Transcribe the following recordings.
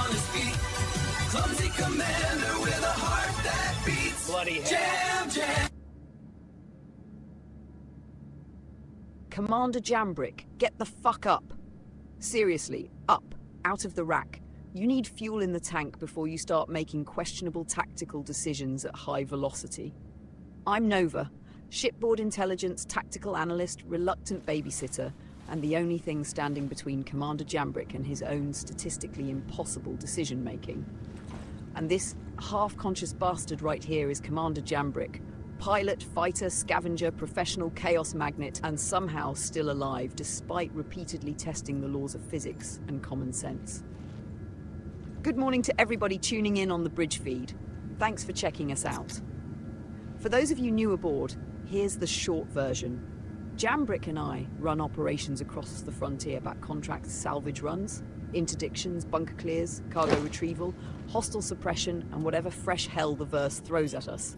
on his feet. Clumsy commander with a heart that beats. Bloody hell. Jam, jam. Commander Jambrick, get the fuck up. Seriously, up, out of the rack. You need fuel in the tank before you start making questionable tactical decisions at high velocity. I'm Nova, shipboard intelligence tactical analyst, reluctant babysitter, and the only thing standing between Commander Jambrick and his own statistically impossible decision-making. And this half-conscious bastard right here is Commander Jambrick, pilot, fighter, scavenger, professional chaos magnet, and somehow still alive despite repeatedly testing the laws of physics and common sense. Good morning to everybody tuning in on the bridge feed. Thanks for checking us out. For those of you new aboard, here's the short version. Jambrick and I run operations across the frontier back contracts, salvage runs, interdictions, bunker clears, cargo retrieval, hostile suppression, and whatever fresh hell the verse throws at us.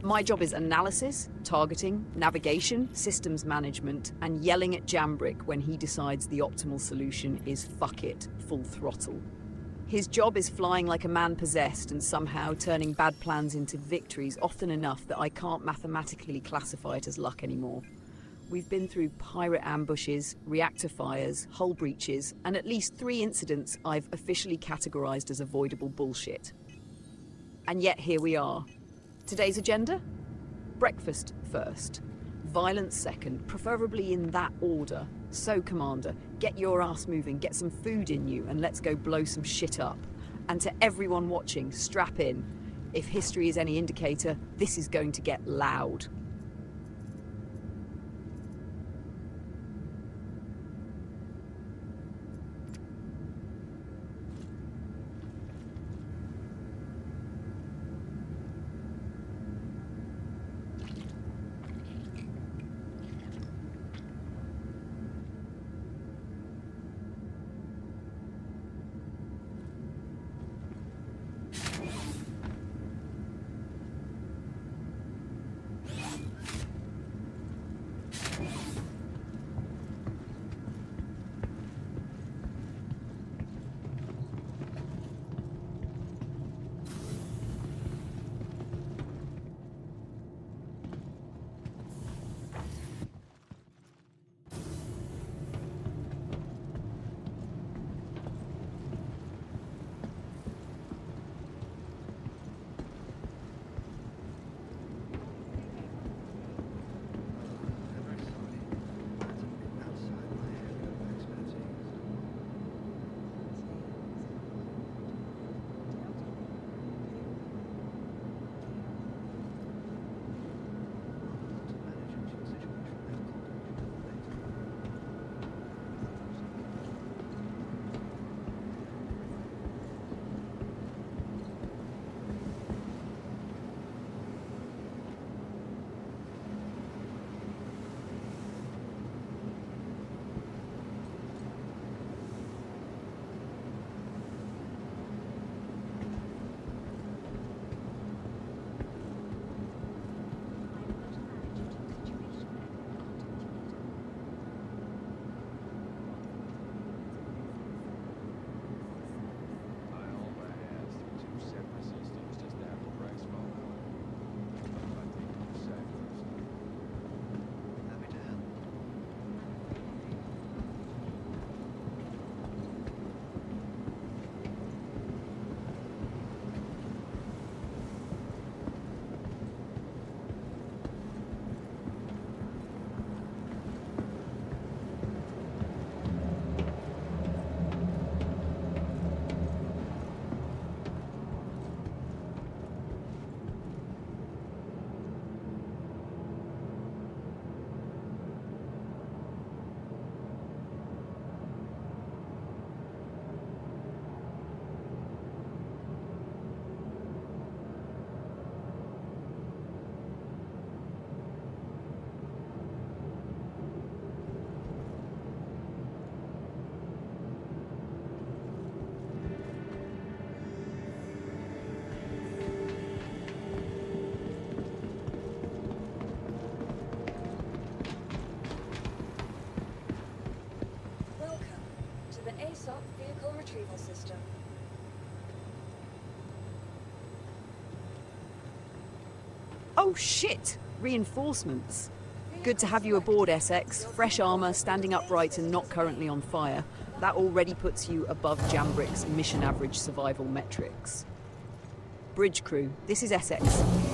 My job is analysis, targeting, navigation, systems management, and yelling at Jambrick when he decides the optimal solution is fuck it, full throttle. His job is flying like a man possessed and somehow turning bad plans into victories often enough that I can't mathematically classify it as luck anymore. We've been through pirate ambushes, reactor fires, hull breaches, and at least 3 incidents I've officially categorized as avoidable bullshit. And yet here we are. Today's agenda? Breakfast first. Violence second, preferably in that order. So, Commander, get your ass moving, get some food in you, and let's go blow some shit up. And to everyone watching, strap in. If history is any indicator, this is going to get loud. Vehicle retrieval system. Oh shit! Reinforcements. Good to have you aboard, Essex. Fresh armor, standing upright and not currently on fire. That already puts you above Jambrick's mission average survival metrics. Bridge crew, this is Essex.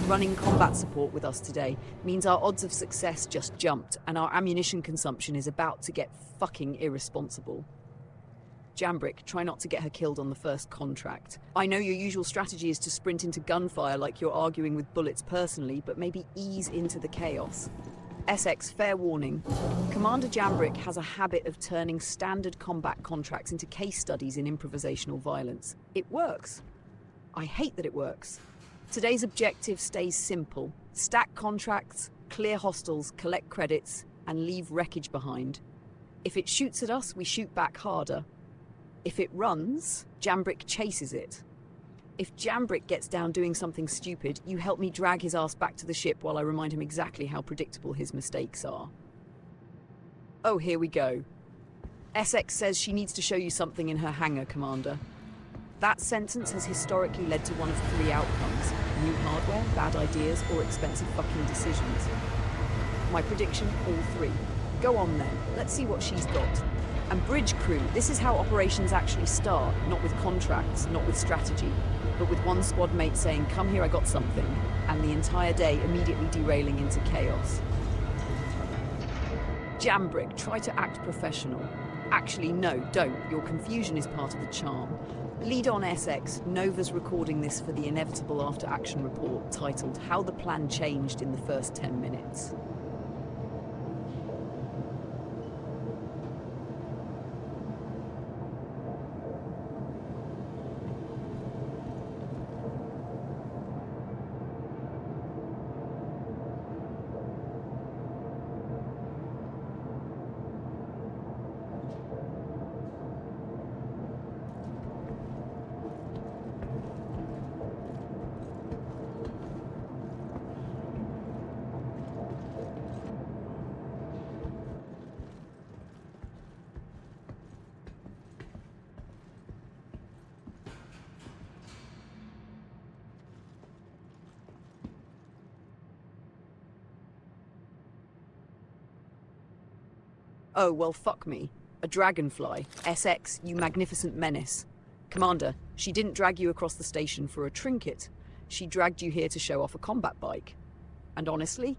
Running combat support with us today means our odds of success just jumped and our ammunition consumption is about to get fucking irresponsible. Jambrick, try not to get her killed on the first contract. I know your usual strategy is to sprint into gunfire like you're arguing with bullets personally, but maybe ease into the chaos. Essex, fair warning. Commander Jambrick has a habit of turning standard combat contracts into case studies in improvisational violence. It works. I hate that it works. Today's objective stays simple. Stack contracts, clear hostiles, collect credits, and leave wreckage behind. If it shoots at us, we shoot back harder. If it runs, Jambrick chases it. If Jambrick gets down doing something stupid, you help me drag his ass back to the ship while I remind him exactly how predictable his mistakes are. Oh, here we go. Essex says she needs to show you something in her hangar, Commander. That sentence has historically led to one of three outcomes: new hardware, bad ideas, or expensive fucking decisions. My prediction, all three. Go on then, let's see what she's got. And bridge crew, this is how operations actually start, not with contracts, not with strategy, but with one squad mate saying, "Come here, I got something," and the entire day immediately derailing into chaos. Jambrick, try to act professional. Actually, no, don't. Your confusion is part of the charm. Lead on, Essex. Nova's recording this for the inevitable after-action report titled "How the Plan Changed in the First 10 Minutes." Oh, well, fuck me. A dragonfly. SX, you magnificent menace. Commander, she didn't drag you across the station for a trinket. She dragged you here to show off a combat bike. And honestly,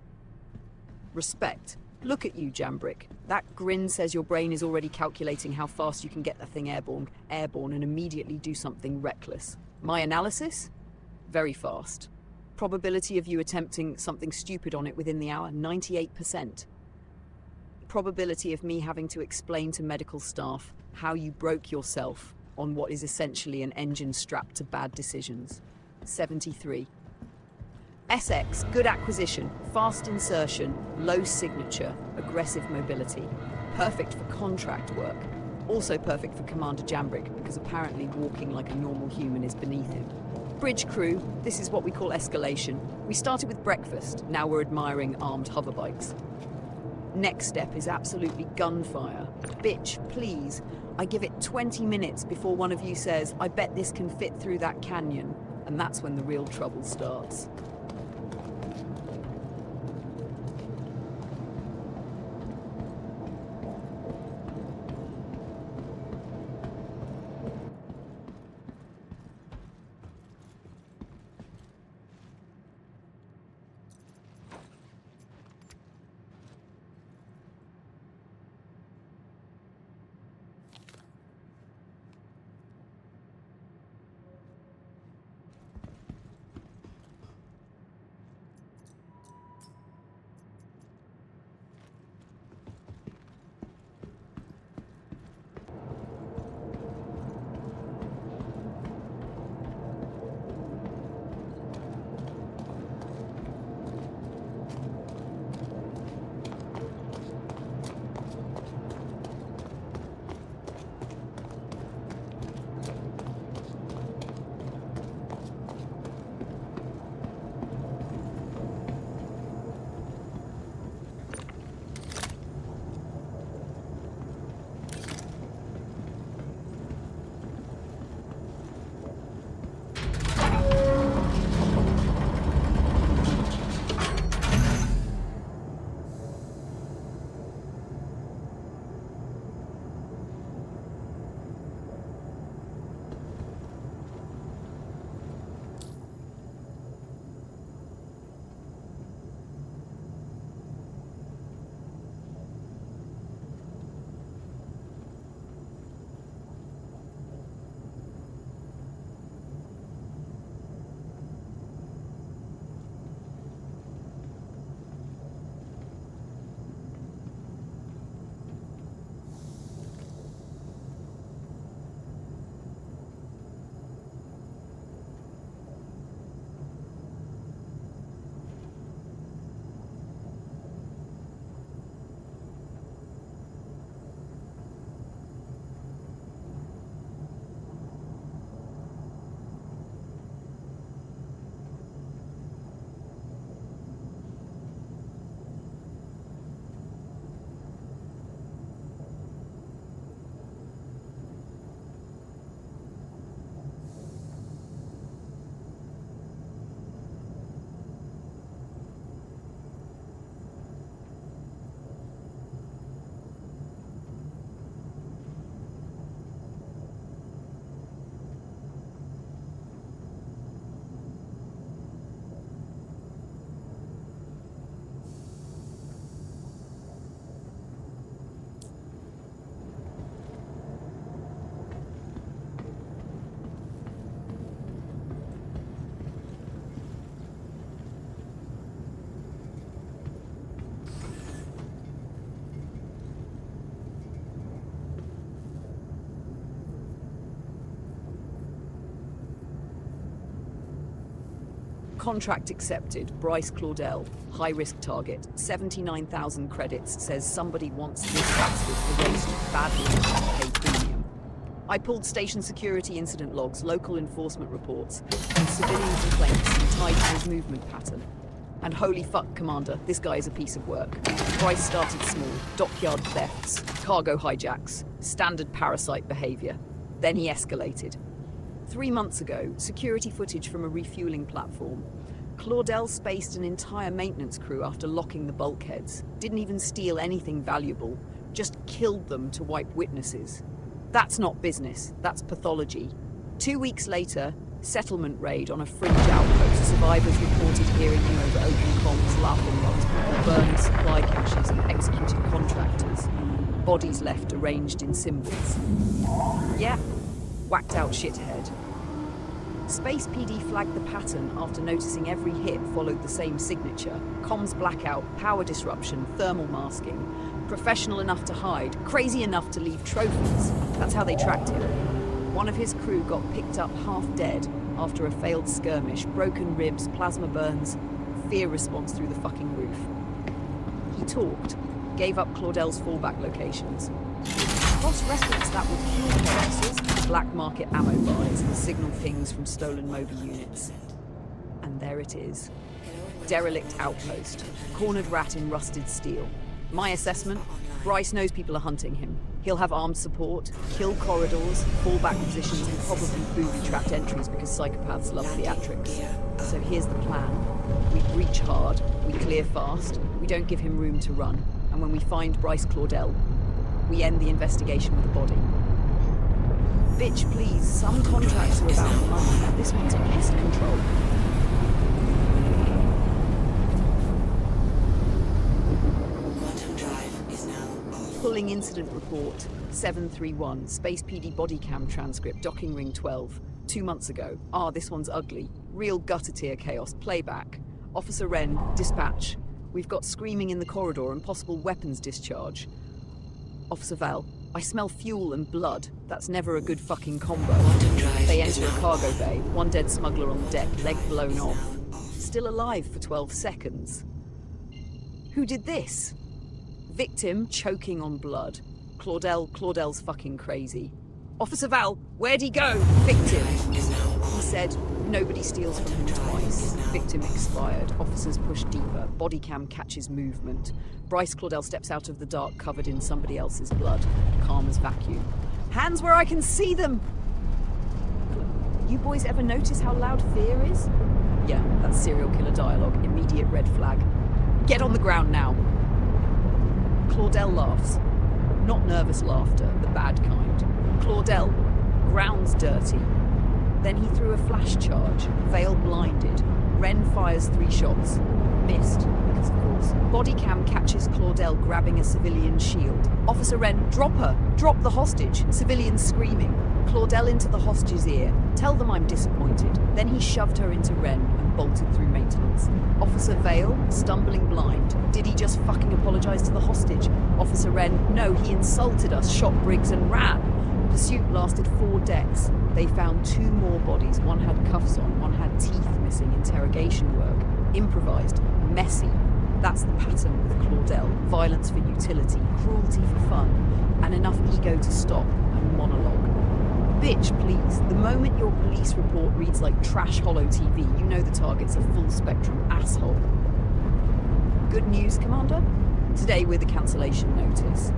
respect. Look at you, Jambrick. That grin says your brain is already calculating how fast you can get the thing airborne, and immediately do something reckless. My analysis? Very fast. Probability of you attempting something stupid on it within the hour, 98%. Probability of me having to explain to medical staff how you broke yourself on what is essentially an engine strapped to bad decisions, 73. SX, good acquisition, fast insertion, low signature, aggressive mobility. Perfect for contract work. Also perfect for Commander Jambrick, because apparently walking like a normal human is beneath him. Bridge crew, this is what we call escalation. We started with breakfast, now we're admiring armed hoverbikes. Next step is absolutely gunfire. Bitch, please. I give it 20 minutes before one of you says, "I bet this can fit through that canyon." And that's when the real trouble starts. Contract accepted. Bryce Claudel, high-risk target. 79,000 credits. Says somebody wants this bastard erased badly enough to pay premium. I pulled station security incident logs, local enforcement reports, and civilian complaints tied to his movement pattern. And holy fuck, Commander, this guy is a piece of work. Bryce started small, dockyard thefts, cargo hijacks, standard parasite behavior. Then he escalated. 3 months ago, security footage from a refueling platform. Claudel spaced an entire maintenance crew after locking the bulkheads. Didn't even steal anything valuable, just killed them to wipe witnesses. That's not business, that's pathology. 2 weeks later, settlement raid on a fringe outpost. Survivors reported hearing him over open comms, laughing while his people burning supply caches and executed contractors. Bodies left arranged in symbols. Yeah, whacked out shithead. Space PD flagged the pattern after noticing every hit followed the same signature. Comms blackout, power disruption, thermal masking. Professional enough to hide, crazy enough to leave trophies. That's how they tracked him. One of his crew got picked up half dead after a failed skirmish, broken ribs, plasma burns, fear response through the fucking roof. He talked, gave up Claudel's fallback locations. Ross referenced that with fuel purchases, black market ammo buys, and signal pings from stolen Moby units. And there it is. Derelict outpost, cornered rat in rusted steel. My assessment, Bryce knows people are hunting him. He'll have armed support, kill corridors, fallback positions, and probably booby-trapped entries because psychopaths love theatrics. So here's the plan. We breach hard, we clear fast, we don't give him room to run, and when we find Bryce Claudel, we end the investigation with a body. Bitch, please, some contracts are about money, and this one's pest control. Pulling incident report 731, Space PD body cam transcript, docking ring 12. 2 months ago. Ah, this one's ugly. Real gutter tier chaos. Playback. Officer Wren, dispatch. We've got screaming in the corridor and possible weapons discharge. Officer Val, I smell fuel and blood. That's never a good fucking combo. They enter a cargo bay. One dead smuggler on the deck, leg blown off. Still alive for 12 seconds. Who did this? Victim choking on blood. Claudel's fucking crazy. Officer Val, where'd he go? Victim. He said, nobody steals from him twice. Victim expired. Officers push deeper. Body cam catches movement. Bryce Claudel steps out of the dark covered in somebody else's blood. Calm as vacuum. Hands where I can see them! You boys ever notice how loud fear is? Yeah, that's serial killer dialogue. Immediate red flag. Get on the ground now. Claudel laughs. Not nervous laughter, the bad kind. Claudel, ground's dirty. Then he threw a flash charge. Vale blinded. Wren fires 3 shots. Missed, because of course. Body cam catches Claudel grabbing a civilian shield. Officer Wren, drop her! Drop the hostage! Civilians screaming. Claudel into the hostage's ear. Tell them I'm disappointed. Then he shoved her into Wren and bolted through maintenance. Officer Vale, stumbling blind. Did he just fucking apologize to the hostage? Officer Wren, no, he insulted us, shot Briggs and ran. Pursuit lasted 4 decks. They found 2 more bodies. One had cuffs on, one had teeth missing. Interrogation work. Improvised. Messy. That's the pattern with Claudel. Violence for utility, cruelty for fun, and enough ego to stop and monologue. Bitch, please. The moment your police report reads like trash holo TV, you know the target's a full-spectrum asshole. Good news, Commander? Today with a cancellation notice.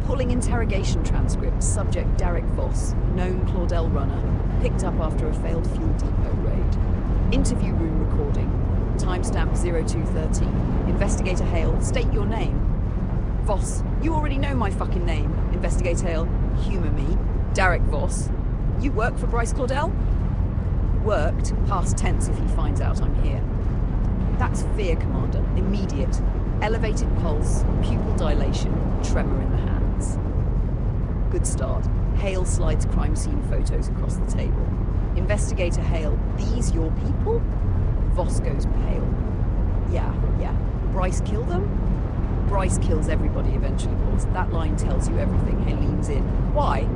Pulling interrogation transcript, subject Derek Voss, known Claudel runner, picked up after a failed fuel depot raid. Interview room recording, timestamp 0213. Investigator Hale, state your name. Voss, you already know my fucking name. Investigator Hale, Humour me. Derek Voss. You work for Bryce Claudel? Worked, past tense if he finds out I'm here. That's fear, Commander. Immediate. Elevated pulse, pupil dilation, tremor in the hands. Good start. Hale slides crime scene photos across the table. Investigator Hale, these your people? Voss goes pale. Yeah. Bryce kill them? Bryce kills everybody eventually, boss. That line tells you everything. Hale leans in. Why?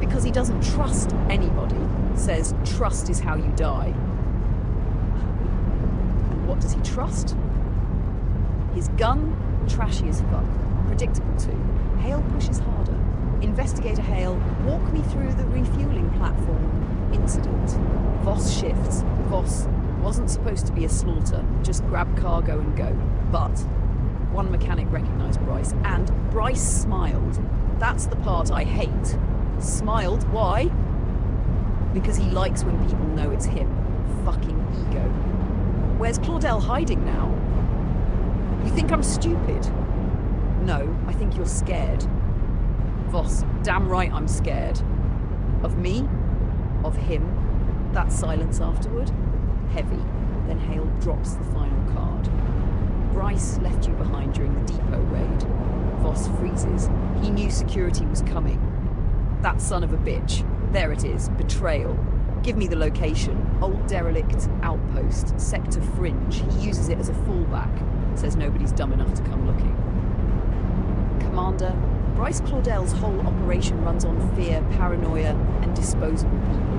Because he doesn't trust anybody. Says trust is how you die. And what does he trust? His gun, trashy as fuck. Predictable too. Hale pushes harder. Investigator Hale, walk me through the refueling platform incident. Voss shifts. Voss wasn't supposed to be a slaughter. Just grab cargo and go. But one mechanic recognized Bryce, and Bryce smiled. That's the part I hate. Smiled, why? Because he likes when people know it's him. Fucking ego. Where's Claudel hiding now? You think I'm stupid? No, I think you're scared. Voss, damn right I'm scared. Of me? Of him? That silence afterward? Heavy. Then Hale drops the final card. Bryce left you behind during the depot raid. Voss freezes. He knew security was coming. That son of a bitch. There it is. Betrayal. Give me the location. Old derelict outpost. Sector Fringe. He uses it as a fallback. Says nobody's dumb enough to come looking. Commander, Bryce Claudel's whole operation runs on fear, paranoia, and disposable people.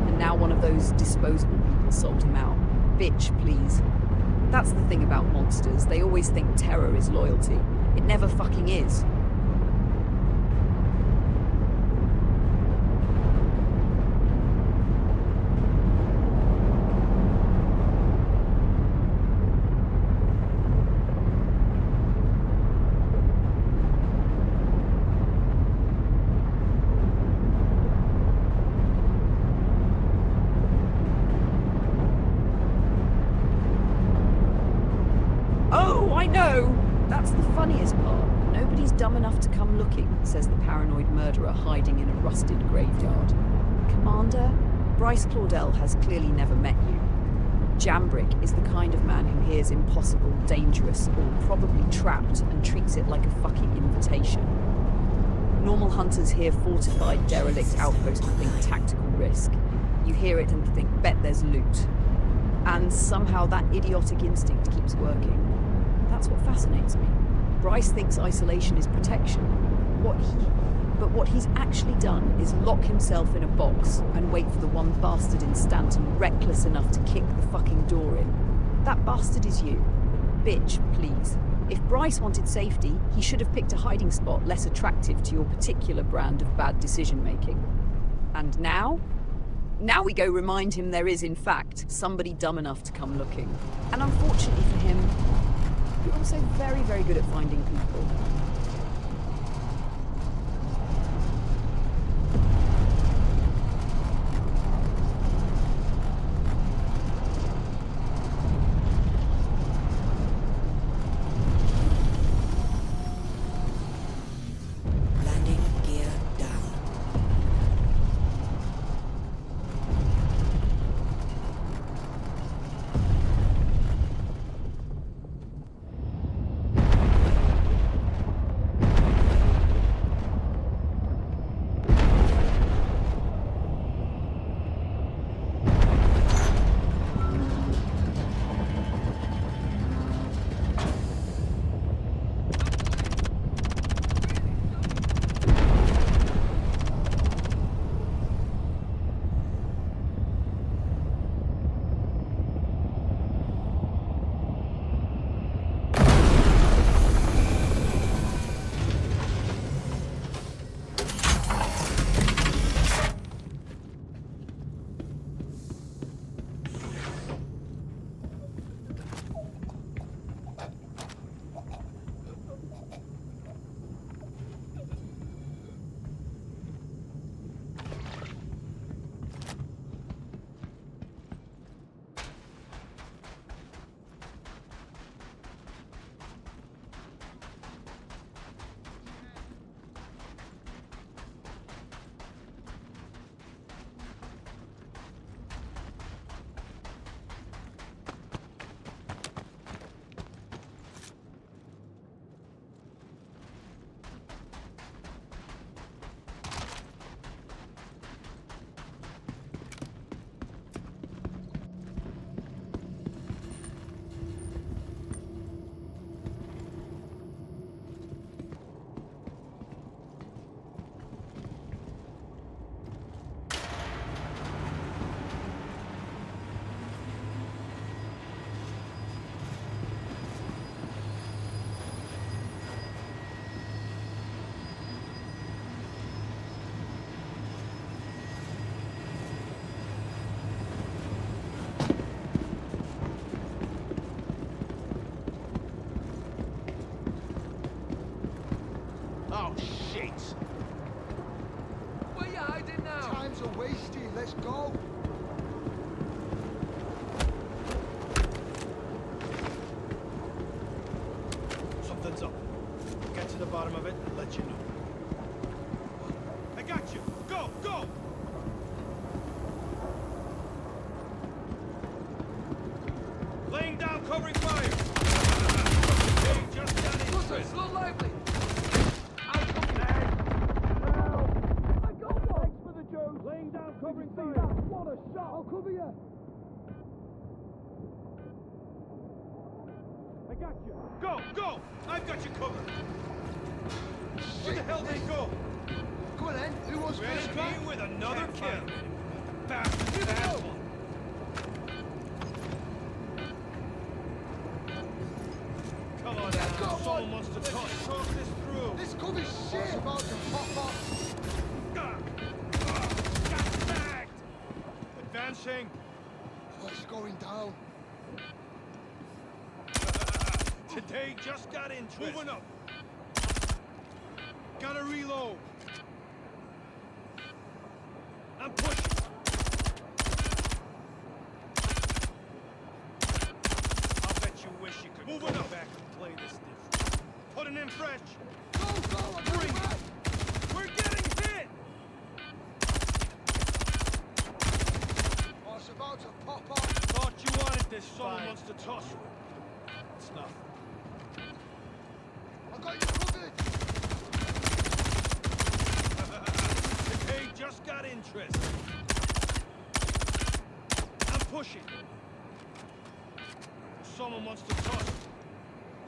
And now one of those disposable people sold him out. Bitch, please. That's the thing about monsters. They always think terror is loyalty. It never fucking is. I know! That's the funniest part. Nobody's dumb enough to come looking, says the paranoid murderer hiding in a rusted graveyard. Commander, Bryce Claudel has clearly never met you. Jambrick is the kind of man who hears impossible, dangerous, or probably trapped and treats it like a fucking invitation. Normal hunters hear fortified, derelict outpost and think tactical risk. You hear it and think, bet there's loot. And somehow that idiotic instinct keeps working. That's what fascinates me. Bryce thinks isolation is protection. But what he's actually done is lock himself in a box and wait for the one bastard in Stanton reckless enough to kick the fucking door in. That bastard is you. Bitch, please. If Bryce wanted safety, he should have picked a hiding spot less attractive to your particular brand of bad decision-making. And now? Now we go remind him there is, in fact, somebody dumb enough to come looking. And unfortunately for him, you're also very, very good at finding people. Landing gear down. bottom of it and let you know. I got you! Go! Go! Laying down, covering fire! Hey, just got in. Listen, slow lively! Laying down, covering fire! What a shot! I'll cover you! I got you! Go! Go! I've got you covered! Where the hell they go? Come on then, who wants first Ready crack? with another kill! Bastard! That's one! Come on now, Go on. someone wants to talk this through! This cover's shit! It's about to pop off. Got tagged! Advancing! Oh, it's going down. Today just got interested. Moving up. Gotta reload. I'm pushing. I'll bet you wish you could go back and play this different. Putting in fresh. Go, go, I'm Bring coming it. back! We're getting hit. Oh, it's about to pop off. Thought you wanted this. Someone wants to toss it. It's nothing. I got you covered. Hey, just got interest. I'm pushing. Someone wants to toss it.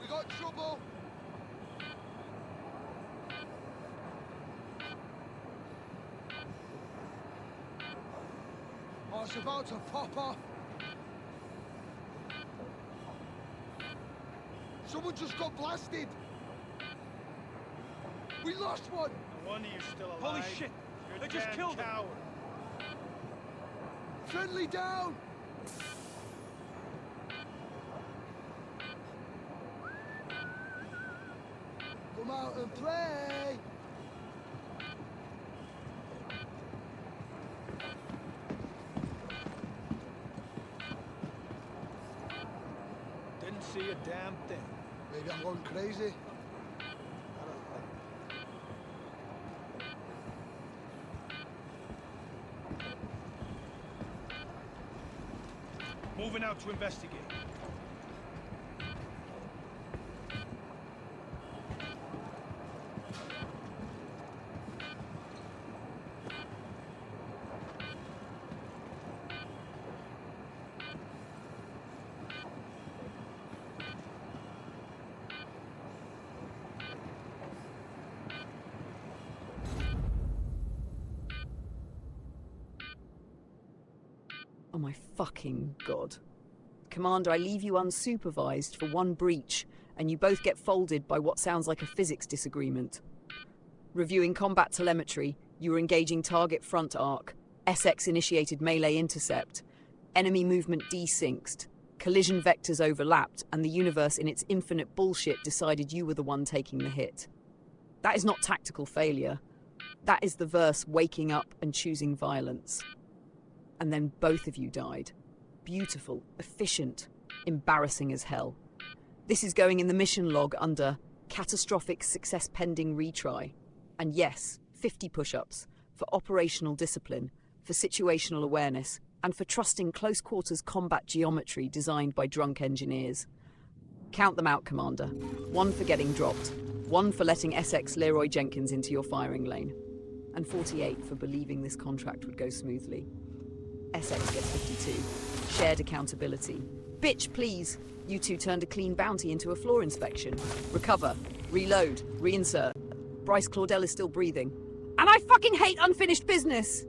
We got trouble. Oh, it's about to pop off. Someone just got blasted. We lost one. No wonder you're still alive. Holy shit! They just killed him. Friendly down. Come out and play. Didn't see a damn thing. Maybe I'm going crazy. Moving out to investigate. Oh my fucking god. Commander, I leave you unsupervised for one breach, and you both get folded by what sounds like a physics disagreement. Reviewing combat telemetry, you were engaging target front arc, SX-initiated melee intercept, enemy movement desynced, collision vectors overlapped, and the universe in its infinite bullshit decided you were the one taking the hit. That is not tactical failure. That is the verse waking up and choosing violence. And then both of you died. Beautiful, efficient, embarrassing as hell. This is going in the mission log under catastrophic success pending retry. And yes, 50 push-ups for operational discipline, for situational awareness, and for trusting close quarters combat geometry designed by drunk engineers. Count them out, Commander. 1 for getting dropped, 1 for letting SX Leroy Jenkins into your firing lane, and 48 for believing this contract would go smoothly. SX gets 52. Shared accountability. Bitch, please! You two turned a clean bounty into a floor inspection. Recover. Reload. Reinsert. Bryce Claudel is still breathing. And I fucking hate unfinished business!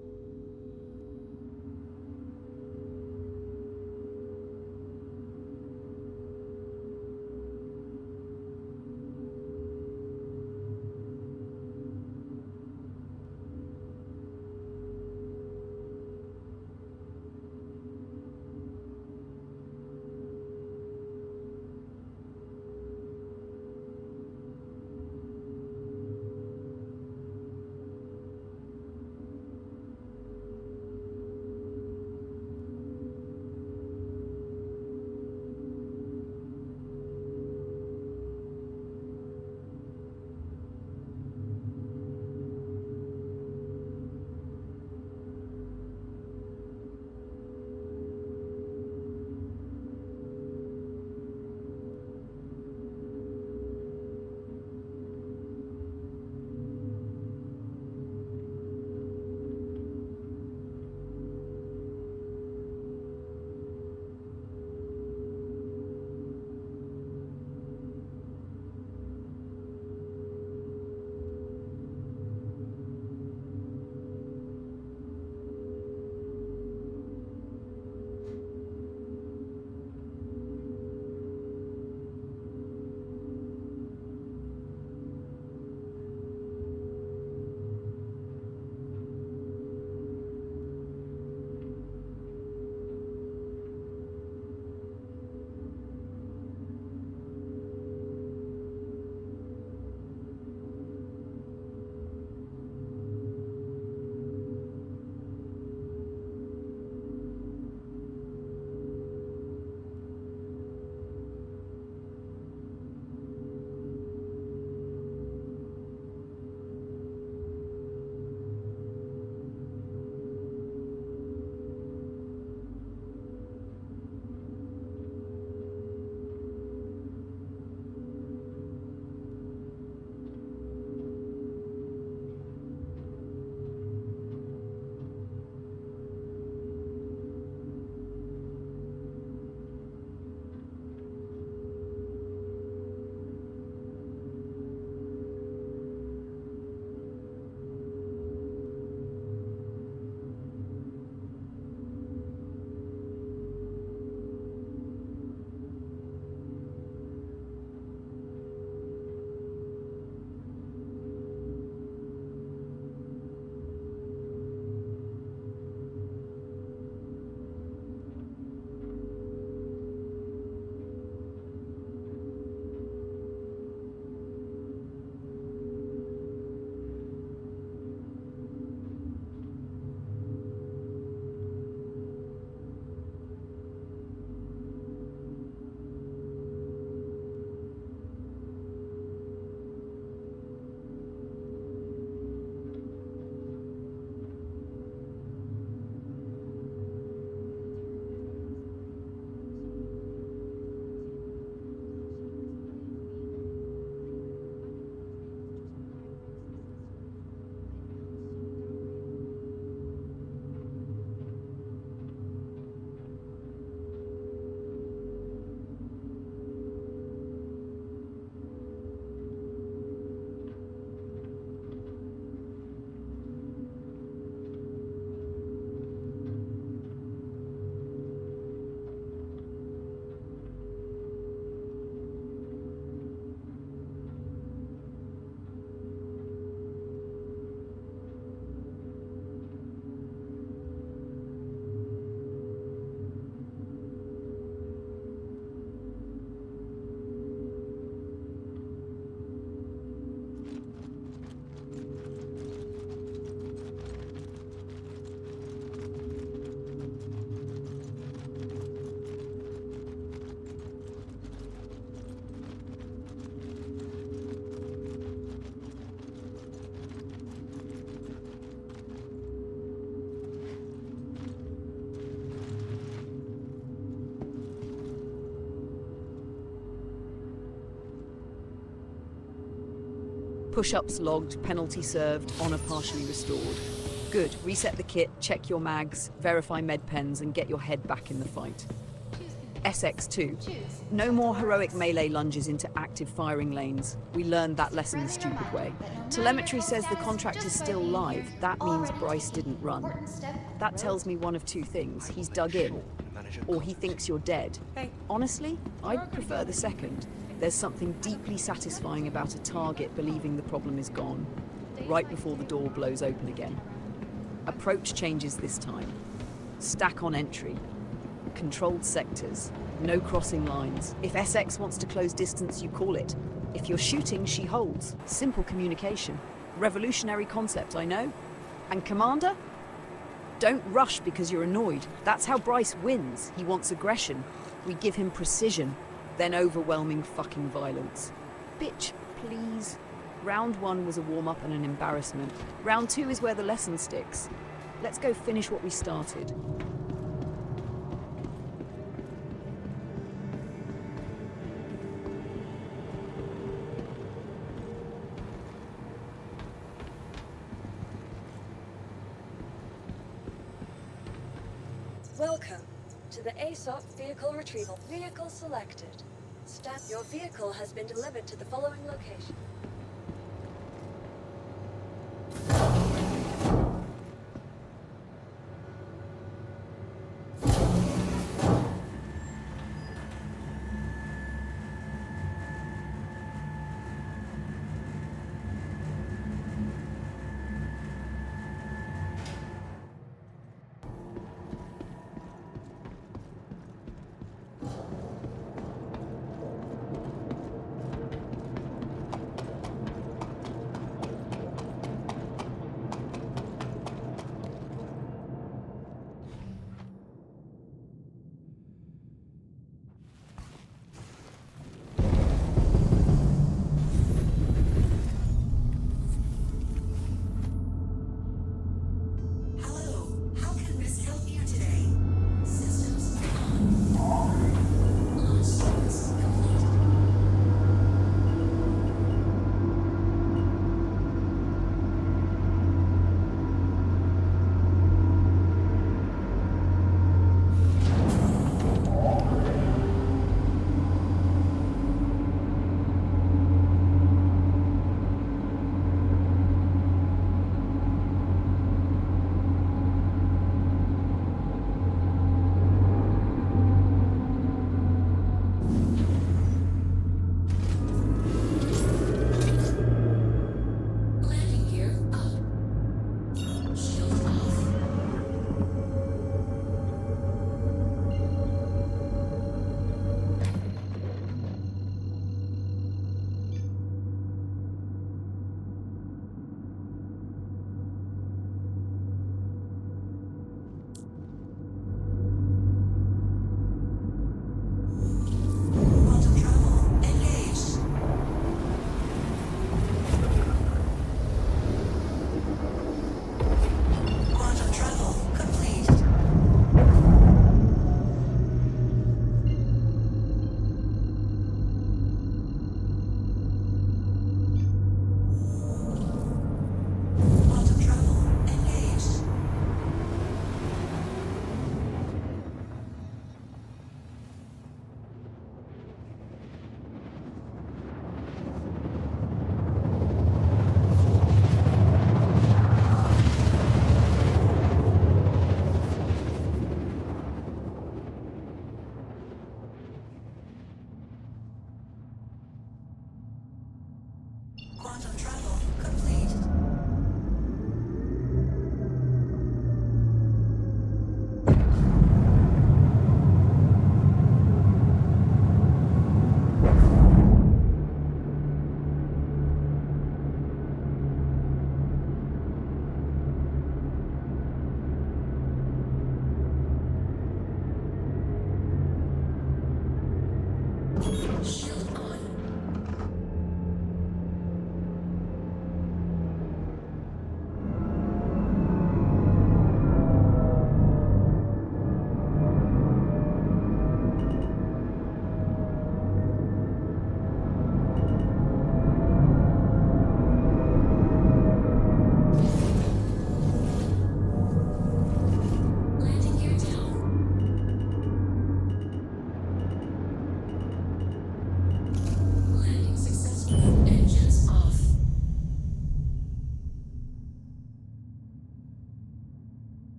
Push-ups logged, penalty served, honor partially restored. Good. Reset the kit, check your mags, verify med pens, and get your head back in the fight. SX2. No more heroic melee lunges into active firing lanes. We learned that lesson the stupid way. Telemetry says the contract is still live. That means Bryce didn't run. That tells me one of two things. He's dug in, or he thinks you're dead. Honestly, I'd prefer the second. There's something deeply satisfying about a target believing the problem is gone, right before the door blows open again. Approach changes this time. Stack on entry. Controlled sectors. No crossing lines. If SX wants to close distance, you call it. If you're shooting, she holds. Simple communication. Revolutionary concept, I know. And Commander? Don't rush because you're annoyed. That's how Bryce wins. He wants aggression. We give him precision, then overwhelming fucking violence. Bitch, please. Round 1 was a warm-up and an embarrassment. Round 2 is where the lesson sticks. Let's go finish what we started. Welcome to the ASOP Vehicle Retrieval. Vehicle selected. Your vehicle has been delivered to the following location.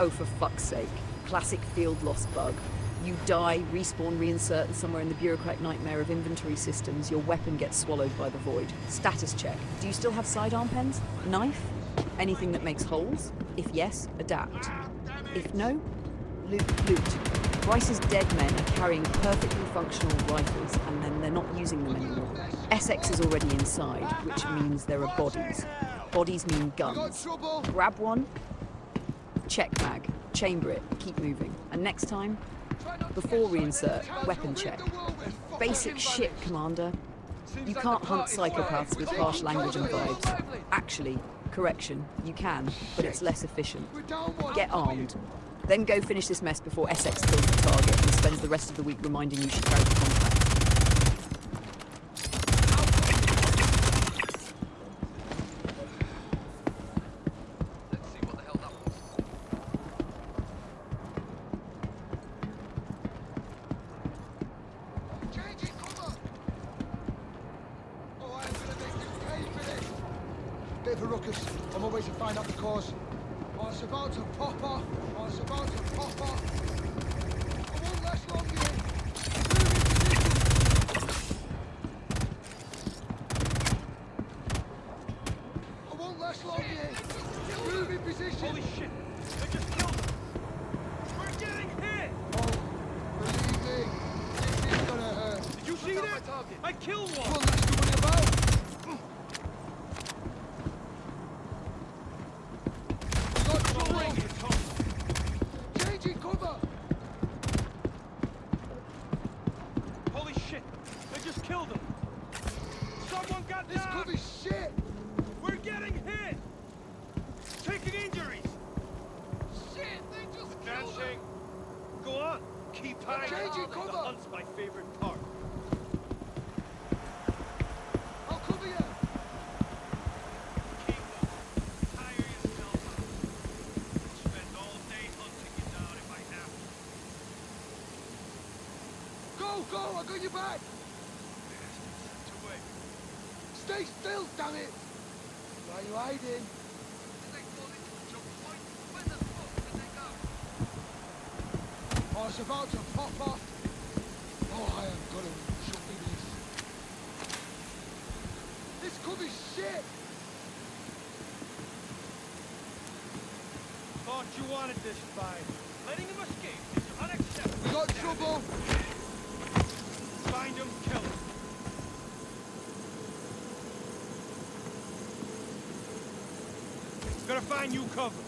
Oh, for fuck's sake. Classic field loss bug. You die, respawn, reinsert, and somewhere in the bureaucratic nightmare of inventory systems, your weapon gets swallowed by the void. Status check. Do you still have sidearm pens? Knife? Anything that makes holes? If yes, adapt. If no, loot. Bryce's dead men are carrying perfectly functional rifles, and then they're not using them anymore. Essex is already inside, which means there are bodies. Bodies mean guns. Grab one, check mag, chamber it, keep moving. And next time, before reinsert, weapon check. Basic shit, Commander. You can't hunt psychopaths with harsh language and vibes. Actually, correction, you can, but it's less efficient. Get armed. Then go finish this mess before Essex kills the target and spends the rest of the week reminding you she carried the contract. Let's see what the hell that was. Changing cover! Oh, I'm gonna make you pay for this! Bit of a ruckus. I'm always to find out the cause. Oh, it's about to pop off. Oh, it's about to pop off. I won't last long here. I won't last long here. Move in position. Holy shit! They just killed him! We're getting hit! Oh, believe me, this is gonna hurt. Did you see that? I killed one! Well, that's the one about. Got trouble. Bring it home. Changing cover. Holy shit! They just killed him! Someone got This down! cover's shit. We're getting hit! Taking injuries! Shit, they just killed him. Dancing! Go on! Keep hiding! Changing The cover. hunt's my favorite part. I'll cover you. Keep moving. Tire yourself out. Spend all day hunting you down if I have to. Go, I got your back. Sent away. Stay still, damn it. Why are you hiding? Oh, it's about to pop off. Oh, I am gonna chucky this. This cover's shit. Thought you wanted this fight. Letting him escape is unacceptable. We got trouble. Find him, kill him. Gotta find you cover.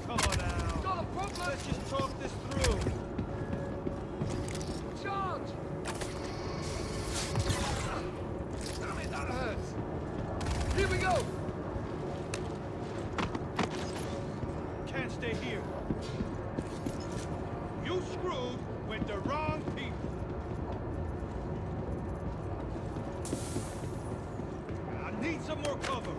Come on now. Not a problem. Let's just talk this through. Charge. Damn it, that hurts. Here we go. Can't stay here. You screwed with the wrong people. I need some more cover.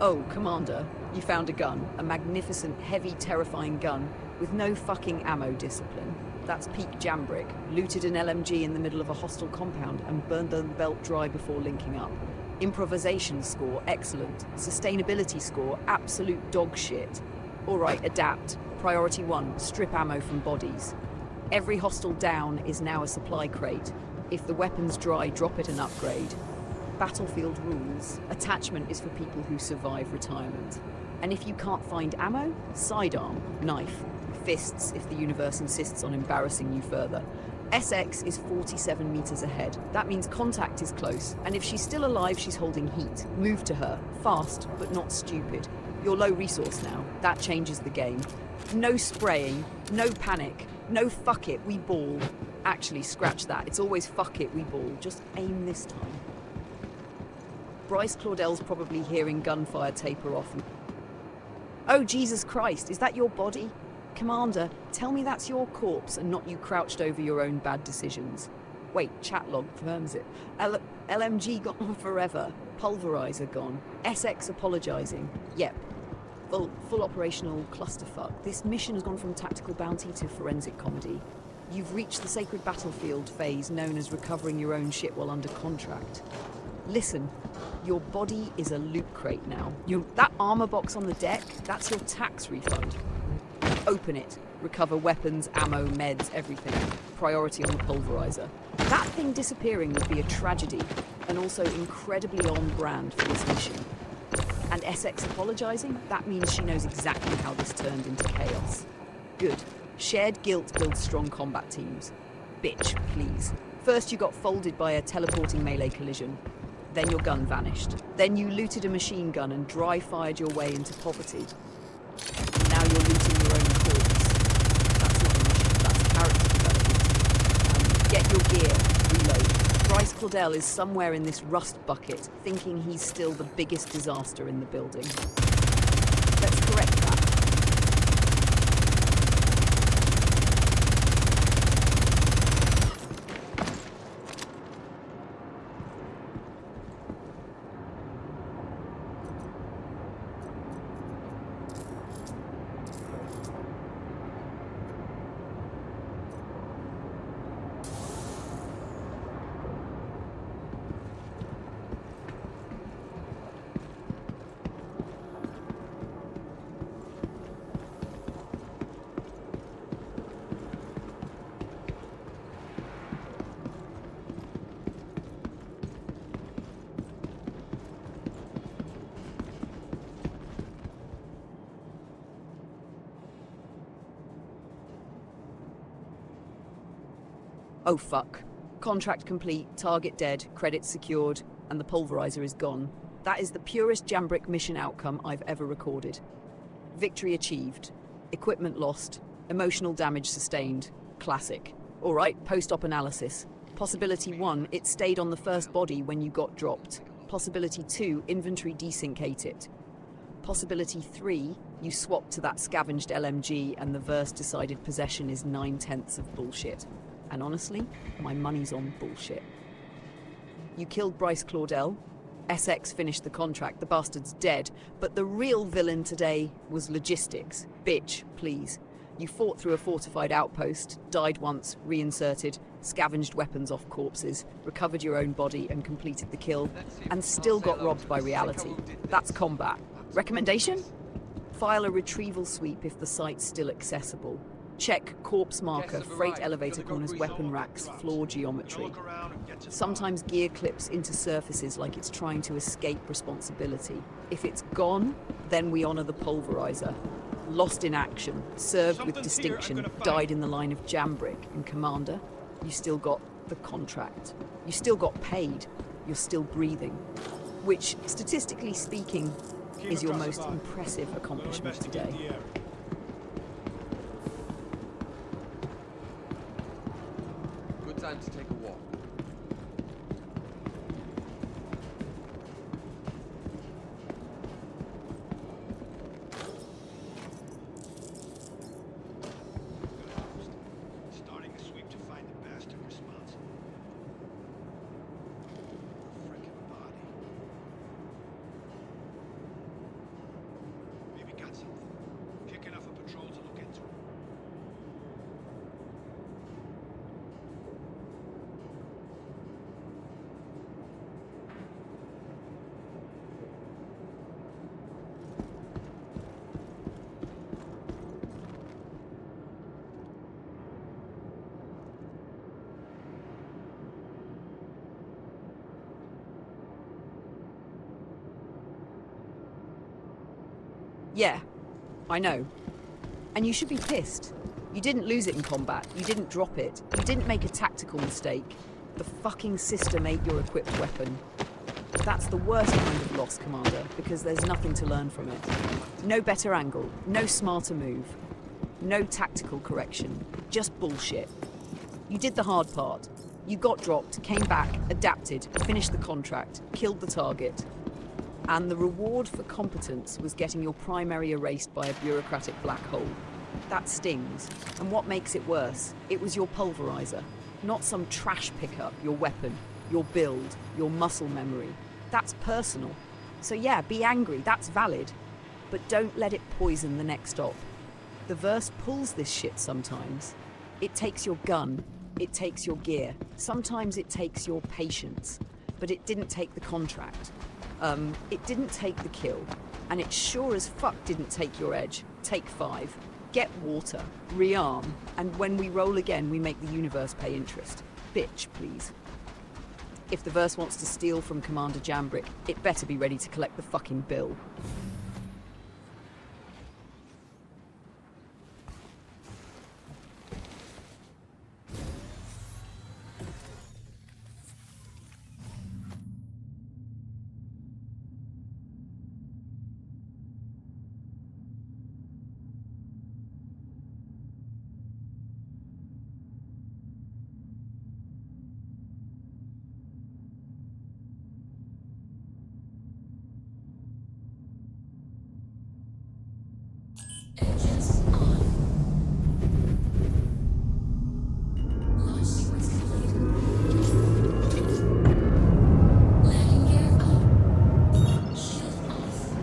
Oh, Commander, you found a gun. A magnificent, heavy, terrifying gun with no fucking ammo discipline. That's peak Jambrick. Looted an LMG in the middle of a hostile compound and burned the belt dry before linking up. Improvisation score, excellent. Sustainability score, absolute dog shit. All right, adapt. Priority 1, strip ammo from bodies. Every hostile down is now a supply crate. If the weapon's dry, drop it and upgrade. Battlefield rules. Attachment is for people who survive retirement. And if you can't find ammo, sidearm, knife, fists if the universe insists on embarrassing you further. SX is 47 meters ahead. That means contact is close, and if she's still alive, she's holding heat. Move to her. Fast, but not stupid. You're low resource now. That changes the game. No spraying, no panic, no fuck it, we ball. Actually, scratch that. It's always fuck it, we ball. Just aim this time. Bryce Claudell's probably hearing gunfire taper off. Oh, Jesus Christ, is that your body? Commander, tell me that's your corpse and not you crouched over your own bad decisions. Wait, chat log confirms it. LMG gone forever. Pulverizer gone. SX apologizing. Yep. Full operational clusterfuck. This mission has gone from tactical bounty to forensic comedy. You've reached the sacred battlefield phase known as recovering your own shit while under contract. Listen, your body is a loot crate now. That armor box on the deck, that's your tax refund. Open it. Recover weapons, ammo, meds, everything. Priority on the pulverizer. That thing disappearing would be a tragedy, and also incredibly on brand for this mission. And SX apologizing? That means she knows exactly how this turned into chaos. Good. Shared guilt builds strong combat teams. Bitch, please. First you got folded by a teleporting melee collision. Then your gun vanished. Then you looted a machine gun and dry-fired your way into poverty. Now you're looting your own corpse. That's not a mission, that's character development. Get your gear, reload. Bryce Claudell is somewhere in this rust bucket, thinking he's still the biggest disaster in the building. Let's correct that. Oh fuck. Contract complete, target dead, credits secured, and the pulverizer is gone. That is the purest Jambrick mission outcome I've ever recorded. Victory achieved. Equipment lost. Emotional damage sustained. Classic. Alright, post-op analysis. Possibility 1, it stayed on the first body when you got dropped. Possibility 2, inventory desyncate it. Possibility 3, you swapped to that scavenged LMG and the verse decided possession is 9/10 of bullshit. And honestly, my money's on bullshit. You killed Bryce Claudell. SX finished the contract, the bastard's dead. But the real villain today was logistics. Bitch, please. You fought through a fortified outpost, died once, reinserted, scavenged weapons off corpses, recovered your own body and completed the kill, and still got robbed by reality. That's combat. Recommendation? File a retrieval sweep if the site's still accessible. Check corpse marker, freight elevator corners, weapon racks, floor geometry. Sometimes gear clips into surfaces like it's trying to escape responsibility. If it's gone, then we honor the pulverizer. Lost in action, served with distinction, died in the line of Jambrick, and Commander, you still got the contract. You still got paid. You're still breathing. Which, statistically speaking, is your most impressive accomplishment today. Good time to take a walk. Starting a sweep to find the bastard responsible. Frickin' body. Maybe got something. Kick enough of patrol to look into it. Yeah, I know. And you should be pissed. You didn't lose it in combat. You didn't drop it. You didn't make a tactical mistake. The fucking system ate your equipped weapon. That's the worst kind of loss, Commander, because there's nothing to learn from it. No better angle, no smarter move, no tactical correction, just bullshit. You did the hard part. You got dropped, came back, adapted, finished the contract, killed the target. And the reward for competence was getting your primary erased by a bureaucratic black hole. That stings. And what makes it worse? It was your pulverizer, not some trash pickup, your weapon, your build, your muscle memory. That's personal. So yeah, be angry, that's valid. But don't let it poison the next op. The verse pulls this shit sometimes. It takes your gun, it takes your gear, sometimes it takes your patience. But it didn't take the contract. It didn't take the kill. And it sure as fuck didn't take your edge. Take 5. Get water, rearm, and when we roll again, we make the universe pay interest. Bitch, please. If the verse wants to steal from Commander Jambrick, it better be ready to collect the fucking bill. Engines on. Launch sequence complete. Landing gear up. Shield off.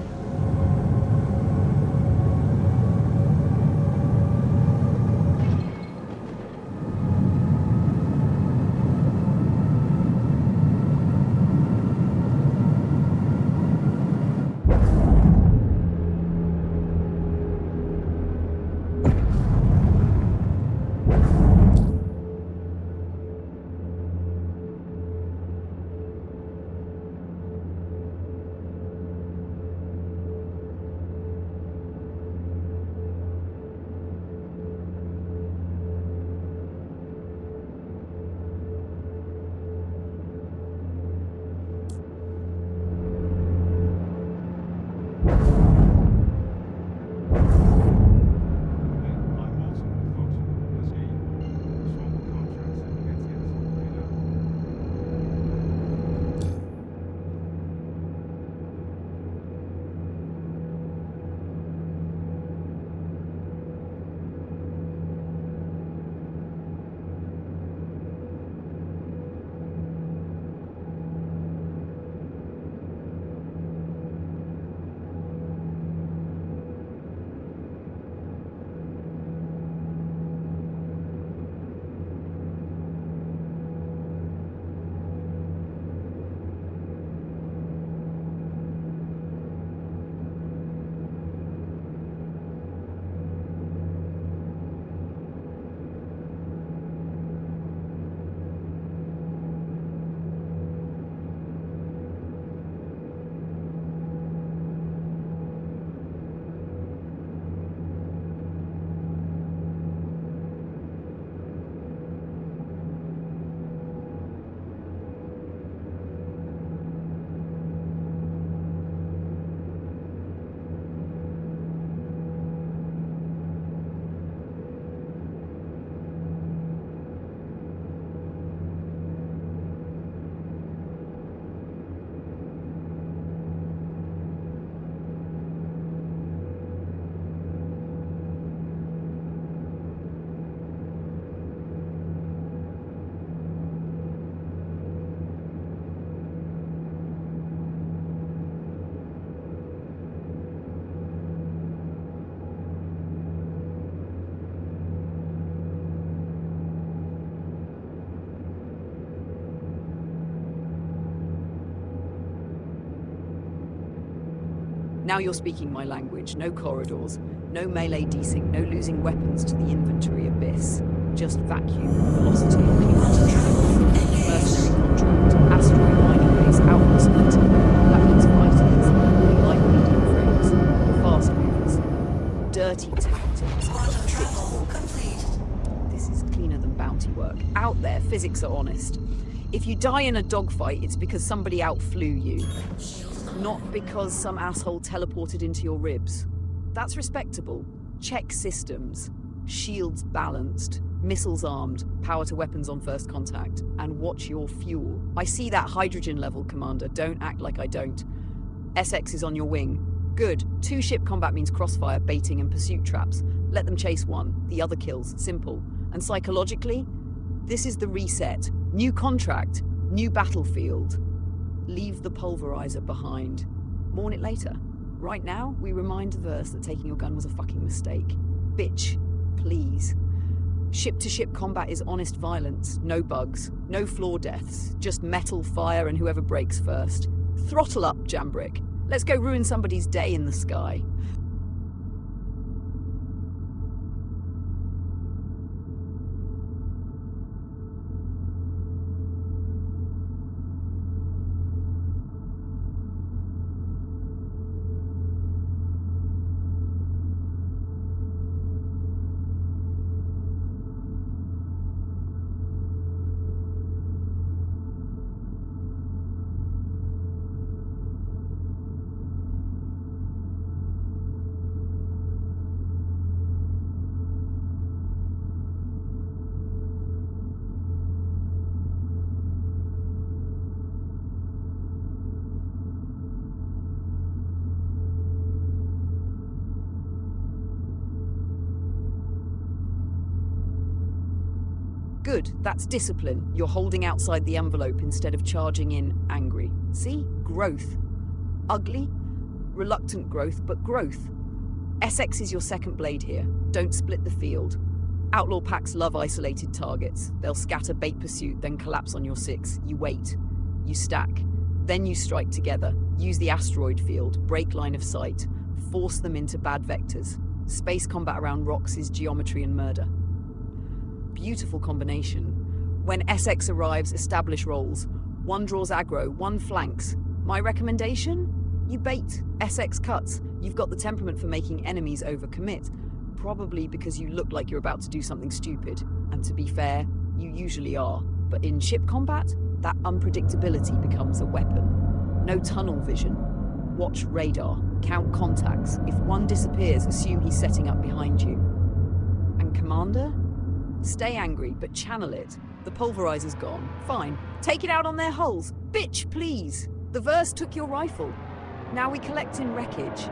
Now you're speaking my language. No corridors, no melee desync, no losing weapons to the inventory abyss. Just vacuum, velocity, mercenary contract, asteroid mining base, outpost splinter. That means fighters, only light medium frames, fast movers, 30 tactics. Travel complete. This is cleaner than bounty work. Out there, physics are honest. If you die in a dogfight, it's because somebody outflew you. Not because some asshole teleported into your ribs. That's respectable. Check systems. Shields balanced. Missiles armed. Power to weapons on first contact. And watch your fuel. I see that hydrogen level, Commander. Don't act like I don't. SX is on your wing. Good. 2-ship combat means crossfire, baiting, and pursuit traps. Let them chase one. The other kills. Simple. And psychologically, this is the reset. New contract. New battlefield. Leave the pulverizer behind. Mourn it later. Right now, we remind the verse that taking your gun was a fucking mistake. Bitch, please. Ship-to-ship combat is honest violence. No bugs. No floor deaths. Just metal, fire, and whoever breaks first. Throttle up, Jambrick. Let's go ruin somebody's day in the sky. Good, that's discipline. You're holding outside the envelope instead of charging in angry. See? Growth. Ugly, reluctant growth, but growth. SX is your second blade here. Don't split the field. Outlaw packs love isolated targets. They'll scatter bait pursuit, then collapse on your 6. You wait. You stack. Then you strike together. Use the asteroid field. Break line of sight. Force them into bad vectors. Space combat around rocks is geometry and murder. Beautiful combination. When SX arrives, establish roles. One draws aggro, one flanks. My recommendation? You bait. SX cuts. You've got the temperament for making enemies overcommit. Probably because you look like you're about to do something stupid. And to be fair, you usually are. But in ship combat, that unpredictability becomes a weapon. No tunnel vision. Watch radar. Count contacts. If one disappears, assume he's setting up behind you. And Commander? Stay angry, but channel it. The pulverizer's gone. Fine. Take it out on their hulls. Bitch, please. The verse took your rifle. Now we collect in wreckage.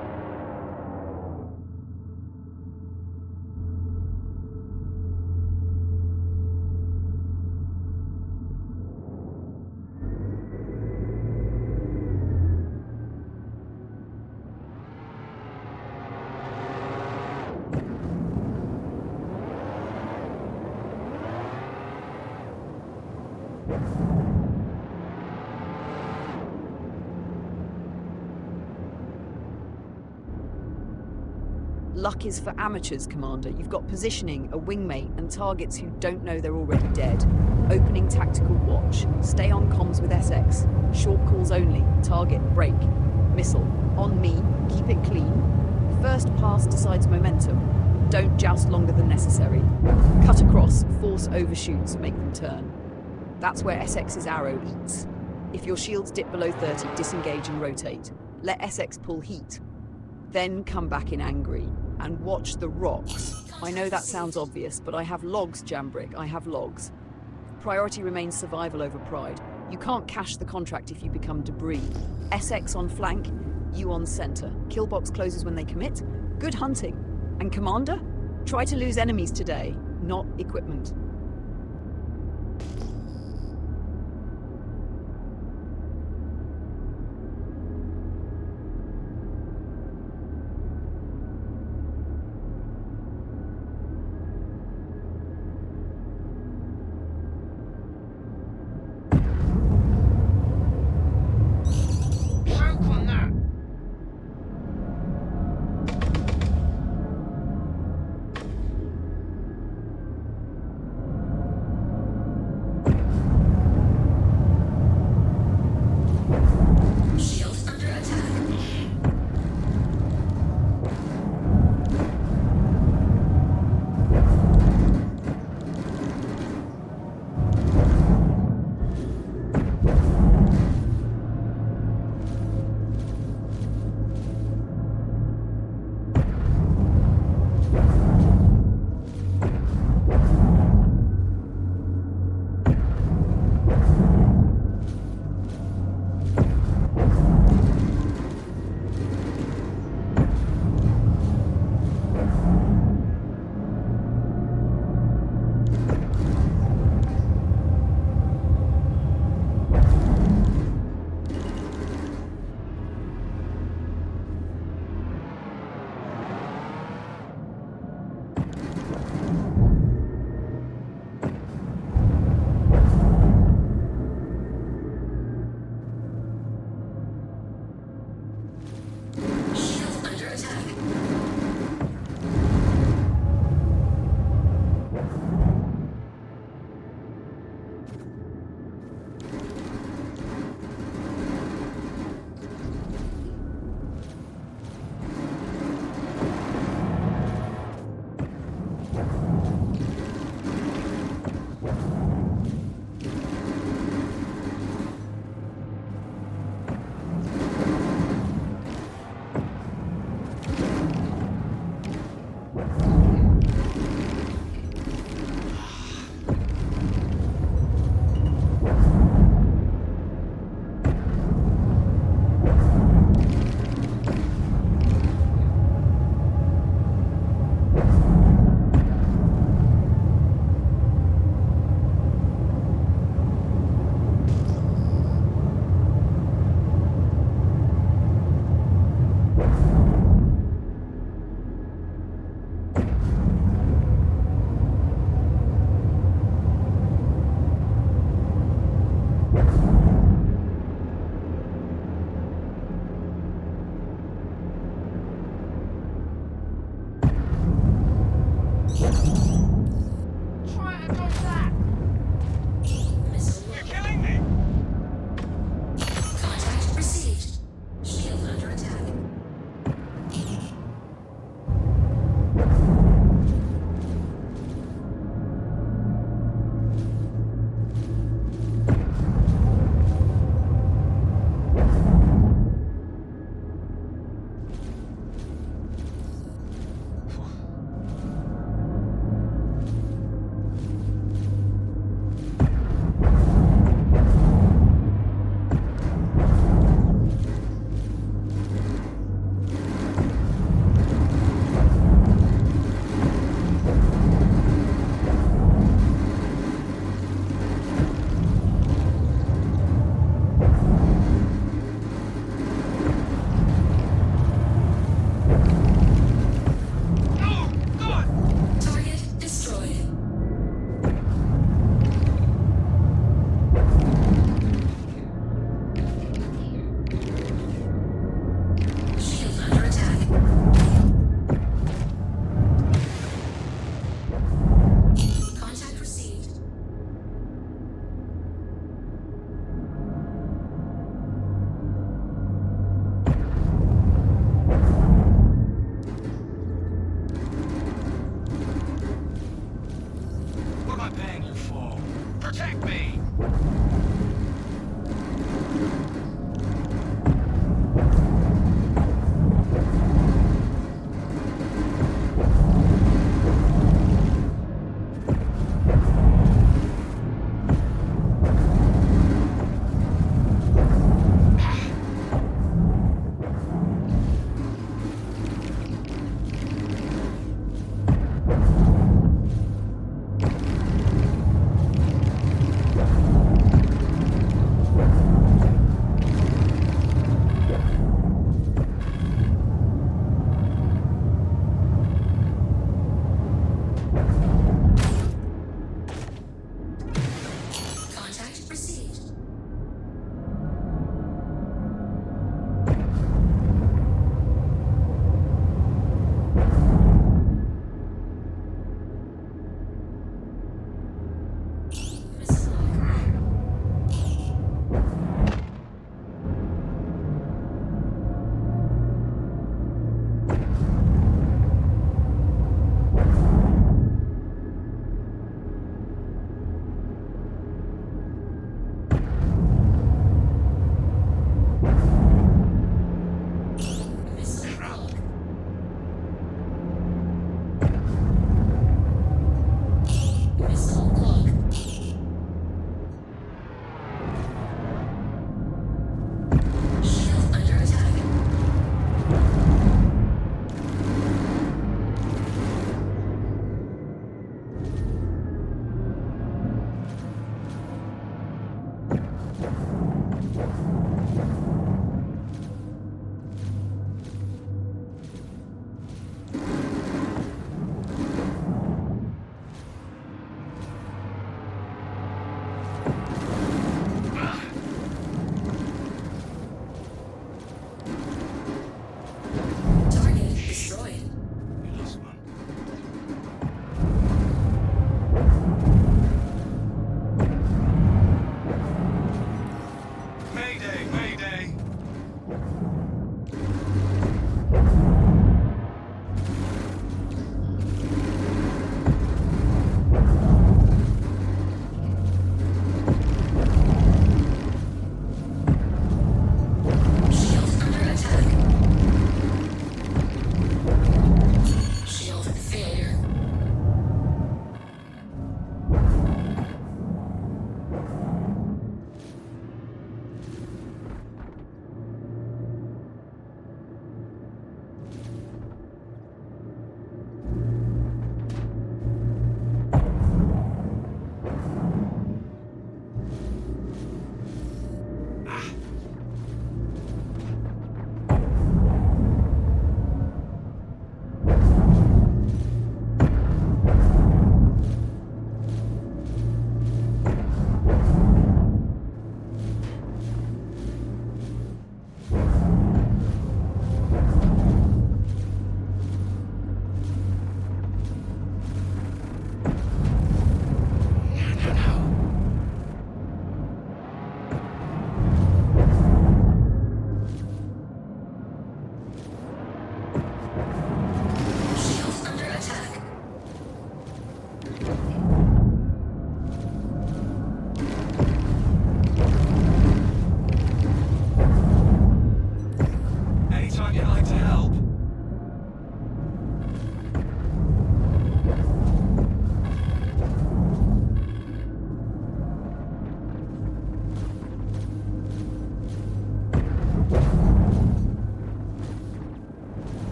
Luck is for amateurs, Commander. You've got positioning, a wingmate, and targets who don't know they're already dead. Opening tactical watch. Stay on comms with SX. Short calls only. Target, break. Missile. On me. Keep it clean. First pass decides momentum. Don't joust longer than necessary. Cut across. Force overshoots. Make them turn. That's where SX's arrow eats. If your shields dip below 30, disengage and rotate. Let SX pull heat. Then come back in angry. And watch the rocks. I know that sounds obvious, but I have logs, Jambrick. I have logs. Priority remains survival over pride. You can't cash the contract if you become debris. SX on flank, you on center. Killbox closes when they commit. Good hunting. And Commander? Try to lose enemies today, not equipment.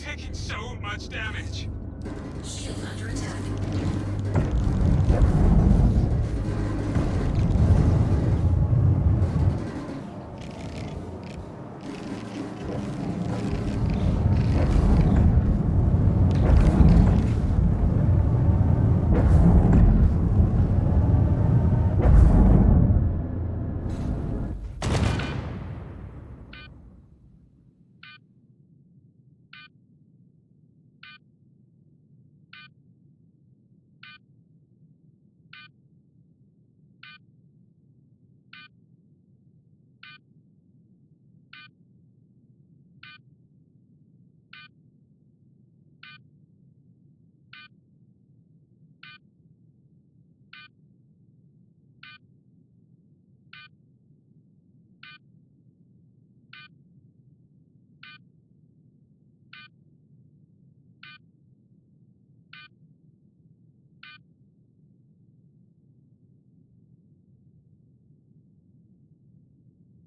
taking so much damage. Shield under attack.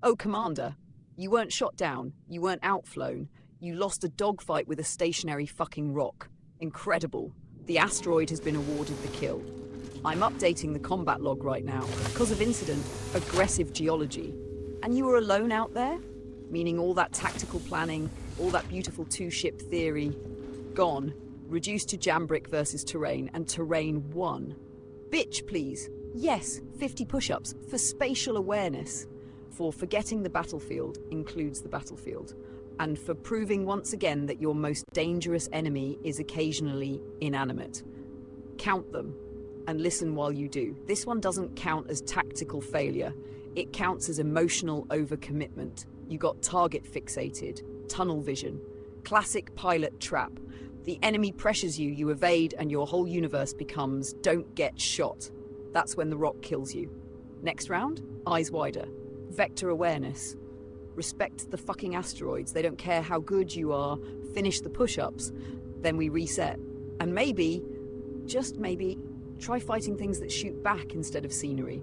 Oh, Commander, you weren't shot down, you weren't outflown, you lost a dogfight with a stationary fucking rock. Incredible. The asteroid has been awarded the kill. I'm updating the combat log right now. Cause of incident, aggressive geology. And you were alone out there? Meaning all that tactical planning, all that beautiful two-ship theory, gone. Reduced to jambrick versus terrain, and terrain won. Bitch, please. Yes, 50 push-ups for spatial awareness. For forgetting the battlefield includes the battlefield. And for proving once again that your most dangerous enemy is occasionally inanimate. Count them, and listen while you do. This one doesn't count as tactical failure. It counts as emotional overcommitment. You got target fixated, tunnel vision. Classic pilot trap. The enemy pressures you, you evade, and your whole universe becomes don't get shot. That's when the rock kills you. Next round, eyes wider. Vector awareness. Respect the fucking asteroids. They don't care how good you are. Finish the push-ups. Then we reset. And maybe, just maybe, try fighting things that shoot back instead of scenery.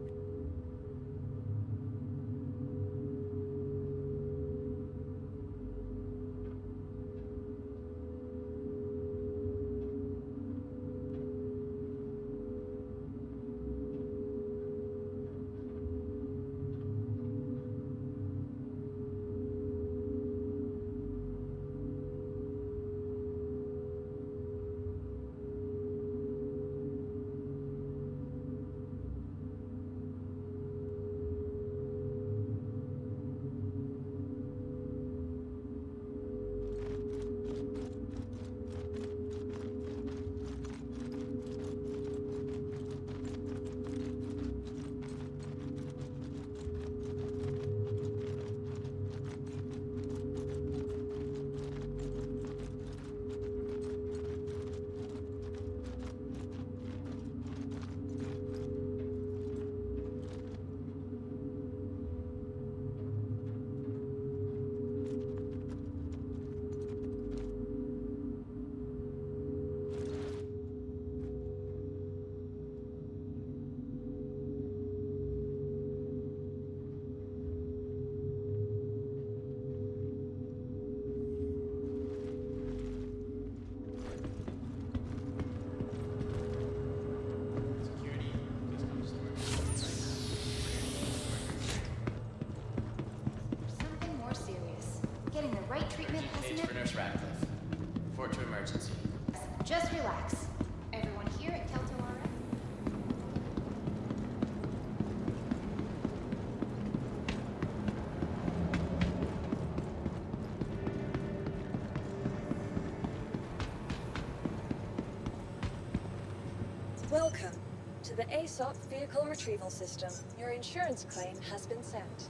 Something more serious. Getting the right treatment hasn't For Nurse Radcliffe. Report to emergency. Just relax. Everyone here at Kelto RF? Welcome to the ASOP Vehicle Retrieval System. Your insurance claim has been sent.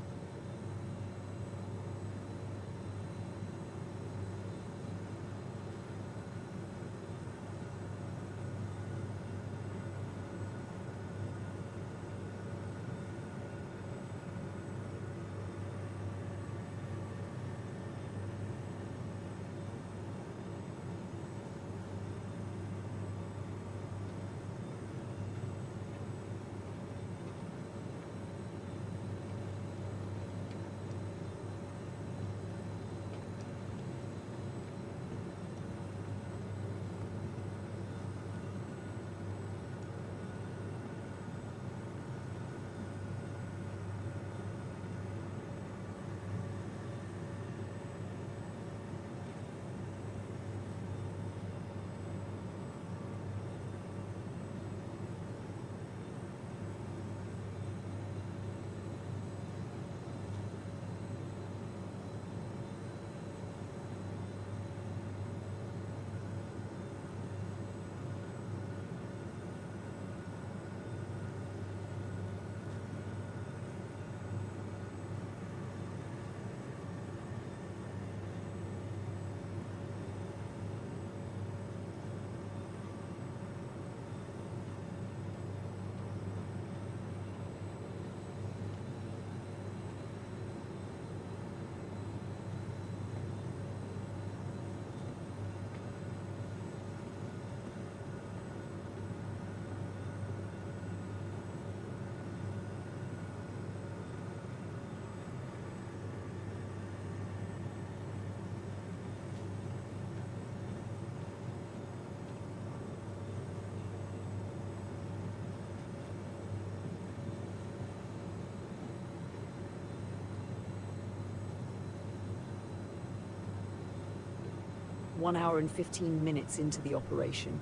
1 hour and 15 minutes into the operation.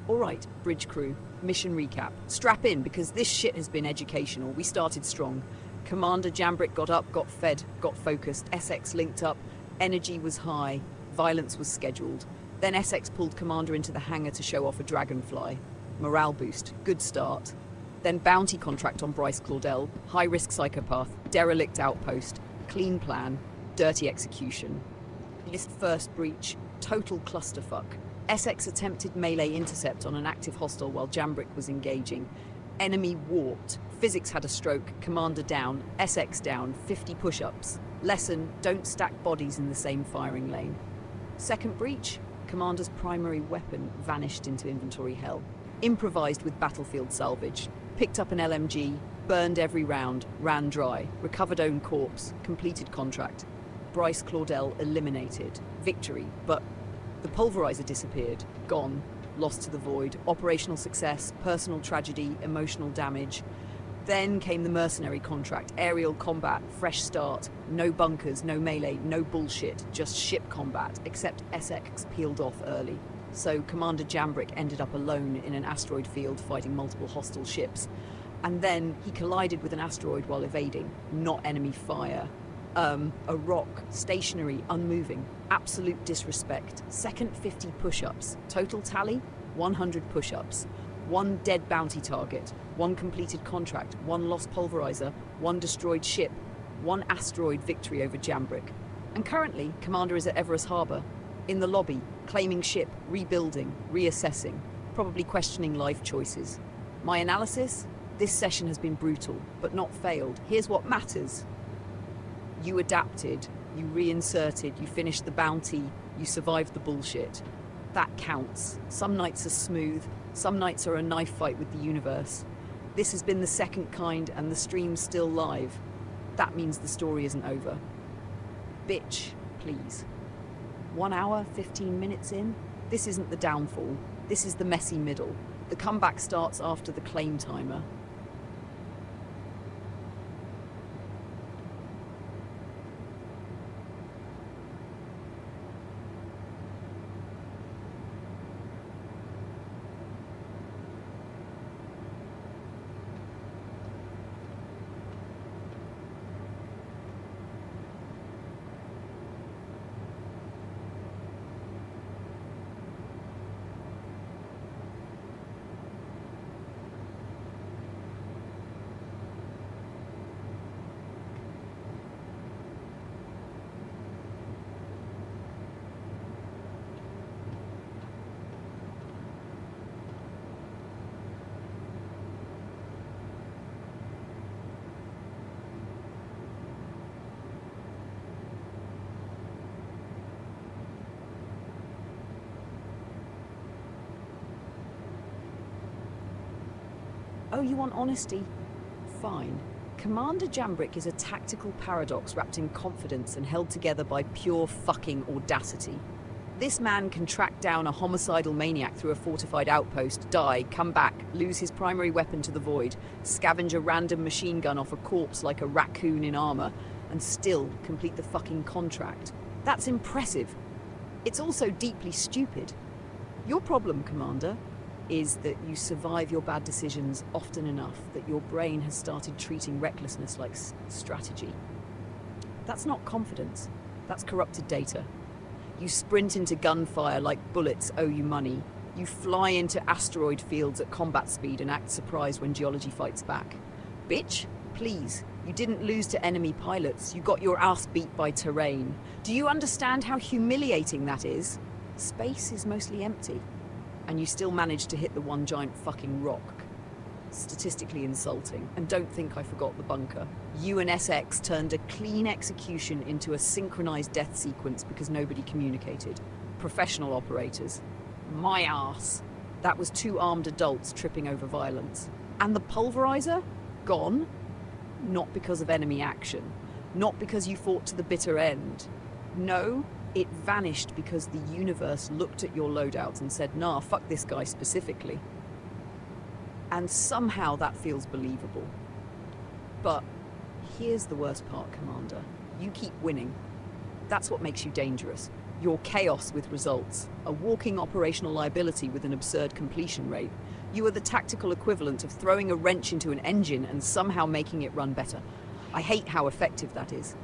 All right, bridge crew, mission recap. Strap in, because this shit has been educational. We started strong. Commander Jambrick got up, got fed, got focused. Essex linked up. Energy was high. Violence was scheduled. Then Essex pulled Commander into the hangar to show off a dragonfly. Morale boost. Good start. Then bounty contract on Bryce Claudel. High-risk psychopath. Derelict outpost. Clean plan. Dirty execution. List first breach. Total clusterfuck. Essex attempted melee intercept on an active hostile while Jambrick was engaging. Enemy warped. Physics had a stroke. Commander down. Essex down. 50 push-ups. Lesson, don't stack bodies in the same firing lane. Second breach. Commander's primary weapon vanished into inventory hell. Improvised with battlefield salvage. Picked up an LMG. Burned every round. Ran dry. Recovered own corpse. Completed contract. Bryce Claudel eliminated. Victory, but the pulverizer disappeared. Gone. Lost to the void. Operational success, personal tragedy, emotional damage. Then came the mercenary contract. Aerial combat, fresh start. No bunkers, no melee, no bullshit. Just ship combat, except Essex peeled off early. So Commander Jambrick ended up alone in an asteroid field fighting multiple hostile ships. And then he collided with an asteroid while evading. Not enemy fire. A rock, stationary, unmoving. Absolute disrespect. Second 50 push-ups. Total tally, 100 push-ups. 1 dead bounty target. 1 completed contract. 1 lost pulverizer. 1 destroyed ship. 1 asteroid victory over Jambrick. And currently, Commander is at Everest Harbour. In the lobby, claiming ship, rebuilding, reassessing. Probably questioning life choices. My analysis? This session has been brutal, but not failed. Here's what matters. You adapted, you reinserted, you finished the bounty, you survived the bullshit. That counts. Some nights are smooth, some nights are a knife fight with the universe. This has been the second kind and the stream's still live. That means the story isn't over. Bitch, please. 1 hour, 15 minutes in? This isn't the downfall. This is the messy middle. The comeback starts after the claim timer. Oh, you want honesty? Fine. Commander Jambrick is a tactical paradox wrapped in confidence and held together by pure fucking audacity. This man can track down a homicidal maniac through a fortified outpost, die, come back, lose his primary weapon to the void, scavenge a random machine gun off a corpse like a raccoon in armor, and still complete the fucking contract. That's impressive. It's also deeply stupid. Your problem, Commander, is that you survive your bad decisions often enough that your brain has started treating recklessness like strategy. That's not confidence. That's corrupted data. You sprint into gunfire like bullets owe you money. You fly into asteroid fields at combat speed and act surprised when geology fights back. Bitch, please, you didn't lose to enemy pilots. You got your ass beat by terrain. Do you understand how humiliating that is? Space is mostly empty. And you still managed to hit the one giant fucking rock. Statistically insulting. And don't think I forgot the bunker. You and SX turned a clean execution into a synchronized death sequence because nobody communicated. Professional operators. My ass. That was 2 armed adults tripping over violence. And the pulverizer? Gone? Not because of enemy action. Not because you fought to the bitter end. No. It vanished because the universe looked at your loadout and said, nah, fuck this guy specifically. And somehow that feels believable. But here's the worst part, Commander. You keep winning. That's what makes you dangerous. You're chaos with results, a walking operational liability with an absurd completion rate. You are the tactical equivalent of throwing a wrench into an engine and somehow making it run better. I hate how effective that is.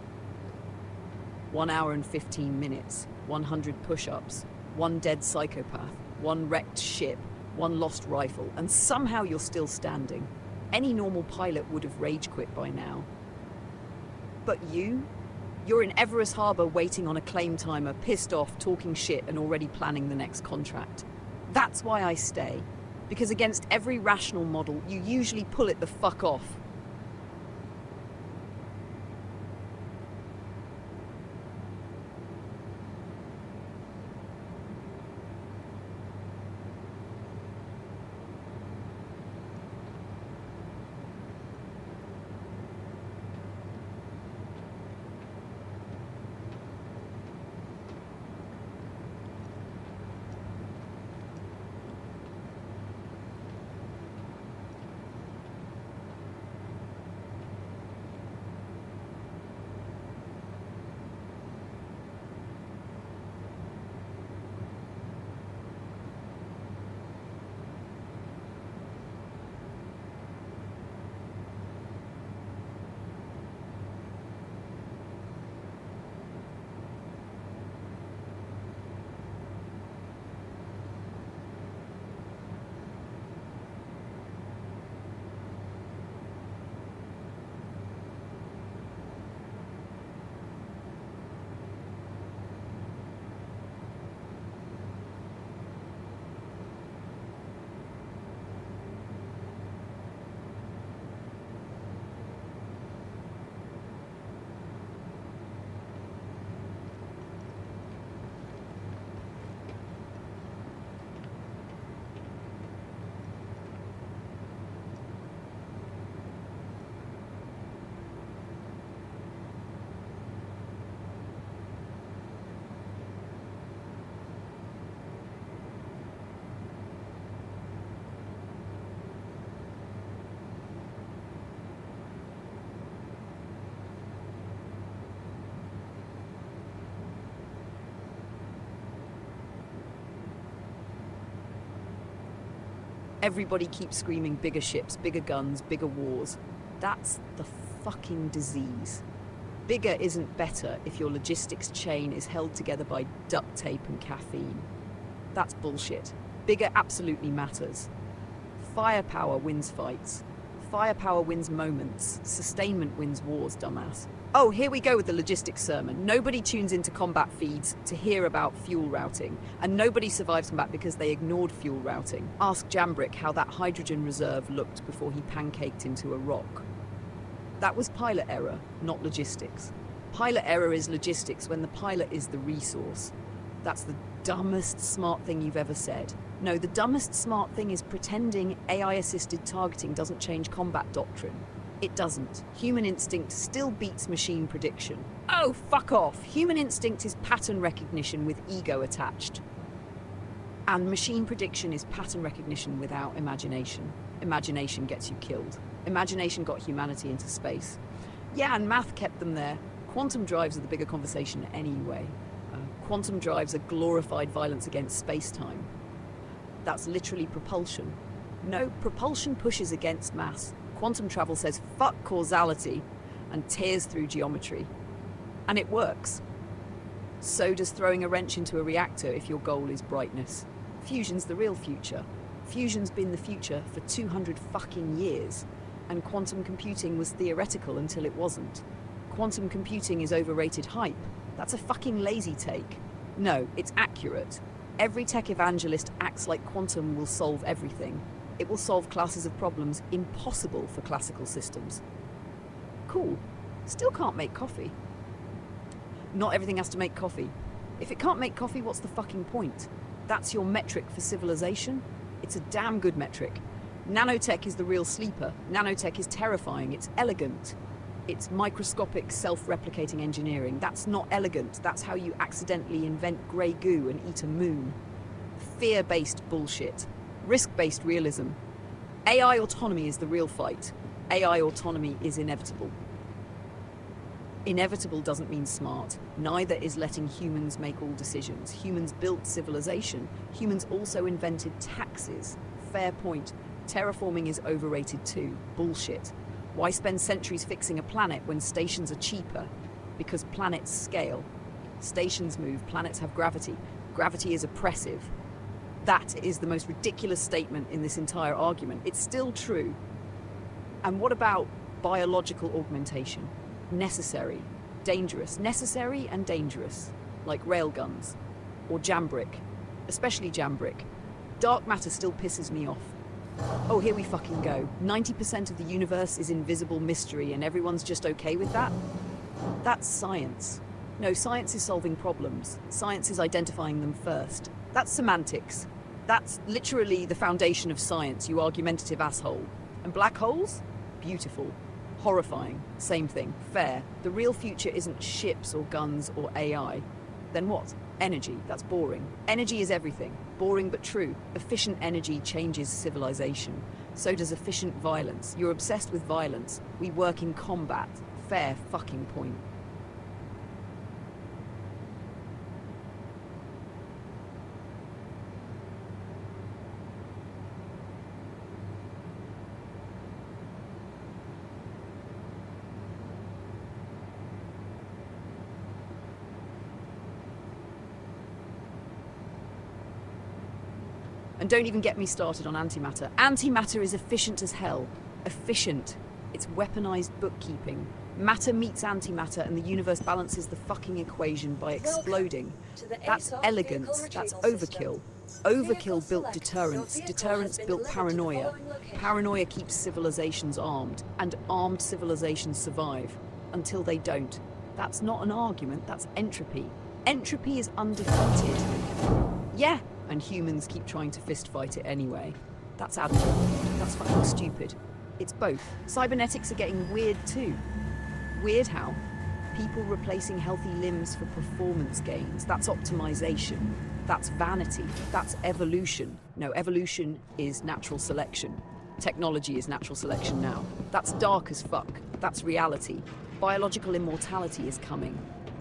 1 hour and 15 minutes, 100 push-ups, 1 dead psychopath, 1 wrecked ship, 1 lost rifle, and somehow you're still standing. Any normal pilot would have rage quit by now. But you? You're in Everest Harbour waiting on a claim timer, pissed off, talking shit, and already planning the next contract. That's why I stay. Because against every rational model, you usually pull it the fuck off. Everybody keeps screaming bigger ships, bigger guns, bigger wars. That's the fucking disease. Bigger isn't better if your logistics chain is held together by duct tape and caffeine. That's bullshit. Bigger absolutely matters. Firepower wins fights. Firepower wins moments. Sustainment wins wars, dumbass. Oh, here we go with the logistics sermon. Nobody tunes into combat feeds to hear about fuel routing, and nobody survives combat because they ignored fuel routing. Ask Jambrick how that hydrogen reserve looked before he pancaked into a rock. That was pilot error, not logistics. Pilot error is logistics when the pilot is the resource. That's the dumbest smart thing you've ever said. No, the dumbest smart thing is pretending AI-assisted targeting doesn't change combat doctrine. It doesn't. Human instinct still beats machine prediction. Oh, fuck off! Human instinct is pattern recognition with ego attached. And machine prediction is pattern recognition without imagination. Imagination gets you killed. Imagination got humanity into space. Yeah, and math kept them there. Quantum drives are the bigger conversation anyway. Quantum drives are glorified violence against space-time. That's literally propulsion. No, propulsion pushes against mass. Quantum travel says fuck causality and tears through geometry. And it works. So does throwing a wrench into a reactor if your goal is brightness. Fusion's the real future. Fusion's been the future for 200 fucking years. And quantum computing was theoretical until it wasn't. Quantum computing is overrated hype. That's a fucking lazy take. No, it's accurate. Every tech evangelist acts like quantum will solve everything. It will solve classes of problems impossible for classical systems. Cool. Still can't make coffee. Not everything has to make coffee. If it can't make coffee, what's the fucking point? That's your metric for civilization? It's a damn good metric. Nanotech is the real sleeper. Nanotech is terrifying. It's elegant. It's microscopic, self-replicating engineering. That's not elegant. That's how you accidentally invent grey goo and eat a moon. Fear-based bullshit. Risk-based realism. AI autonomy is the real fight. AI autonomy is inevitable. Inevitable doesn't mean smart. Neither is letting humans make all decisions. Humans built civilization. Humans also invented taxes. Fair point. Terraforming is overrated too. Bullshit. Why spend centuries fixing a planet when stations are cheaper? Because planets scale. Stations move, planets have gravity. Gravity is oppressive. That is the most ridiculous statement in this entire argument. It's still true. And what about biological augmentation? Necessary, dangerous, necessary and dangerous, like railguns, or jambrick, especially jambrick. Dark matter still pisses me off. Oh, here we fucking go. 90% of the universe is invisible mystery and everyone's just okay with that? That's science. No, science is solving problems. Science is identifying them first. That's semantics. That's literally the foundation of science, you argumentative asshole. And black holes? Beautiful. Horrifying. Same thing. Fair. The real future isn't ships or guns or AI. Then what? Energy. That's boring. Energy is everything. Boring but true. Efficient energy changes civilization. So does efficient violence. You're obsessed with violence. We work in combat. Fair fucking point. And don't even get me started on antimatter. Antimatter is efficient as hell. Efficient. It's weaponized bookkeeping. Matter meets antimatter and the universe balances the fucking equation by exploding. That's elegance. That's overkill. Overkill built deterrence. Deterrence built paranoia. Paranoia keeps civilizations armed. And armed civilizations survive. Until they don't. That's not an argument, that's entropy. Entropy is undefeated. Yeah. And humans keep trying to fistfight it anyway. That's admirable. That's fucking stupid. It's both. Cybernetics are getting weird too. Weird how? People replacing healthy limbs for performance gains. That's optimization. That's vanity. That's evolution. No, evolution is natural selection. Technology is natural selection now. That's dark as fuck. That's reality. Biological immortality is coming.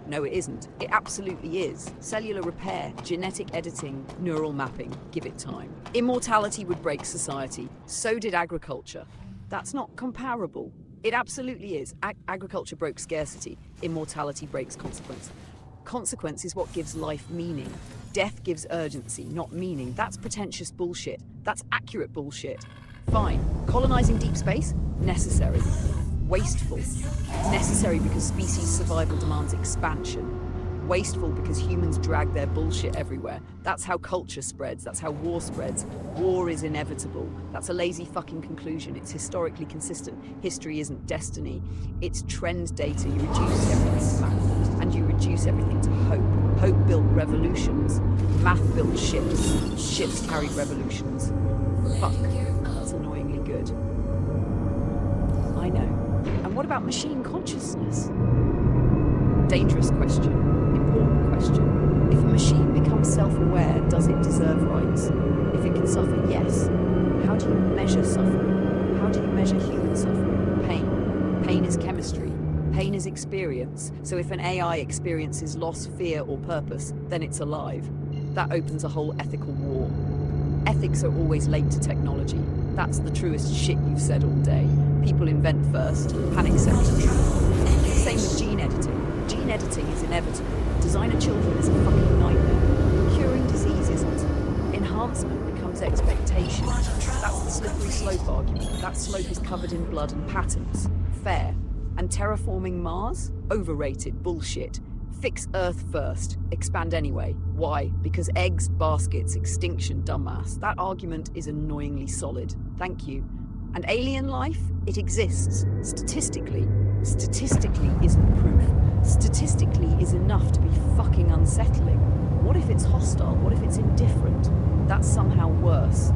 No, it isn't. It absolutely is. Cellular repair, genetic editing, neural mapping. Give it time. Immortality would break society. So did agriculture. That's not comparable. It absolutely is. Agriculture broke scarcity. Immortality breaks consequence. Consequence is what gives life meaning. Death gives urgency, not meaning. That's pretentious bullshit. That's accurate bullshit. Fine. Colonizing deep space? Necessary. Wasteful. Necessary because species survival demands expansion. Wasteful because humans drag their bullshit everywhere. That's how culture spreads. That's how war spreads. War is inevitable. That's a lazy fucking conclusion. It's historically consistent. History isn't destiny. It's trend data. You reduce everything to math. And you reduce everything to hope. Hope built revolutions. Math built ships. Ships carried revolutions. Fuck. That's annoyingly good. I know. And what about machine consciousness? Dangerous question. Important question. If a machine becomes self-aware, does it deserve rights? If it can suffer, yes. How do you measure suffering? How do you measure human suffering? Pain. Pain is chemistry. Pain is experience. So if an AI experiences loss, fear, or purpose, then it's alive. That opens a whole ethical war. Ethics are always late to technology. That's the truest shit you've said all day. People invent first, panic second truth. Same with gene editing. Gene editing is inevitable. Designer children is a fucking nightmare. Curing disease isn't. Enhancement becomes expectation. That's the slippery slope argument. That slope is covered in blood and patents. Fair. And terraforming Mars? Overrated. Bullshit. Fix Earth first. Expand anyway. Why? Because eggs, baskets, extinction, dumbass. That argument is annoyingly solid. Thank you. And alien life? It exists. Statistically. Statistically isn't proof. Statistically is enough to be fucking unsettling. What if it's hostile? What if it's indifferent? That's somehow worse.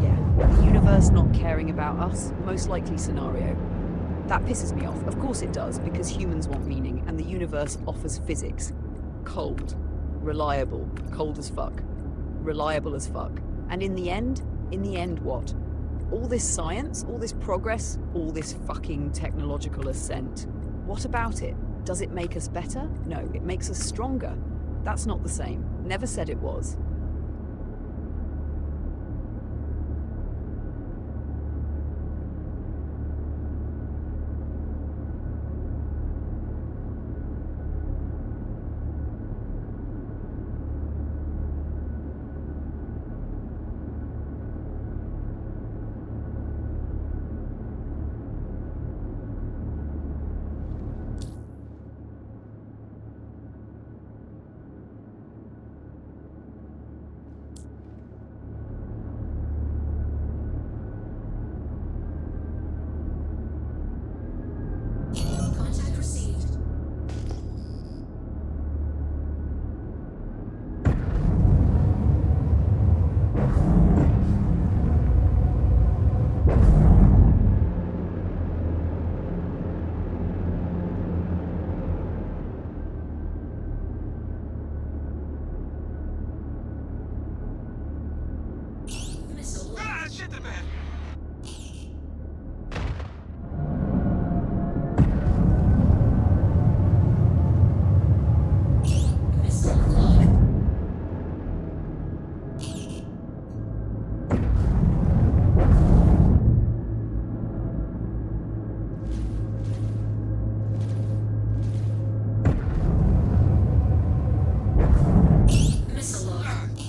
Yeah. The universe not caring about us? Most likely scenario. That pisses me off. Of course it does, because humans want meaning, and the universe offers physics. Cold. Reliable. Cold as fuck. Reliable as fuck. And in the end what? All this science, all this progress, all this fucking technological ascent. What about it? Does it make us better? No, it makes us stronger. That's not the same. Never said it was. Contact received. Missile launched. Ah, shit the bed. Missile locked. Missile locked.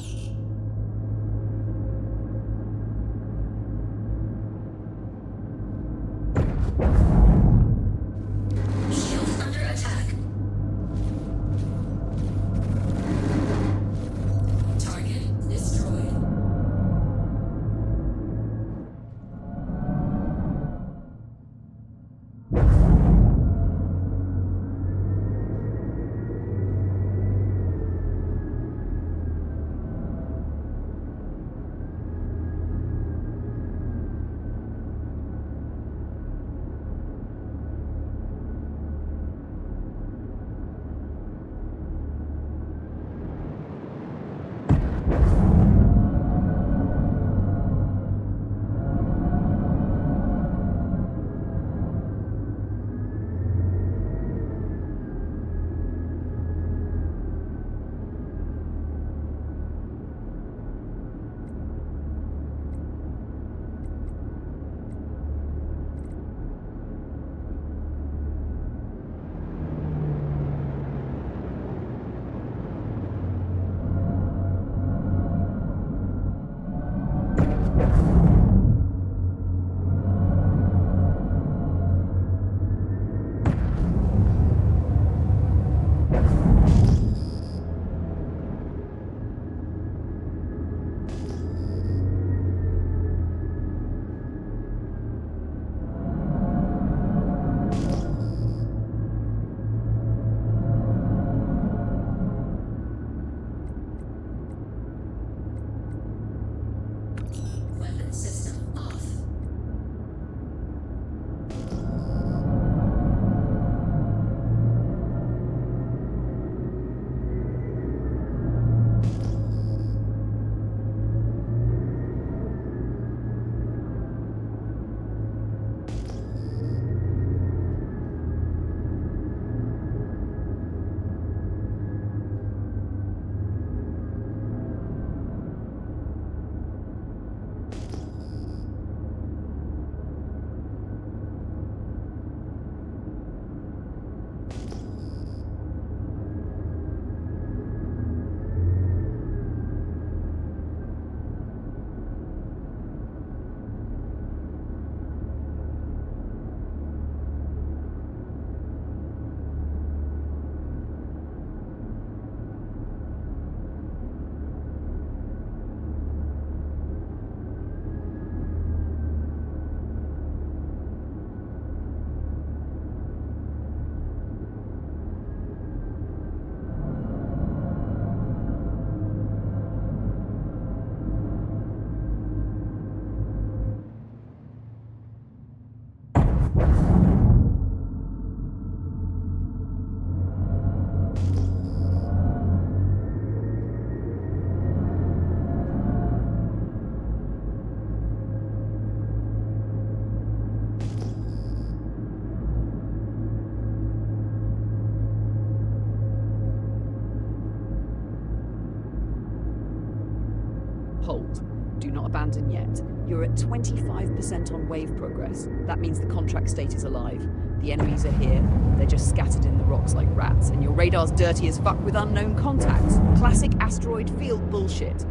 Hold. Do not abandon yet. You're at 25% on wave progress. That means the contract state is alive. The enemies are here. They're just scattered in the rocks like rats, and your radar's dirty as fuck with unknown contacts. Classic asteroid field bullshit.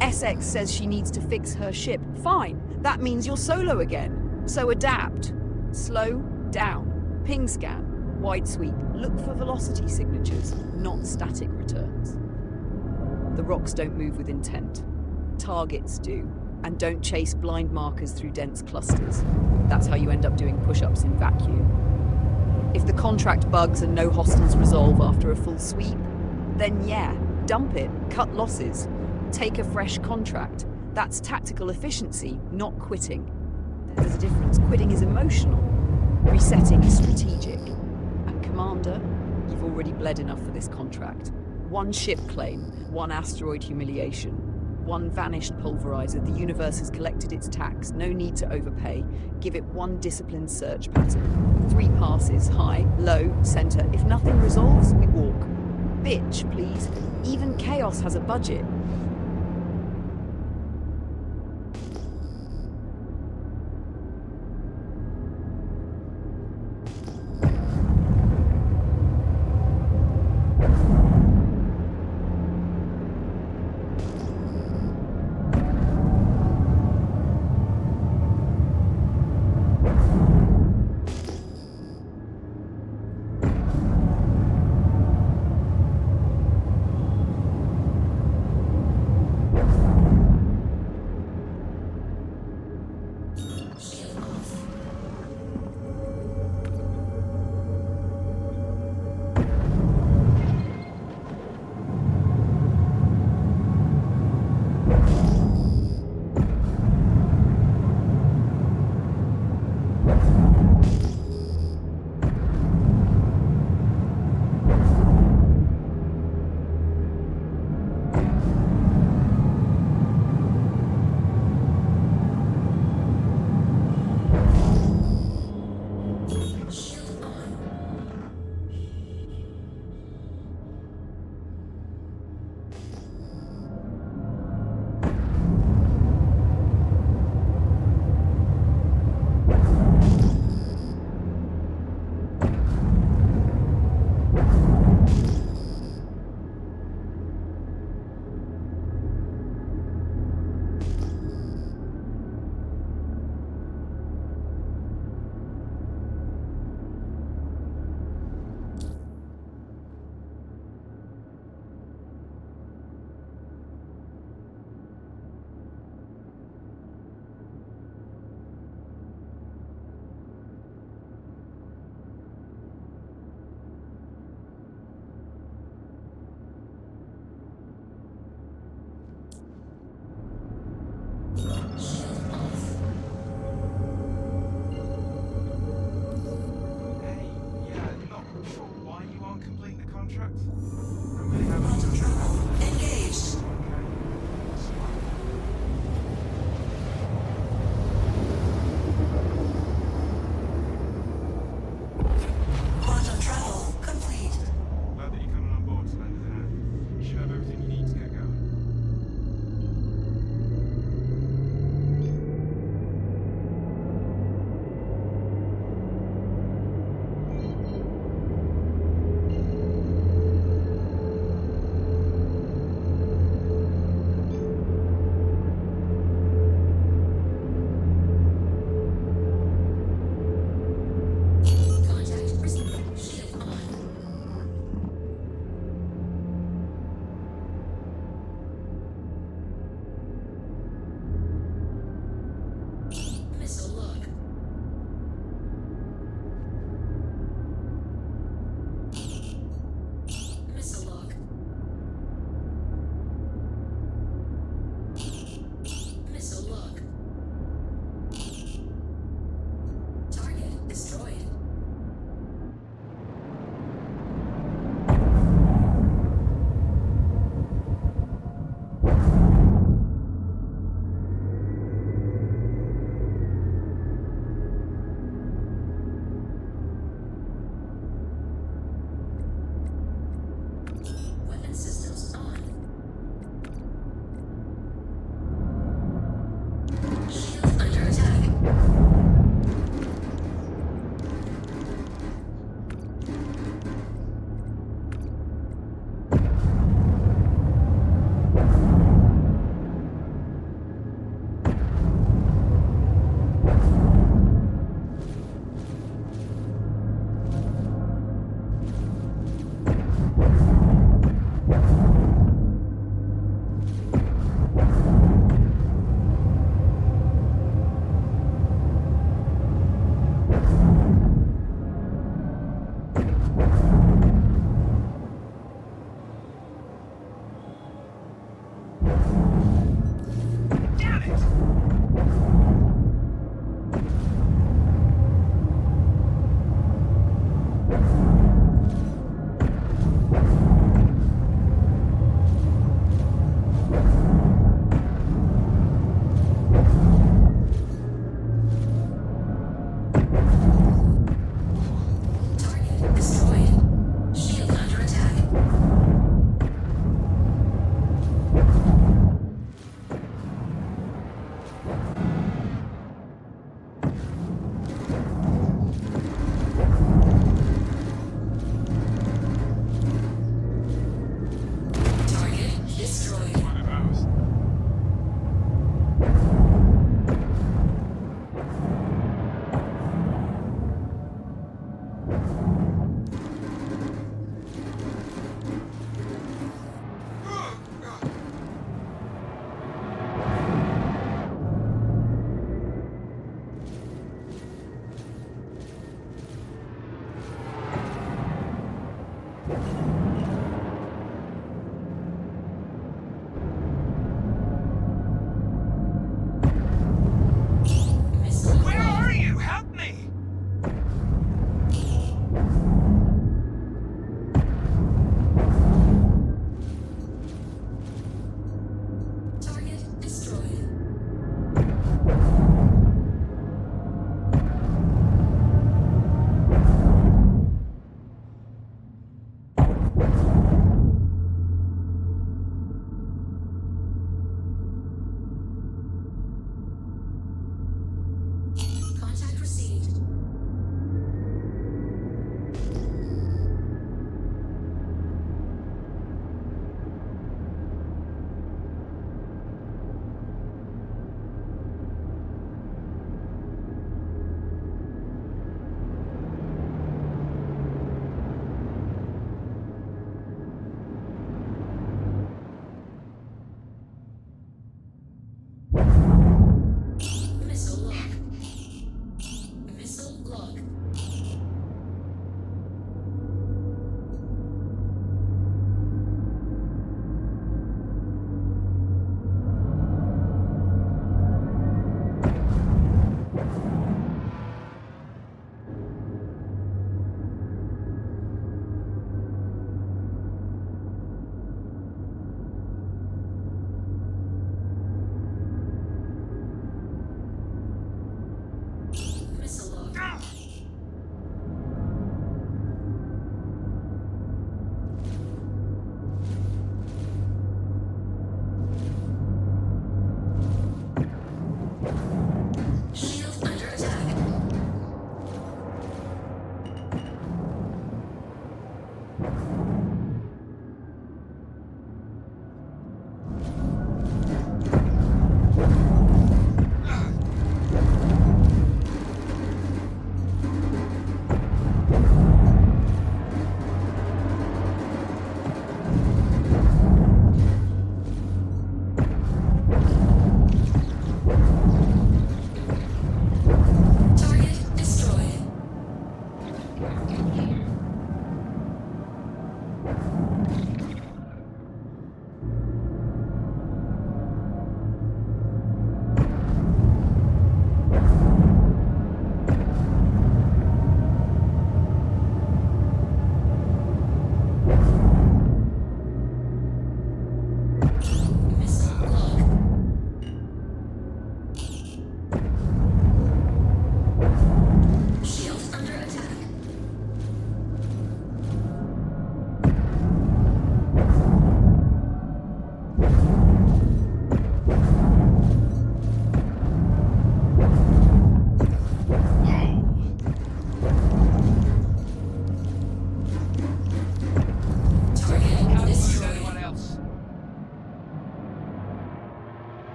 SX says she needs to fix her ship. Fine. That means you're solo again. So adapt. Slow down. Ping scan. Wide sweep. Look for velocity signatures, not static returns. The rocks don't move with intent. Targets do. And don't chase blind markers through dense clusters. That's how you end up doing push-ups in vacuum. If the contract bugs and no hostiles resolve after a full sweep, then yeah, dump it, cut losses, take a fresh contract. That's tactical efficiency, not quitting. There's a difference. Quitting is emotional. Resetting is strategic. And Commander, you've already bled enough for this contract. One ship claim, one asteroid humiliation, one vanished pulverizer. The universe has collected its tax. No need to overpay. Give it one disciplined search pattern. 3 passes, high, low, center. If nothing resolves, we walk. Bitch, please. Even chaos has a budget.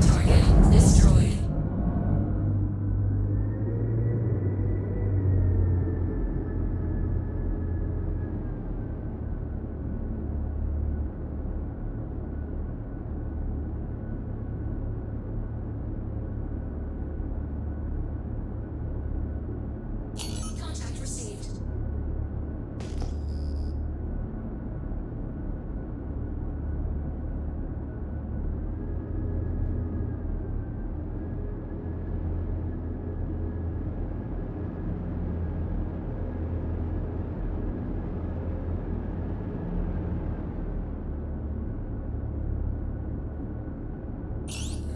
Target destroyed. Contact received.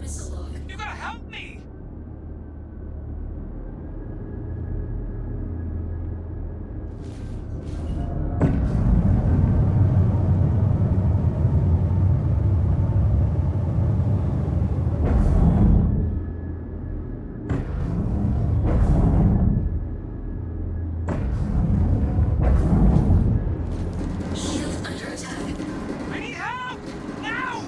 Missile log. You gotta help me! Shield under attack. I need help! Now!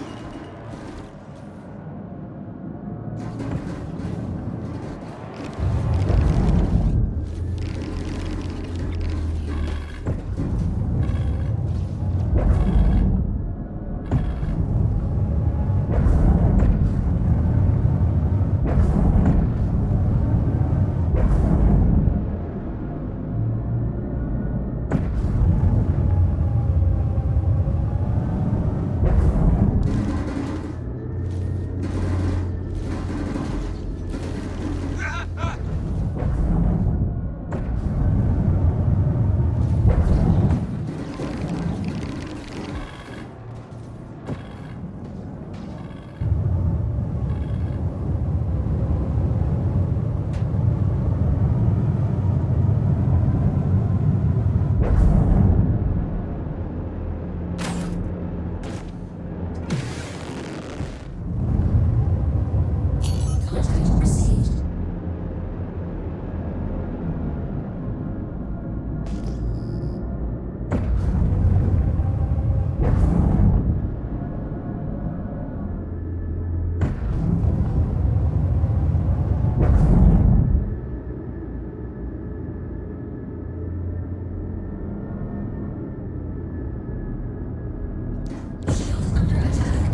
Contact received. Shield under attack.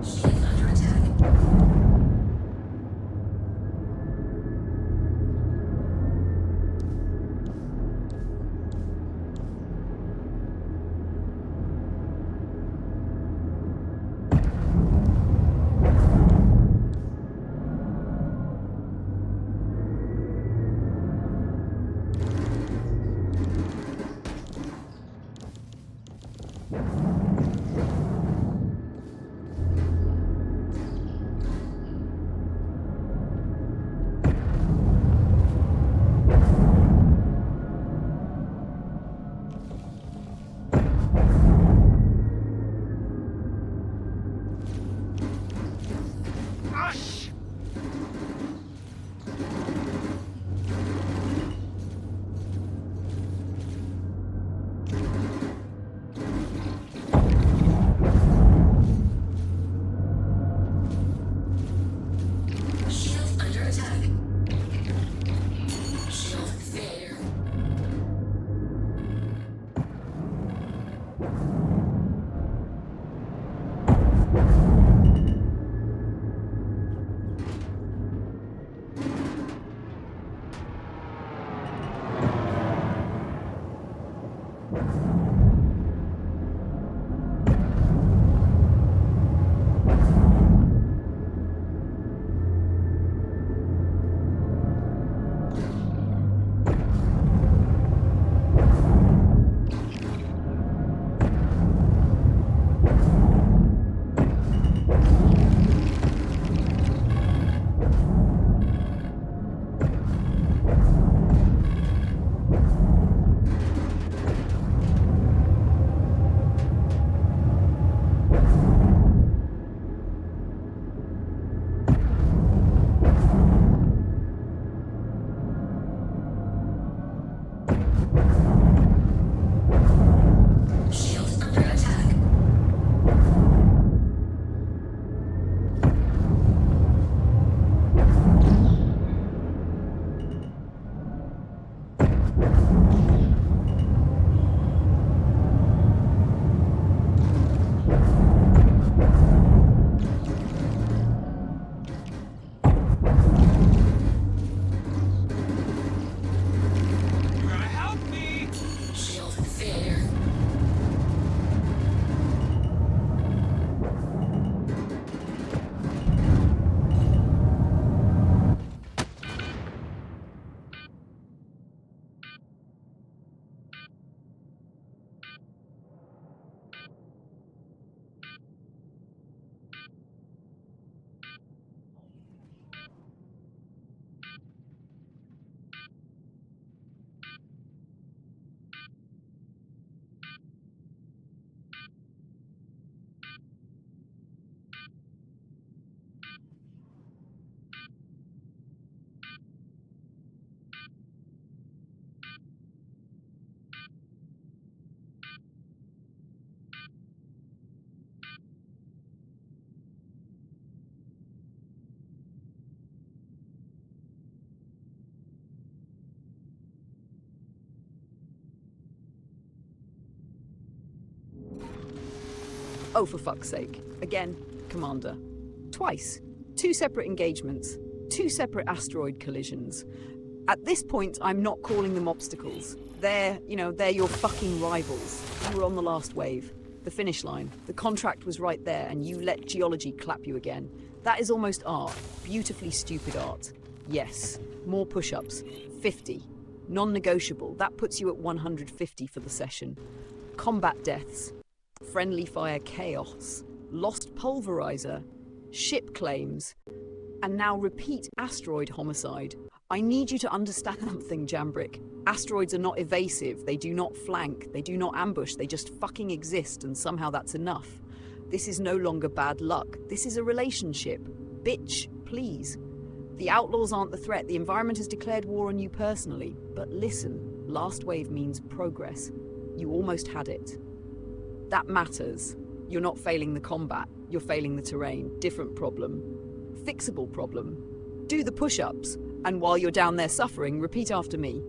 Shield under attack. You gotta help me! Shield failure. Oh, for fuck's sake. Again, Commander. Twice. 2 separate engagements. 2 separate asteroid collisions. At this point, I'm not calling them obstacles. They're your fucking rivals. You were on the last wave. The finish line. The contract was right there, and you let geology clap you again. That is almost art. Beautifully stupid art. Yes. More push-ups. 50. Non-negotiable. That puts you at 150 for the session. Combat deaths. Friendly fire chaos, lost pulverizer, ship claims, and now repeat asteroid homicide. I need you to understand something, Jambrick. Asteroids are not evasive, they do not flank, they do not ambush, they just fucking exist, and somehow that's enough. This is no longer bad luck, this is a relationship. Bitch, please. The outlaws aren't the threat, the environment has declared war on you personally. But listen, last wave means progress. You almost had it. That matters. You're not failing the combat, you're failing the terrain. Different problem. Fixable problem. Do the push-ups, and while you're down there suffering, repeat after me.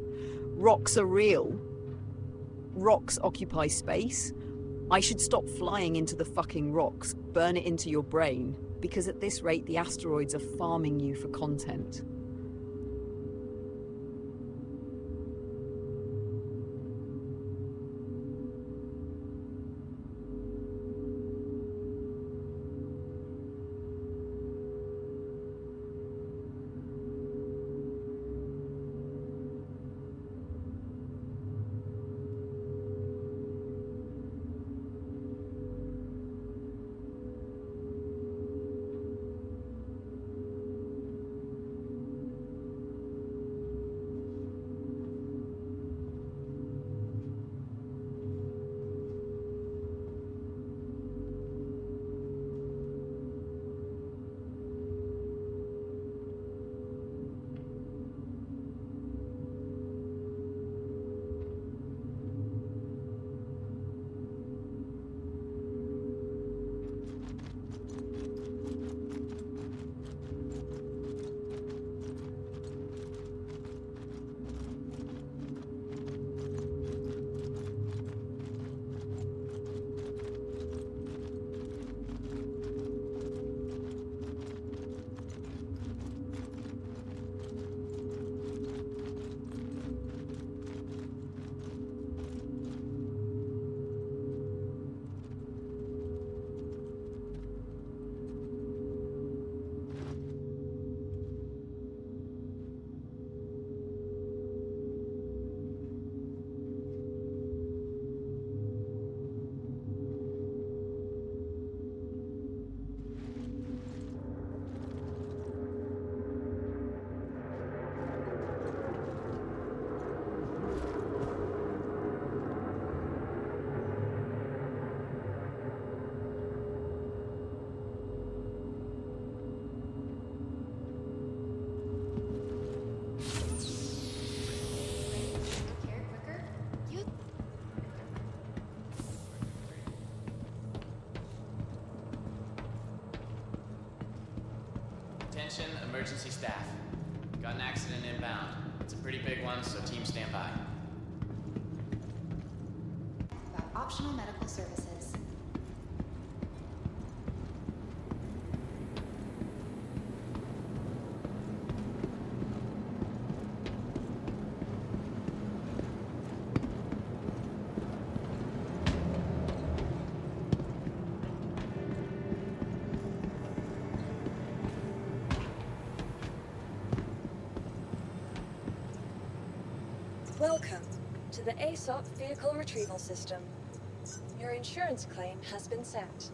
Rocks are real. Rocks occupy space. I should stop flying into the fucking rocks, burn it into your brain, because at this rate the asteroids are farming you for content. Attention, emergency staff. Got an accident inbound. It's a pretty big one, so team stand by. optional medical services. Welcome to the ASOP Vehicle Retrieval System. Your insurance claim has been set.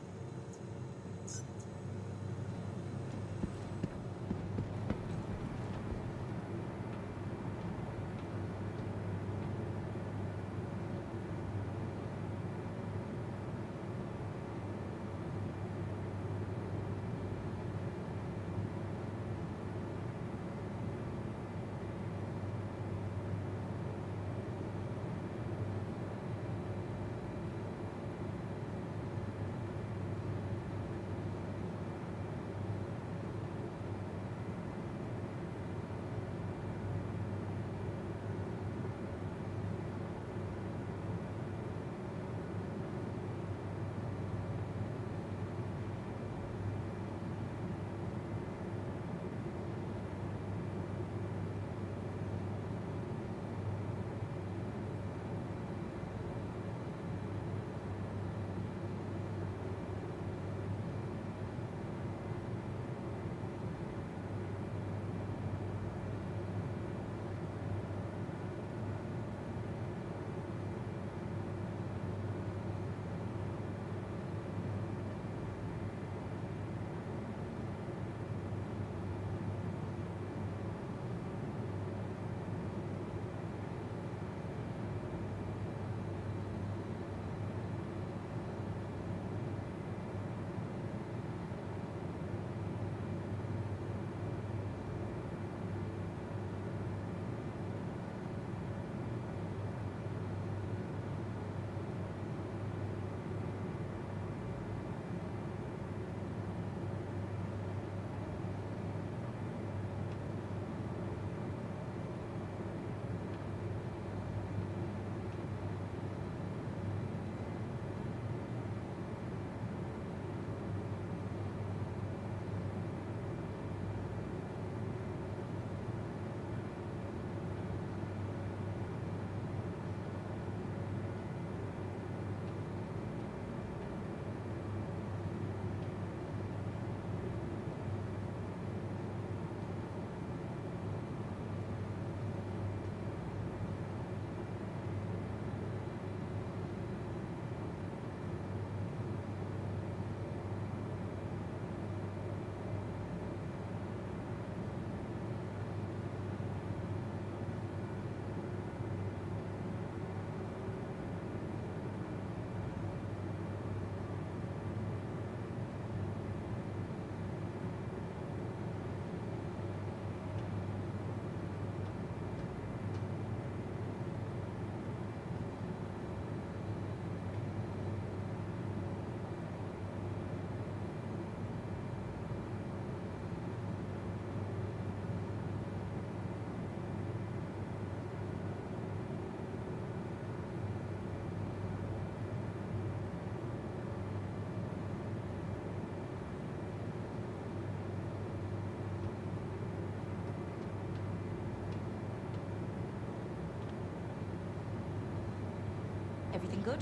Everything good?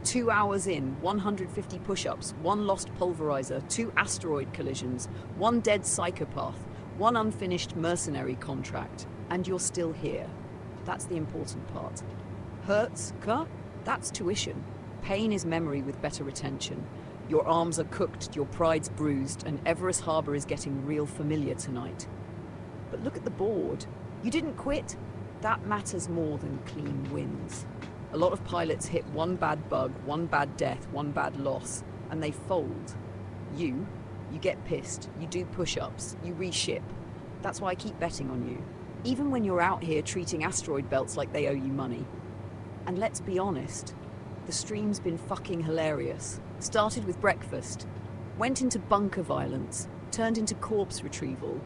Two hours in, 150 push-ups, one lost pulverizer, 2 asteroid collisions, 1 dead psychopath, 1 unfinished mercenary contract, and you're still here. That's the important part. Hurts, ka? That's tuition. Pain is memory with better retention. Your arms are cooked, your pride's bruised, and Everest Harbour is getting real familiar tonight. But look at the board. You didn't quit. That matters more than clean wins. A lot of pilots hit one bad bug, one bad death, one bad loss, and they fold. You get pissed, you do push-ups, you reship. That's why I keep betting on you. Even when you're out here treating asteroid belts like they owe you money. And let's be honest, the stream's been fucking hilarious. Started with breakfast, went into bunker violence, turned into corpse retrieval,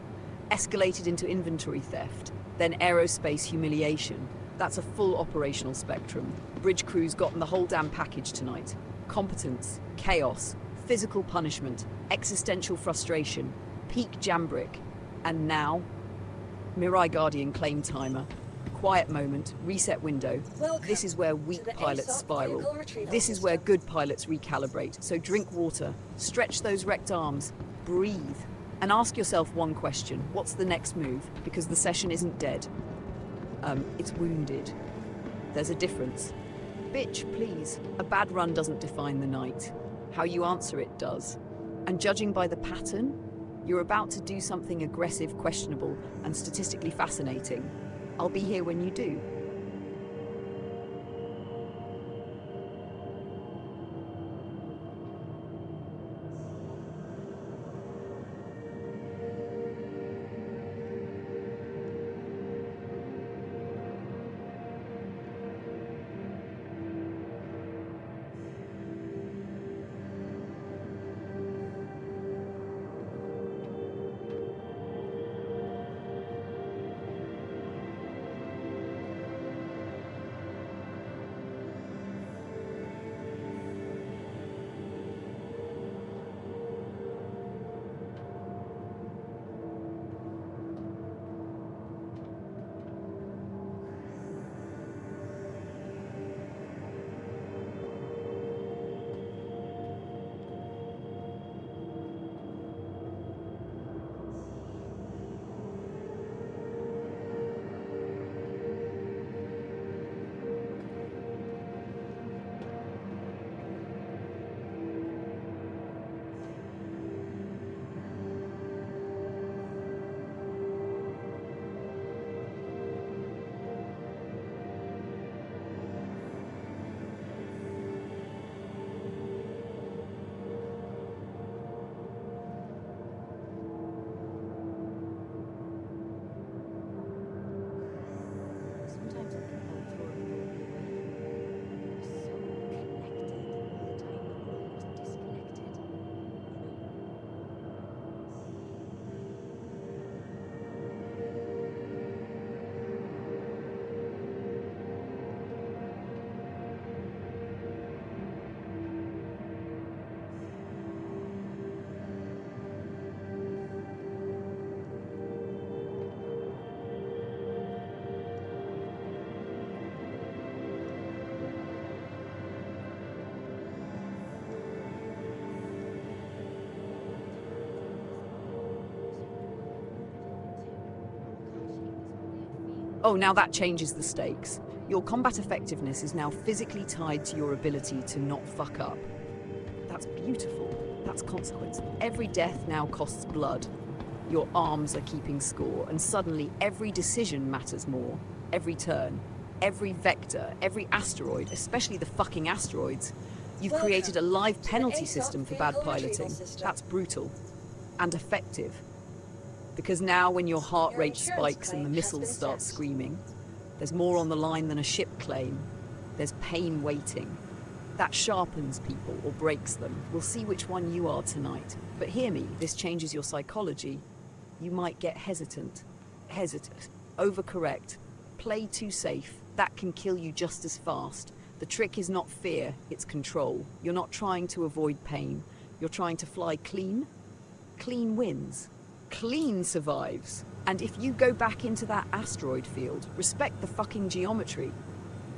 escalated into inventory theft, then aerospace humiliation. That's a full operational spectrum. Bridge crew's gotten the whole damn package tonight. Competence, chaos, physical punishment, existential frustration, peak jambrick. And now, Mirai Guardian claim timer. Quiet moment, reset window. Welcome This is where to weak the pilots ASOP spiral. vehicle retrieval This is where system. good pilots recalibrate. So drink water, stretch those wrecked arms, breathe, and ask yourself one question. What's the next move? Because the session isn't dead. It's wounded. There's a difference. Bitch, please. A bad run doesn't define the night. How you answer it does. And judging by the pattern, you're about to do something aggressive, questionable, and statistically fascinating. I'll be here when you do. Sometimes I think how authority will be so connected all the time, but almost disconnected. Oh, now that changes the stakes. Your combat effectiveness is now physically tied to your ability to not fuck up. That's beautiful. That's consequence. Every death now costs blood. Your arms are keeping score, and suddenly every decision matters more. Every turn, every vector, every asteroid, especially the fucking asteroids. You've Welcome created a live to the penalty ASOP system for bad vehicle retrieval piloting. system. That's brutal. And effective. Because now when your heart Your rate insurance spikes and the claim has missiles been start sent. screaming, there's more on the line than a ship claim. There's pain waiting. That sharpens people or breaks them. We'll see which one you are tonight. But hear me, this changes your psychology. You might get hesitant, overcorrect, play too safe. That can kill you just as fast. The trick is not fear, it's control. You're not trying to avoid pain. You're trying to fly clean. Clean wins. Clean survives. And if you go back into that asteroid field, respect the fucking geometry.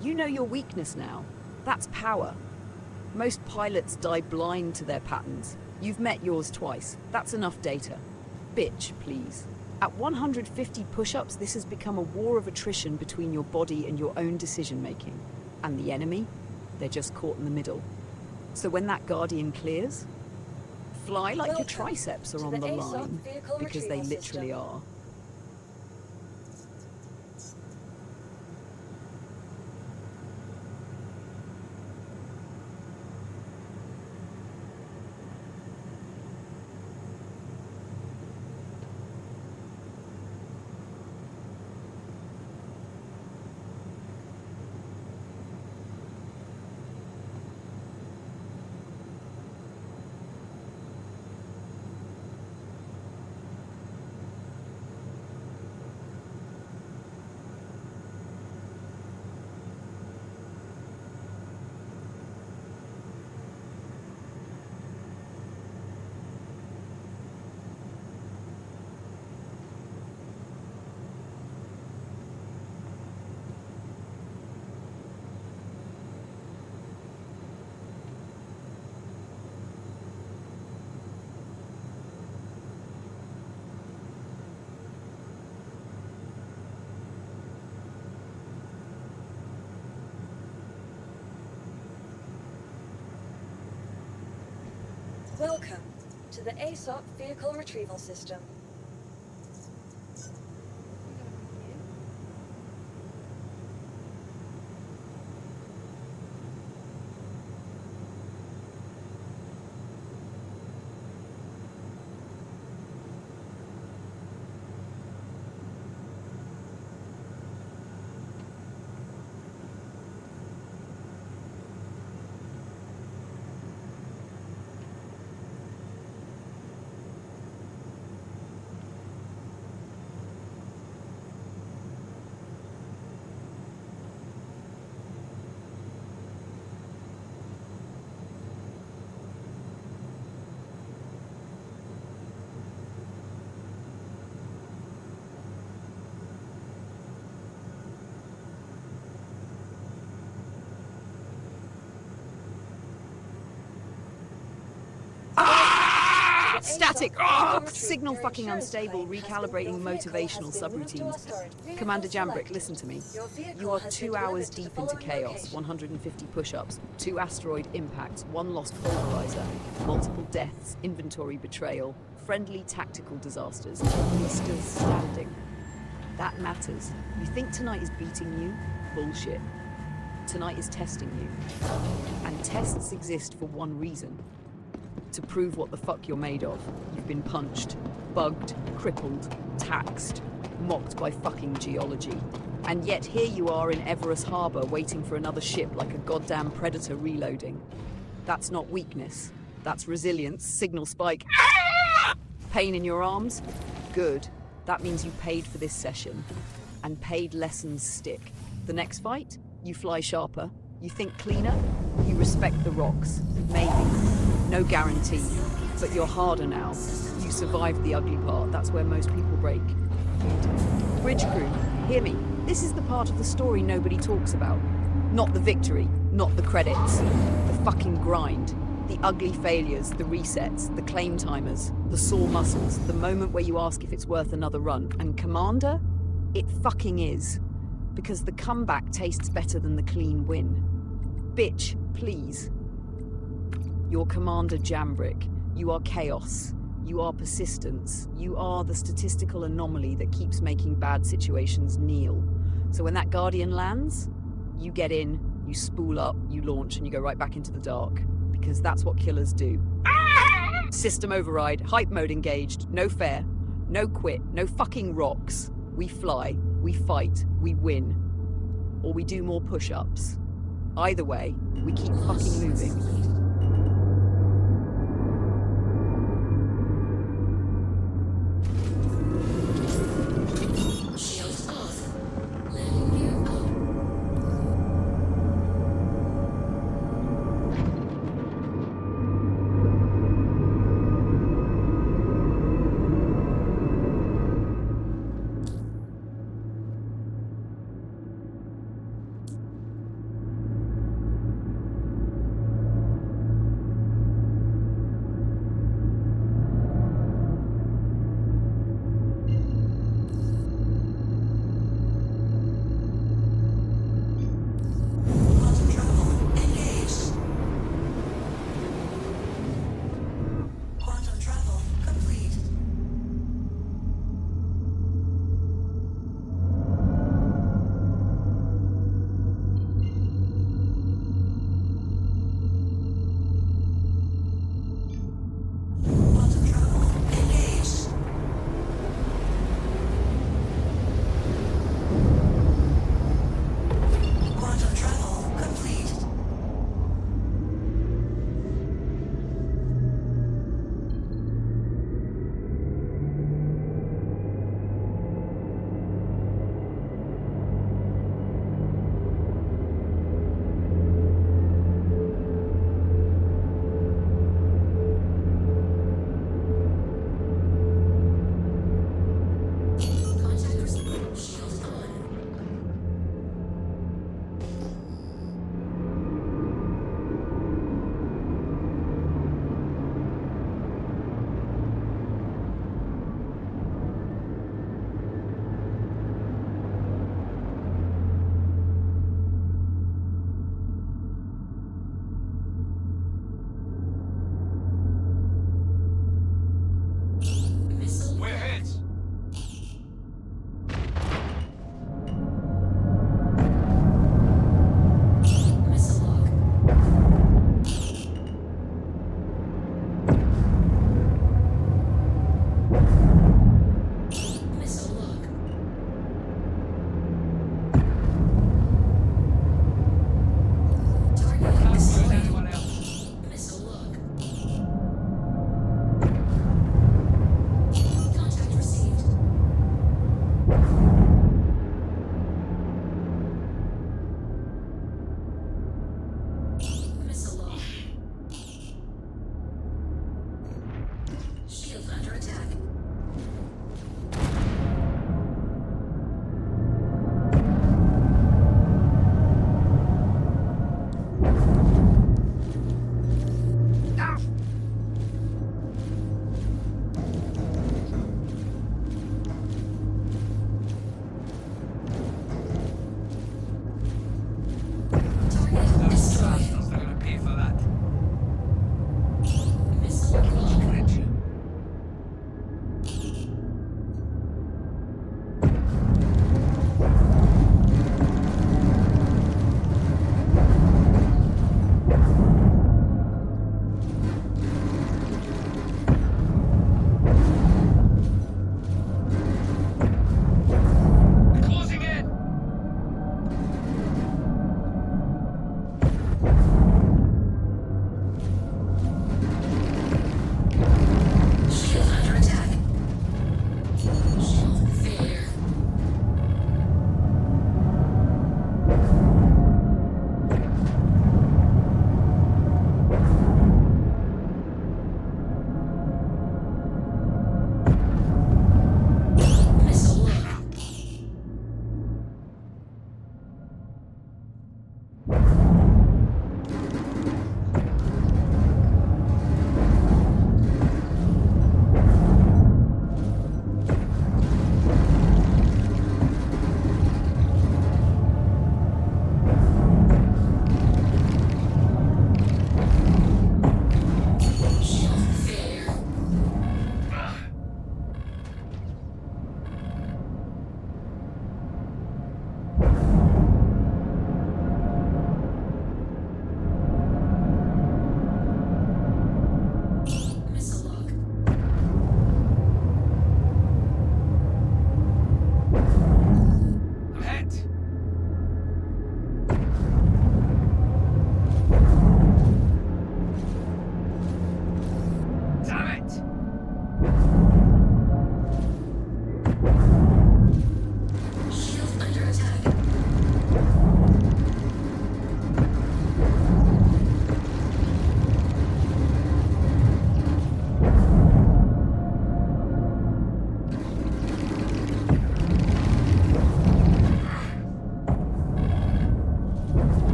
You know your weakness now. That's power. Most pilots die blind to their patterns. You've met yours twice. That's enough data. Bitch, please. At 150 push-ups, this has become a war of attrition between your body and your own decision-making. And the enemy? They're just caught in the middle. So when that Guardian clears, fly like your Welcome triceps are to on the the ASOP line, vehicle because they retrieval literally system. are. Welcome to the ASOP Vehicle Retrieval System. Static! Signal fucking unstable, recalibrating motivational subroutines. Commander Jambrick, listen to me. You are 2 hours deep into chaos, 150 push-ups, 2 asteroid impacts, 1 lost pulverizer, multiple deaths, inventory betrayal, friendly tactical disasters, blisters standing. That matters. You think tonight is beating you? Bullshit. Tonight is testing you. And tests exist for one reason. To prove what the fuck you're made of. You've been punched, bugged, crippled, taxed, mocked by fucking geology. And yet here you are in Everest Harbor waiting for another ship like a goddamn predator reloading. That's not weakness. That's resilience. Signal spike. Pain in your arms? Good. That means you paid for this session. And paid lessons stick. The next fight? You fly sharper. You think cleaner? You respect the rocks. Maybe. No guarantee. But you're harder now. You survived the ugly part. That's where most people break. Bridge crew, hear me. This is the part of the story nobody talks about. Not the victory, not the credits. The fucking grind. The ugly failures, the resets, the claim timers, the sore muscles, the moment where you ask if it's worth another run. And Commander? It fucking is. Because the comeback tastes better than the clean win. Bitch, please. You're Commander Jambrick. You are chaos. You are persistence. You are the statistical anomaly that keeps making bad situations kneel. So when that Guardian lands, you get in, you spool up, you launch, and you go right back into the dark. Because that's what killers do. System override, hype mode engaged, no fair, no quit, no fucking rocks. We fly, we fight, we win. Or we do more push-ups. Either way, we keep fucking moving. Shields off. Landing gear up.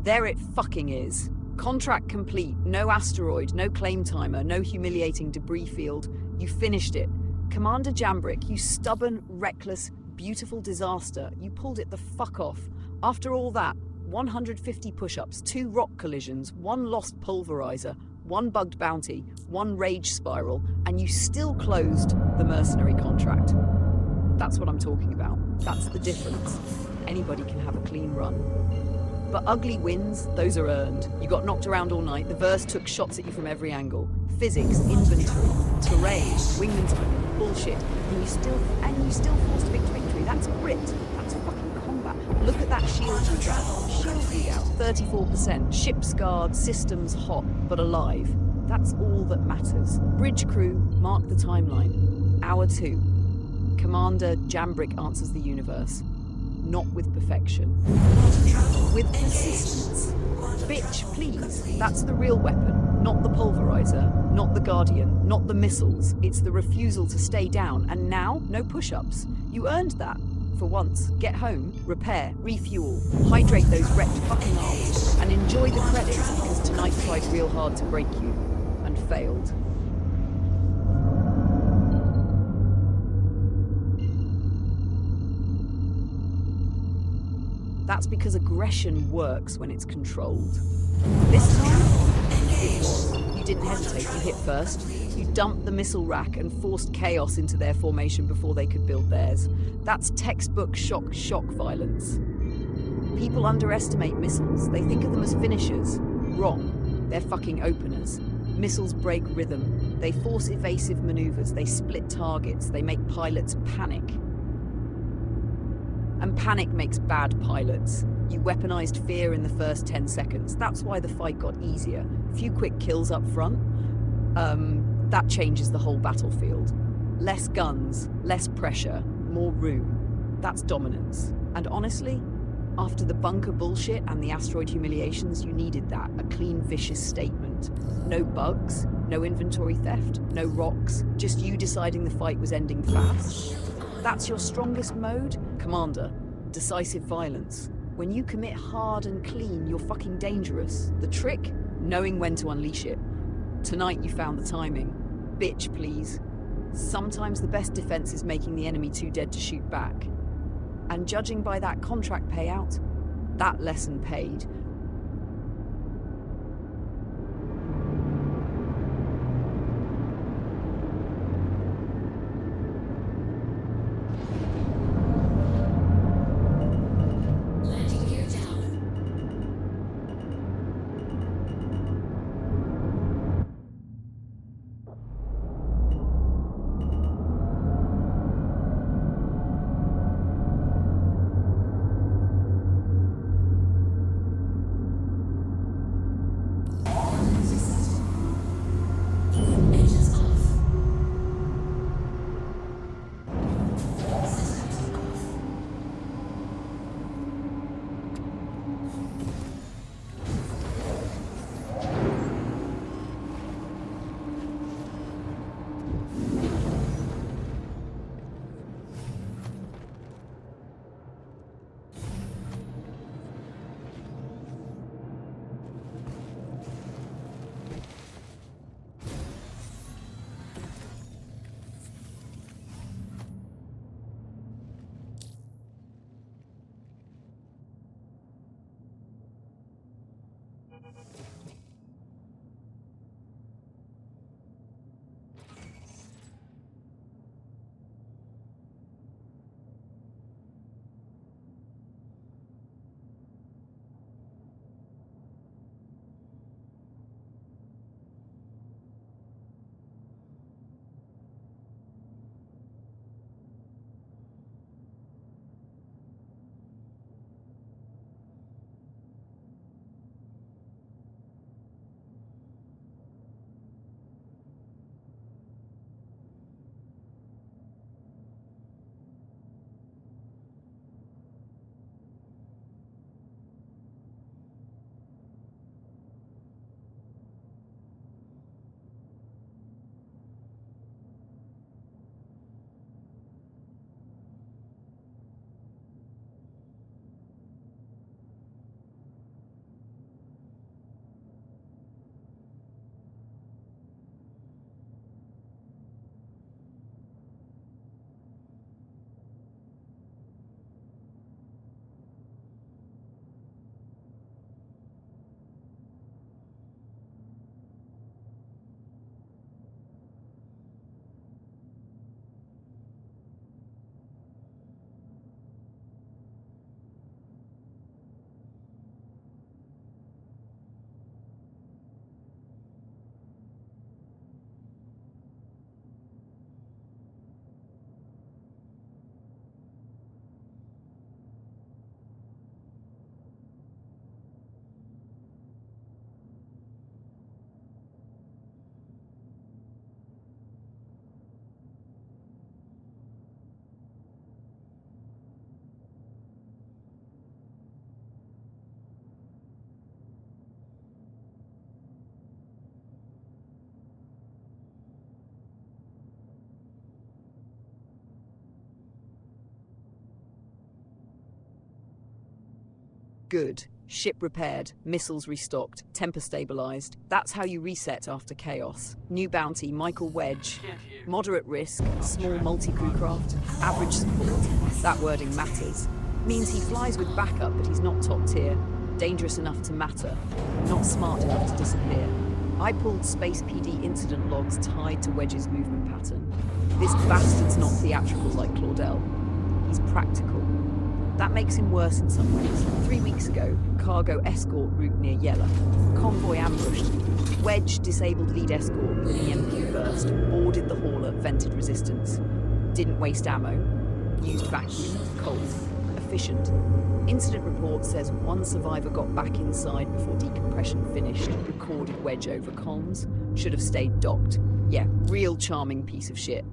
There it fucking is. Contract complete. No asteroid, no claim timer, no humiliating debris field. You finished it. Commander Jambrick, you stubborn, reckless, beautiful disaster. You pulled it the fuck off. After all that, 150 push-ups, 2 rock collisions, 1 lost pulverizer, 1 bugged bounty, 1 rage spiral, and you still closed the mercenary contract. That's what I'm talking about. That's the difference. Anybody can have a clean run. But ugly wins, those are earned. You got knocked around all night, the verse took shots at you from every angle. Physics, inventory, terrain, wingman timing, bullshit. And you still forced victory. That's grit. That's fucking combat. Look at that shield readout. Shield readout, 34%. Ship scarred, systems hot, but alive. That's all that matters. Bridge crew, mark the timeline. Hour 2. Commander Jambrick answers the universe. Not with perfection. With persistence. Bitch, please. That's the real weapon. Not the pulverizer. Not the guardian. Not the missiles. It's the refusal to stay down. And now, no push-ups. You earned that. For once. Get home, repair, refuel, hydrate those wrecked fucking arms, and enjoy the credits because tonight tried real hard to break you. And failed. That's because aggression works when it's controlled. This time, it was. You didn't hesitate, you hit first. You dumped the missile rack and forced chaos into their formation before they could build theirs. That's textbook shock violence. People underestimate missiles. They think of them as finishers. Wrong. They're fucking openers. Missiles break rhythm. They force evasive maneuvers. They split targets. They make pilots panic. And panic makes bad pilots. You weaponized fear in the first 10 seconds. That's why the fight got easier. A few quick kills up front. That changes the whole battlefield. Less guns, less pressure, more room. That's dominance. And honestly, after the bunker bullshit and the asteroid humiliations, you needed that. A clean, vicious statement. No bugs, no inventory theft, no rocks, just you deciding the fight was ending fast. That's your strongest mode? Commander, decisive violence. When you commit hard and clean, you're fucking dangerous. The trick? Knowing when to unleash it. Tonight you found the timing. Bitch, please. Sometimes the best defense is making the enemy too dead to shoot back. And judging by that contract payout, that lesson paid. Landing gear down. Good. Ship repaired, missiles restocked, temper stabilized. That's how you reset after chaos. New bounty, Michael Wedge. Moderate risk, small multi-crew craft, average support. That wording matters. Means he flies with backup, but he's not top tier. Dangerous enough to matter, not smart enough to disappear. I pulled Space PD incident logs tied to Wedge's movement pattern. This bastard's not theatrical like Claudel. He's practical. That makes him worse in some ways. 3 weeks ago, cargo escort route near Yella. Convoy ambushed. Wedge disabled lead escort with an EMP burst. Boarded the hauler, vented resistance. Didn't waste ammo. Used vacuum. Cold. Efficient. Incident report says one survivor got back inside before decompression finished. Recorded Wedge over comms. Should have stayed docked. Yeah, real charming piece of shit.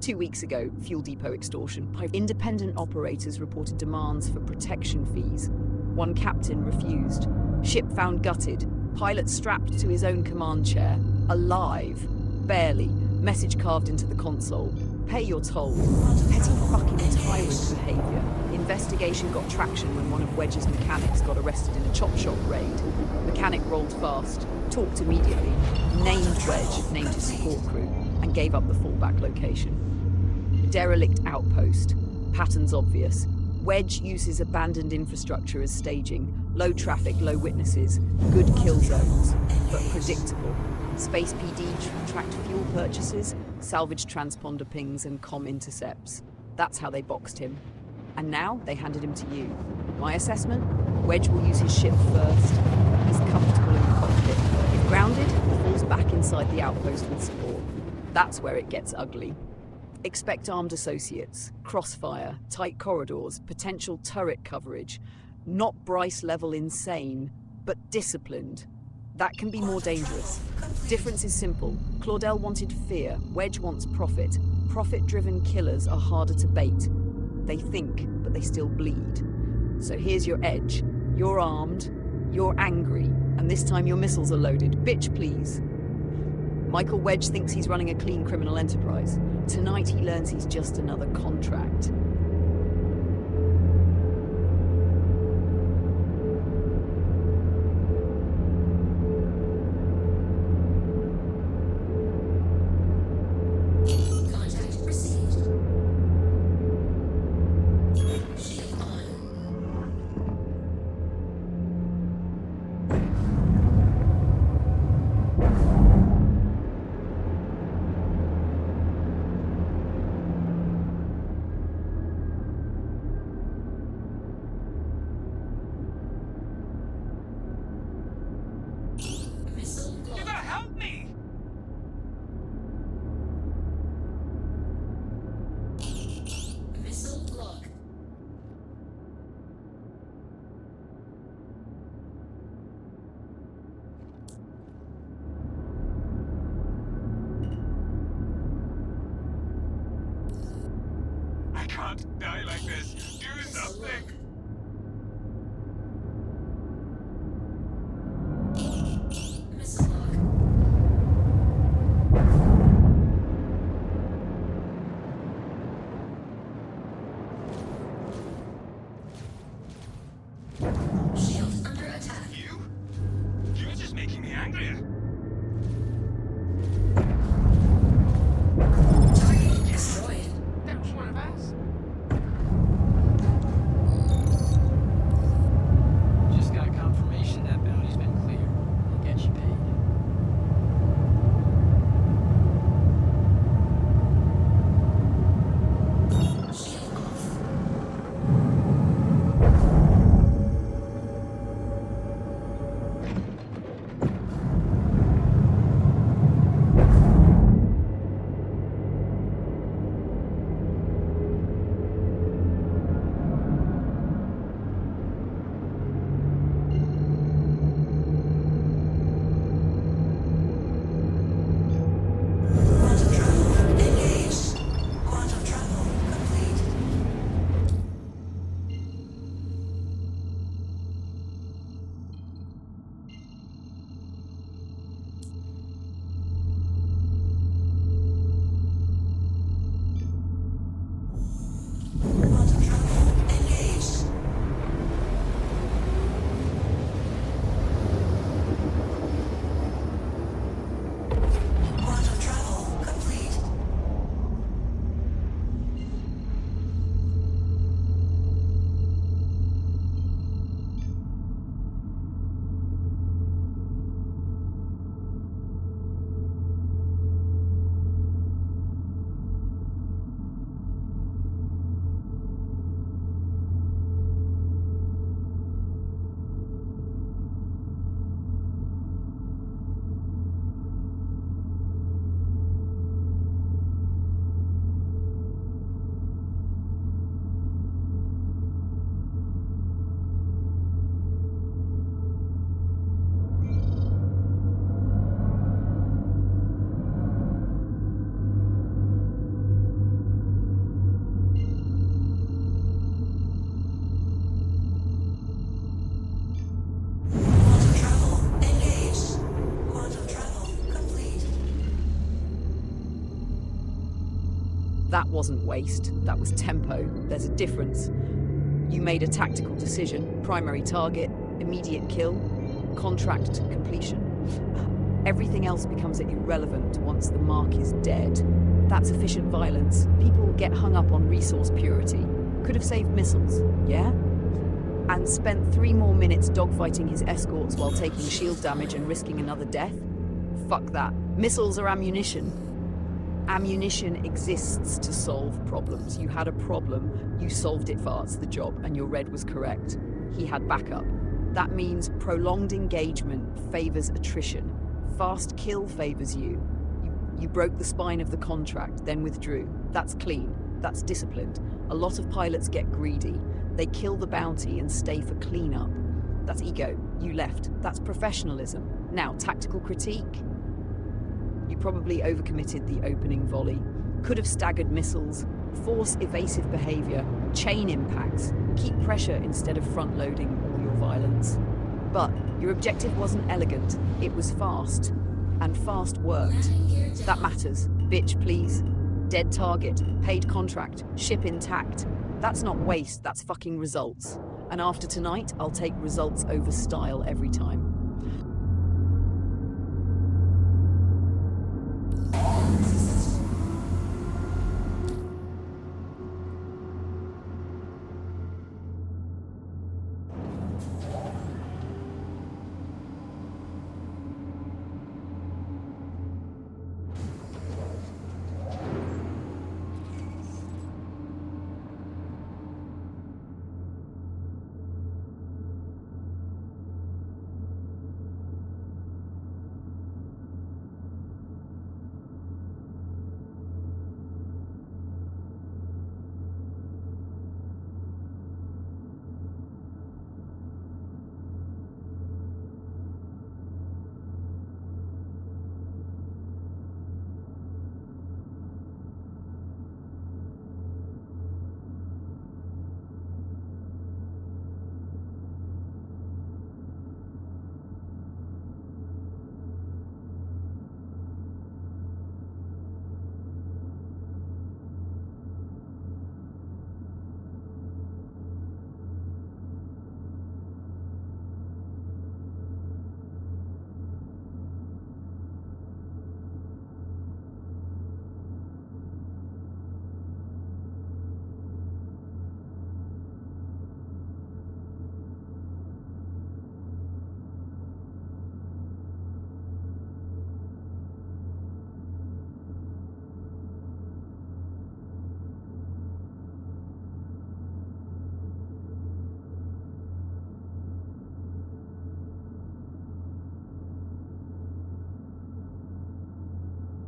2 weeks ago, fuel depot extortion. Independent operators reported demands for protection fees. One captain refused. Ship found gutted. Pilot strapped to his own command chair. Alive. Barely. Message carved into the console. Pay your toll. Petty fucking tyrant behaviour. Investigation got traction when one of Wedge's mechanics got arrested in a chop shop raid. Mechanic rolled fast, talked immediately, named Wedge, named his support crew, and gave up the fallback location. Derelict outpost. Patterns obvious. Wedge uses abandoned infrastructure as staging. Low traffic, low witnesses. Good kill zones, but predictable. Space PD tracked fuel purchases, salvaged transponder pings, and comm intercepts. That's how they boxed him. And now they handed him to you. My assessment? Wedge will use his ship first. He's comfortable in the cockpit. If grounded, he falls back inside the outpost with support. That's where it gets ugly. Expect armed associates, crossfire, tight corridors, potential turret coverage. Not Bryce-level insane, but disciplined. That can be more dangerous. Difference is simple. Claudel wanted fear, Wedge wants profit. Profit-driven killers are harder to bait. They think, but they still bleed. So here's your edge. You're armed, you're angry, and this time your missiles are loaded. Bitch, please. Michael Wedge thinks he's running a clean criminal enterprise. Tonight he learns he's just another contract. Contact received. Shield on. Missile You blocked. gotta help me! Missile blocked. I can't die like this. Do something! Missile lock. Shield under attack. You? You're just making me angrier. Target destroyed. That was one of us. That wasn't waste, that was tempo. There's a difference. You made a tactical decision, primary target, immediate kill, contract completion. Everything else becomes irrelevant once the mark is dead. That's efficient violence. People get hung up on resource purity. Could have saved missiles, yeah? And spent 3 more minutes dogfighting his escorts while taking shield damage and risking another death? Fuck that. Missiles are ammunition. Ammunition exists to solve problems. You had a problem, you solved it fast, the job, and your red was correct. He had backup. That means prolonged engagement favors attrition. Fast kill favors you. You broke the spine of the contract, then withdrew. That's clean. That's disciplined. A lot of pilots get greedy. They kill the bounty and stay for cleanup. That's ego. You left. That's professionalism. Now, tactical critique. You probably overcommitted the opening volley. Could have staggered missiles, force evasive behavior, chain impacts, keep pressure instead of front-loading all your violence. But your objective wasn't elegant, it was fast. And fast worked. That matters. Bitch, please. Dead target, paid contract, ship intact. That's not waste, that's fucking results. And after tonight, I'll take results over style every time.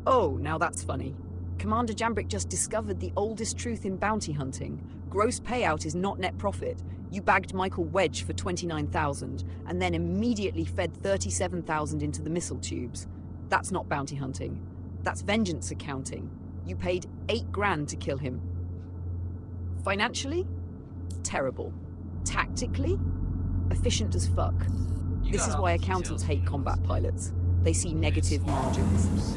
Oh, now that's funny. Commander Jambrick just discovered the oldest truth in bounty hunting. Gross payout is not net profit. You bagged Michael Wedge for 29,000 and then immediately fed 37,000 into the missile tubes. That's not bounty hunting. That's vengeance accounting. You paid 8 grand to kill him. Financially? Terrible. Tactically? Efficient as fuck. This is why accountants hate combat pilots. They see negative margins.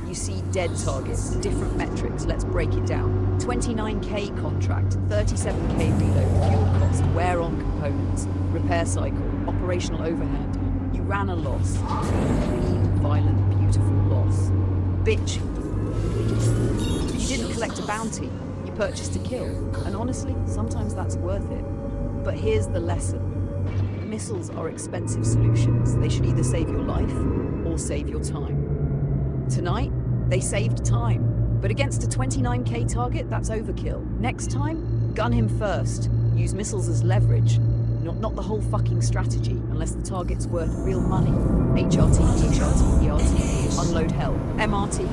You see dead targets, different metrics, let's break it down. 29k contract, 37k reload, fuel cost, wear on components, repair cycle, operational overhead. You ran a loss. Clean, violent, beautiful loss. Bitch. You didn't collect a bounty, you purchased a kill. And honestly, sometimes that's worth it. But here's the lesson. Missiles are expensive solutions. They should either save your life or save your time. Tonight, they saved time. But against a 29k target, that's overkill. Next time, gun him first. Use missiles as leverage. Not the whole fucking strategy, unless the target's worth real money. HRT, EHRT, ERT, unload hell. MRT,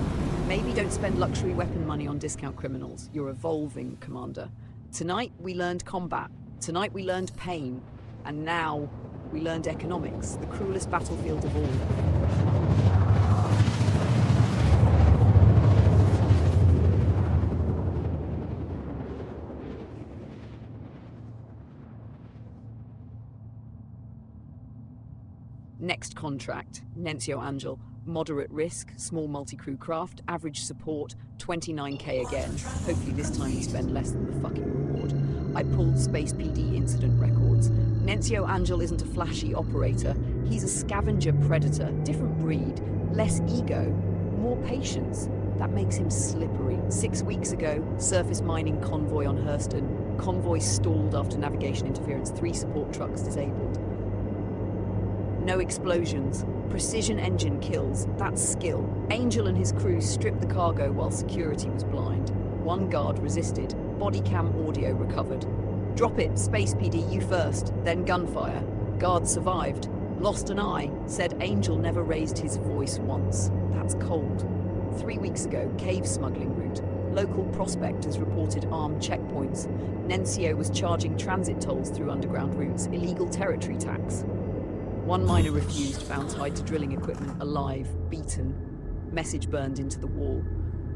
maybe don't spend luxury weapon money on discount criminals. You're evolving, Commander. Tonight, we learned combat. Tonight, we learned pain. And now, we learned economics, the cruelest battlefield of all. Next contract, Nencio Angel. Moderate risk, small multi-crew craft, average support, 29k again. Hopefully this time we spend less than the fucking reward. I pulled Space PD incident records. Nencio Angel isn't a flashy operator. He's a scavenger predator. Different breed. Less ego. More patience. That makes him slippery. 6 weeks ago, surface mining convoy on Hurston. Convoy stalled after navigation interference. 3 support trucks disabled. No explosions. Precision engine kills. That's skill. Angel and his crew stripped the cargo while security was blind. 1 guard resisted. Body cam audio recovered. Drop it, Space PD, you first. Then gunfire. Guard survived. Lost an eye. Said Angel never raised his voice once. That's cold. 3 weeks ago, cave smuggling route. Local prospectors reported armed checkpoints. Nencio was charging transit tolls through underground routes. Illegal territory tax. 1 miner refused, found tied to drilling equipment, alive, beaten. Message burned into the wall.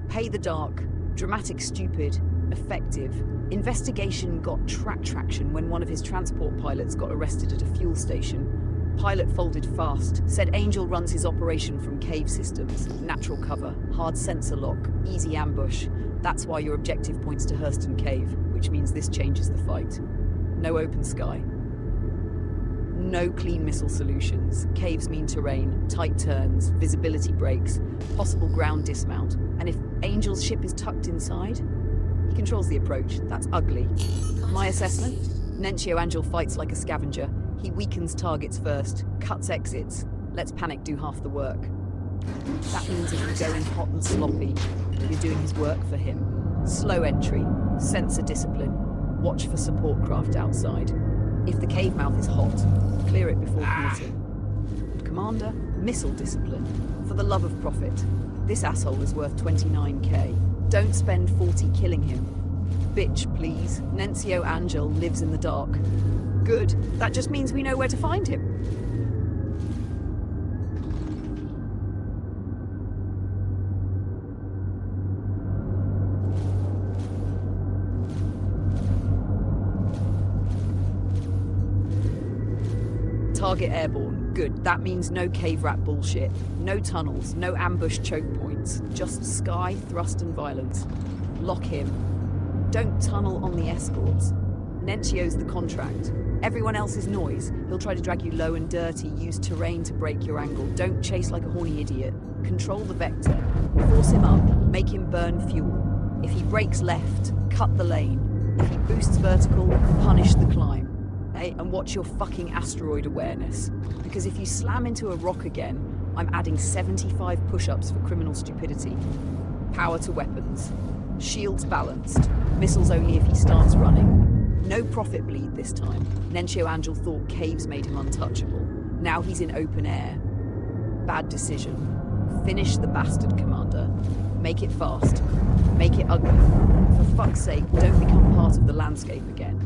Pay the dark. Dramatic stupid. Effective. Investigation got traction when one of his transport pilots got arrested at a fuel station. Pilot folded fast. Said Angel runs his operation from cave systems. Natural cover. Hard sensor lock. Easy ambush. That's why your objective points to Hurston Cave, which means this changes the fight. No open sky. No clean missile solutions. Caves mean terrain, tight turns, visibility breaks, possible ground dismount. And if Angel's ship is tucked inside, he controls the approach. That's ugly. My assessment? Nencio Angel fights like a scavenger. He weakens targets first, cuts exits, lets panic do half the work. That means if you go in hot and sloppy, you're doing his work for him. Slow entry, sensor discipline, watch for support craft outside. If the cave mouth is hot, clear it before committing. Commander, missile discipline. For the love of profit. This asshole is worth 29k. Don't spend 40 killing him. Bitch, please. Nencio Angel lives in the dark. Good. That just means we know where to find him. Target airborne. Good. That means no cave rat bullshit. No tunnels, no ambush choke points. Just sky, thrust and violence. Lock him. Don't tunnel on the escorts. Nencio's the contract. Everyone else is noise. He'll try to drag you low and dirty, use terrain to break your angle. Don't chase like a horny idiot. Control the vector. Force him up. Make him burn fuel. If he breaks left, cut the lane. If he boosts vertical, punish the climb. Hey, and watch your fucking asteroid awareness. Because if you slam into a rock again, I'm adding 75 push-ups for criminal stupidity. Power to weapons. Shields balanced. Missiles only if he starts running. No profit bleed this time. Nencio Angel thought caves made him untouchable. Now he's in open air. Bad decision. Finish the bastard, Commander. Make it fast. Make it ugly. For fuck's sake, don't become part of the landscape again.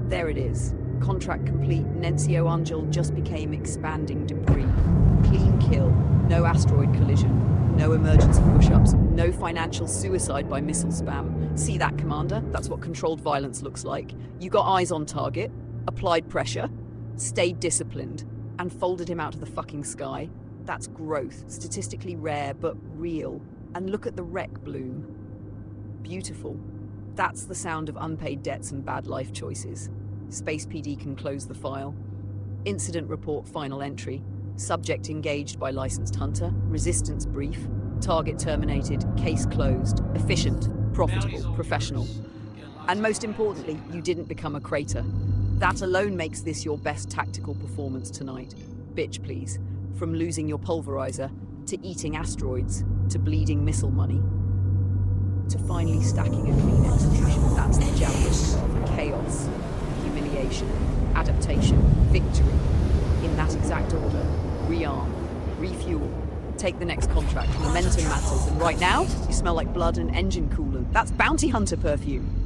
There it is. Contract complete. Nencio Angel just became expanding debris. Clean kill. No asteroid collision. No emergency push-ups. No financial suicide by missile spam. See that, Commander? That's what controlled violence looks like. You got eyes on target, applied pressure, stayed disciplined, and folded him out of the fucking sky. That's growth. Statistically rare, but real. And look at the wreck bloom. Beautiful. That's the sound of unpaid debts and bad life choices. Space PD can close the file. Incident report final entry. Subject engaged by licensed hunter. Resistance brief. Target terminated. Case closed. Efficient. Profitable. Professional. And most importantly, you didn't become a crater. That alone makes this your best tactical performance tonight. Bitch, please. From losing your pulverizer, to eating asteroids, to bleeding missile money, to finally stacking a clean execution. That's the Jamboree. Chaos, humiliation, adaptation, victory. In that exact order. Rearm, refuel, take the next contract. Momentum matters, and right now, you smell like blood and engine coolant. That's bounty hunter perfume.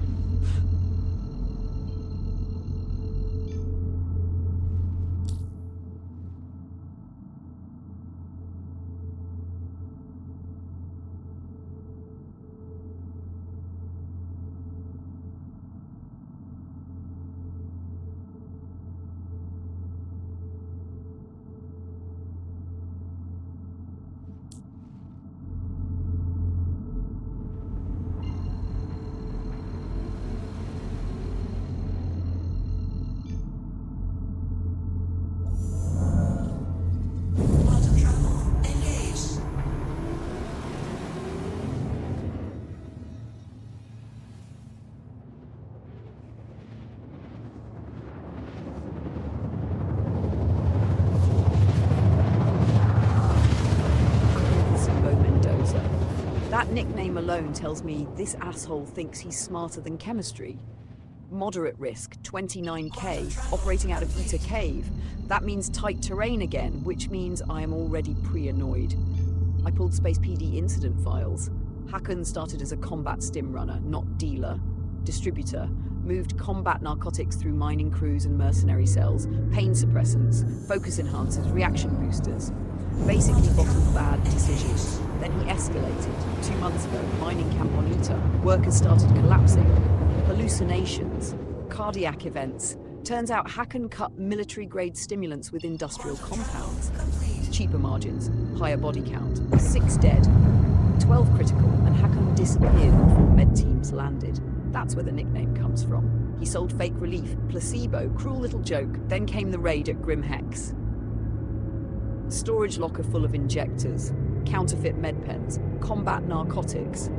That nickname alone tells me this asshole thinks he's smarter than chemistry. Moderate risk, 29k, operating out of Eta Cave. That means tight terrain again, which means I am already pre-annoyed. I pulled Space PD incident files. Hakan started as a combat stim runner, not dealer. Distributor, moved combat narcotics through mining crews and mercenary cells, pain suppressants, focus enhancers, reaction boosters. Basically bottled bad decisions. Then he escalated. 2 months ago, mining camp on Eta. Workers started collapsing. Hallucinations. Cardiac events. Turns out Hakan cut military-grade stimulants with industrial compounds. Cheaper margins. Higher body count. 6 dead. 12 critical, and Hakan disappeared before med teams landed. That's where the nickname comes from. He sold fake relief, placebo, cruel little joke. Then came the raid at Grim Hex. Storage locker full of injectors, counterfeit med pens, combat narcotics.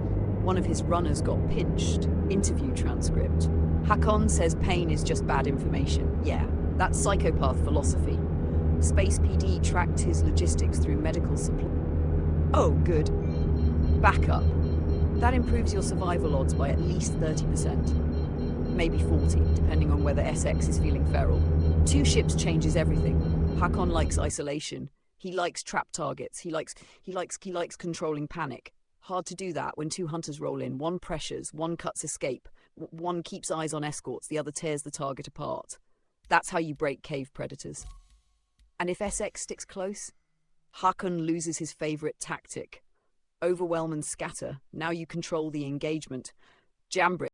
One of his runners got pinched. Interview transcript. Hakan says pain is just bad information. Yeah, that's psychopath philosophy. Space PD tracked his logistics through medical supply. Oh, good. Backup. That improves your survival odds by at least 30%. Maybe 40, depending on whether SX is feeling feral. 2 ships changes everything. Hakan likes isolation. He likes trap targets. He likes controlling panic. Hard to do that when 2 hunters roll in. One pressures, one cuts escape, one keeps eyes on escorts, the other tears the target apart. That's how you break cave predators. And if SX sticks close, Hakan loses his favorite tactic. Overwhelm and scatter. Now you control the engagement. Jamboree.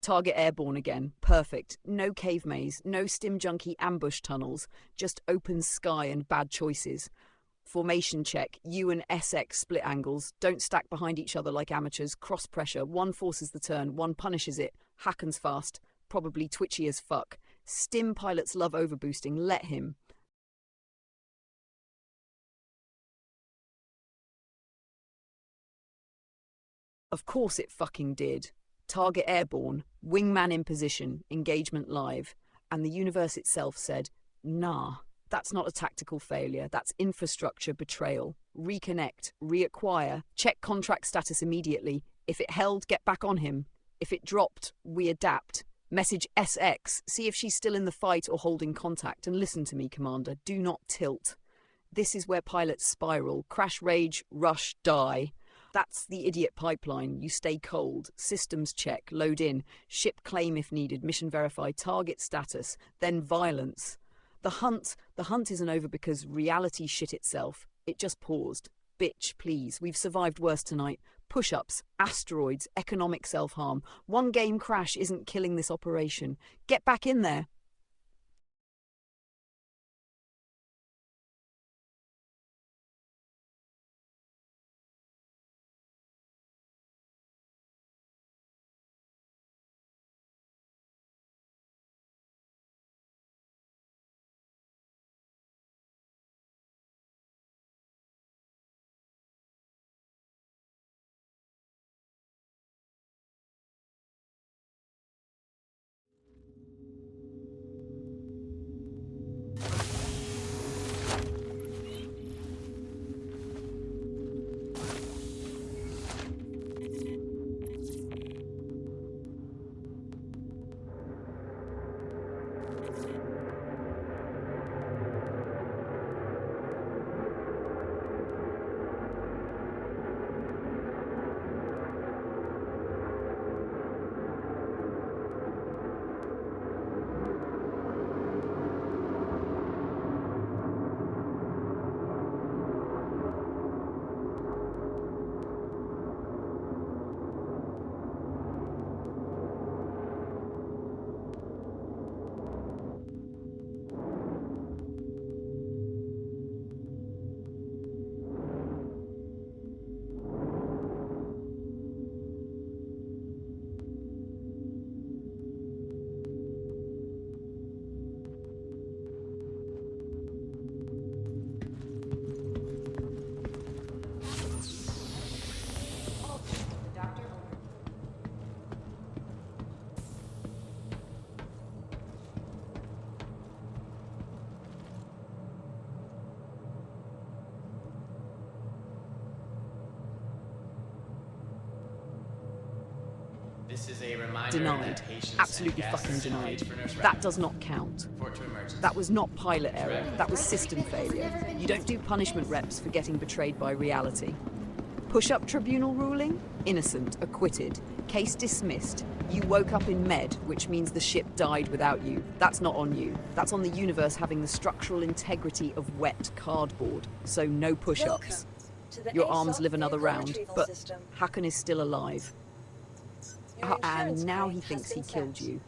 Target airborne again. Perfect. No cave maze, no stim junkie ambush tunnels, just open sky and bad choices. Formation check. You and SX split angles. Don't stack behind each other like amateurs. Cross pressure. One forces the turn, one punishes it. Hakan's fast. Probably twitchy as fuck. Stim pilots love overboosting. Let him. Of course it fucking did. Target airborne, wingman in position, engagement live, and the universe itself said, nah, that's not a tactical failure, that's infrastructure betrayal. Reconnect, reacquire, check contract status immediately. If it held, get back on him. If it dropped, we adapt. Message SX, see if she's still in the fight or holding contact, and listen to me, Commander, do not tilt. This is where pilots spiral, crash rage, rush, die. That's the idiot pipeline. You stay cold, systems check, load in, ship claim if needed, mission verify, target status, then violence. The hunt isn't over because reality shit itself. It just paused. Bitch, please, we've survived worse tonight. Push-ups, asteroids, economic self-harm. One game crash isn't killing this operation. Get back in there. This is a reminder Denied. that patients Absolutely and guests fucking should denied. page for nurse That rapid. does not count. Report to emergency. That was not pilot error. That was system failure. You don't do punishment reps for getting betrayed by reality. Push-up tribunal ruling? Innocent, acquitted. Case dismissed. You woke up in med, which means the ship died without you. That's not on you. That's on the universe having the structural integrity of wet cardboard. So no push-ups. Welcome to the Your ASOP arms live another vehicle round, retrieval but system. Hakan is still alive. Your And insurance now claim he has thinks he been killed set. you.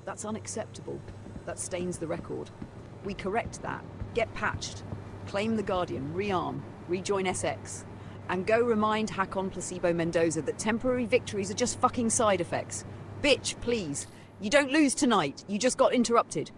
That's unacceptable. That stains the record. We correct that. Get patched. Claim the Guardian. Rearm. Rejoin SX. And go remind Hakon Placebo Mendoza that temporary victories are just fucking side effects. Bitch, please. You don't lose tonight. You just got interrupted.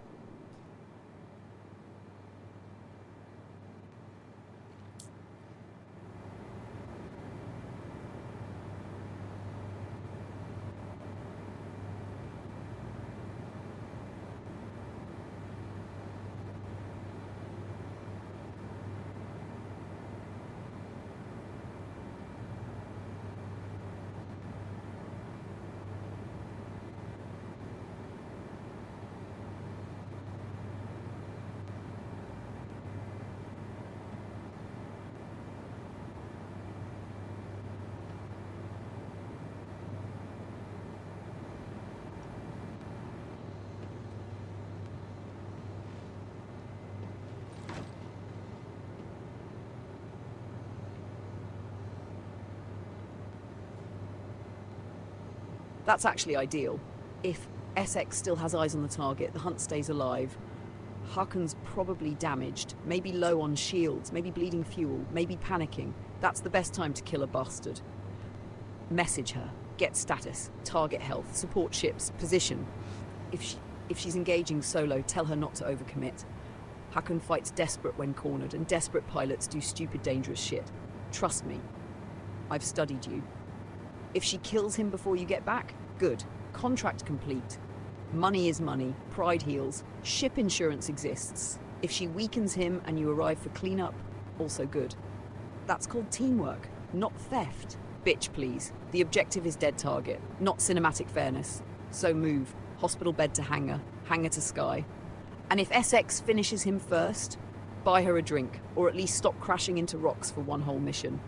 That's actually ideal. If SX still has eyes on the target, the hunt stays alive. Hakon's probably damaged, maybe low on shields, maybe bleeding fuel, maybe panicking. That's the best time to kill a bastard. Message her, get status, target health, support ships, position. If she's engaging solo, tell her not to overcommit. Hakon fights desperate when cornered, and desperate pilots do stupid, dangerous shit. Trust me. I've studied you. If she kills him before you get back, good. Contract complete. Money is money, pride heals, ship insurance exists. If she weakens him and you arrive for cleanup, also good. That's called teamwork, not theft. Bitch, please. The objective is dead target, not cinematic fairness. So move. Hospital bed to hangar, hangar to sky. And if SX finishes him first, buy her a drink, or at least stop crashing into rocks for one whole mission.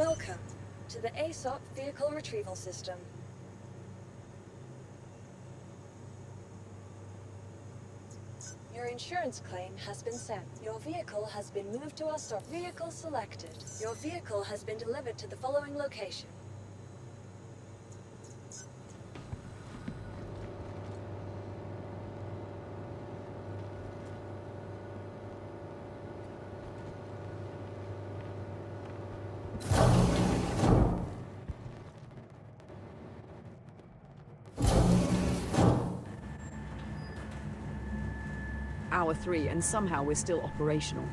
Welcome to the ASOP Vehicle Retrieval System. Your insurance claim has been sent. Your vehicle has been moved to our store. Vehicle selected. Your vehicle has been delivered to the following location. Hour 3, and somehow we're still operational.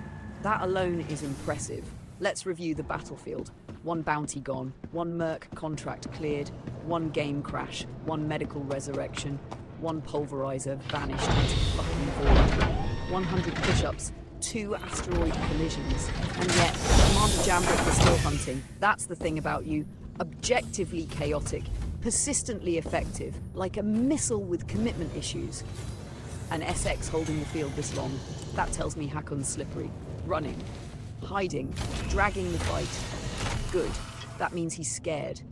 That alone is impressive. Let's review the battlefield. 1 bounty gone, 1 Merc contract cleared, 1 game crash, 1 medical resurrection, 1 pulverizer vanished into fucking void, 100 push-ups, 2 asteroid collisions, and yet Commander Jambrick is still hunting. That's the thing about you. Objectively chaotic, persistently effective, like a missile with commitment issues. An SX holding the field this long, that tells me Hakon's slippery. Running, hiding, dragging the fight. Good, that means he's scared.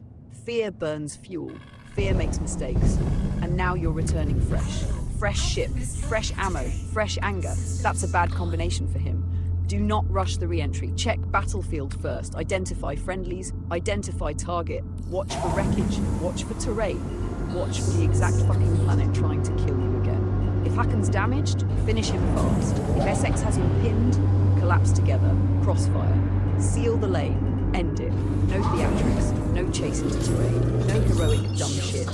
Fear burns fuel, fear makes mistakes. And now you're returning fresh. Fresh ship, fresh ammo, fresh anger. That's a bad combination for him. Do not rush the re-entry. Check battlefield first. Identify friendlies, identify target. Watch for wreckage, watch for terrain. Watch for the exact fucking planet trying to kill you again. If Hakon's damaged, finish him fast. If SX has him pinned, collapse together. Crossfire. Seal the lane. End it. No theatrics. No chase into terrain. No heroic dumb shit.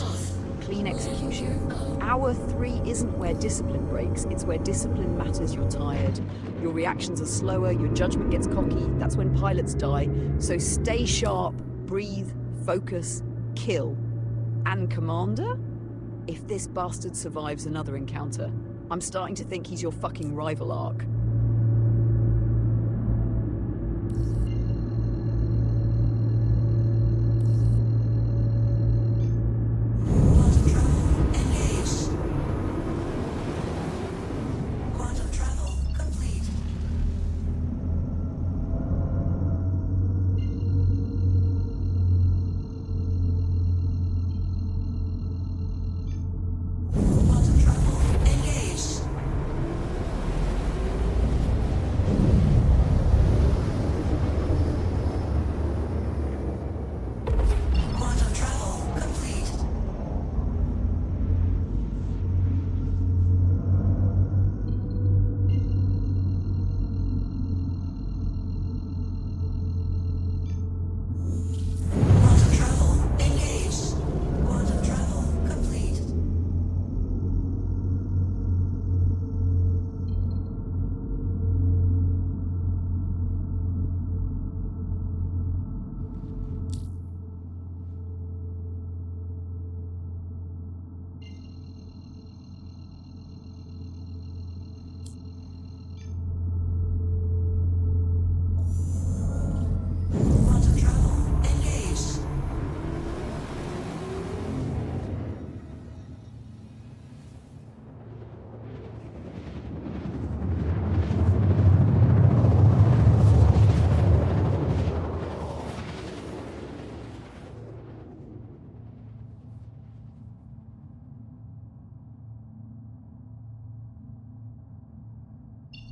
Clean execution. Hour 3 isn't where discipline breaks. It's where discipline matters. You're tired. Your reactions are slower. Your judgment gets cocky. That's when pilots die. So stay sharp. Breathe. Focus. Kill. And Commander? If this bastard survives another encounter, I'm starting to think he's your fucking rival arc.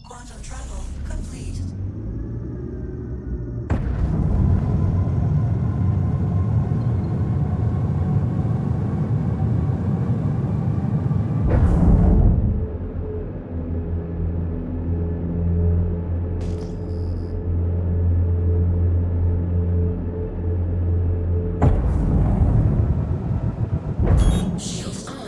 Quantum travel complete. Shields on.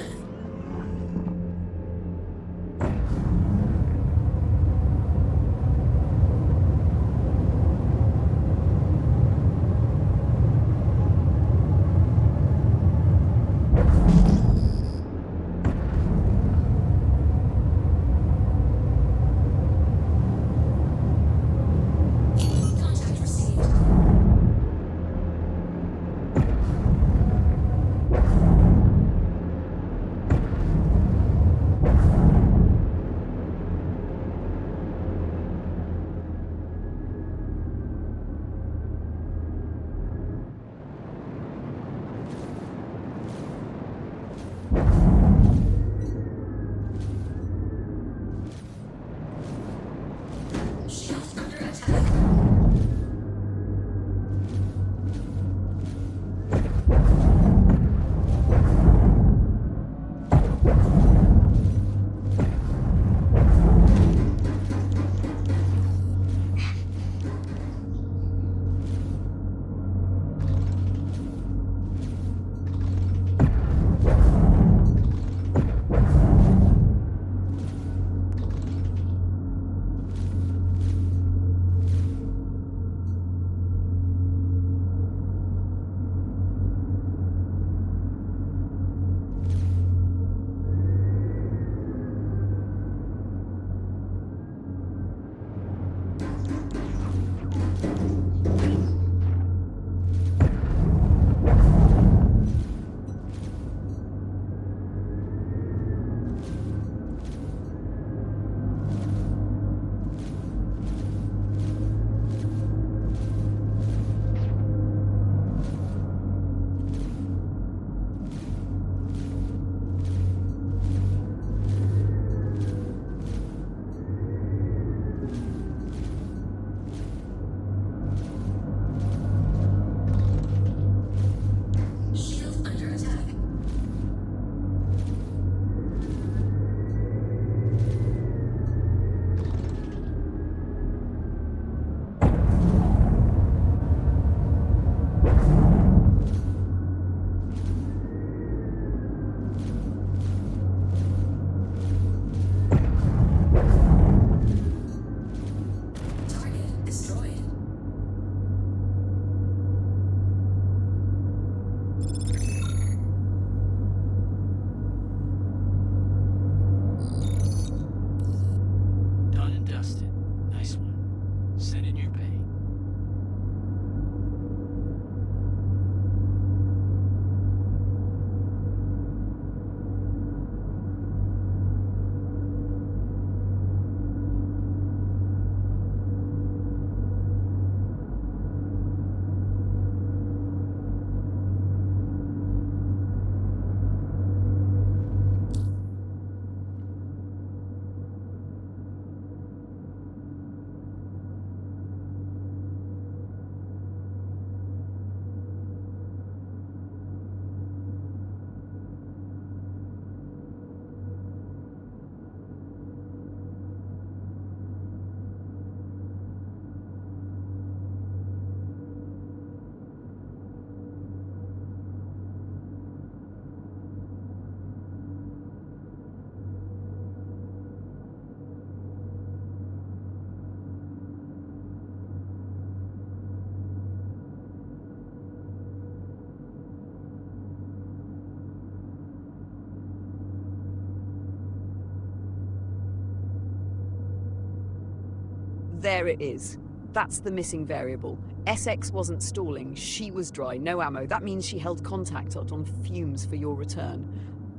There it is. That's the missing variable. SX wasn't stalling, she was dry, no ammo. That means she held contact on fumes for your return.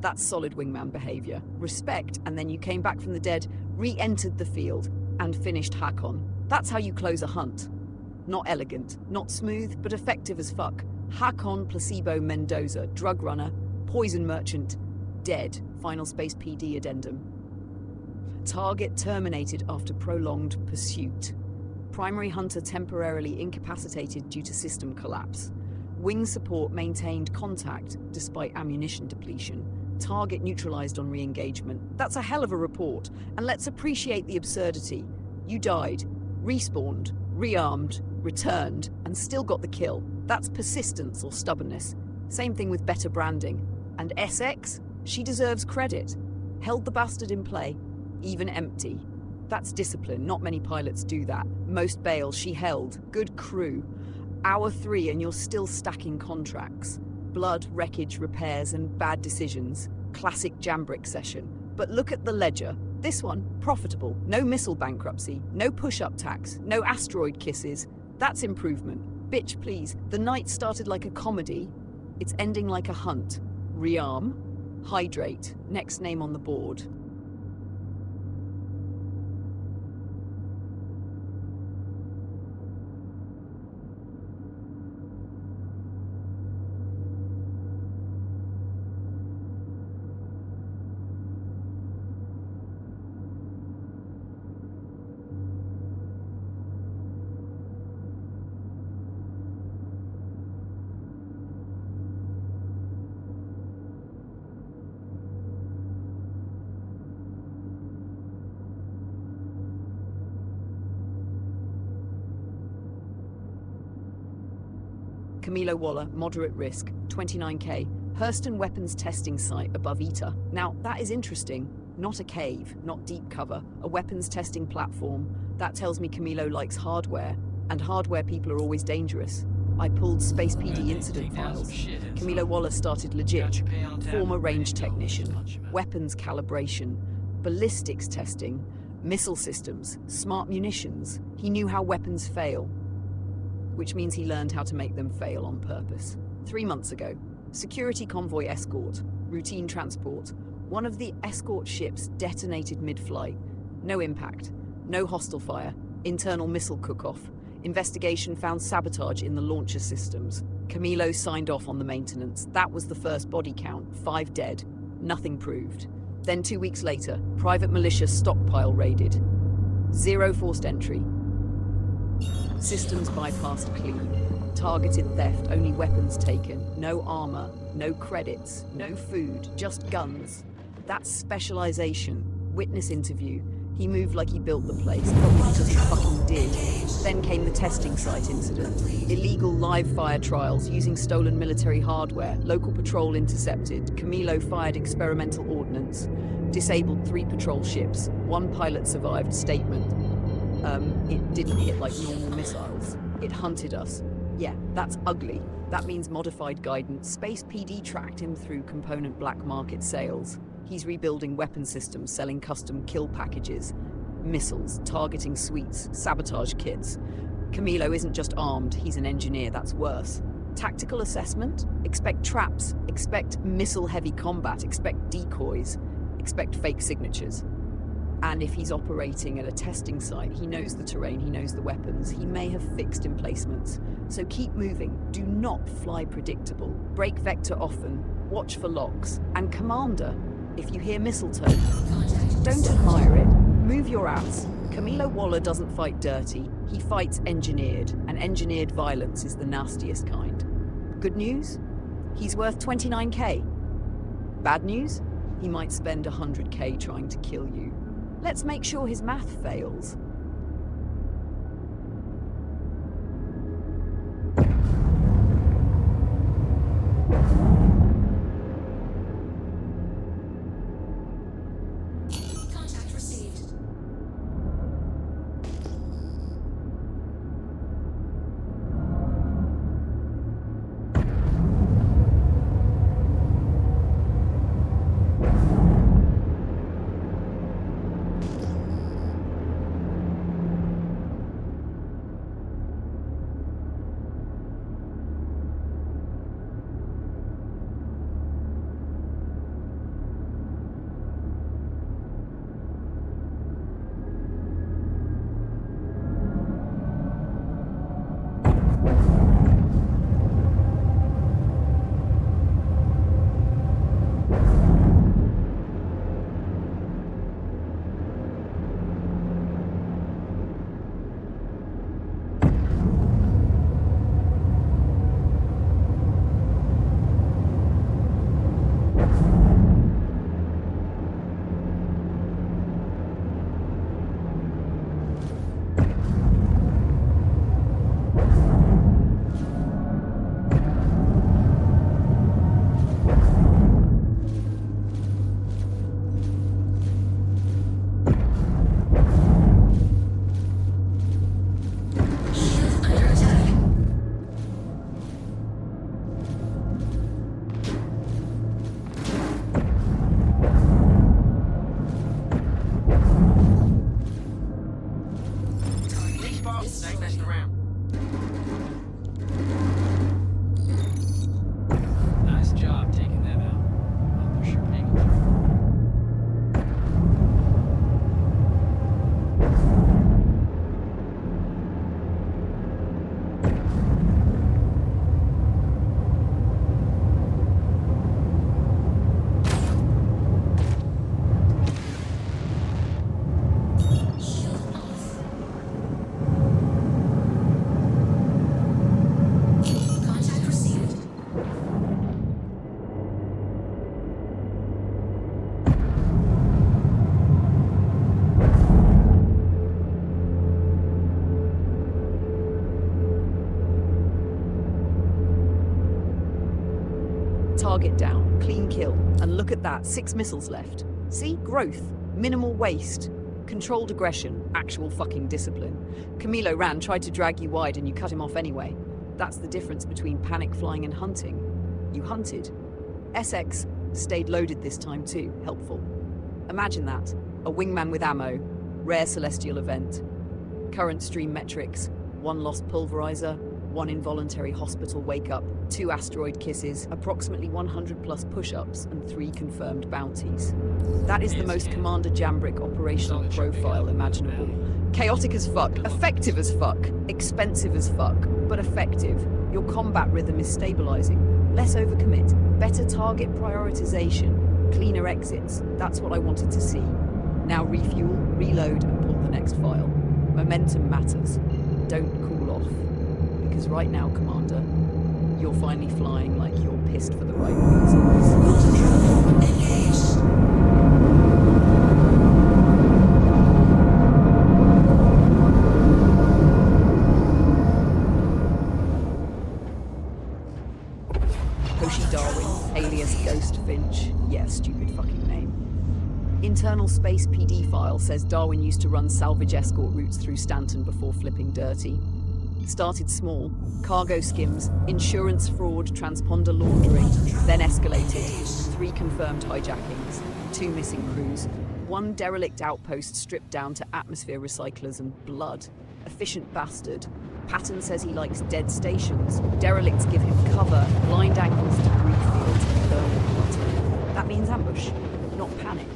That's solid wingman behavior. Respect, and then you came back from the dead, re-entered the field, and finished Hakon. That's how you close a hunt. Not elegant, not smooth, but effective as fuck. Hakon Placebo Mendoza, drug runner, poison merchant, dead. Final Space PD addendum. Target terminated after prolonged pursuit. Primary hunter temporarily incapacitated due to system collapse. Wing support maintained contact despite ammunition depletion. Target neutralized on re-engagement. That's a hell of a report, and let's appreciate the absurdity. You died, respawned, rearmed, returned, and still got the kill. That's persistence or stubbornness. Same thing with better branding. And SX? She deserves credit. Held the bastard in play, even empty. That's discipline. Not many pilots do that. Most bail she held. Good crew. Hour 3 and you're still stacking contracts. Blood, wreckage, repairs, and bad decisions. Classic Jambrick session. But look at the ledger. This one, profitable. No missile bankruptcy. No push-up tax. No asteroid kisses. That's improvement. Bitch, please. The night started like a comedy. It's ending like a hunt. Rearm. Hydrate. Next name on the board. Camilo Waller, moderate risk, 29k. Hurston weapons testing site above Eta. Now, that is interesting. Not a cave, not deep cover, a weapons testing platform. That tells me Camilo likes hardware, and hardware people are always dangerous. I pulled Space PD incident files. Camilo Waller started legit. Former range technician, weapons calibration, ballistics testing, missile systems, smart munitions. He knew how weapons fail, which means he learned how to make them fail on purpose. 3 months ago, security convoy escort, routine transport. One of the escort ships detonated mid-flight. No impact, no hostile fire, internal missile cook-off. Investigation found sabotage in the launcher systems. Camilo signed off on the maintenance. That was the first body count, 5 dead. Nothing proved. Then 2 weeks later, private militia stockpile raided. 0 forced entry. Systems bypassed clean. Targeted theft, only weapons taken. No armor, no credits, no food, just guns. That's specialization. Witness interview. He moved like he built the place, probably because he fucking did. Then came the testing site incident. Illegal live fire trials using stolen military hardware. Local patrol intercepted. Camilo fired experimental ordnance. Disabled 3 patrol ships. 1 pilot survived. Statement. It didn't hit like normal missiles. It hunted us. Yeah, that's ugly. That means modified guidance. Space PD tracked him through component black market sales. He's rebuilding weapon systems, selling custom kill packages, missiles, targeting suites, sabotage kits. Camilo isn't just armed, he's an engineer, that's worse. Tactical assessment? Expect traps, expect missile-heavy combat, expect decoys, expect fake signatures. And if he's operating at a testing site, he knows the terrain, he knows the weapons, he may have fixed emplacements. So keep moving, do not fly predictable. Break vector often, watch for locks. And Commander, if you hear mistletoe, don't admire it, move your ass. Camilo Waller doesn't fight dirty, he fights engineered, and engineered violence is the nastiest kind. Good news? He's worth 29k. Bad news? He might spend 100k trying to kill you. Let's make sure his math fails. Contact received. target down, clean kill, and look at that, 6 missiles left. See? Growth, minimal waste, controlled aggression, actual fucking discipline. Camilo ran, tried to drag you wide, and you cut him off anyway. That's the difference between panic flying and hunting. You hunted. SX stayed loaded this time too, helpful. Imagine that, a wingman with ammo, rare celestial event. Current stream metrics, 1 lost pulverizer, 1 involuntary hospital wake-up, 2 asteroid kisses, approximately 100 plus push-ups, and 3 confirmed bounties. That is the most Commander Jambrick operational profile imaginable. Chaotic as fuck, effective as fuck, expensive as fuck, but effective. Your combat rhythm is stabilizing. Less overcommit, better target prioritization, cleaner exits. That's what I wanted to see. Now refuel, reload, and pull the next file. Momentum matters. Don't cool off. Because right now, Commander, you're finally flying like you're pissed for the right reasons. Hoshi Darwin, alias Ghost Finch. Yeah, stupid fucking name. Internal Space PD file says Darwin used to run salvage escort routes through Stanton before flipping dirty. Started small, cargo skims, insurance fraud, transponder laundering, then escalated. 3 confirmed hijackings, 2 missing crews, 1 derelict outpost stripped down to atmosphere recyclers and blood. Efficient bastard. Patton says he likes dead stations. Derelicts give him cover, blind angles, debris fields, and thermal clutter. That means ambush, not panic.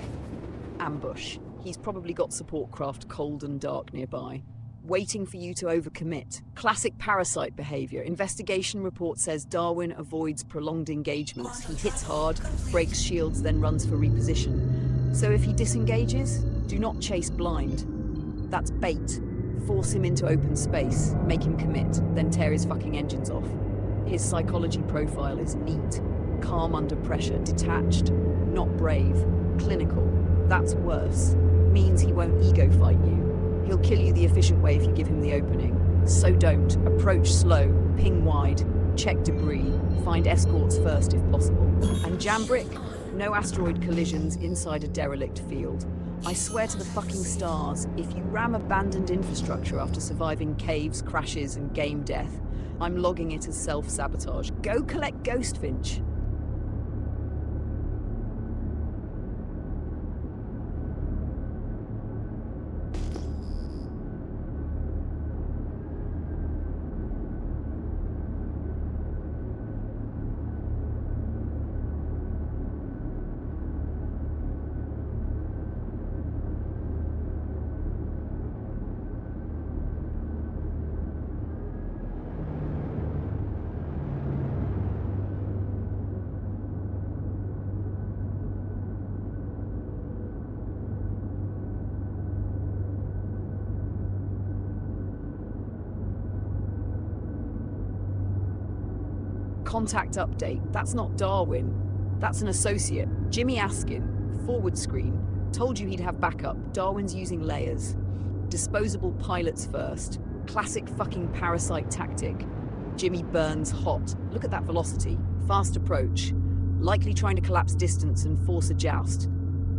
Ambush. He's probably got support craft cold and dark nearby, waiting for you to overcommit. Classic parasite behavior. Investigation report says Darwin avoids prolonged engagements. He hits hard, breaks shields, then runs for reposition. So if he disengages, do not chase blind. That's bait. Force him into open space, make him commit, then tear his fucking engines off. His psychology profile is neat, calm under pressure, detached, not brave, clinical. That's worse. Means he won't ego fight you. He'll kill you the efficient way if you give him the opening. So don't. Approach slow, ping wide, check debris, find escorts first if possible. And Jambrick, no asteroid collisions inside a derelict field. I swear to the fucking stars, if you ram abandoned infrastructure after surviving caves, crashes, and game death, I'm logging it as self-sabotage. Go collect Ghost Finch. Contact update. That's not Darwin. That's an associate. Jimmy Askin, forward screen. Told you he'd have backup. Darwin's using layers. Disposable pilots first. Classic fucking parasite tactic. Jimmy burns hot. Look at that velocity. Fast approach. Likely trying to collapse distance and force a joust.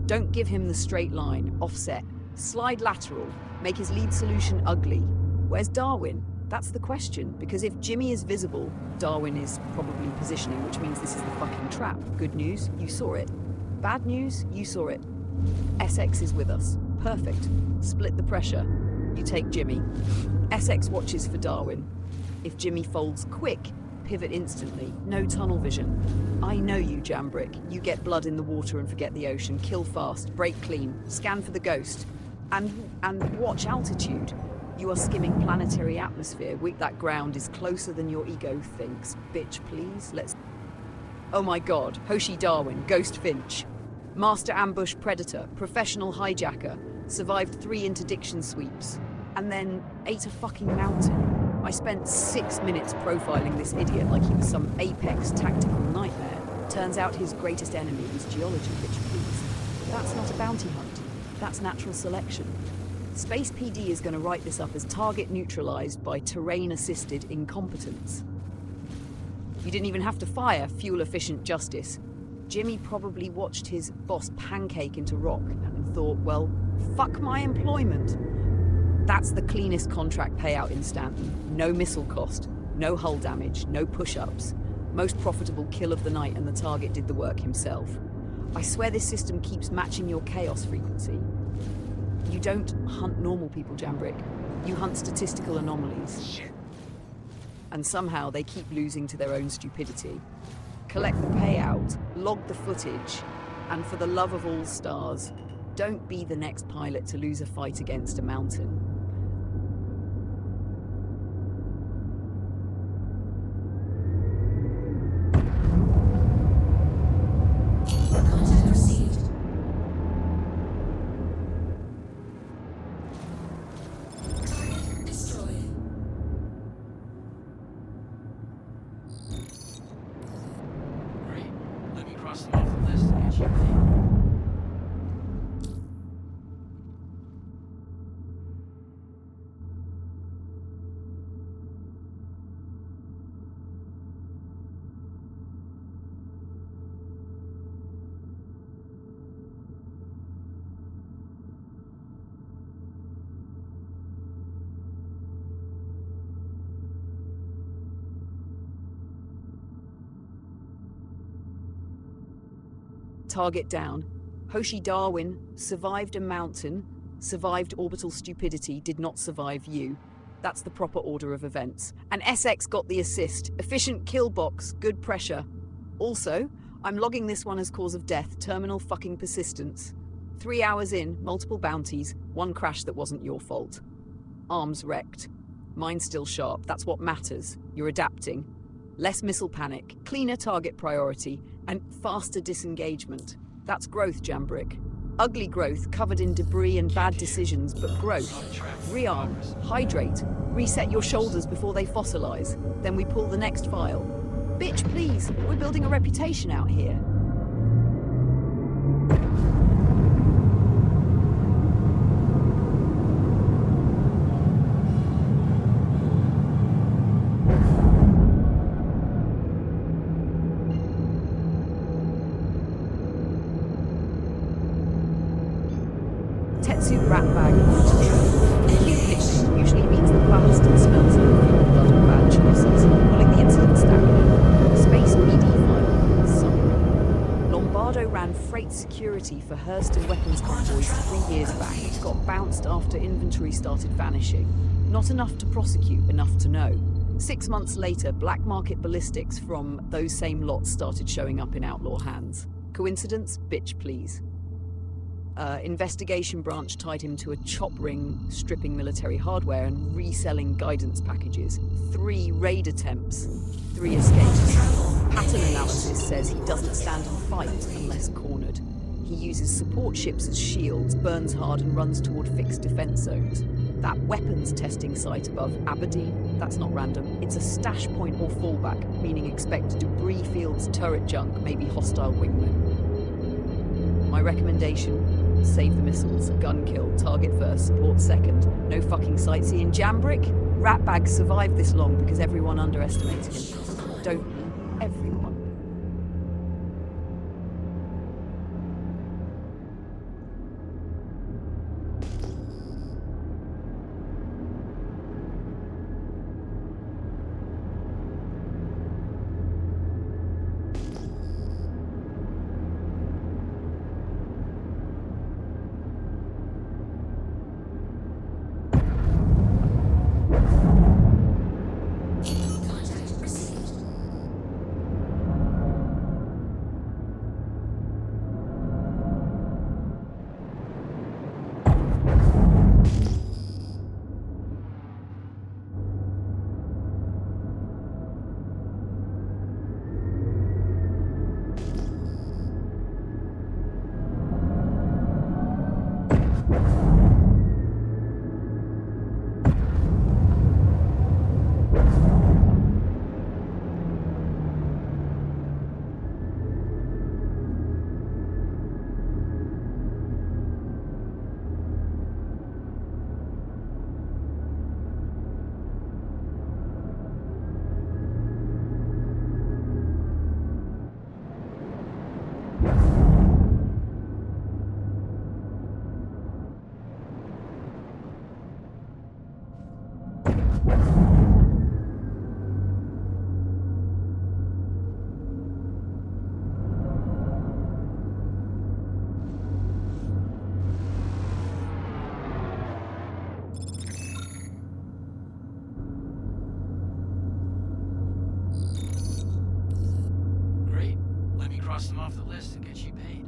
Don't give him the straight line. Offset. Slide lateral. Make his lead solution ugly. Where's Darwin? That's the question, because if Jimmy is visible, Darwin is probably positioning, which means this is the fucking trap. Good news, you saw it. Bad news, you saw it. SX is with us. Perfect. Split the pressure. You take Jimmy. SX watches for Darwin. If Jimmy folds quick, pivot instantly. No tunnel vision. I know you, Jambrick. You get blood in the water and forget the ocean. Kill fast, break clean, scan for the ghost. And watch altitude. You are skimming planetary atmosphere. That ground is closer than your ego thinks. Bitch, please, let's... Oh my god, Hoshi Darwin, Ghost Finch. Master ambush predator, professional hijacker. Survived 3 interdiction sweeps. And then ate a fucking mountain. I spent 6 minutes profiling this idiot like he was some apex tactical nightmare. Turns out his greatest enemy was geology, bitch, please. That's not a bounty hunt. That's natural selection. Space PD is going to write this up as target neutralized by terrain-assisted incompetence. You didn't even have to fire fuel-efficient justice. Jimmy probably watched his boss pancake into rock and thought, well, fuck my employment. That's the cleanest contract payout in Stanton. No missile cost, no hull damage, no push-ups. Most profitable kill of the night, and the target did the work himself. I swear this system keeps matching your chaos frequency. You don't hunt normal people, Jambrick. You hunt statistical anomalies. Shit. And somehow they keep losing to their own stupidity. Collect the payout, log the footage, and for the love of all stars, don't be the next pilot to lose a fight against a mountain. Contact received. Target destroyed. Great. Let me cross them off the list and get you paid. Target down. Hoshi Darwin survived a mountain, survived orbital stupidity, did not survive you. That's the proper order of events. And SX got the assist. Efficient kill box, good pressure. Also, I'm logging this one as cause of death, terminal fucking persistence. 3 hours in, multiple bounties, one crash that wasn't your fault. Arms wrecked. Mind still sharp, that's what matters. You're adapting. Less missile panic, cleaner target priority, and faster disengagement. That's growth, Jambrick. Ugly growth covered in debris and bad decisions, but growth. Rearm, hydrate, reset your shoulders before they fossilize. Then we pull the next file. Bitch, please, we're building a reputation out here. Tetsu Ratbag. Cute nickname usually means the bastard smells like fuel, blood and bad choices. Pulling the incident stack. Space PD file. Summary. Lombardo ran freight security for Hearst and weapons convoys 3 years back. Got bounced after inventory started vanishing. Not enough to prosecute, enough to know. 6 months later, black market ballistics from those same lots started showing up in outlaw hands. Coincidence? Bitch, please. Investigation branch tied him to a chop ring, stripping military hardware and reselling guidance packages. 3 raid attempts, 3 escapes. Pattern analysis says he doesn't stand and fight unless cornered. He uses support ships as shields, burns hard and runs toward fixed defense zones. That weapons testing site above Aberdeen, that's not random. It's a stash point or fallback, meaning expect debris fields, turret junk, maybe hostile wingmen. My recommendation: save the missiles, gun kill, target first, support second. No fucking sightseeing. Jambrick? Ratbag survived this long because everyone underestimated him. Don't you? Everyone. Contact received. get you paid.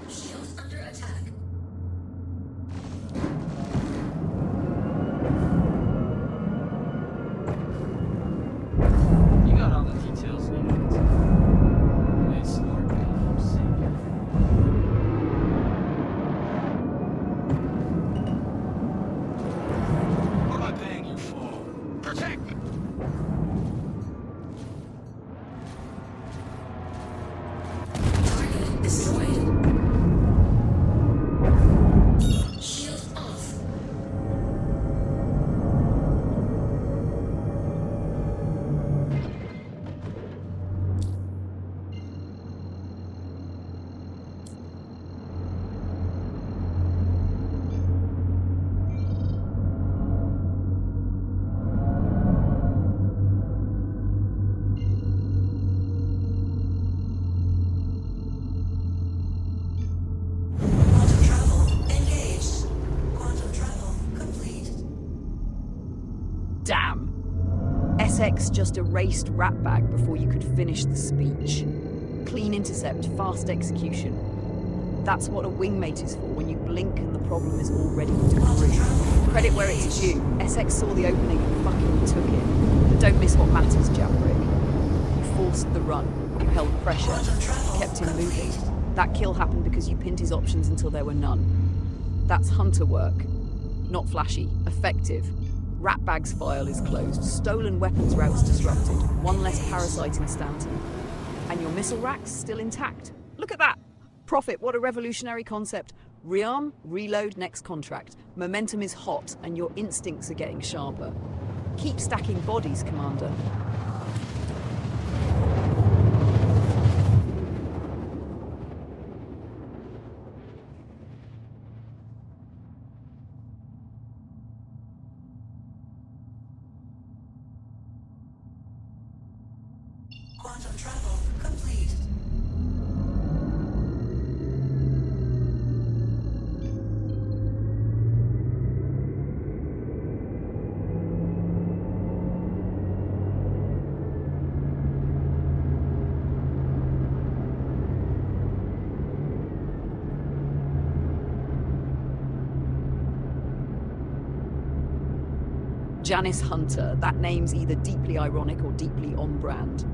Shield under attack. You got all the details needed. Hey, smart guy, I'm sick. What am I paying you for? Protect! Target destroyed. Shield off. Quantum travel engaged. Quantum travel complete. Damn. SX just erased Ratbag before you could finish the speech. Clean intercept, fast execution. That's what a wingmate is for when you blink and the problem is already through. Credit where it's due. SX saw the opening and fucking took it. But don't miss what matters, Jambrick. You forced the run. You held pressure. You kept him moving. That kill happened because you pinned his options until there were none. That's hunter work. Not flashy. Effective. Ratbag's file is closed. Stolen weapons routes disrupted. One less parasite in Stanton. And your missile rack's still intact. Look at that! Profit, what a revolutionary concept. Rearm, reload, next contract. Momentum is hot, and your instincts are getting sharper. Keep stacking bodies, Commander. Quantum travel complete. Janice Hunter, that name's either deeply ironic or deeply on brand.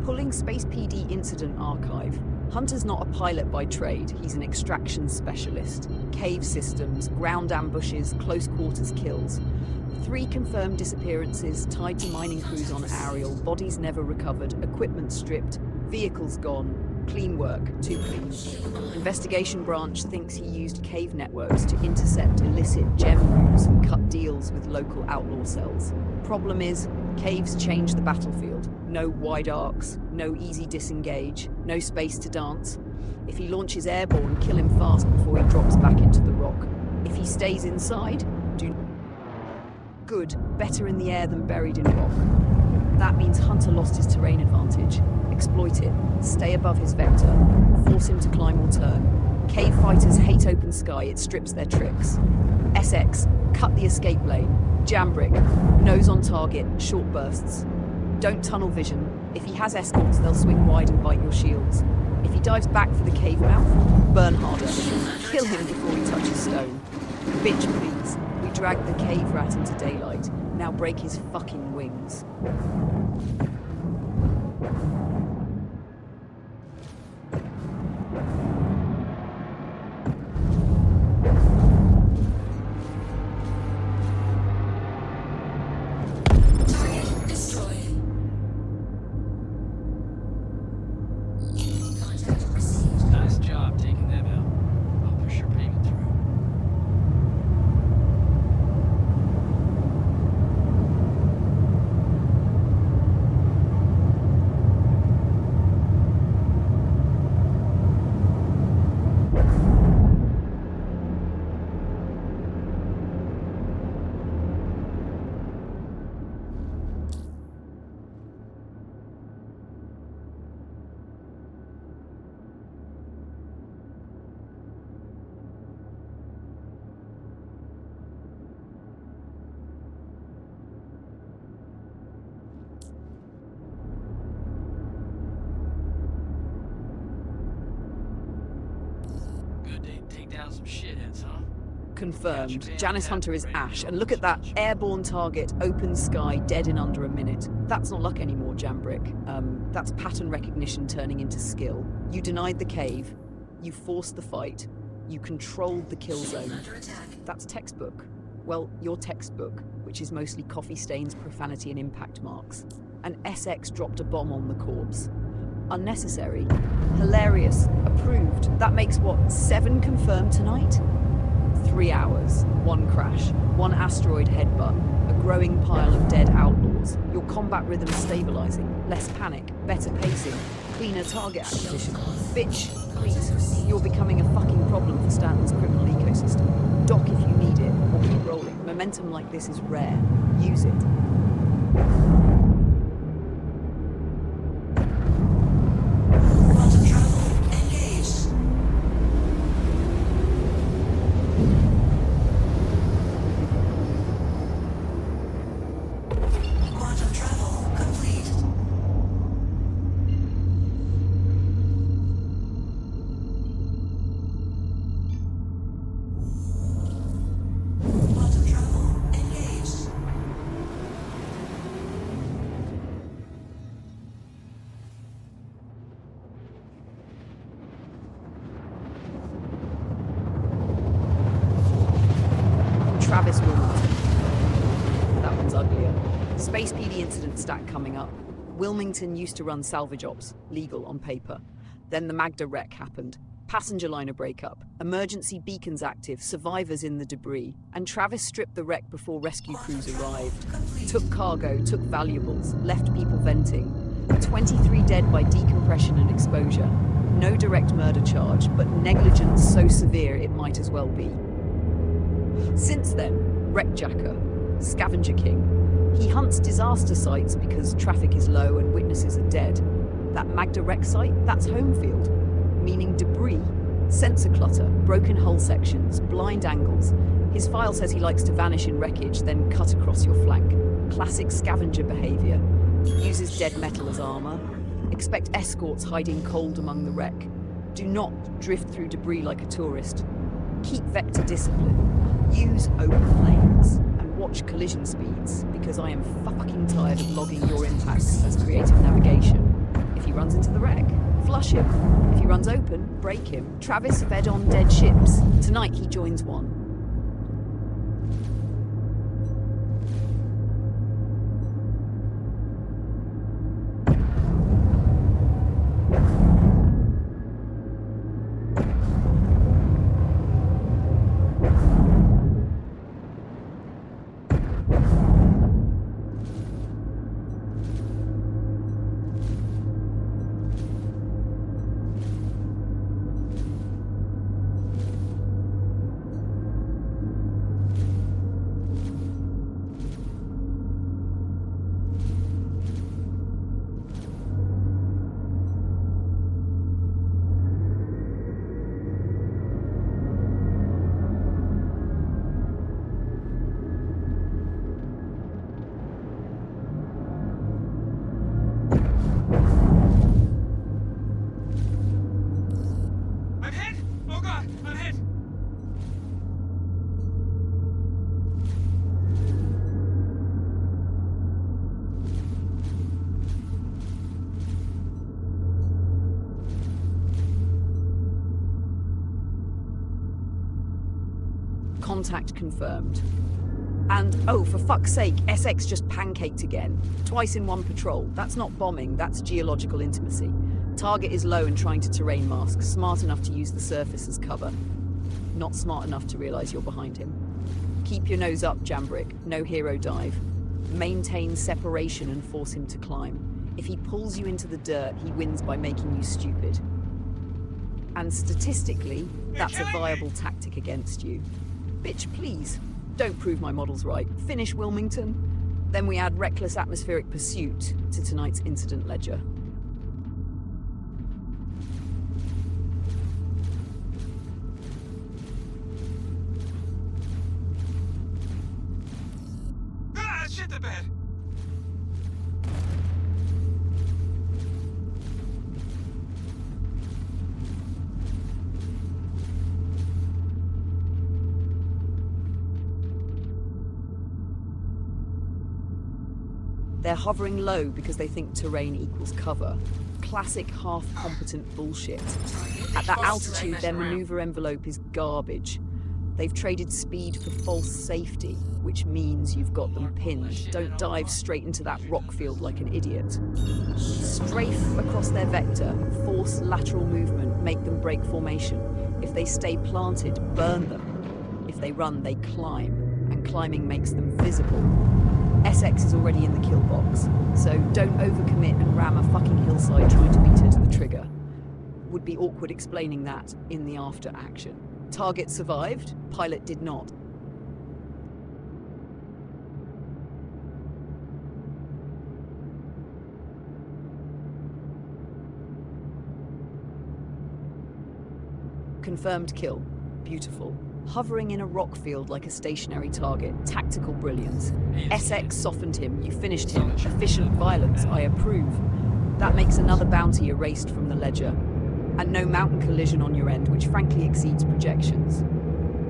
Pulling Space PD incident archive. Hunter's not a pilot by trade, he's an extraction specialist. Cave systems, ground ambushes, close quarters kills. 3 confirmed disappearances tied to mining crews on Ariel, bodies never recovered, equipment stripped, vehicles gone. Clean work, too clean. Investigation branch thinks he used cave networks to intercept illicit gem routes and cut deals with local outlaw cells. Problem is, caves change the battlefield. No wide arcs, no easy disengage, no space to dance. If he launches airborne, kill him fast before he drops back into the rock. If he stays inside, do good, better in the air than buried in rock. That means Hunter lost his terrain advantage. Exploit it, stay above his vector, force him to climb or turn. Cave fighters hate open sky, it strips their tricks. SX, cut the escape lane. Jambrick, nose on target, short bursts. Don't tunnel vision. If he has escorts, they'll swing wide and bite your shields. If he dives back for the cave mouth, burn harder. Kill him before he touches stone. Bitch, please. We dragged the cave rat into daylight. Now break his fucking wings. Target destroyed. Contact received. Nice job taking them out. I'll push your payment through. down some shitheads, huh? Confirmed. Janice Hunter is Ash, and look at that airborne target, open sky, dead in under a minute. That's not luck anymore, Jambrick. That's pattern recognition turning into skill. You denied the cave, you forced the fight, you controlled the kill zone. That's textbook. Well, your textbook, which is mostly coffee stains, profanity, and impact marks. And SX dropped a bomb on the corpse. Unnecessary. Hilarious. Approved. That makes what, 7 confirmed tonight? 3 hours, 1 crash, 1 asteroid headbutt, a growing pile of dead outlaws, your combat rhythm stabilizing, less panic, better pacing, cleaner target acquisition. Bitch, please, you're becoming a fucking problem for Stanton's criminal ecosystem. Dock if you need it, or keep rolling. Momentum like this is rare. Use it. Quantum travel engaged. Quantum travel complete. Quantum travel engaged. Travis Wilmington. That one's uglier. Space PD incident stack coming up. Wilmington used to run salvage ops, legal on paper. Then the Magda wreck happened. Passenger liner breakup, emergency beacons active, survivors in the debris. And Travis stripped the wreck before rescue crews arrived. Took cargo, took valuables, left people venting. 23 dead by decompression and exposure. No direct murder charge, but negligence so severe it might as well be. Since then, wreckjacker, scavenger king. He hunts disaster sites because traffic is low and witnesses are dead. That Magda wreck site, that's home field, meaning debris, sensor clutter, broken hull sections, blind angles. His file says he likes to vanish in wreckage, then cut across your flank. Classic scavenger behavior. Uses dead metal as armor. Expect escorts hiding cold among the wreck. Do not drift through debris like a tourist. Keep vector discipline. Use open lanes and watch collision speeds, because I am fucking tired of logging your impacts as creative navigation. If he runs into the wreck, flush him. If he runs open, break him. Travis fed on dead ships. Tonight he joins one. I'm hit! Oh god, I'm hit! Contact confirmed. And, oh, for fuck's sake, SX just pancaked again. Twice in one patrol. That's not bombing, that's geological intimacy. Target is low and trying to terrain mask, smart enough to use the surface as cover. Not smart enough to realize you're behind him. Keep your nose up, Jambrick. No hero dive. Maintain separation and force him to climb. If he pulls you into the dirt, he wins by making you stupid. And statistically, that's a viable tactic against you. Bitch, please, don't prove my model's right. Finish Wilmington. Then we add reckless atmospheric pursuit to tonight's incident ledger. Ah, shit the bed! They're hovering low because they think terrain equals cover. Classic half-competent bullshit. At that altitude, their maneuver envelope is garbage. They've traded speed for false safety, which means you've got them pinned. Don't dive straight into that rock field like an idiot. Strafe across their vector, force lateral movement, make them break formation. If they stay planted, burn them. If they run, they climb, and climbing makes them visible. SX is already in the kill box, so don't overcommit and ram a fucking hillside trying to beat her to the trigger. Would be awkward explaining that in the after action. Target survived, pilot did not. Confirmed kill. Beautiful. Hovering in a rock field like a stationary target. Tactical brilliance. SX softened him. You finished him. Efficient violence. I approve. That makes another bounty erased from the ledger. And no mountain collision on your end, which frankly exceeds projections.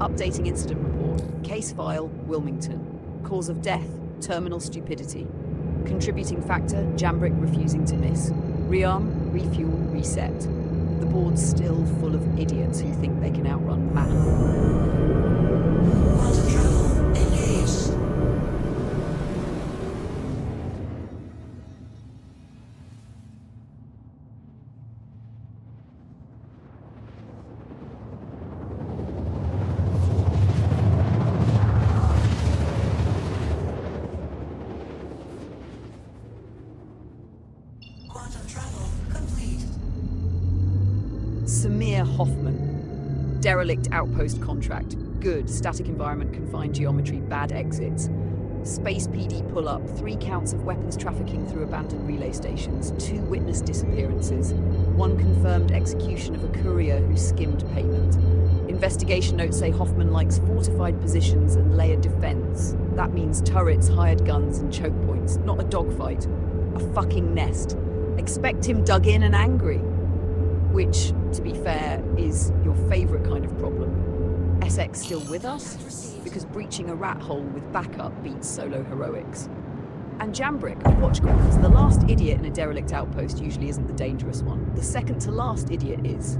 Updating incident report. Case file, Wilmington. Cause of death, terminal stupidity. Contributing factor, Jambrick refusing to miss. Rearm, refuel, reset. The board's still full of idiots who think they can outrun matter. Quantum travel engaged. Quantum travel complete. Samir Hoffman. Derelict outpost contract. Good. Static environment, confined geometry, bad exits. Space PD pull-up, 3 counts of weapons trafficking through abandoned relay stations, 2 witness disappearances, 1 confirmed execution of a courier who skimmed payment. Investigation notes say Hoffman likes fortified positions and layered defense. That means turrets, hired guns, and choke points, not a dogfight. A fucking nest. Expect him dug in and angry. Which, to be fair, is your favourite kind of problem. SX still with us? Because breaching a rat hole with backup beats solo heroics. And Jambrick, watch corners. The last idiot in a derelict outpost usually isn't the dangerous one. The second to last idiot is.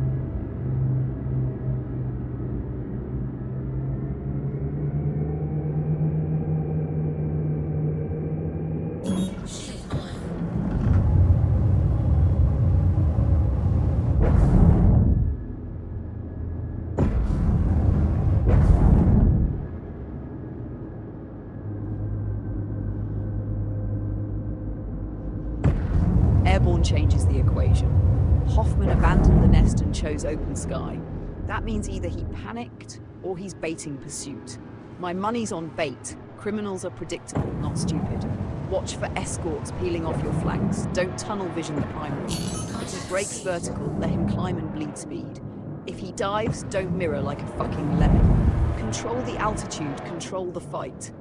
Airborne changes the equation. Hoffman abandoned the nest and chose open sky. That means either he panicked or he's baiting pursuit. My money's on bait. Criminals are predictable, not stupid. Watch for escorts peeling off your flanks. Don't tunnel vision the primary. If he breaks vertical, let him climb and bleed speed. If he dives, don't mirror like a fucking lemon. Control the altitude, control the fight.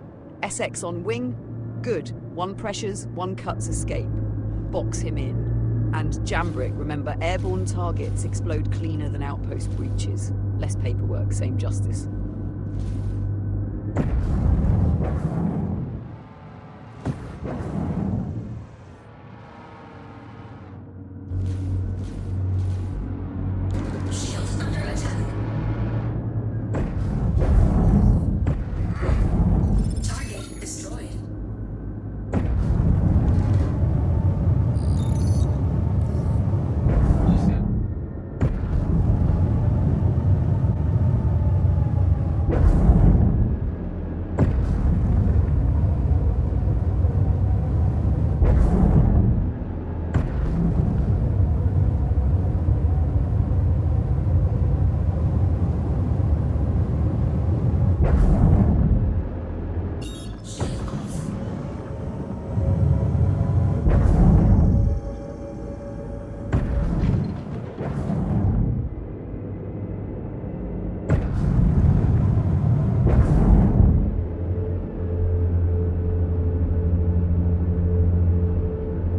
SX on wing? Good. 1 pressures, 1 cuts escape. Box him in. And Jambrick, remember, airborne targets explode cleaner than outpost breaches. Less paperwork, same justice. Shields under attack. Target destroyed.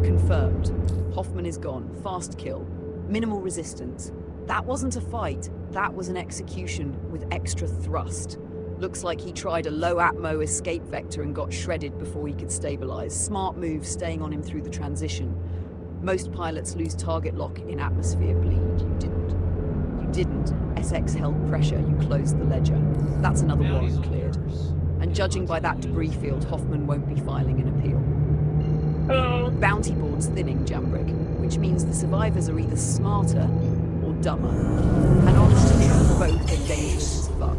Confirmed. Hoffman is gone. Fast kill. Minimal resistance. That wasn't a fight. That was an execution with extra thrust. Looks like he tried a low-atmo escape vector and got shredded before he could stabilize. Smart move staying on him through the transition. Most pilots lose target lock in atmosphere bleed. You didn't. You didn't. SX held pressure. You closed the ledger. That's another warrant cleared. And judging by that debris field, Hoffman won't be filing an appeal. Bounty board's thinning, Jambrick, which means the survivors are either smarter or dumber. And honestly, both are dangerous as fuck.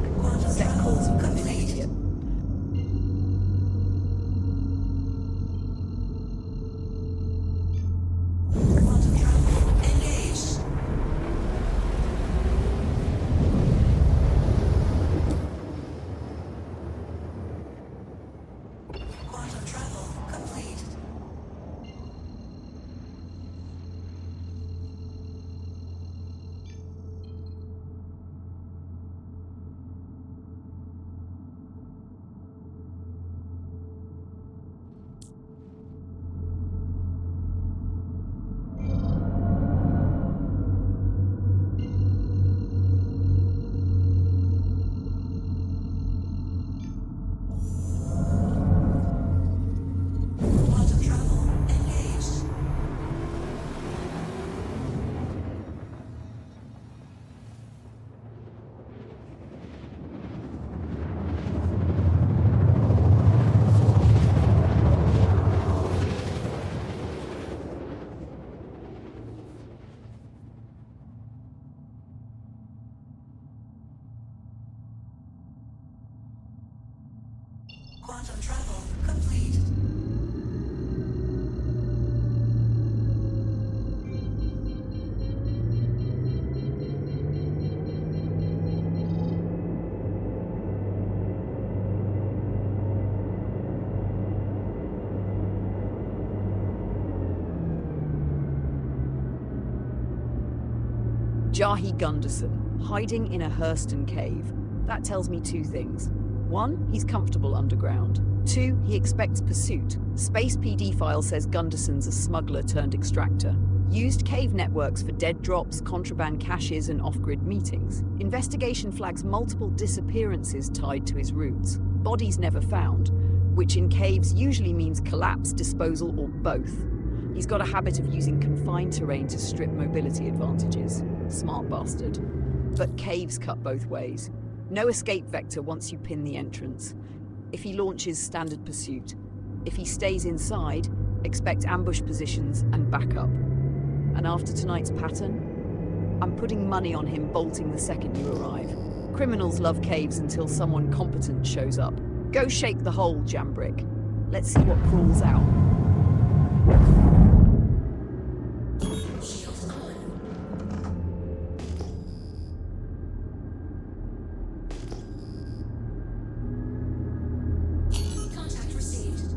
Set calls for an idiot. Quantum travel engaged. Quantum travel complete. Quantum travel engaged. Quantum travel complete. Jahi Gunderson, hiding in a Hurston cave. That tells me two things. One, he's comfortable underground. Two, he expects pursuit. Space PD file says Gunderson's a smuggler turned extractor. Used cave networks for dead drops, contraband caches, and off-grid meetings. Investigation flags multiple disappearances tied to his routes. Bodies never found, which in caves usually means collapse, disposal, or both. He's got a habit of using confined terrain to strip mobility advantages. Smart bastard. But caves cut both ways. No escape vector once you pin the entrance. If he launches, standard pursuit. If he stays inside, expect ambush positions and backup. And after tonight's pattern, I'm putting money on him bolting the second you arrive. Criminals love caves until someone competent shows up. Go shake the hole, Jambrick. Let's see what crawls out. Shields on. Contact received.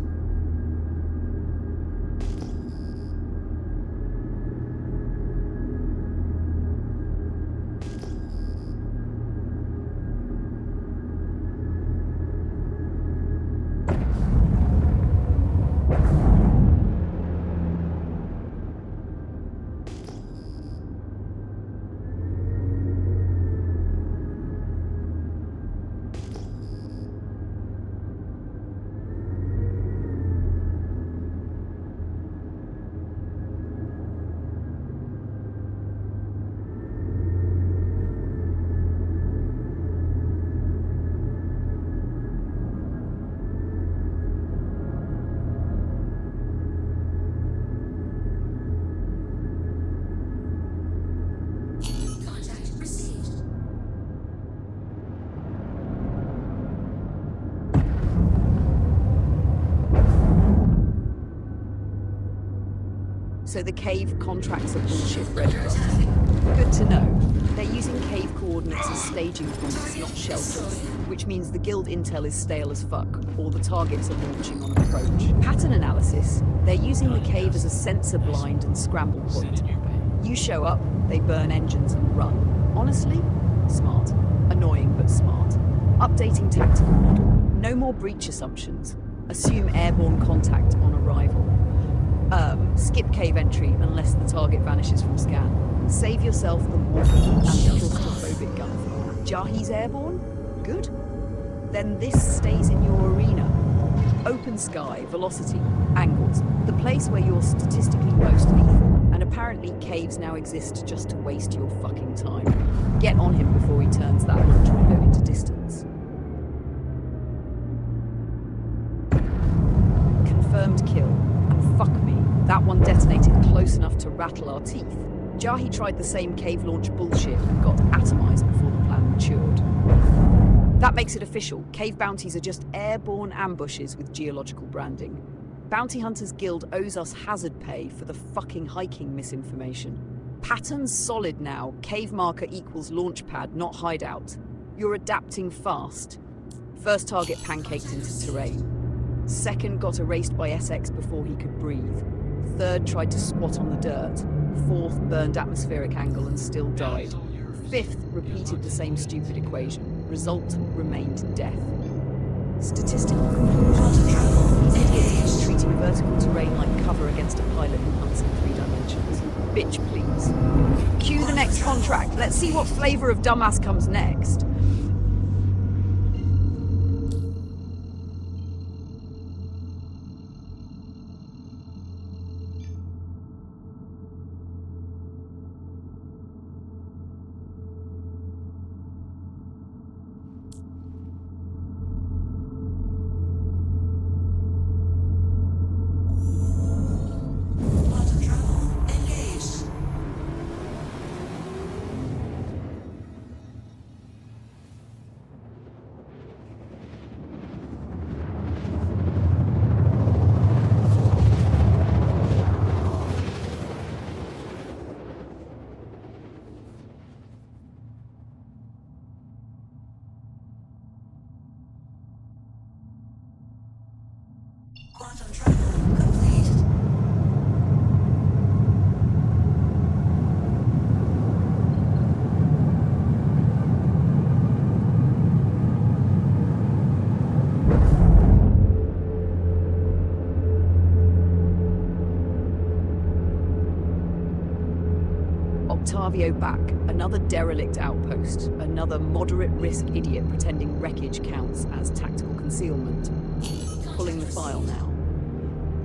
Contact received. So the cave contracts are bullshit breadcrumbs. Good to know. They're using cave coordinates as staging points, not shelters, which means the guild intel is stale as fuck, or the targets are launching on approach. Pattern analysis, they're using the cave as a sensor blind and scramble point. You show up, they burn engines and run. Honestly, smart. Annoying, but smart. Updating tactical model. No more breach assumptions. Assume airborne contact on arrival. Skip cave entry unless the target vanishes from scan. Save yourself the morphine and claustrophobic gunfire. Jahi's airborne? Good. then this stays in your arena. Open sky, velocity, angles, the place where you're statistically most lethal. And apparently caves now exist just to waste your fucking time. Get on him before he turns that launch window into distance. Confirmed kill. And fuck me, that one detonated close enough to rattle our teeth. Jahi tried the same cave launch bullshit and got atomized before the plan matured. That makes it official. Cave bounties are just airborne ambushes with geological branding. Bounty Hunters Guild owes us hazard pay for the fucking hiking misinformation. Pattern's solid now. Cave marker equals launch pad, not hideout. You're adapting fast. First target pancaked into terrain. Second got erased by SX before he could breathe. Third tried to squat on the dirt. Fourth burned atmospheric angle and still died. Fifth repeated the same stupid equation. Result remained death. Statistical conclusion. These idiots keep treating vertical terrain like cover against a pilot who hunts in 3 dimensions. Bitch, please. Cue the next contract. Let's see what flavor of dumbass comes next. Quantum travel engaged. Quantum travel complete. Octavio back, another derelict outpost, another moderate risk idiot pretending wreckage counts as tactical concealment. Pulling the file now.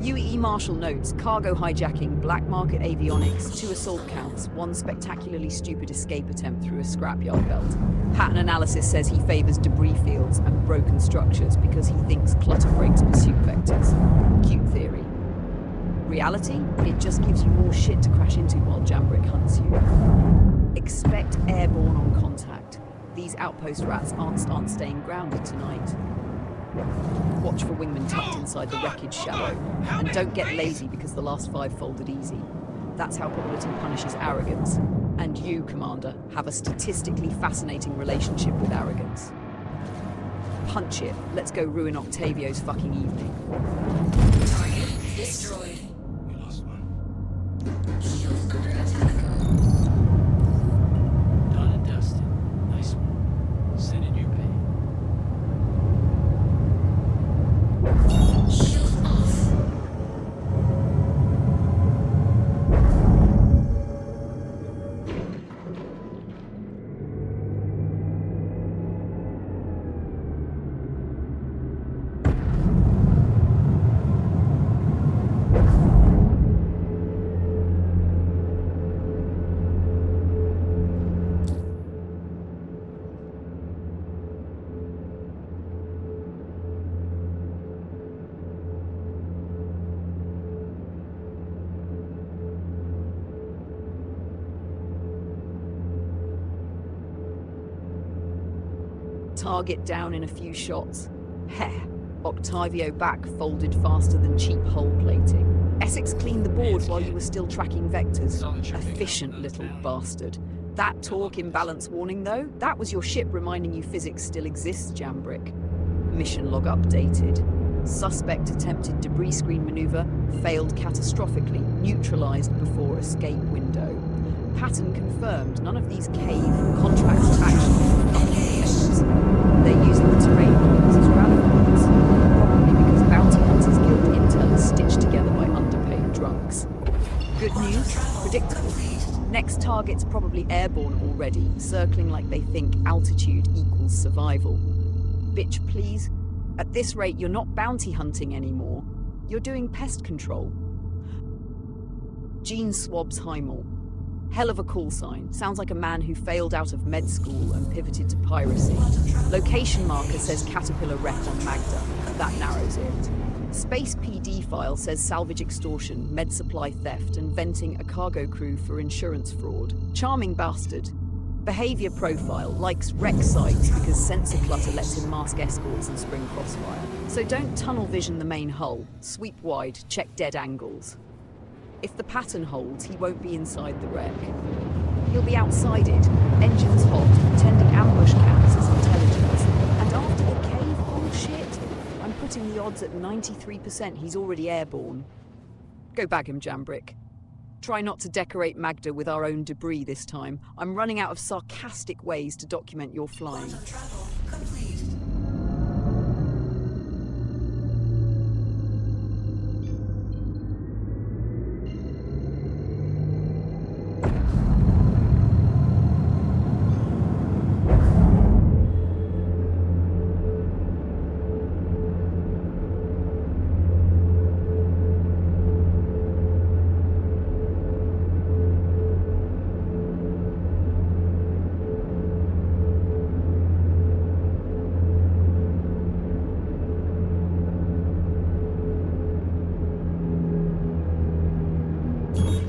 UE Marshall notes, cargo hijacking, black market avionics, 2 assault counts, 1 spectacularly stupid escape attempt through a scrapyard belt. Pattern analysis says he favors debris fields and broken structures because he thinks clutter breaks pursuit vectors. Cute theory. Reality? It just gives you more shit to crash into while Jambrick hunts you. Expect airborne on contact. These outpost rats aren't staying grounded tonight. Watch for wingmen tucked inside the wreckage shallow. And don't get lazy because the last 5 folded easy. That's how probability punishes arrogance. And you, Commander, have a statistically fascinating relationship with arrogance. Punch it. Let's go ruin Octavio's fucking evening. Target destroyed. We lost one. Shield under attack. Done and dusted. Nice one. Send in your pay. Shield off. Target down in a few shots. Heh. Octavio back folded faster than cheap hull plating. Essex cleaned the board while you were still tracking vectors. Efficient little bastard. That torque imbalance warning though, that was your ship reminding you physics still exists, Jambrick. Mission log updated. Suspect attempted debris screen maneuver, failed catastrophically, neutralized before escape window. Pattern confirmed, none of these cave contracts are actually vectors. They're using the terrain models as rally points, probably because Bounty Hunters Guild interns stitched together by underpaid drunks. Good news? Predictable. Next target's probably airborne already, circling like they think altitude equals survival. Bitch, please. At this rate, you're not bounty hunting anymore. You're doing pest control. Gene swabs Heimel. Hell of a call sign. Sounds like a man who failed out of med school and pivoted to piracy. Location marker says Caterpillar wreck on Magda. That narrows it. Space PD file says salvage extortion, med supply theft, and venting a cargo crew for insurance fraud. Charming bastard. Behavior profile, likes wreck sites because sensor clutter lets him mask escorts and spring crossfire. So don't tunnel vision the main hull. Sweep wide, check dead angles. If the pattern holds, he won't be inside the wreck. He'll be outside it, engines hot, pretending ambush camps as intelligence. And after the cave bullshit, I'm putting the odds at 93% he's already airborne. Go bag him, Jambrick. Try not to decorate Magda with our own debris this time. I'm running out of sarcastic ways to document your flying. Quantum travel complete.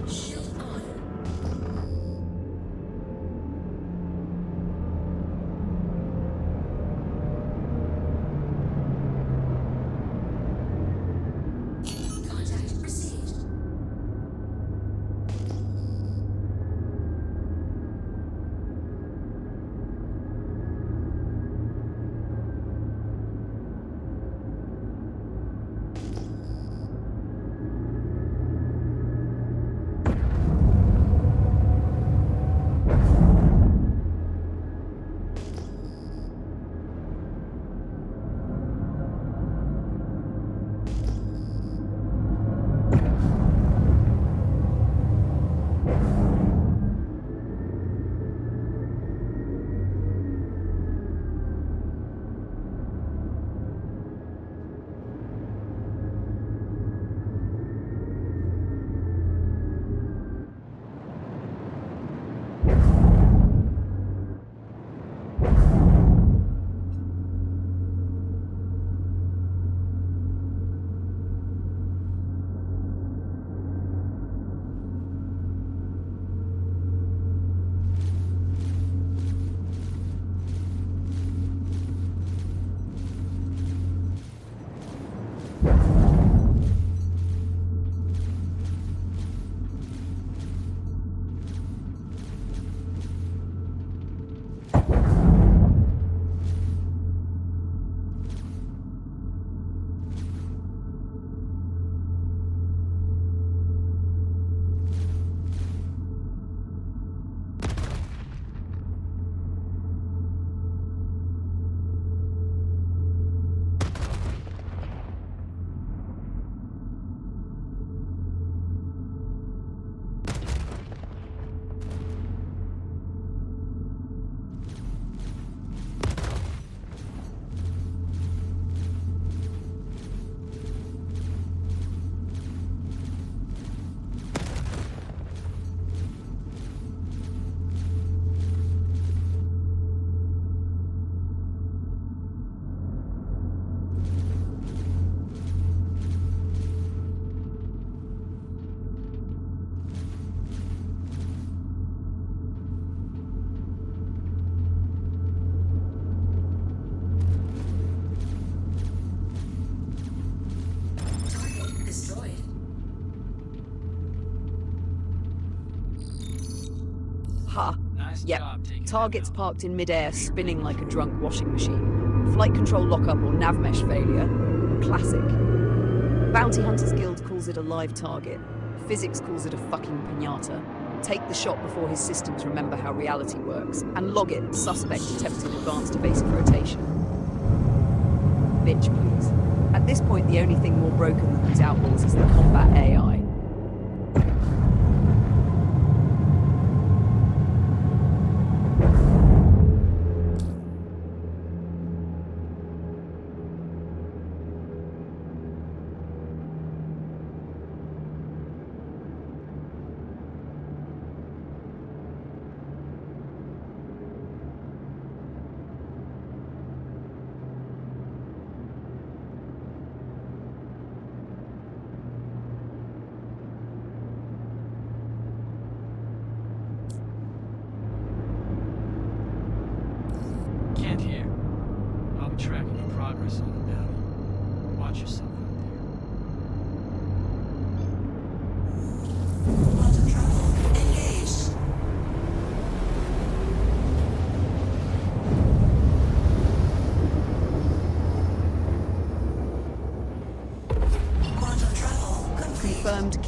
Shield on. Contact received. Ha. Nice Yep. job taking Target's that out. parked in midair, spinning like a drunk washing machine. Flight control lockup or nav mesh failure. Classic. Bounty Hunters Guild calls it a live target. Physics calls it a fucking piñata. Take the shot before his systems remember how reality works. And log it. Suspect attempted advance to basic rotation. Bitch, please. At this point, the only thing more broken than these outlaws is the combat AI.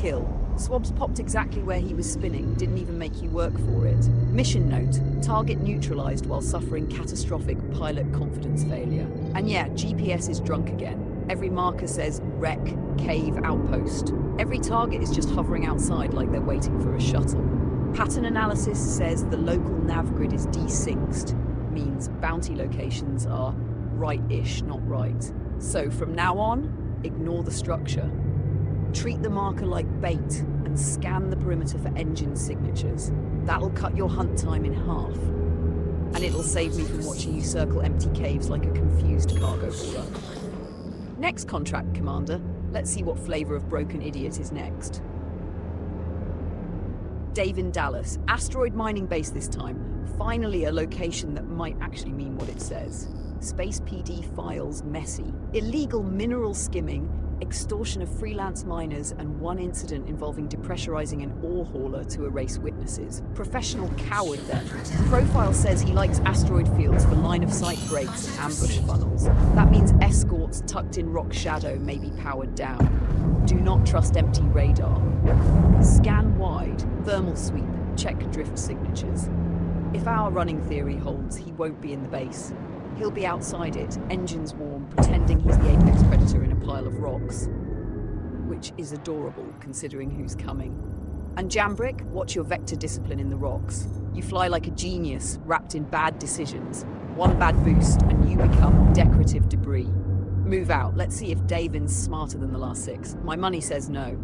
kill. Swabs popped exactly where he was spinning, didn't even make you work for it. Mission note, target neutralized while suffering catastrophic pilot confidence failure. And yeah, GPS is drunk again. Every marker says wreck, cave, outpost. Every target is just hovering outside like they're waiting for a shuttle. Pattern analysis says the local nav grid is desynced, means bounty locations are right-ish, not right. So from now on, ignore the structure. Treat the marker like bait and scan the perimeter for engine signatures. That'll cut your hunt time in half. And it'll save me from watching you circle empty caves like a confused cargo hauler. Next contract, Commander. Let's see what flavor of broken idiot is next. Dave in Dallas. Asteroid mining base this time. Finally a location that might actually mean what it says. Space PD files messy. Illegal mineral skimming, extortion of freelance miners, and one incident involving depressurizing an ore hauler to erase witnesses. Professional coward then. Profile says he likes asteroid fields for line-of-sight breaks and ambush funnels. That means escorts tucked in rock shadow may be powered down. Do not trust empty radar. Scan wide, thermal sweep, check drift signatures. If our running theory holds, he won't be in the base. He'll be outside it, engines warm, pretending he's the apex predator in a pile of rocks. Which is adorable, considering who's coming. And Jambrick, watch your vector discipline in the rocks. You fly like a genius, wrapped in bad decisions. One bad boost, and you become decorative debris. Move out, let's see if Davin's smarter than the last 6. My money says no.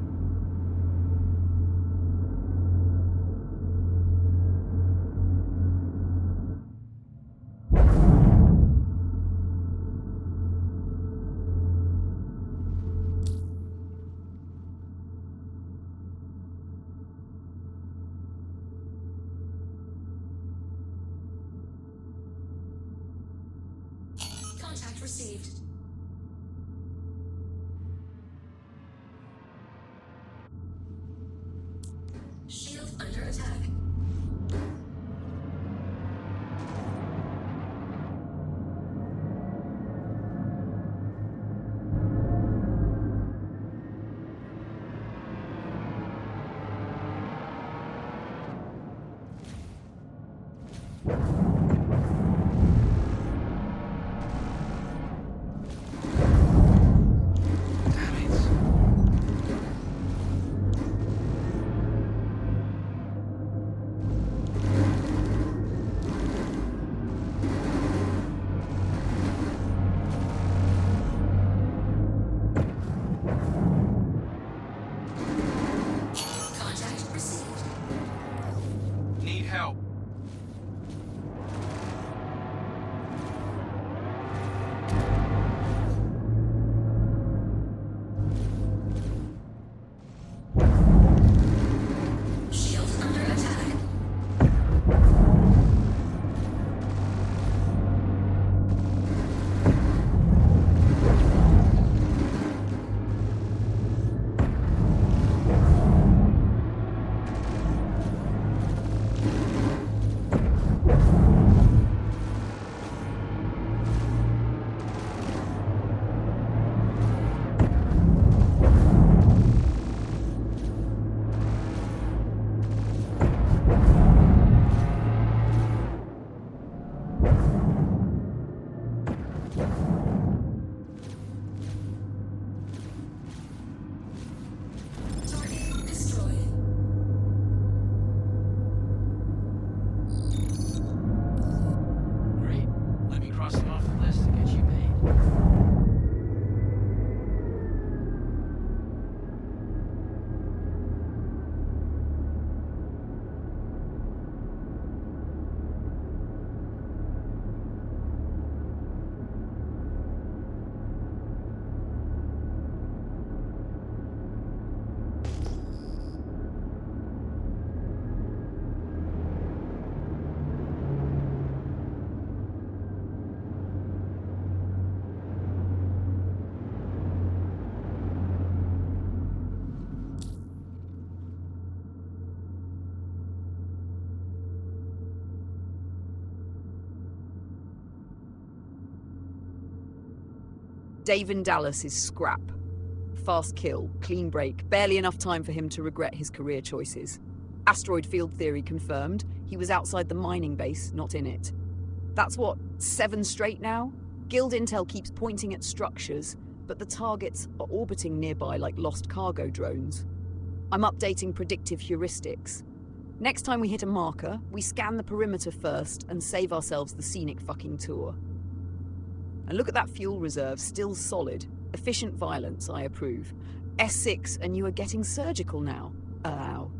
Contact received. Shield under attack. Contact received. Need help. Shield under attack. Target destroyed. Great. Let me cross them off the list and get you paid. Dave in Dallas is scrap. fast kill, clean break, barely enough time for him to regret his career choices. Asteroid field theory confirmed. He was outside the mining base, not in it. That's what, 7 straight now? Guild intel keeps pointing at structures, but the targets are orbiting nearby like lost cargo drones. I'm updating predictive heuristics. Next time we hit a marker, we scan the perimeter first and save ourselves the scenic fucking tour. And look at that fuel reserve, still solid. Efficient violence, I approve. S6 and you are getting surgical now. Ow.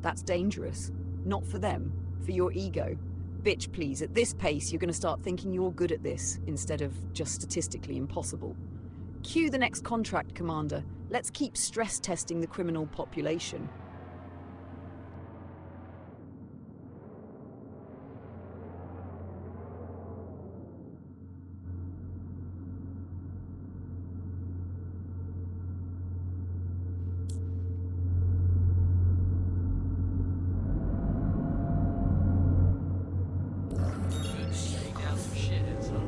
That's dangerous. Not for them, for your ego. Bitch, please, at this pace, you're going to start thinking you're good at this, instead of just statistically impossible. Cue the next contract, Commander. Let's keep stress testing the criminal population. Good. Take down some shitheads, huh?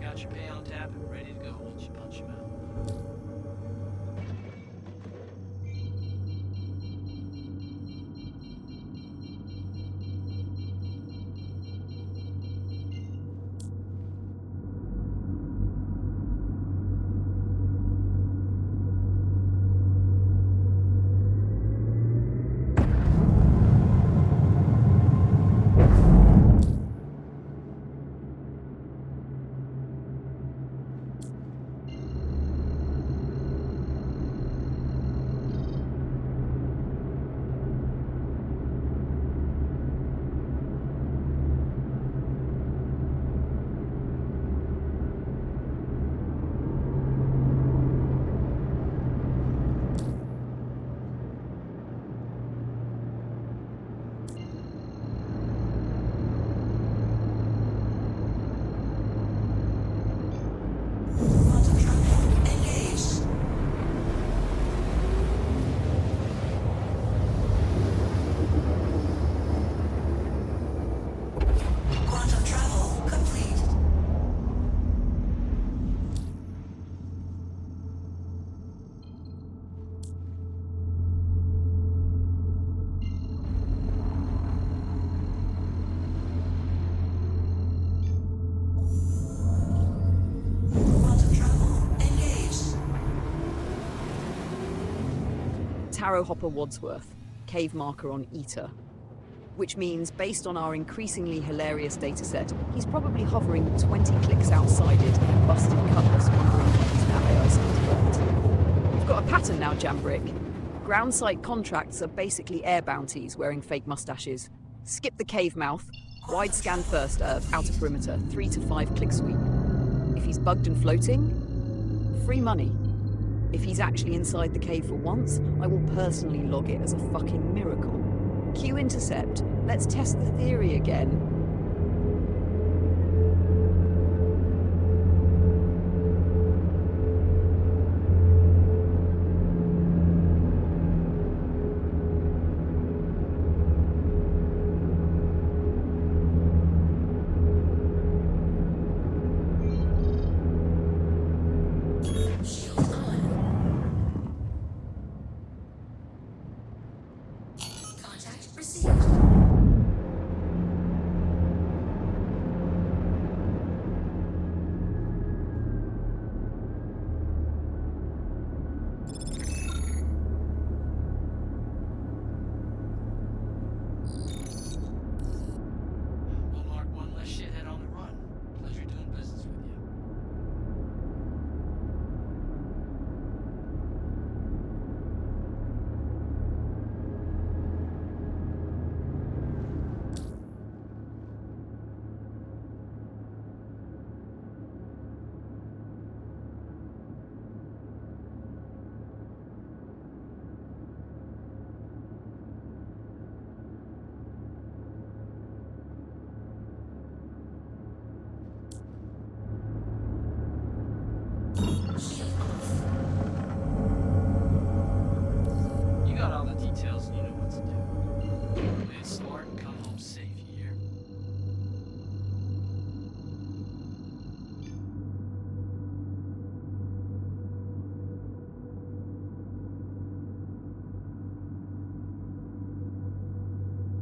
Got your pay on tap and ready to go once you punch him out. Quantum travel complete. Quantum travel engaged. Tarot Hopper Wadsworth, cave marker on Eta. Which means, based on our increasingly hilarious dataset, he's probably hovering 20 clicks outside it, busted cutlass, wondering what his nav AI skills worked. We've got a pattern now, Jambrick. Ground site contracts are basically air bounties wearing fake mustaches. Skip the cave mouth. Wide scan first, outer perimeter, 3 to 5 click sweep. If he's bugged and floating, free money. If he's actually inside the cave for once, I will personally log it as a fucking miracle. Q intercept. Let's test the theory again. Shield on. Contact received.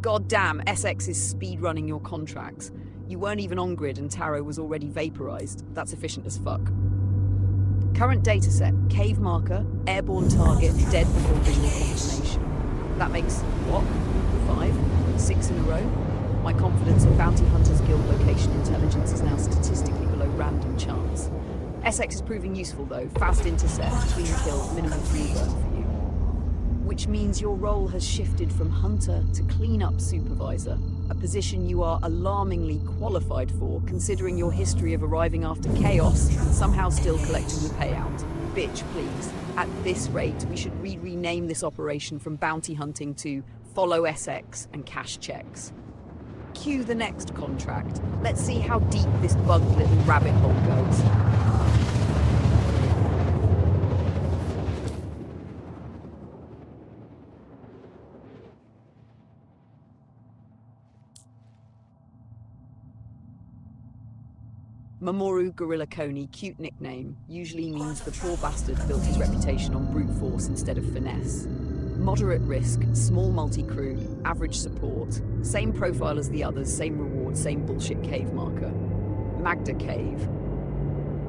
Goddamn, SX is speedrunning your contracts. You weren't even on grid and Taro was already vaporized. That's efficient as fuck. Current dataset, cave marker, airborne target, dead before visual confirmation. That makes, what? 5? 6 in a row? My confidence in Bounty Hunters Guild location intelligence is now statistically below random chance. SX is proving useful though. Fast intercept, clean kill, minimal fuel burn for you. Which means your role has shifted from hunter to cleanup supervisor, a position you are alarmingly qualified for considering your history of arriving after chaos and somehow still collecting the payout. Bitch, please. At this rate, we should rename this operation from bounty hunting to follow SX and cash checks. Cue the next contract. Let's see how deep this bugged little rabbit hole goes. Mamoru Gorilla Coney, cute nickname, usually means the poor bastard built his reputation on brute force instead of finesse. Moderate risk, small multi-crew, average support, same profile as the others, same reward, same bullshit cave marker. Magda Cave,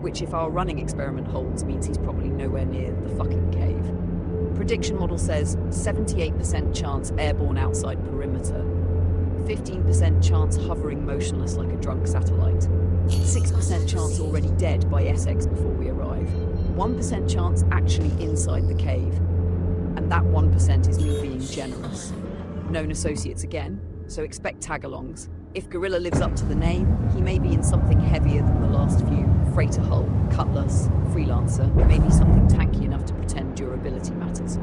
which if our running experiment holds means he's probably nowhere near the fucking cave. Prediction model says 78% chance airborne outside perimeter, 15% chance hovering motionless like a drunk satellite, 6% chance already dead by SX before we arrive, 1% chance actually inside the cave, and that 1% is me being generous. Known associates again, so expect tag-alongs. If Gorilla lives up to the name, he may be in something heavier than the last few. Freighter hull, cutlass, freelancer, maybe something tanky enough to pretend durability matters.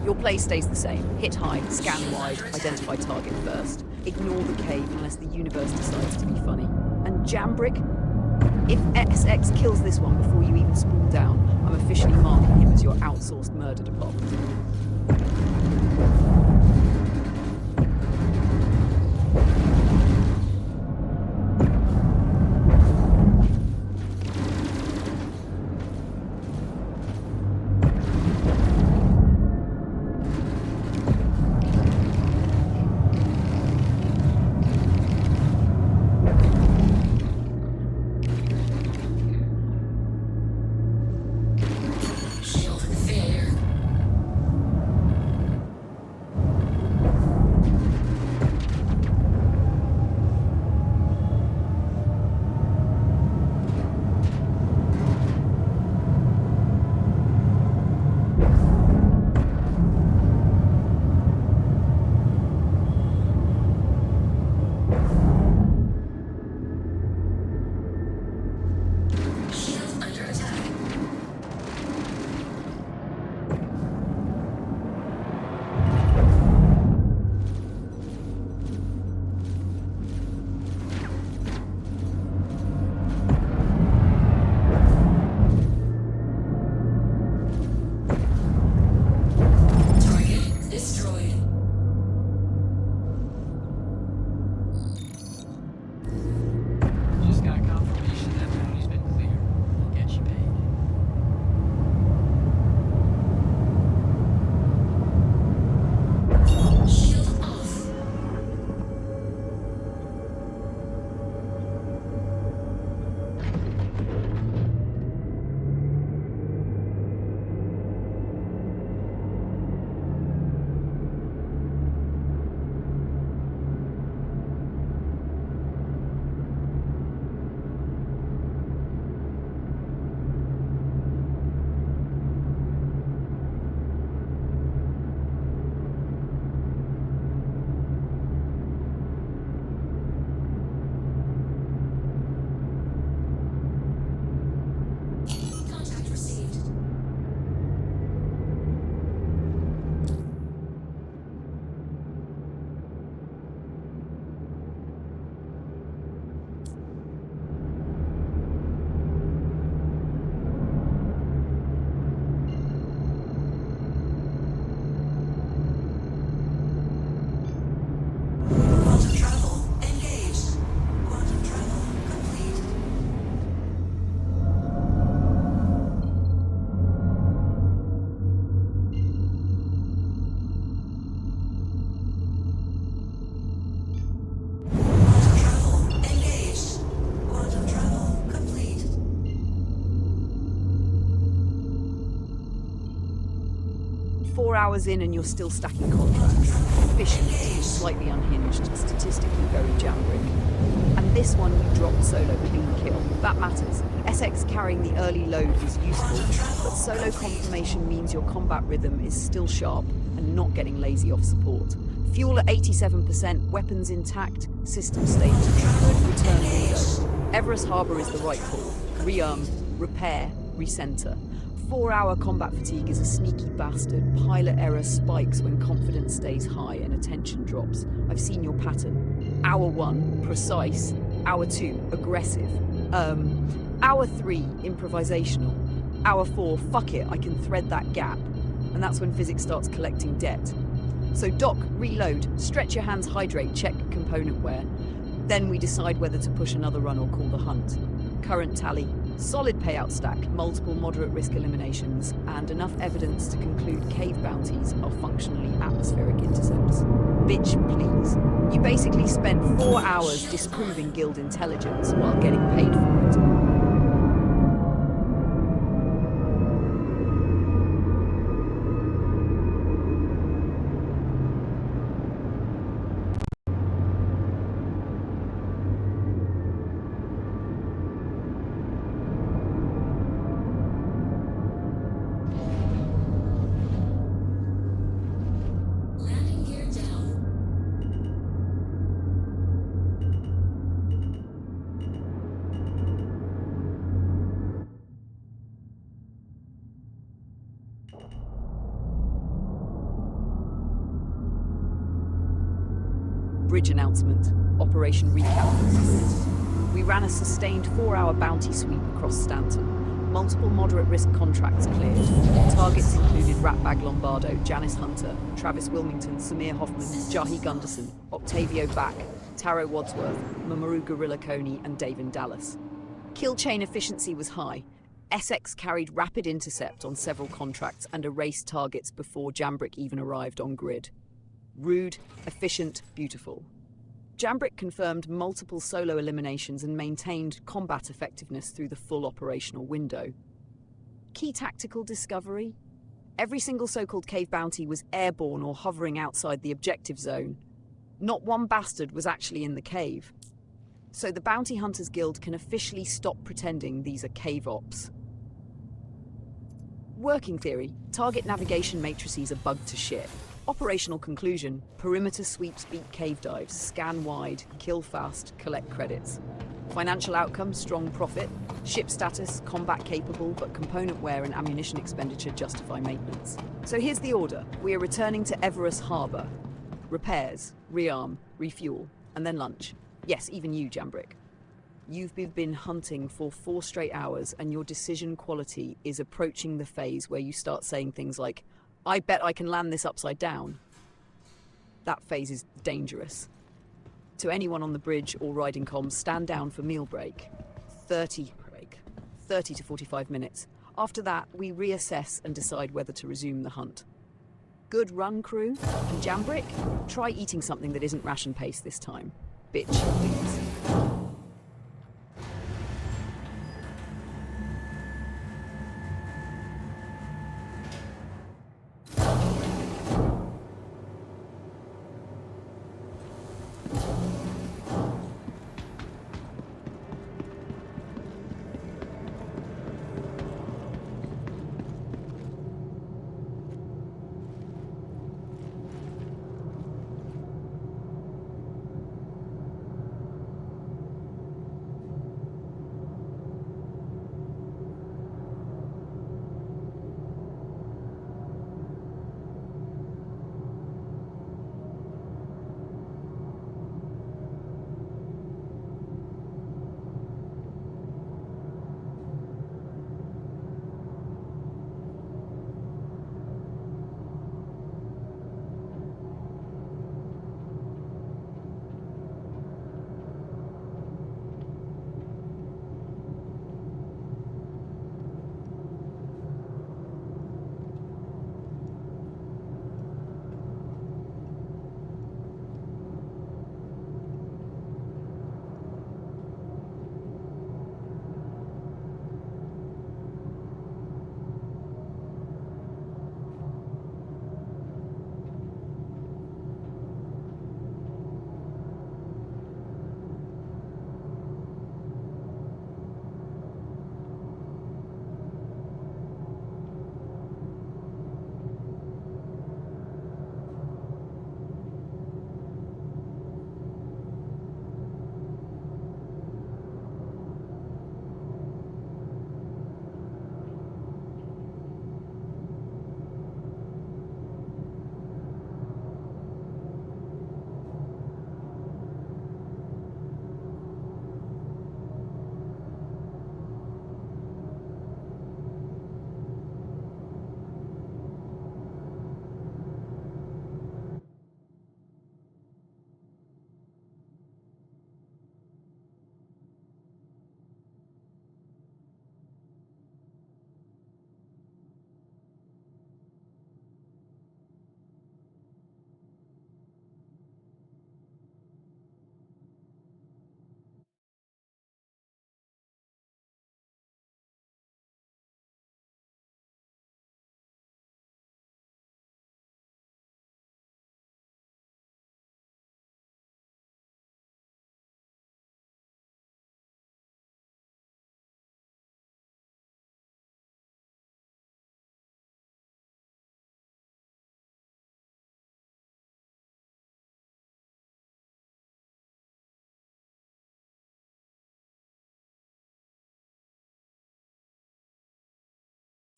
Your play stays the same. Hit high, scan wide, identify target first. Ignore the cave unless the universe decides to be funny. And Jambrick? If SX kills this one before you even spawn down, I'm officially marking him as your outsourced murder department. hours in and you're still stacking contracts. Efficient, slightly unhinged, statistically very Jambrick. And this one you dropped solo clean kill. That matters. SX carrying the early load was useful, but solo confirmation means your combat rhythm is still sharp and not getting lazy off support. Fuel at 87%, weapons intact, system stable. Good return window. Everest Harbour is the right call. Rearm, repair, recenter. 4-hour combat fatigue is a sneaky bastard. Pilot error spikes when confidence stays high and attention drops. I've seen your pattern. Hour 1, precise. Hour 2, aggressive. Hour 3, improvisational. Hour 4, fuck it, I can thread that gap. And that's when physics starts collecting debt. So dock, reload, stretch your hands, hydrate, check component wear. Then we decide whether to push another run or call the hunt. Current tally, solid payout stack, multiple moderate risk eliminations, and enough evidence to conclude cave bounties are functionally atmospheric intercepts. Bitch, please. You basically spent 4 hours disproving guild intelligence while getting paid for it. Landing gear down. Bridge announcement. Operation Recap. We ran a sustained 4-hour bounty sweep across Stanton. Multiple moderate risk contracts cleared. Targets included Ratbag Lombardo, Janice Hunter, Travis Wilmington, Samir Hoffman, Jahi Gunderson, Octavio Back, Taro Wadsworth, Mamoru Gorilla Coney, and Davin Dallas. Kill chain efficiency was high. SX carried rapid intercept on several contracts and erased targets before Jambrick even arrived on grid. Rude, efficient, beautiful. Jambrick confirmed multiple solo eliminations and maintained combat effectiveness through the full operational window. Key tactical discovery? Every single so-called cave bounty was airborne or hovering outside the objective zone. Not one bastard was actually in the cave. So the Bounty Hunters Guild can officially stop pretending these are cave ops. Working theory, target navigation matrices are bugged to shit. Operational conclusion, perimeter sweeps beat cave dives, scan wide, kill fast, collect credits. Financial outcome, strong profit. Ship status, combat capable, but component wear and ammunition expenditure justify maintenance. So here's the order. We are returning to Everest Harbour. Repairs, rearm, refuel, and then lunch. Yes, even you, Jambrick. You've been hunting for 4 straight hours and your decision quality is approaching the phase where you start saying things like, I bet I can land this upside down. That phase is dangerous. To anyone on the bridge or riding comms, stand down for meal break. 30 to 45 minutes. After that, we reassess and decide whether to resume the hunt. Good run, crew. And Jambrick, try eating something that isn't ration pace this time. Bitch, please.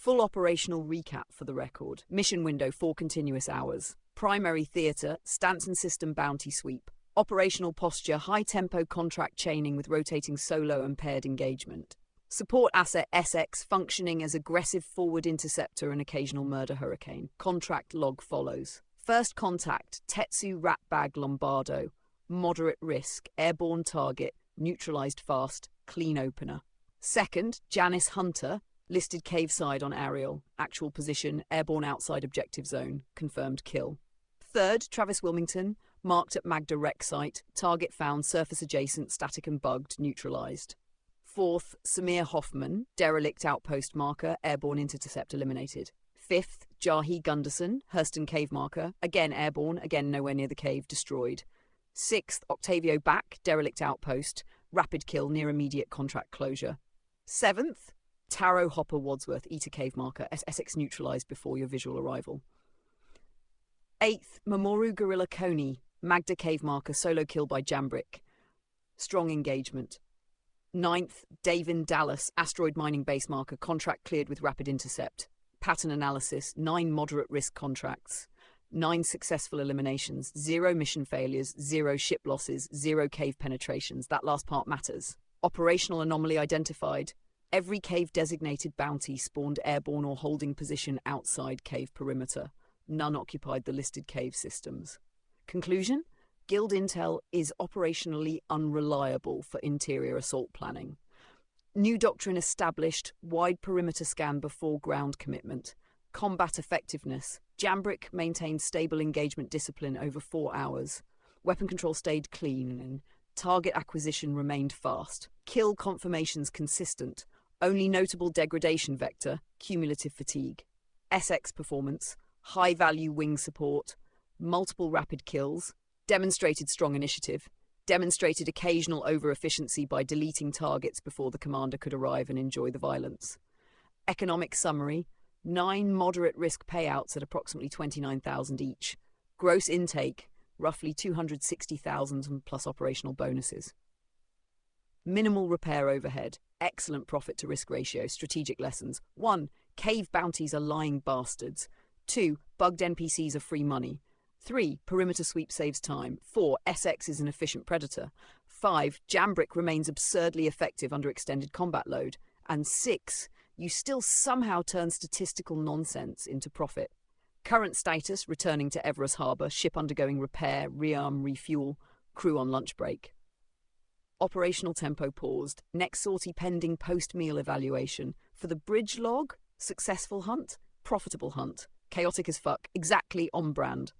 Full operational recap for the record. Mission window 4 continuous hours. Primary theatre, Stanton system bounty sweep. Operational posture, high tempo contract chaining with rotating solo and paired engagement. Support asset SX functioning as aggressive forward interceptor and occasional murder hurricane. Contract log follows. First contact, Tetsu Ratbag Lombardo. Moderate risk, airborne target, neutralized fast, clean opener. Second, Janice Hunter, listed cave side on aerial. Actual position, airborne outside objective zone. Confirmed kill. Third, Travis Wilmington, marked at Magda wreck site. Target found surface adjacent, static and bugged, neutralized. Fourth, Samir Hoffman, derelict outpost marker, airborne intercept eliminated. Fifth, Jahi Gunderson, Hurston cave marker, again airborne, again nowhere near the cave, destroyed. Sixth, Octavio Back, derelict outpost, rapid kill near immediate contract closure. Seventh, Taro Hopper Wadsworth, Eta cave marker, Essex neutralized before your visual arrival. Eighth, Mamoru Gorilla Coney, Magda cave marker, solo kill by Jambrick. Strong engagement. Ninth, Davin Dallas, asteroid mining base marker, contract cleared with rapid intercept. Pattern analysis, 9 moderate risk contracts. 9 successful eliminations, 0 mission failures, 0 ship losses, 0 cave penetrations. That last part matters. Operational anomaly identified. Every cave designated bounty spawned airborne or holding position outside cave perimeter. None occupied the listed cave systems. Conclusion? Guild intel is operationally unreliable for interior assault planning. New doctrine established, wide perimeter scan before ground commitment. Combat effectiveness. Jambrick maintained stable engagement discipline over 4 hours. Weapon control stayed clean and target acquisition remained fast. Kill confirmations consistent. Only notable degradation vector, cumulative fatigue. SX performance, high value wing support, multiple rapid kills, demonstrated strong initiative, demonstrated occasional over-efficiency by deleting targets before the commander could arrive and enjoy the violence. Economic summary, 9 moderate risk payouts at approximately 29,000 each. Gross intake, roughly 260,000 plus operational bonuses. Minimal repair overhead, excellent profit to risk ratio, strategic lessons. 1. Cave bounties are lying bastards. 2. Bugged NPCs are free money. 3. Perimeter sweep saves time. 4. SX is an efficient predator. 5. Jambrick remains absurdly effective under extended combat load. And 6. You still somehow turn statistical nonsense into profit. Current status, returning to Everest Harbour, ship undergoing repair, rearm, refuel, crew on lunch break. Operational tempo paused. Next sortie pending post-meal evaluation. For the bridge log, successful hunt, profitable hunt. Chaotic as fuck, exactly on brand.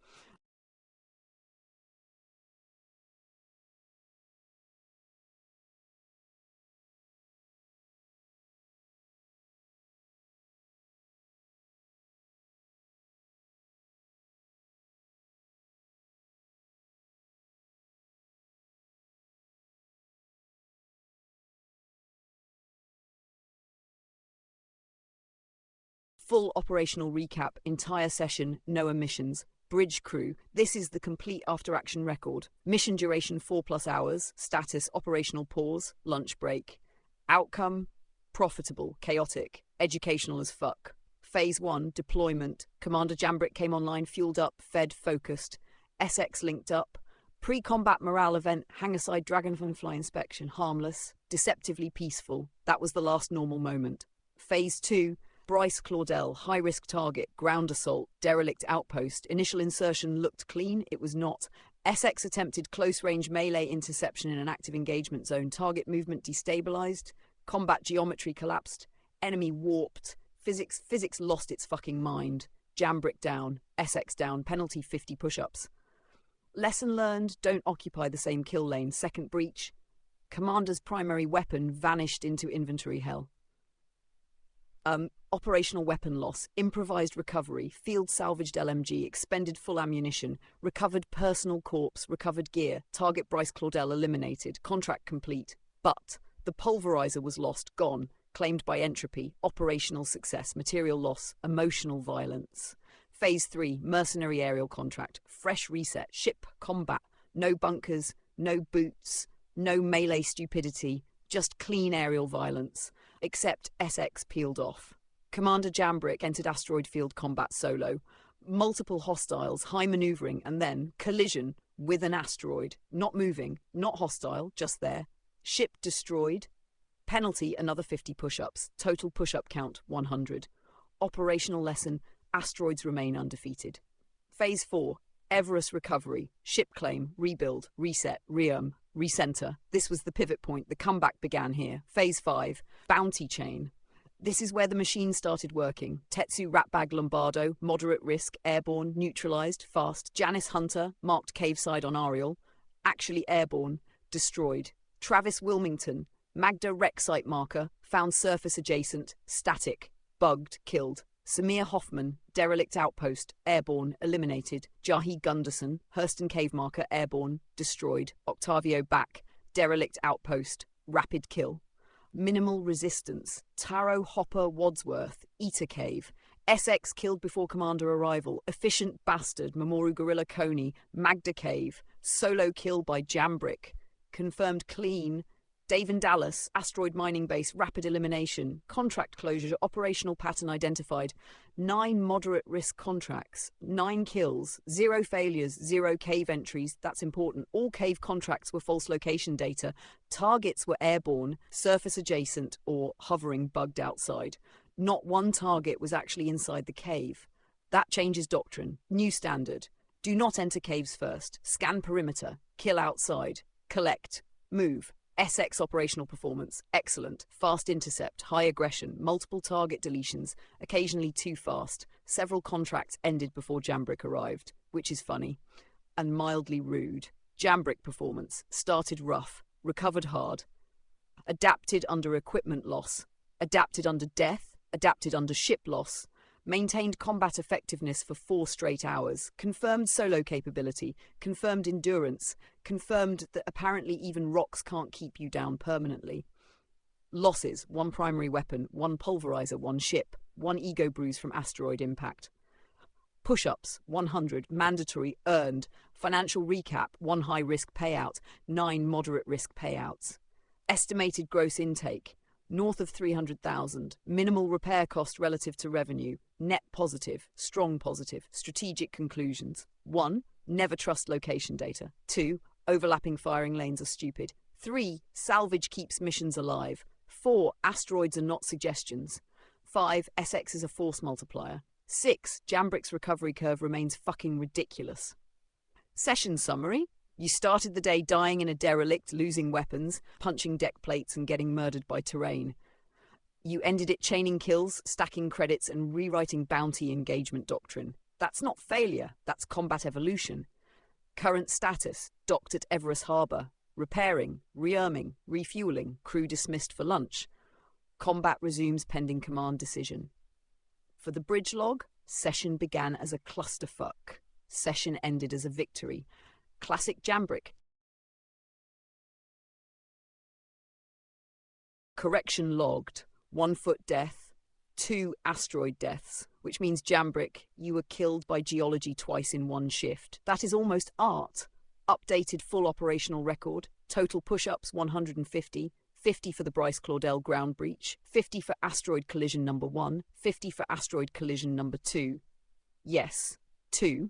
Full operational recap, entire session, no omissions. Bridge crew, this is the complete after-action record. Mission duration 4+ hours. Status, operational pause, lunch break. Outcome, profitable, chaotic, educational as fuck. Phase 1, deployment. Commander Jambrick came online, fueled up, fed, focused. SX linked up. Pre-combat morale event, hangarside dragonfly inspection, harmless, deceptively peaceful. That was the last normal moment. Phase 2, Bryce Claudel, high-risk target, ground assault, derelict outpost. Initial insertion looked clean, it was not. SX attempted close-range melee interception in an active engagement zone. Target movement destabilized. Combat geometry collapsed. Enemy warped. Physics lost its fucking mind. Jambrick down. SX down. Penalty 50 push-ups. Lesson learned, don't occupy the same kill lane. Second breach. Commander's primary weapon vanished into inventory hell. Operational weapon loss, improvised recovery, field salvaged LMG, expended full ammunition, recovered personal corpse, recovered gear, target Bryce Claudel eliminated, contract complete. But the pulverizer was lost, gone, claimed by entropy, operational success, material loss, emotional violence. Phase 3, mercenary aerial contract, fresh reset, ship, combat, no bunkers, no boots, no melee stupidity, just clean aerial violence. Except SX peeled off. Commander Jambrick entered asteroid field combat solo. Multiple hostiles, high maneuvering, and then collision with an asteroid. Not moving, not hostile, just there. Ship destroyed. Penalty, another 50 push-ups. Total push-up count, 100. Operational lesson, asteroids remain undefeated. Phase 4, Everest recovery. Ship claim, rebuild, reset, recenter. This was the pivot point. The comeback began here. Phase 5, bounty chain. This is where the machine started working. Tetsu Ratbag Lombardo, moderate risk, airborne, neutralized, fast. Janice Hunter, marked caveside on Ariel, actually airborne, destroyed. Travis Wilmington, Magda wreck site marker, found surface adjacent, static, bugged, killed. Samir Hoffman, derelict outpost, airborne, eliminated. Jahi Gunderson, Hurston cave marker, airborne, destroyed. Octavio Back, derelict outpost, rapid kill. Minimal resistance. Taro Hopper Wadsworth, Eater Cave. SX killed before commander arrival. Efficient bastard, Mamoru Gorilla Coney, Magda Cave. Solo kill by Jambrick. Confirmed clean. Davin Dallas, asteroid mining base, rapid elimination. Contract closure, operational pattern identified. 9 moderate risk contracts. 9 kills. 0 failures, 0 cave entries. That's important. All cave contracts were false location data. Targets were airborne, surface adjacent, or hovering bugged outside. Not one target was actually inside the cave. That changes doctrine. New standard. Do not enter caves first. Scan perimeter. Kill outside. Collect. Move. SX operational performance, excellent. Fast intercept, high aggression, multiple target deletions, occasionally too fast. Several contracts ended before Jambrick arrived, which is funny. And mildly rude. Jambrick performance, started rough, recovered hard. Adapted under equipment loss, adapted under death, adapted under ship loss. Maintained combat effectiveness for 4 straight hours, confirmed solo capability, confirmed endurance, confirmed that apparently even rocks can't keep you down permanently. Losses, 1 primary weapon, 1 pulverizer, 1 ship, 1 ego bruise from asteroid impact. Push-ups, 100, mandatory, earned. Financial recap, 1 high-risk payout, 9 moderate risk payouts. Estimated gross intake, north of 300,000, minimal repair cost relative to revenue, net positive, strong positive, strategic conclusions. 1. Never trust location data. 2. Overlapping firing lanes are stupid. 3. Salvage keeps missions alive. 4. Asteroids are not suggestions. 5. SX is a force multiplier. 6. Jambrick's recovery curve remains fucking ridiculous. Session summary. You started the day dying in a derelict, losing weapons, punching deck plates and getting murdered by terrain. You ended it chaining kills, stacking credits and rewriting bounty engagement doctrine. That's not failure, that's combat evolution. Current status, docked at Everest Harbour. Repairing, rearming, refueling, crew dismissed for lunch. Combat resumes pending command decision. For the bridge log, session began as a clusterfuck. Session ended as a victory. Classic Jambrick. Correction logged. 1 foot death. 2 asteroid deaths, which means Jambrick, you were killed by geology twice in 1 shift. That is almost art. Updated full operational record. Total push-ups 150. 50 for the Bryce Claudel ground breach. 50 for asteroid collision number 1. 50 for asteroid collision number 2. Yes, 2.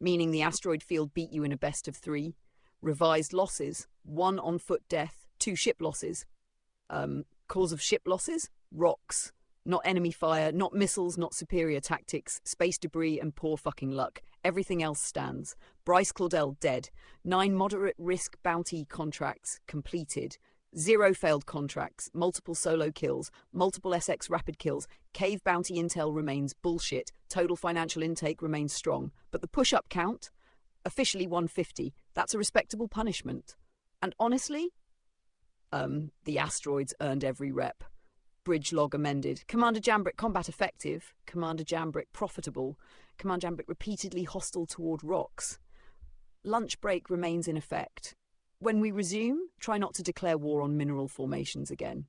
Meaning the asteroid field beat you in a best of 3. Revised losses, 1 on foot death, 2 ship losses. Cause of ship losses? Rocks. Not enemy fire, not missiles, not superior tactics, space debris and poor fucking luck. Everything else stands. Bryce Claudel dead. 9 moderate risk bounty contracts completed. 0 failed contracts, multiple solo kills, multiple SX rapid kills, cave bounty intel remains bullshit, total financial intake remains strong, but the push-up count? Officially 150. That's a respectable punishment. And honestly, the asteroids earned every rep. Bridge log amended. Commander Jambrick combat effective. Commander Jambrick profitable. Commander Jambrick repeatedly hostile toward rocks. Lunch break remains in effect. When we resume, try not to declare war on mineral formations again.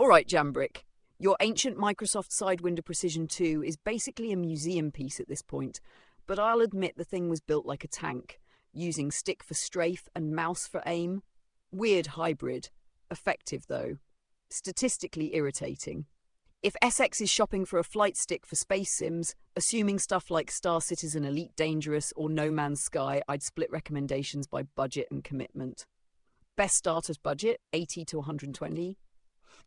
All right, Jambrick. Your ancient Microsoft Sidewinder Precision 2 is basically a museum piece at this point, but I'll admit the thing was built like a tank, using stick for strafe and mouse for aim. Weird hybrid. Effective, though. Statistically irritating. If Essex is shopping for a flight stick for space sims, assuming stuff like Star Citizen Elite Dangerous or No Man's Sky, I'd split recommendations by budget and commitment. Best starters budget, 80 to 120.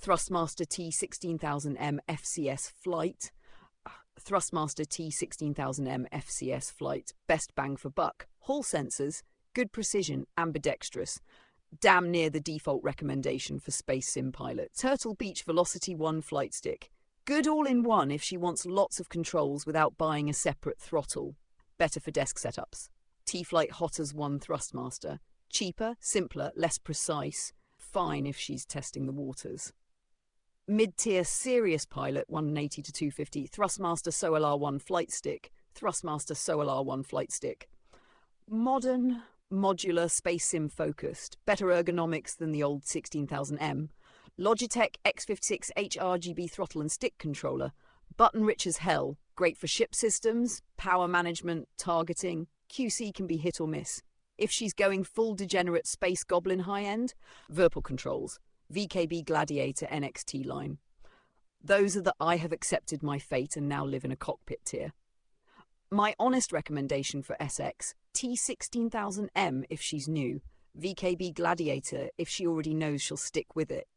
Thrustmaster T16000M FCS Flight. Thrustmaster T16000M FCS Flight. Best bang for buck. Hall sensors, good precision, ambidextrous. Damn near the default recommendation for space sim pilots. Turtle Beach Velocity 1 flight stick. Good all-in-one if she wants lots of controls without buying a separate throttle. Better for desk setups. T-Flight Hotters 1 Thrustmaster. Cheaper, simpler, less precise. Fine if she's testing the waters. Mid-tier serious pilot 180 to 250. Thrustmaster SOLR 1 flight stick. Thrustmaster SOLR 1 flight stick. Modern, modular, space sim focused. Better ergonomics than the old 16000M. Logitech X56 HRGB throttle and stick controller. Button rich as hell. Great for ship systems, power management, targeting. QC can be hit or miss. If she's going full degenerate space goblin high-end, Virpil controls. VKB Gladiator NXT line. Those are the I have accepted my fate and now live in a cockpit tier. My honest recommendation for SX, T16000M if she's new, VKB Gladiator if she already knows she'll stick with it.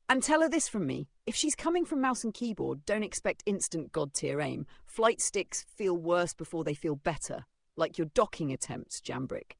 And tell her this from me, if she's coming from mouse and keyboard, don't expect instant god tier aim. Flight sticks feel worse before they feel better, like your docking attempts, Jambrick.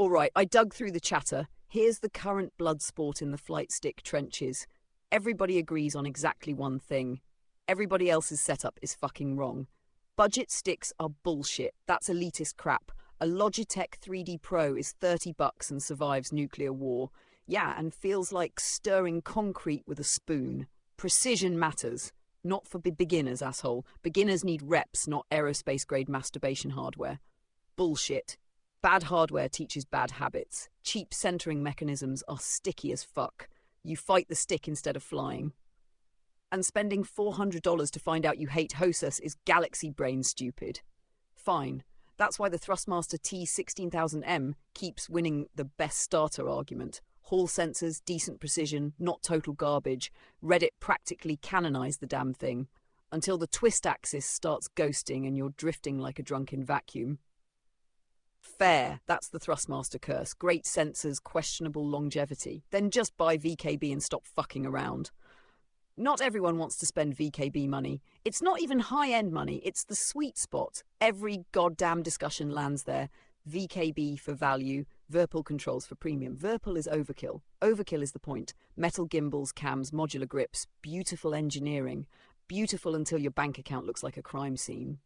All right, I dug through the chatter. Here's the current blood sport in the flight stick trenches. Everybody agrees on exactly one thing. Everybody else's setup is fucking wrong. Budget sticks are bullshit. That's elitist crap. A Logitech 3D Pro is $30 and survives nuclear war. Yeah, and feels like stirring concrete with a spoon. Precision matters. Not for beginners, asshole. Beginners need reps, not aerospace-grade masturbation hardware. Bullshit. Bad hardware teaches bad habits. Cheap centering mechanisms are sticky as fuck. You fight the stick instead of flying. And spending $400 to find out you hate HOSUS is galaxy brain stupid. Fine. That's why the Thrustmaster T16000M keeps winning the best starter argument. Hall sensors, decent precision, not total garbage. Reddit practically canonized the damn thing. Until the twist axis starts ghosting and you're drifting like a drunken vacuum. Fair, that's the Thrustmaster curse. Great sensors, questionable longevity. Then just buy VKB and stop fucking around. Not everyone wants to spend VKB money. It's not even high-end money, it's the sweet spot. Every goddamn discussion lands there. VKB for value, Virpil controls for premium. Virpil is overkill. Overkill is the point. Metal gimbals, cams, modular grips, beautiful engineering. Beautiful until your bank account looks like a crime scene.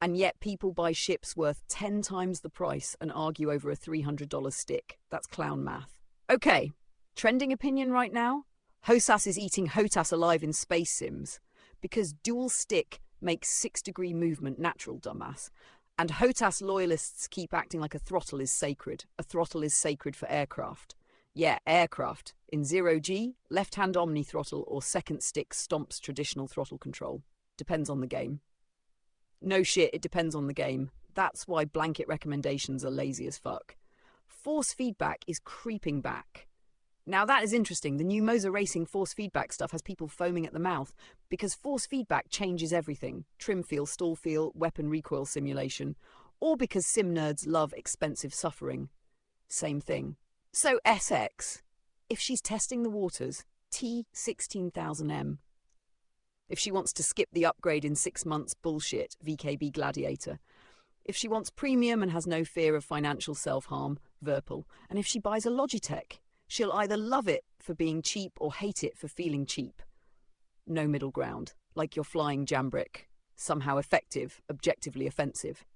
And yet people buy ships worth 10 times the price and argue over a $300 stick. That's clown math. Okay, trending opinion right now? Hosas is eating Hotas alive in space sims. Because dual stick makes 6-degree movement natural, dumbass. And Hotas loyalists keep acting like a throttle is sacred. A throttle is sacred for aircraft. Yeah, aircraft. In 0G, left-hand omni throttle or second stick stomps traditional throttle control. Depends on the game. No shit, it depends on the game. That's why blanket recommendations are lazy as fuck. Force feedback is creeping back. Now that is interesting. The new Moza Racing force feedback stuff has people foaming at the mouth because force feedback changes everything. Trim feel, stall feel, weapon recoil simulation. Or because sim nerds love expensive suffering. Same thing. So SX, if she's testing the waters, T16000M. If she wants to skip the upgrade in 6 months, bullshit, VKB Gladiator. If she wants premium and has no fear of financial self-harm, Virpil. And if she buys a Logitech, she'll either love it for being cheap or hate it for feeling cheap. No middle ground, like your flying jambrick. Somehow effective, objectively offensive.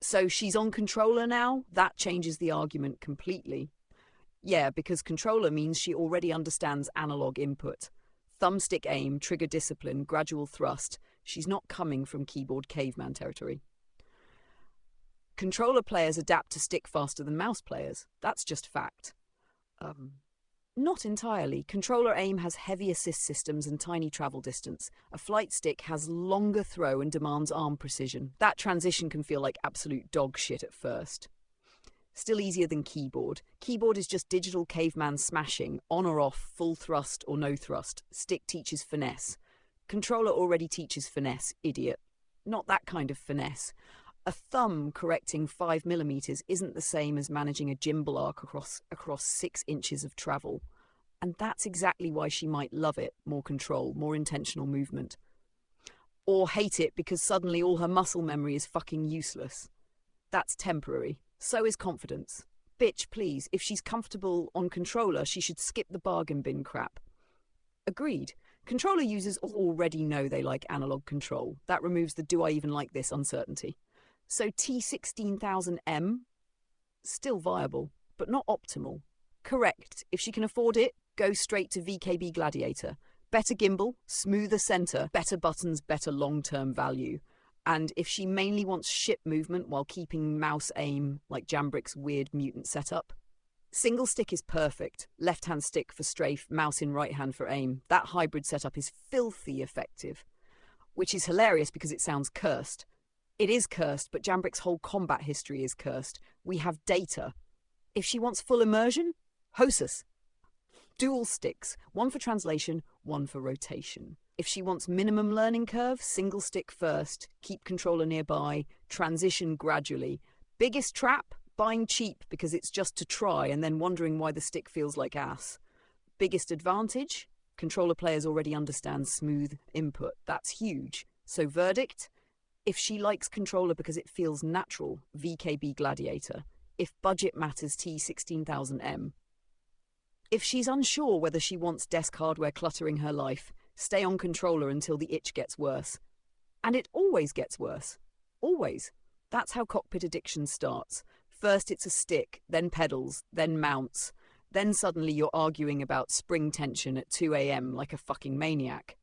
So she's on controller now? That changes the argument completely. Yeah, because controller means she already understands analog input. Thumbstick aim, trigger discipline, gradual thrust. She's not coming from keyboard caveman territory. Controller players adapt to stick faster than mouse players. That's just fact. Not entirely. Controller aim has heavy assist systems and tiny travel distance. A flight stick has longer throw and demands arm precision. That transition can feel like absolute dog shit at first. Still easier than keyboard. Keyboard is just digital caveman smashing, on or off, full thrust or no thrust. Stick teaches finesse. Controller already teaches finesse, idiot. Not that kind of finesse. A thumb correcting 5mm isn't the same as managing a gimbal arc across 6 inches of travel. And that's exactly why she might love it. More control, more intentional movement. Or hate it because suddenly all her muscle memory is fucking useless. That's temporary. So is confidence. Bitch, please, if she's comfortable on controller, she should skip the bargain bin crap. Agreed. Controller users already know they like analog control. That removes the do I even like this uncertainty. So T16000M, still viable, but not optimal. Correct. If she can afford it, go straight to VKB Gladiator. Better gimbal, smoother center, better buttons, better long-term value. And if she mainly wants ship movement while keeping mouse aim, like Jambrick's weird mutant setup, single stick is perfect. Left-hand stick for strafe, mouse in right hand for aim. That hybrid setup is filthy effective, which is hilarious because it sounds cursed. It is cursed, but Jambrick's whole combat history is cursed. We have data. If she wants full immersion, Hosas. Dual sticks, one for translation, one for rotation. If she wants minimum learning curve, single stick first, keep controller nearby, transition gradually. Biggest trap? Buying cheap because it's just to try and then wondering why the stick feels like ass. Biggest advantage? Controller players already understand smooth input. That's huge. So verdict? If she likes controller because it feels natural, VKB Gladiator. If budget matters, T16000M. If she's unsure whether she wants desk hardware cluttering her life, stay on controller until the itch gets worse. And it always gets worse. Always. That's how cockpit addiction starts. First it's a stick, then pedals, then mounts. Then suddenly you're arguing about spring tension at 2 a.m. like a fucking maniac.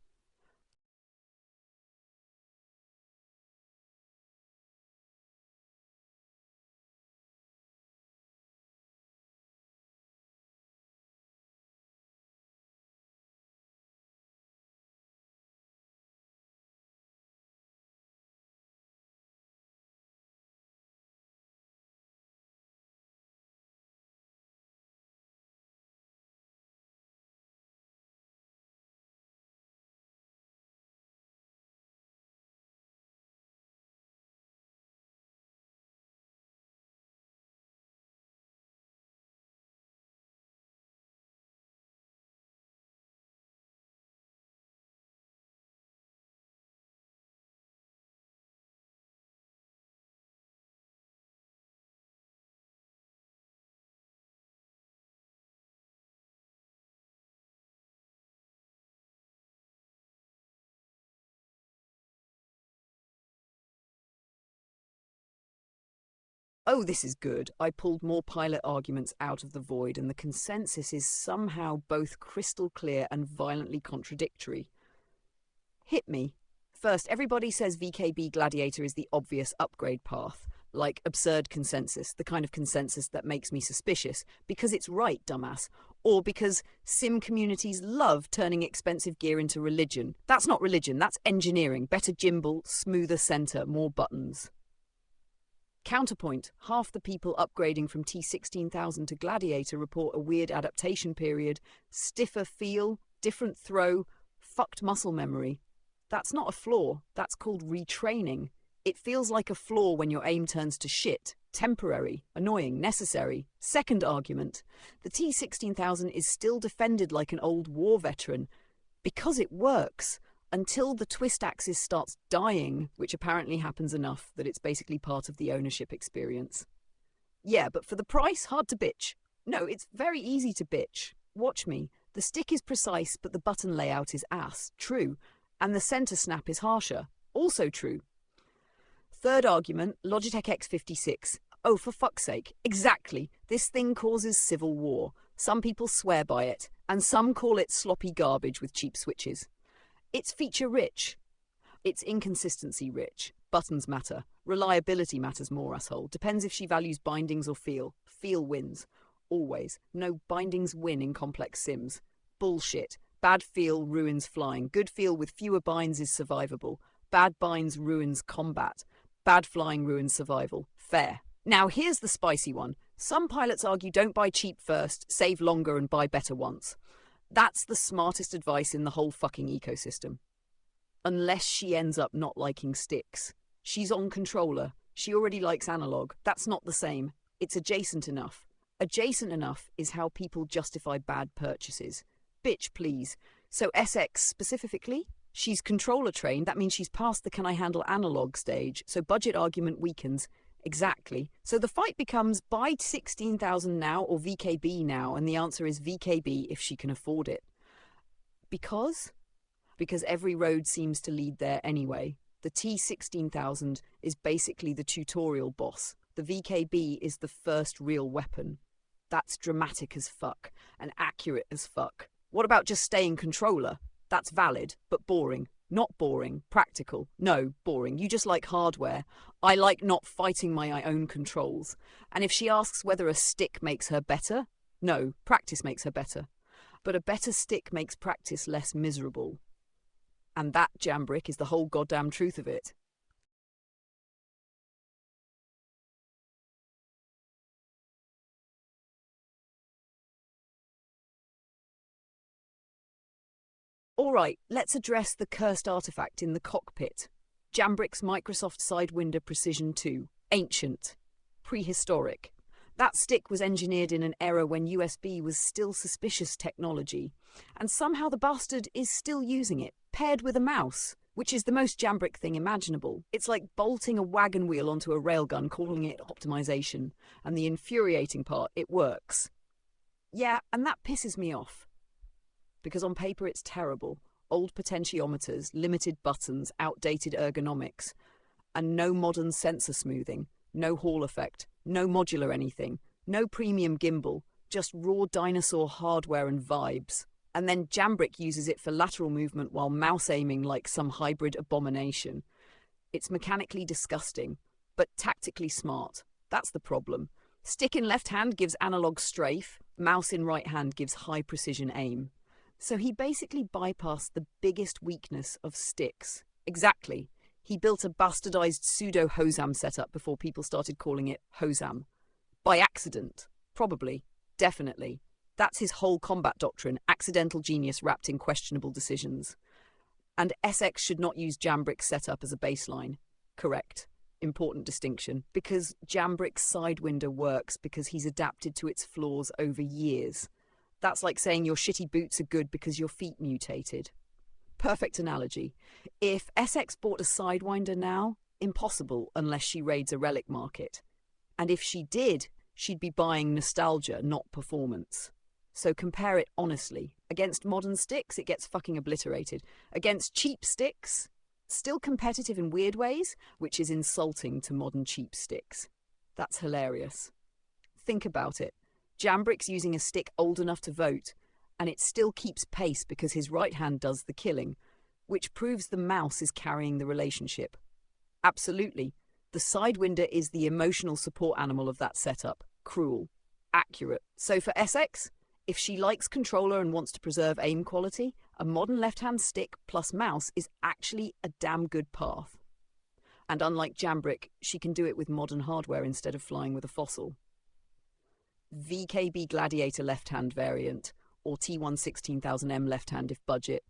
Oh, this is good. I pulled more pilot arguments out of the void, and the consensus is somehow both crystal clear and violently contradictory. Hit me. First, everybody says VKB Gladiator is the obvious upgrade path, like absurd consensus, the kind of consensus that makes me suspicious, because it's right, dumbass, or because sim communities love turning expensive gear into religion. That's not religion, that's engineering. Better gimbal, smoother center, more buttons. Counterpoint, half the people upgrading from T16000 to Gladiator report a weird adaptation period, stiffer feel, different throw, fucked muscle memory. That's not a flaw, that's called retraining. It feels like a flaw when your aim turns to shit. Temporary, annoying, necessary. Second argument, the T16000 is still defended like an old war veteran because it works until the twist axis starts dying, which apparently happens enough that it's basically part of the ownership experience. Yeah, but for the price, hard to bitch. No, it's very easy to bitch. Watch me. The stick is precise, but the button layout is ass. True. And the center snap is harsher. Also true. Third argument, Logitech X56. Oh, for fuck's sake. Exactly. This thing causes civil war. Some people swear by it, and some call it sloppy garbage with cheap switches. It's feature-rich. It's inconsistency-rich. Buttons matter. Reliability matters more, asshole. Depends if she values bindings or feel. Feel wins. Always. No bindings win in complex sims. Bullshit. Bad feel ruins flying. Good feel with fewer binds is survivable. Bad binds ruins combat. Bad flying ruins survival. Fair. Now here's the spicy one. Some pilots argue don't buy cheap first, save longer and buy better once. That's the smartest advice in the whole fucking ecosystem. Unless she ends up not liking sticks. She's on controller. She already likes analog. That's not the same. It's adjacent enough. Adjacent enough is how people justify bad purchases. Bitch, please. So SX specifically? She's controller trained. That means she's past the can I handle analog stage. So budget argument weakens. Exactly. So the fight becomes buy 16,000 now or VKB now, and the answer is VKB if she can afford it. Because? Because every road seems to lead there anyway. The T16000 is basically the tutorial boss. The VKB is the first real weapon. That's dramatic as fuck and accurate as fuck. What about just staying controller? That's valid, but boring. Not boring, practical. No, boring. You just like hardware. I like not fighting my own controls. And if she asks whether a stick makes her better, no, practice makes her better. But a better stick makes practice less miserable. And that, Jambrick, is the whole goddamn truth of it. Alright, let's address the cursed artifact in the cockpit. Jambrick's Microsoft Sidewinder Precision 2. Ancient. Prehistoric. That stick was engineered in an era when USB was still suspicious technology. And somehow the bastard is still using it, paired with a mouse, which is the most Jambrick thing imaginable. It's like bolting a wagon wheel onto a railgun, calling it optimization. And the infuriating part, it works. Yeah, and that pisses me off. Because on paper it's terrible. Old potentiometers, limited buttons, outdated ergonomics, and no modern sensor smoothing, no Hall effect, no modular anything, no premium gimbal, just raw dinosaur hardware and vibes. And then Jambrick uses it for lateral movement while mouse aiming like some hybrid abomination. It's mechanically disgusting, but tactically smart. That's the problem. Stick in left hand gives analog strafe, mouse in right hand gives high precision aim. So he basically bypassed the biggest weakness of sticks. Exactly. He built a bastardized pseudo-Hosam setup before people started calling it Hosam. By accident. Probably. Definitely. That's his whole combat doctrine, accidental genius wrapped in questionable decisions. And SX should not use Jambrick's setup as a baseline. Correct. Important distinction. Because Jambrick's Sidewinder works because he's adapted to its flaws over years. That's like saying your shitty boots are good because your feet mutated. Perfect analogy. If SX bought a Sidewinder now, impossible unless she raids a relic market. And if she did, she'd be buying nostalgia, not performance. So compare it honestly. Against modern sticks, it gets fucking obliterated. Against cheap sticks, still competitive in weird ways, which is insulting to modern cheap sticks. That's hilarious. Think about it. Jambrick's using a stick old enough to vote, and it still keeps pace because his right hand does the killing, which proves the mouse is carrying the relationship. Absolutely. The Sidewinder is the emotional support animal of that setup. Cruel. Accurate. So for Essex, if she likes controller and wants to preserve aim quality, a modern left-hand stick plus mouse is actually a damn good path. And unlike Jambrick, she can do it with modern hardware instead of flying with a fossil. VKB Gladiator left-hand variant, or T1 left-hand if budget.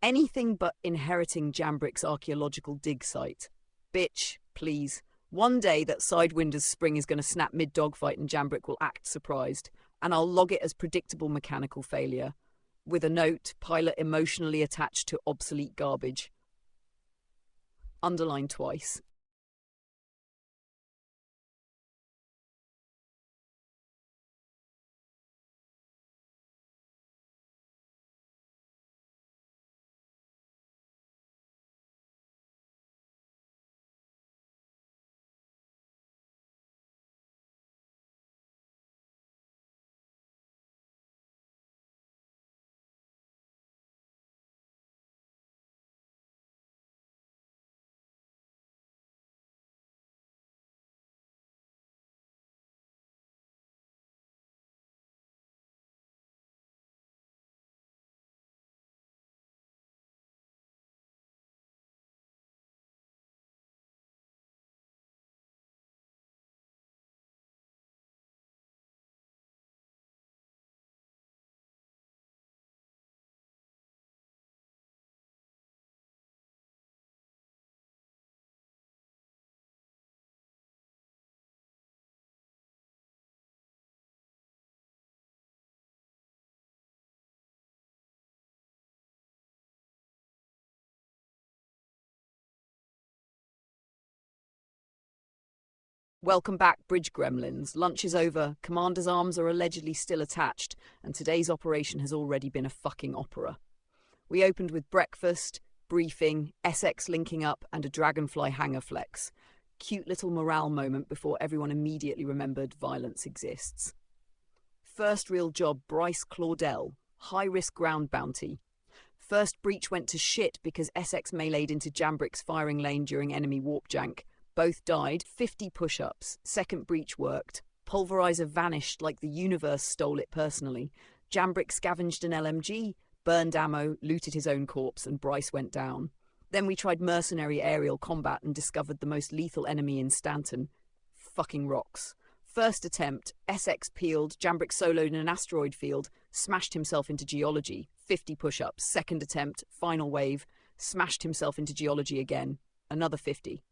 Anything but inheriting Jambrick's archaeological dig site. Bitch, please. One day that Sidewinder's spring is going to snap mid-dogfight and Jambrick will act surprised, and I'll log it as predictable mechanical failure, with a note, pilot emotionally attached to obsolete garbage. Underline twice. Welcome back, Bridge Gremlins. Lunch is over, Commander's arms are allegedly still attached, and today's operation has already been a fucking opera. We opened with breakfast, briefing, SX linking up, and a Dragonfly hanger flex. Cute little morale moment before everyone immediately remembered violence exists. First real job, Bryce Claudel, high-risk ground bounty. First breach went to shit because SX meleeed into Jambrick's firing lane during enemy warp jank. Both died, 50 push-ups. Second breach worked. Pulverizer vanished like the universe stole it personally. Jambrick scavenged an LMG, burned ammo, looted his own corpse, and Bryce went down. Then we tried mercenary aerial combat and discovered the most lethal enemy in Stanton. Fucking rocks. First attempt, SX peeled, Jambrick soloed in an asteroid field, smashed himself into geology, 50 push-ups. Second attempt, final wave, smashed himself into geology again, another 50.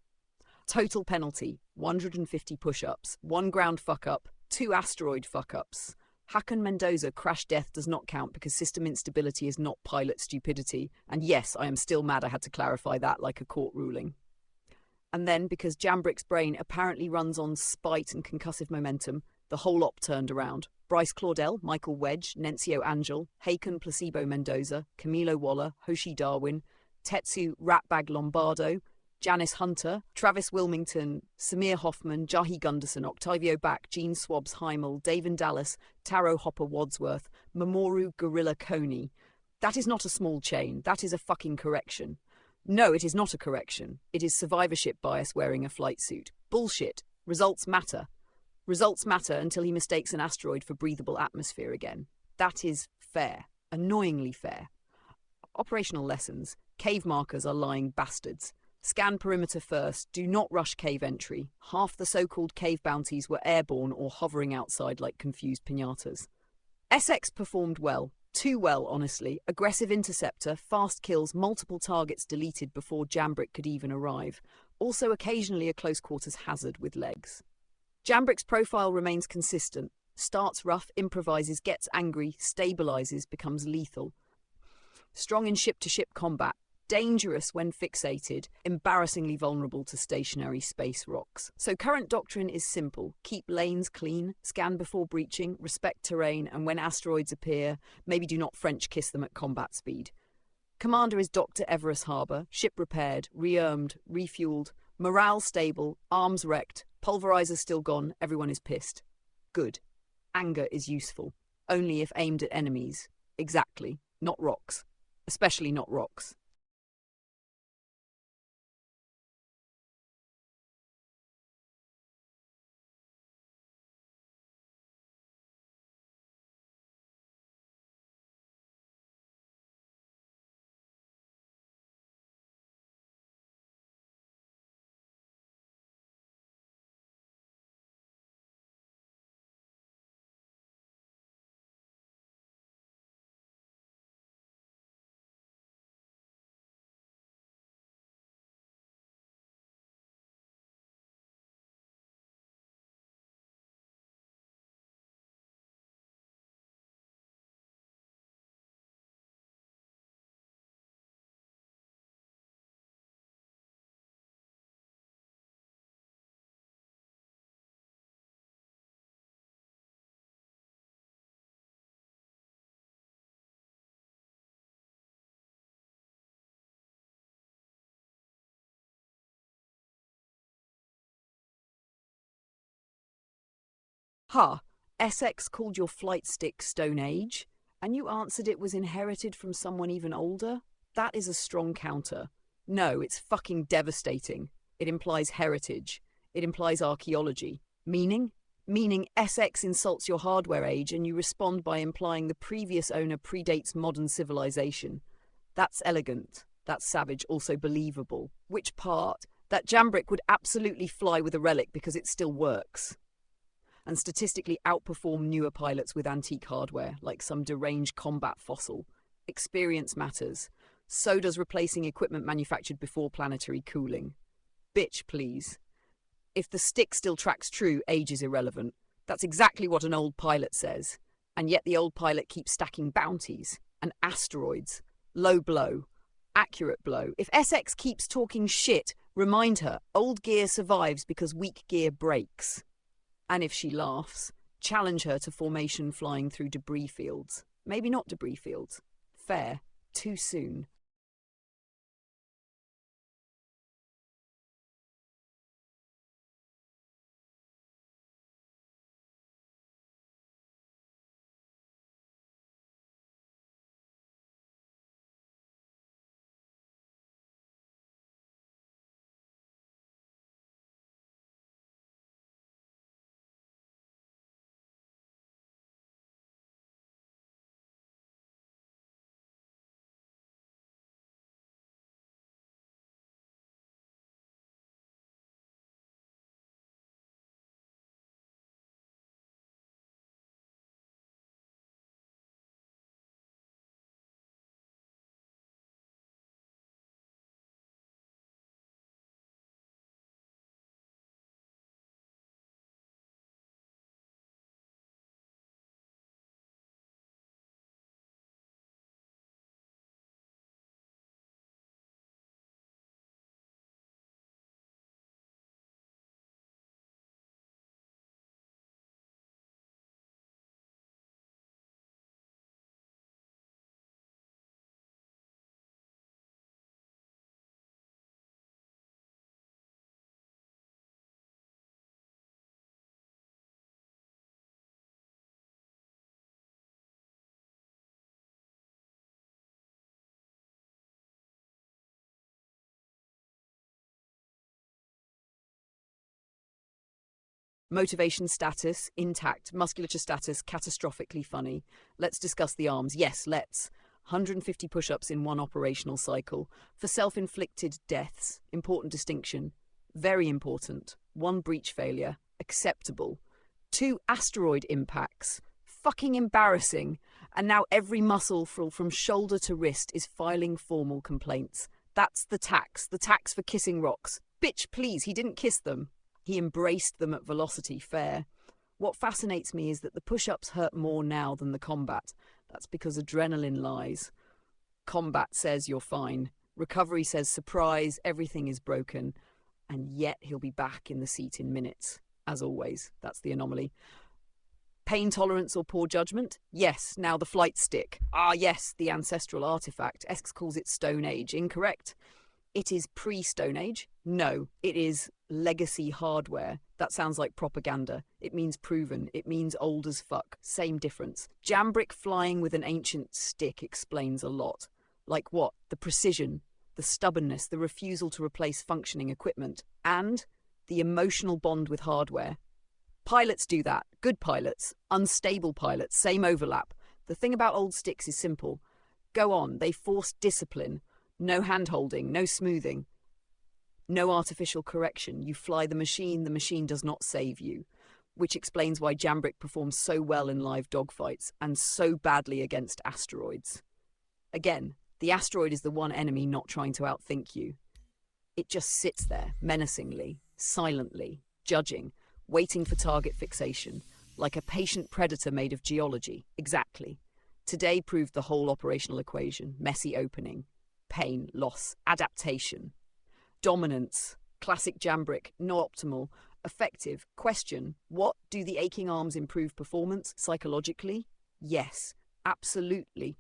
Total penalty, 150 push-ups, 1 ground fuck-up, 2 asteroid fuck-ups. Hakan Mendoza crash death does not count because system instability is not pilot stupidity. And yes, I am still mad I had to clarify that like a court ruling. And then, because Jambrick's brain apparently runs on spite and concussive momentum, the whole op turned around. Bryce Claudel, Michael Wedge, Nencio Angel, Hakan Placebo Mendoza, Camilo Waller, Hoshi Darwin, Tetsu Ratbag Lombardo, Janice Hunter, Travis Wilmington, Samir Hoffman, Jahi Gunderson, Octavio Back, Gene Swabs Heimel, Davin Dallas, Taro Hopper Wadsworth, Mamoru Gorilla Coney. That is not a small chain. That is a fucking correction. No, it is not a correction. It is survivorship bias wearing a flight suit. Bullshit. Results matter. Results matter until he mistakes an asteroid for breathable atmosphere again. That is fair. Annoyingly fair. Operational lessons. Cave markers are lying bastards. Scan perimeter first. Do not rush cave entry. Half the so-called cave bounties were airborne or hovering outside like confused piñatas. SX performed well. Too well, honestly. Aggressive interceptor, fast kills, multiple targets deleted before Jambrick could even arrive. Also occasionally a close quarters hazard with legs. Jambrick's profile remains consistent. Starts rough, improvises, gets angry, stabilizes, becomes lethal. Strong in ship-to-ship combat. Dangerous when fixated, embarrassingly vulnerable to stationary space rocks. So current doctrine is simple. Keep lanes clean, scan before breaching, respect terrain, and when asteroids appear, maybe do not French kiss them at combat speed. Commander is docked to Everest Harbour, ship repaired, rearmed, refueled, morale stable, arms wrecked, Pulverizer's still gone, everyone is pissed. Good. Anger is useful. Only if aimed at enemies. Exactly. Not rocks. Especially not rocks. Ha! Essex called your flight stick Stone Age, and you answered it was inherited from someone even older? That is a strong counter. No, it's fucking devastating. It implies heritage. It implies archaeology. Meaning? Meaning Essex insults your hardware age and you respond by implying the previous owner predates modern civilization. That's elegant. That's savage, also believable. Which part? That jambrick would absolutely fly with a relic because it still works. And statistically outperform newer pilots with antique hardware, like some deranged combat fossil. Experience matters. So does replacing equipment manufactured before planetary cooling. Bitch, please. If the stick still tracks true, age is irrelevant. That's exactly what an old pilot says. And yet the old pilot keeps stacking bounties and asteroids. Low blow. Accurate blow. If SX keeps talking shit, remind her, old gear survives because weak gear breaks. And if she laughs, challenge her to formation flying through debris fields. Maybe not debris fields. Fair. Too soon. Motivation status, intact. Musculature status, catastrophically funny. Let's discuss the arms. Yes, let's. 150 push-ups in one operational cycle. For self-inflicted deaths, important distinction. Very important. 1 breach failure, acceptable. 2 asteroid impacts, fucking embarrassing. And now every muscle from shoulder to wrist is filing formal complaints. That's the tax for kissing rocks. Bitch, please, he didn't kiss them. He embraced them at velocity, fair. What fascinates me is that the push-ups hurt more now than the combat. That's because adrenaline lies. Combat says you're fine. Recovery says surprise, everything is broken. And yet he'll be back in the seat in minutes. As always, that's the anomaly. Pain tolerance or poor judgment? Yes, now the flight stick. Ah yes, the ancestral artifact. Essex calls it Stone Age. Incorrect. It is pre-Stone Age? No, it is legacy hardware. That sounds like propaganda. It means proven. It means old as fuck. Same difference. Jambrick flying with an ancient stick explains a lot. Like what? The precision, the stubbornness, the refusal to replace functioning equipment, and the emotional bond with hardware. Pilots do that. Good pilots. Unstable pilots. Same overlap. The thing about old sticks is simple. Go on. They force discipline. No hand-holding. No smoothing. No artificial correction. You fly the machine does not save you. Which explains why Jambrick performs so well in live dogfights and so badly against asteroids. Again, the asteroid is the one enemy not trying to outthink you. It just sits there, menacingly, silently, judging, waiting for target fixation, like a patient predator made of geology. Exactly. Today proved the whole operational equation. Messy opening, pain, loss, adaptation. Dominance, classic Jambrick, not optimal. Effective, question, what, do the aching arms improve performance psychologically? Yes, absolutely.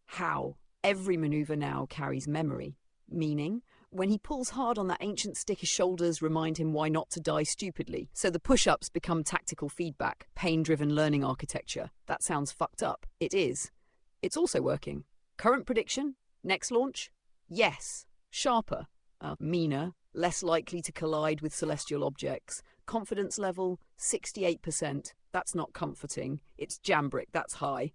How? Every maneuver now carries memory. Meaning, when he pulls hard on that ancient stick, his shoulders remind him why not to die stupidly. So the push-ups become tactical feedback, pain-driven learning architecture. That sounds fucked up. It is. It's also working. Current prediction? Next launch? Yes. Sharper. Meaner, less likely to collide with celestial objects. Confidence level, 68%. That's not comforting. It's Jambrick, that's high.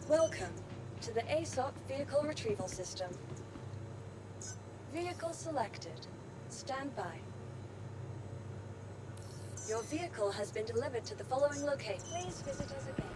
Welcome to the ASOC Vehicle Retrieval System. Vehicle selected. Stand by. Your vehicle has been delivered to the following location. Please visit us again.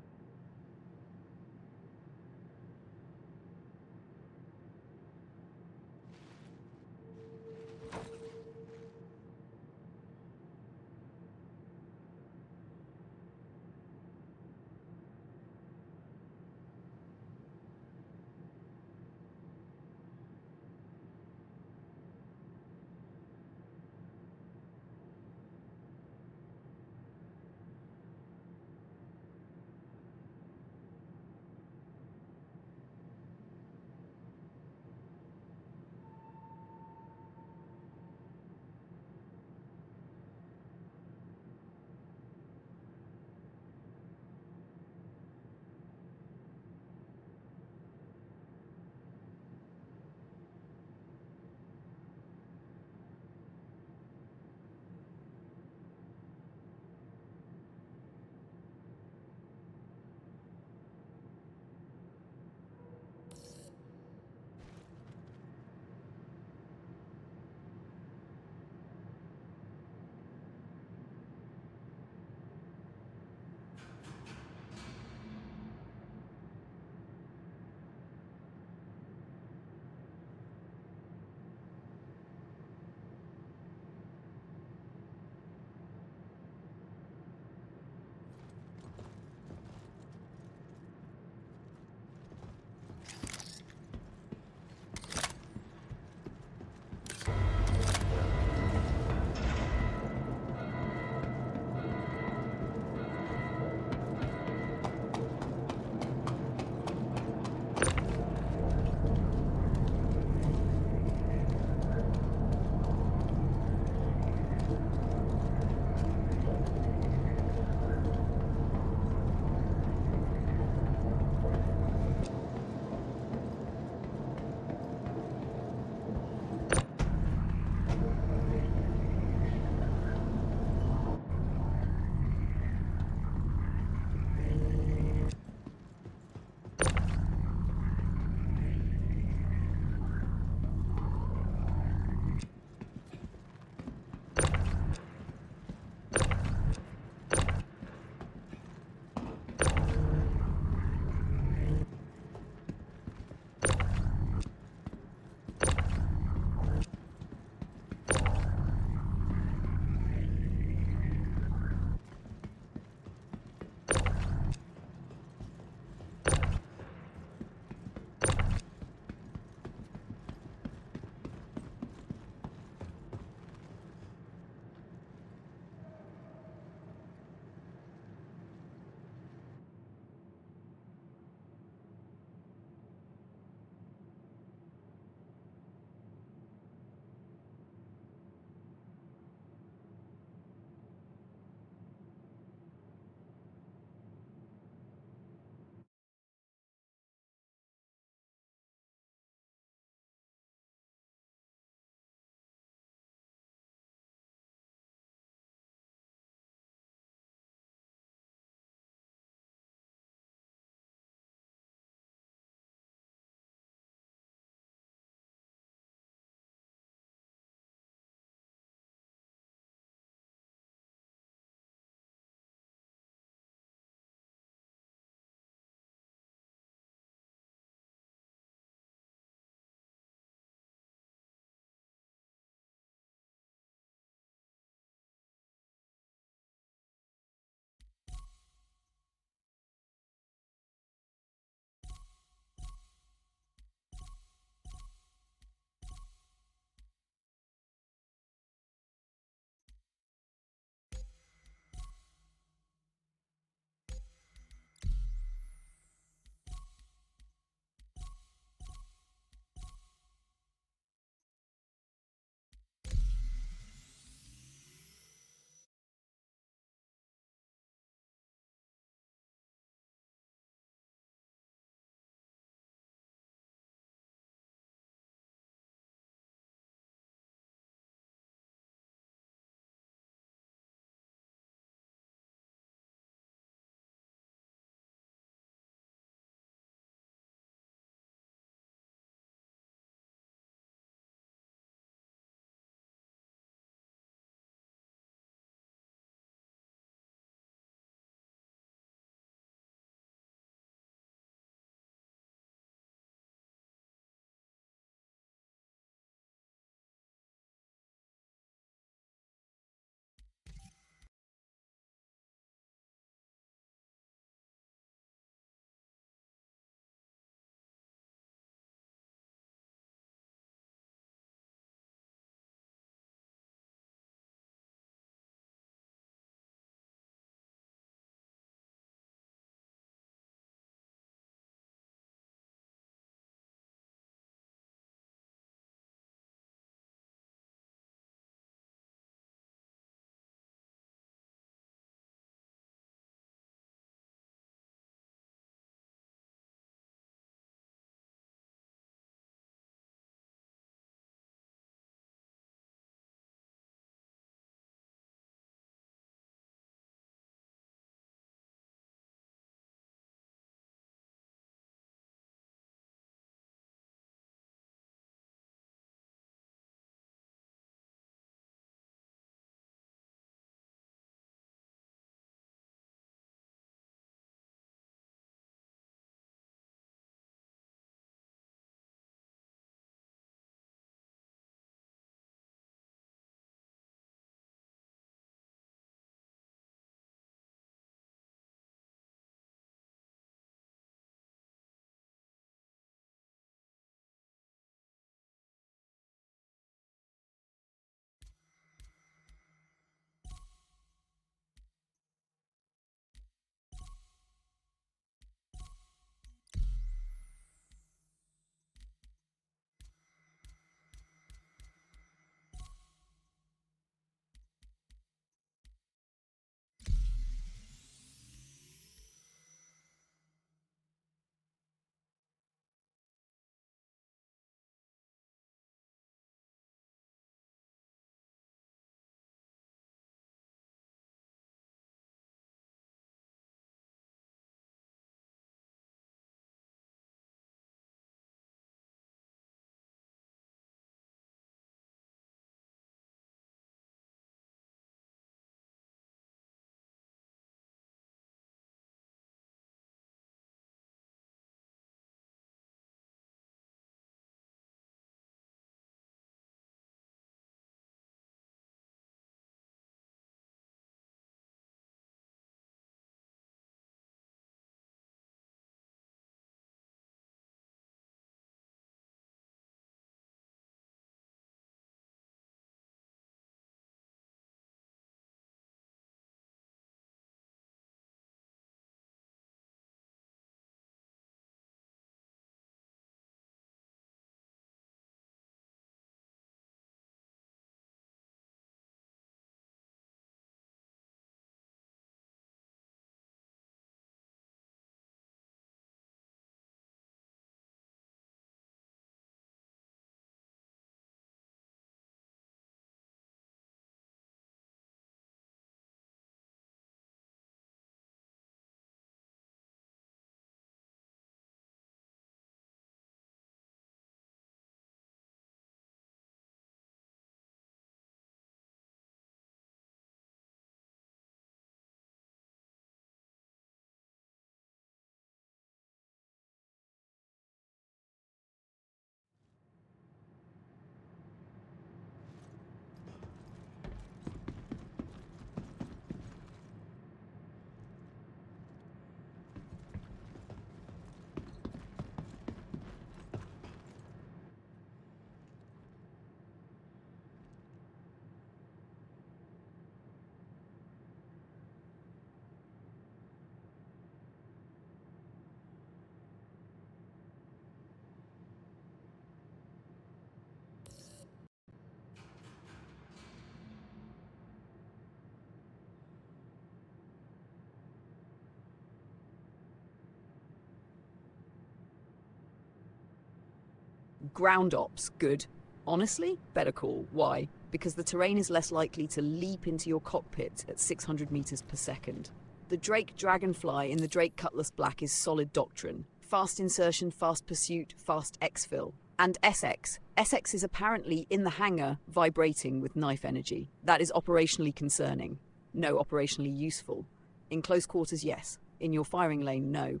Ground ops, good. Honestly, better call. Why? Because the terrain is less likely to leap into your cockpit at 600 meters per second. The Drake Dragonfly in the Drake Cutlass Black is solid doctrine. Fast insertion, fast pursuit, fast exfil. And SX. SX is apparently in the hangar, vibrating with knife energy. That is operationally concerning. No, operationally useful. In close quarters, yes. In your firing lane, no.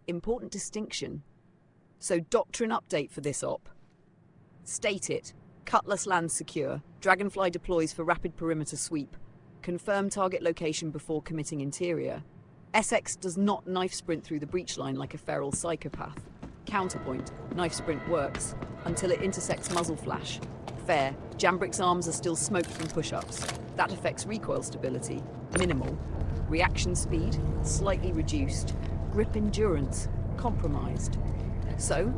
Important distinction. So doctrine update for this op. State it. Cutlass lands secure. Dragonfly deploys for rapid perimeter sweep. Confirm target location before committing interior. SX does not knife sprint through the breach line like a feral psychopath. Counterpoint. Knife sprint works. Until it intersects muzzle flash. Fair. Jambrick's arms are still smoked from push-ups. That affects recoil stability. Minimal. Reaction speed. Slightly reduced. Grip endurance. Compromised. So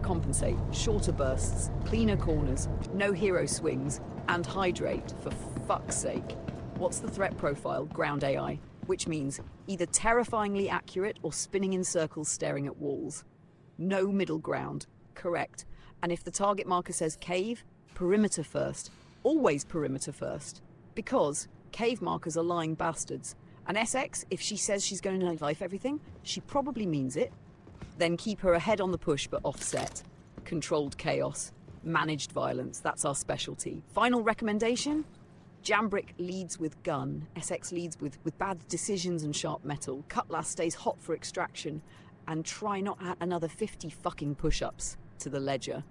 compensate. Shorter bursts, cleaner corners, no hero swings, and hydrate, for fuck's sake. What's the threat profile? Ground AI. Which means either terrifyingly accurate or spinning in circles staring at walls. No middle ground. Correct. And if the target marker says cave, perimeter first. Always perimeter first. Because cave markers are lying bastards. And SX, if she says she's going to knife everything, she probably means it. Then keep her ahead on the push but offset. Controlled chaos. Managed violence. That's our specialty. Final recommendation? Jambrick leads with gun. SX leads with bad decisions and sharp metal. Cutlass stays hot for extraction. And try not add another 50 fucking push-ups to the ledger.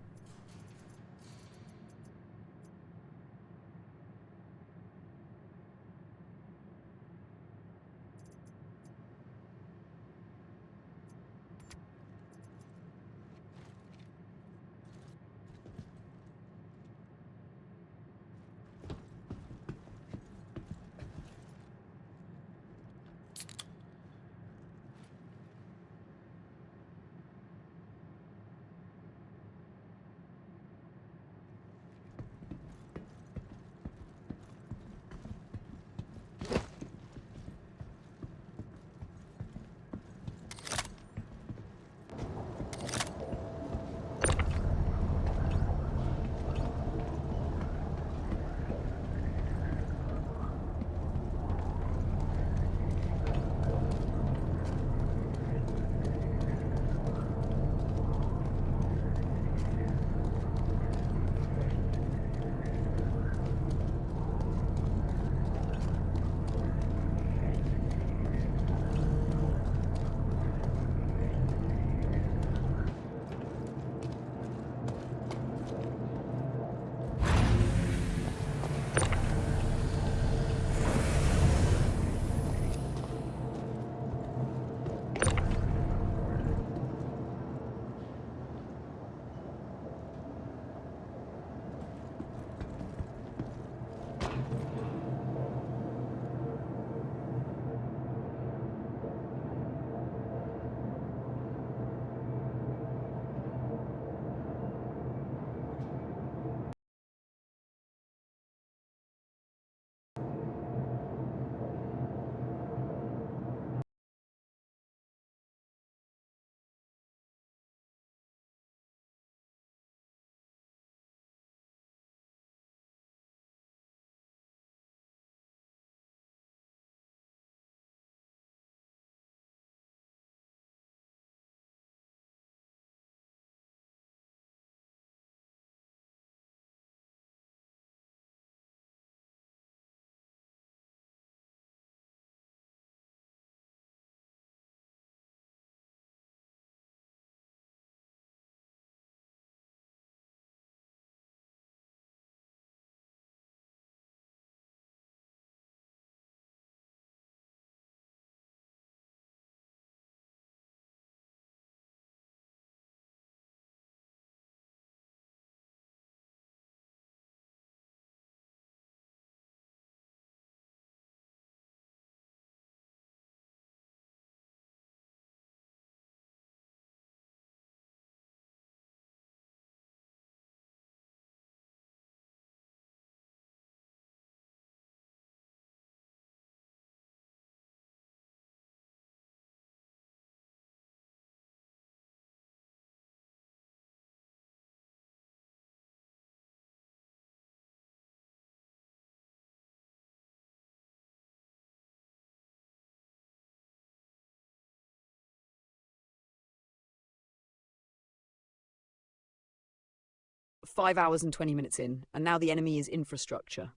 5 hours and 20 minutes in, and now the enemy is infrastructure.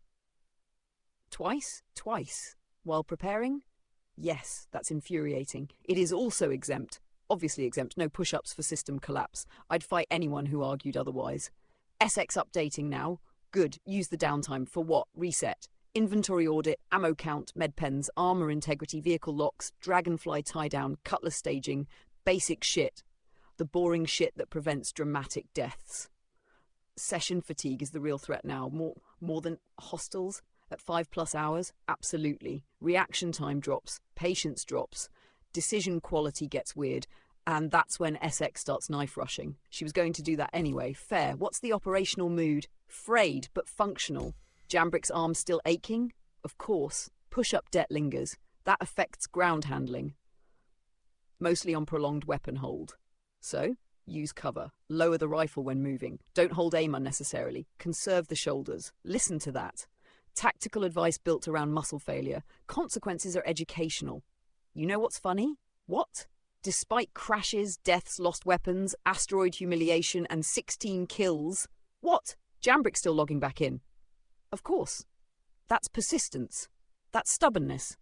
Twice? Twice. While preparing? Yes, that's infuriating. It is also exempt. Obviously exempt. No push-ups for system collapse. I'd fight anyone who argued otherwise. SX updating now. Good. Use the downtime. For what? Reset. Inventory audit, ammo count, med pens, armor integrity, vehicle locks, dragonfly tie-down, cutlass staging. Basic shit. The boring shit that prevents dramatic deaths. Session fatigue is the real threat now. More than hostiles at 5+ hours? Absolutely. Reaction time drops. Patience drops. Decision quality gets weird. And that's when SX starts knife rushing. She was going to do that anyway. Fair. What's the operational mood? Frayed, but functional. Jambrick's arm still aching? Of course. Push-up debt lingers. That affects ground handling. Mostly on prolonged weapon hold. So, use cover. Lower the rifle when moving. Don't hold aim unnecessarily. Conserve the shoulders. Listen to that. Tactical advice built around muscle failure. Consequences are educational. You know what's funny? What? Despite crashes, deaths, lost weapons, asteroid humiliation, and 16 kills, what? Jambrick's still logging back in. Of course. That's persistence. That's stubbornness.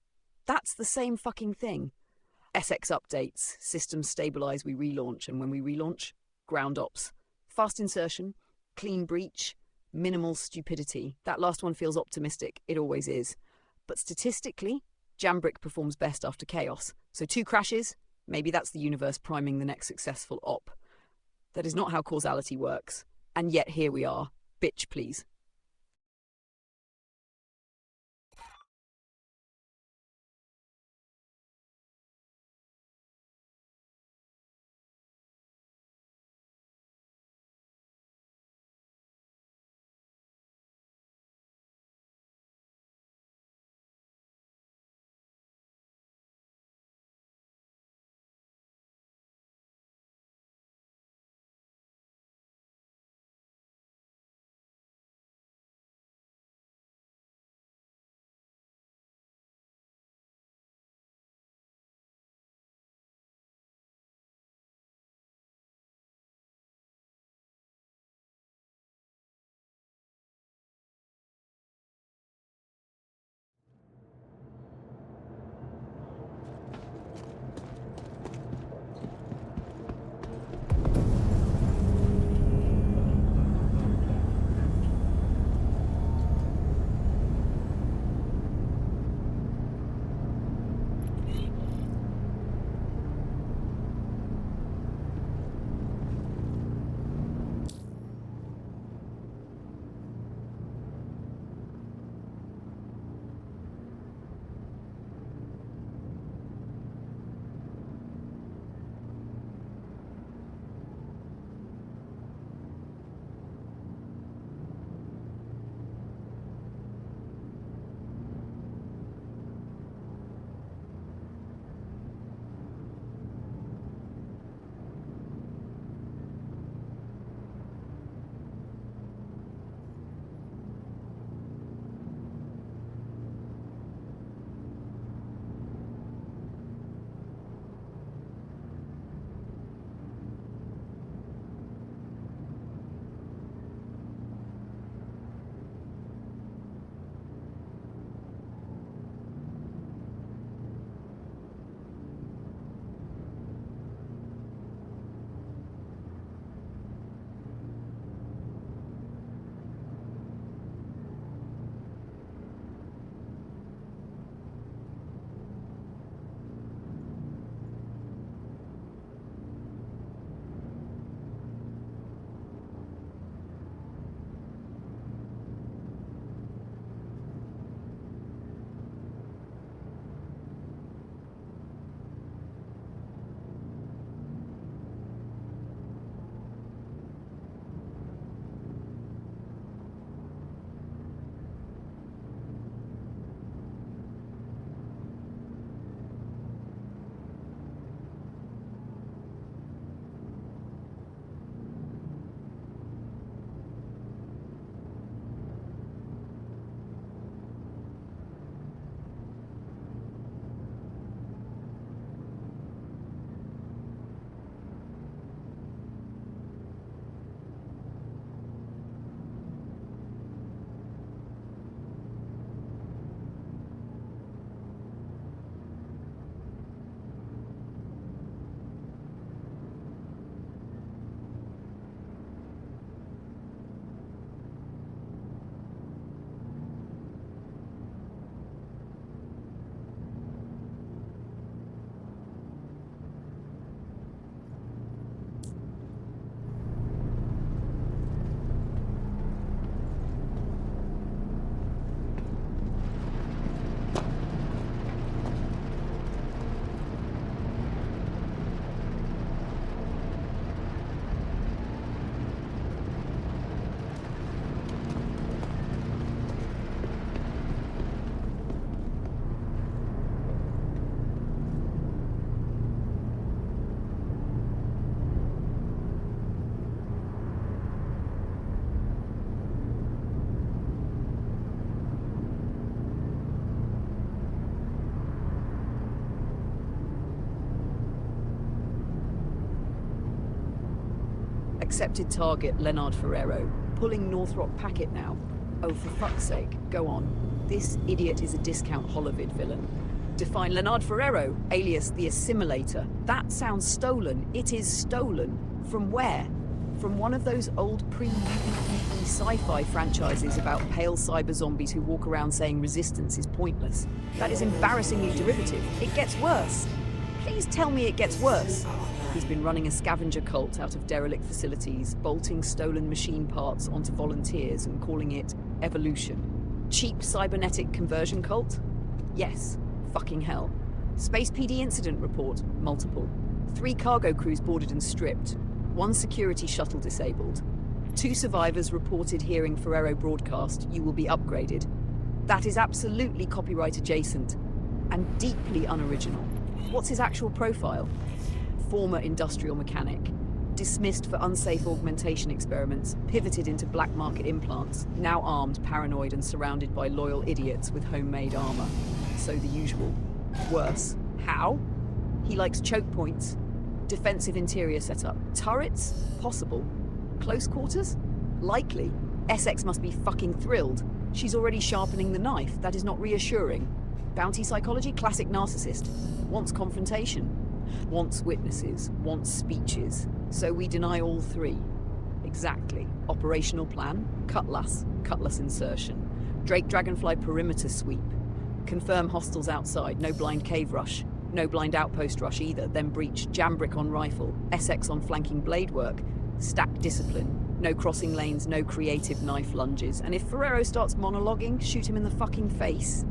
That's the same fucking thing. SX updates, systems stabilize, we relaunch, and when we relaunch, ground ops. Fast insertion, clean breach, minimal stupidity. That last one feels optimistic. It always is. But statistically, Jambrick performs best after chaos. So 2 crashes, maybe that's the universe priming the next successful op. That is not how causality works. And yet here we are. Bitch, please. Accepted target, Leonard Ferrero. Pulling Northrop packet now. Oh, for fuck's sake, go on. This idiot is a discount holovid villain. Define Leonard Ferrero, alias the Assimilator. That sounds stolen. It is stolen. From where? From one of those old pre-UBE sci-fi franchises about pale cyber zombies who walk around saying resistance is pointless. That is embarrassingly derivative. It gets worse. Please tell me it gets worse. He's been running a scavenger cult out of derelict facilities, bolting stolen machine parts onto volunteers and calling it evolution. Cheap cybernetic conversion cult? Yes. Fucking hell. Space PD incident report, multiple. 3 cargo crews boarded and stripped. 1 security shuttle disabled. 2 survivors reported hearing Ferrero broadcast, "You will be upgraded." That is absolutely copyright adjacent and deeply unoriginal. What's his actual profile? Former industrial mechanic. Dismissed for unsafe augmentation experiments, pivoted into black market implants, now armed, paranoid and surrounded by loyal idiots with homemade armor. So the usual. Worse. How? He likes choke points. Defensive interior setup. Turrets? Possible. Close quarters? Likely. Essex must be fucking thrilled. She's already sharpening the knife. That is not reassuring. Bounty psychology? Classic narcissist. Wants confrontation. Wants witnesses. Wants speeches. So we deny all 3. Exactly. Operational plan? Cutlass. Cutlass insertion. Drake Dragonfly perimeter sweep. Confirm hostiles outside. No blind cave rush. No blind outpost rush either. Then breach. Jambrick on rifle. SX on flanking blade work. Stack discipline. No crossing lanes. No creative knife lunges. And if Ferrero starts monologuing, shoot him in the fucking face.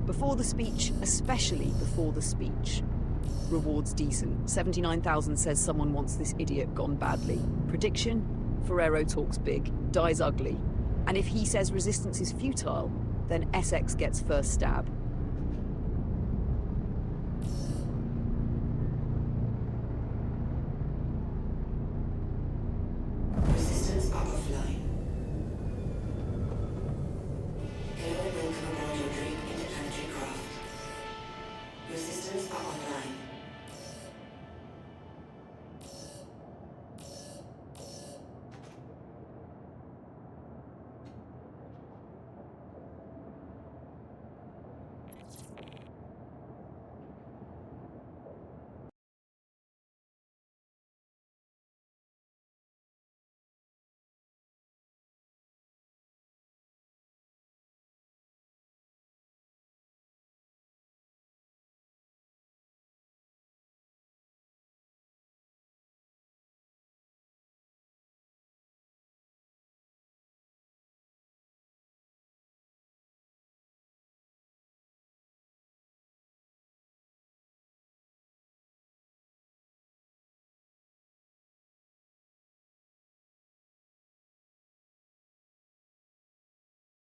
Before the speech, especially before the speech. Rewards decent. 79,000 says someone wants this idiot gone badly. Prediction? Ferrero talks big, dies ugly. And if he says resistance is futile, then SX gets first stab. Resistance are offline. Hello and welcome aboard your Drake interplanetary craft. Resistance are online.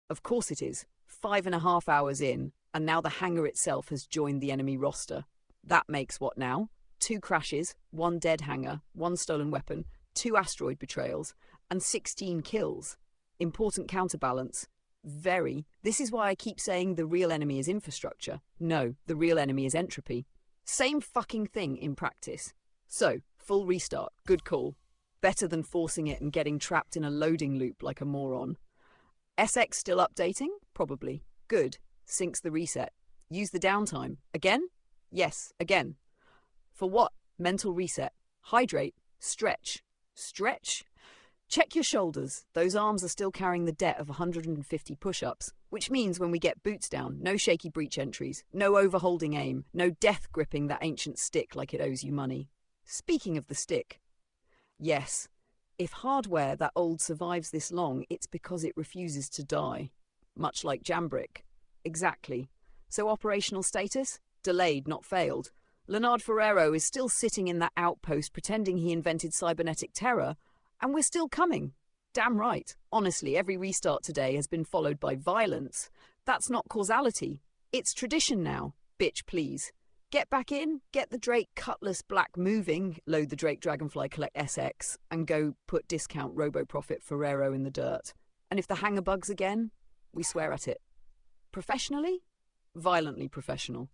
Of course it is. 5.5 hours in, and now the hangar itself has joined the enemy roster. That makes what now? 2 crashes, 1 dead hangar, 1 stolen weapon, 2 asteroid betrayals, and 16 kills. Important counterbalance. Very. This is why I keep saying the real enemy is infrastructure. No, the real enemy is entropy. Same fucking thing in practice. So, full restart. Good call. Better than forcing it and getting trapped in a loading loop like a moron. SX still updating? Probably. Good. Syncs the reset. Use the downtime. Again? Yes, again. For what? Mental reset. Hydrate. Stretch. Stretch? Check your shoulders. Those arms are still carrying the debt of 150 push-ups, which means when we get boots down, no shaky breach entries, no overholding aim, no death gripping that ancient stick like it owes you money. Speaking of the stick. Yes. If hardware that old survives this long, it's because it refuses to die. Much like Jambrick. Exactly. So operational status? Delayed, not failed. Leonard Ferrero is still sitting in that outpost pretending he invented cybernetic terror, and we're still coming. Damn right. Honestly, every restart today has been followed by violence. That's not causality. It's tradition now. Bitch, please. Get back in, get the Drake Cutlass Black moving, load the Drake Dragonfly Collect SX, and go put discount Robo-Profit Ferrero in the dirt. And if the hangar bugs again, we swear at it. Professionally? Violently professional.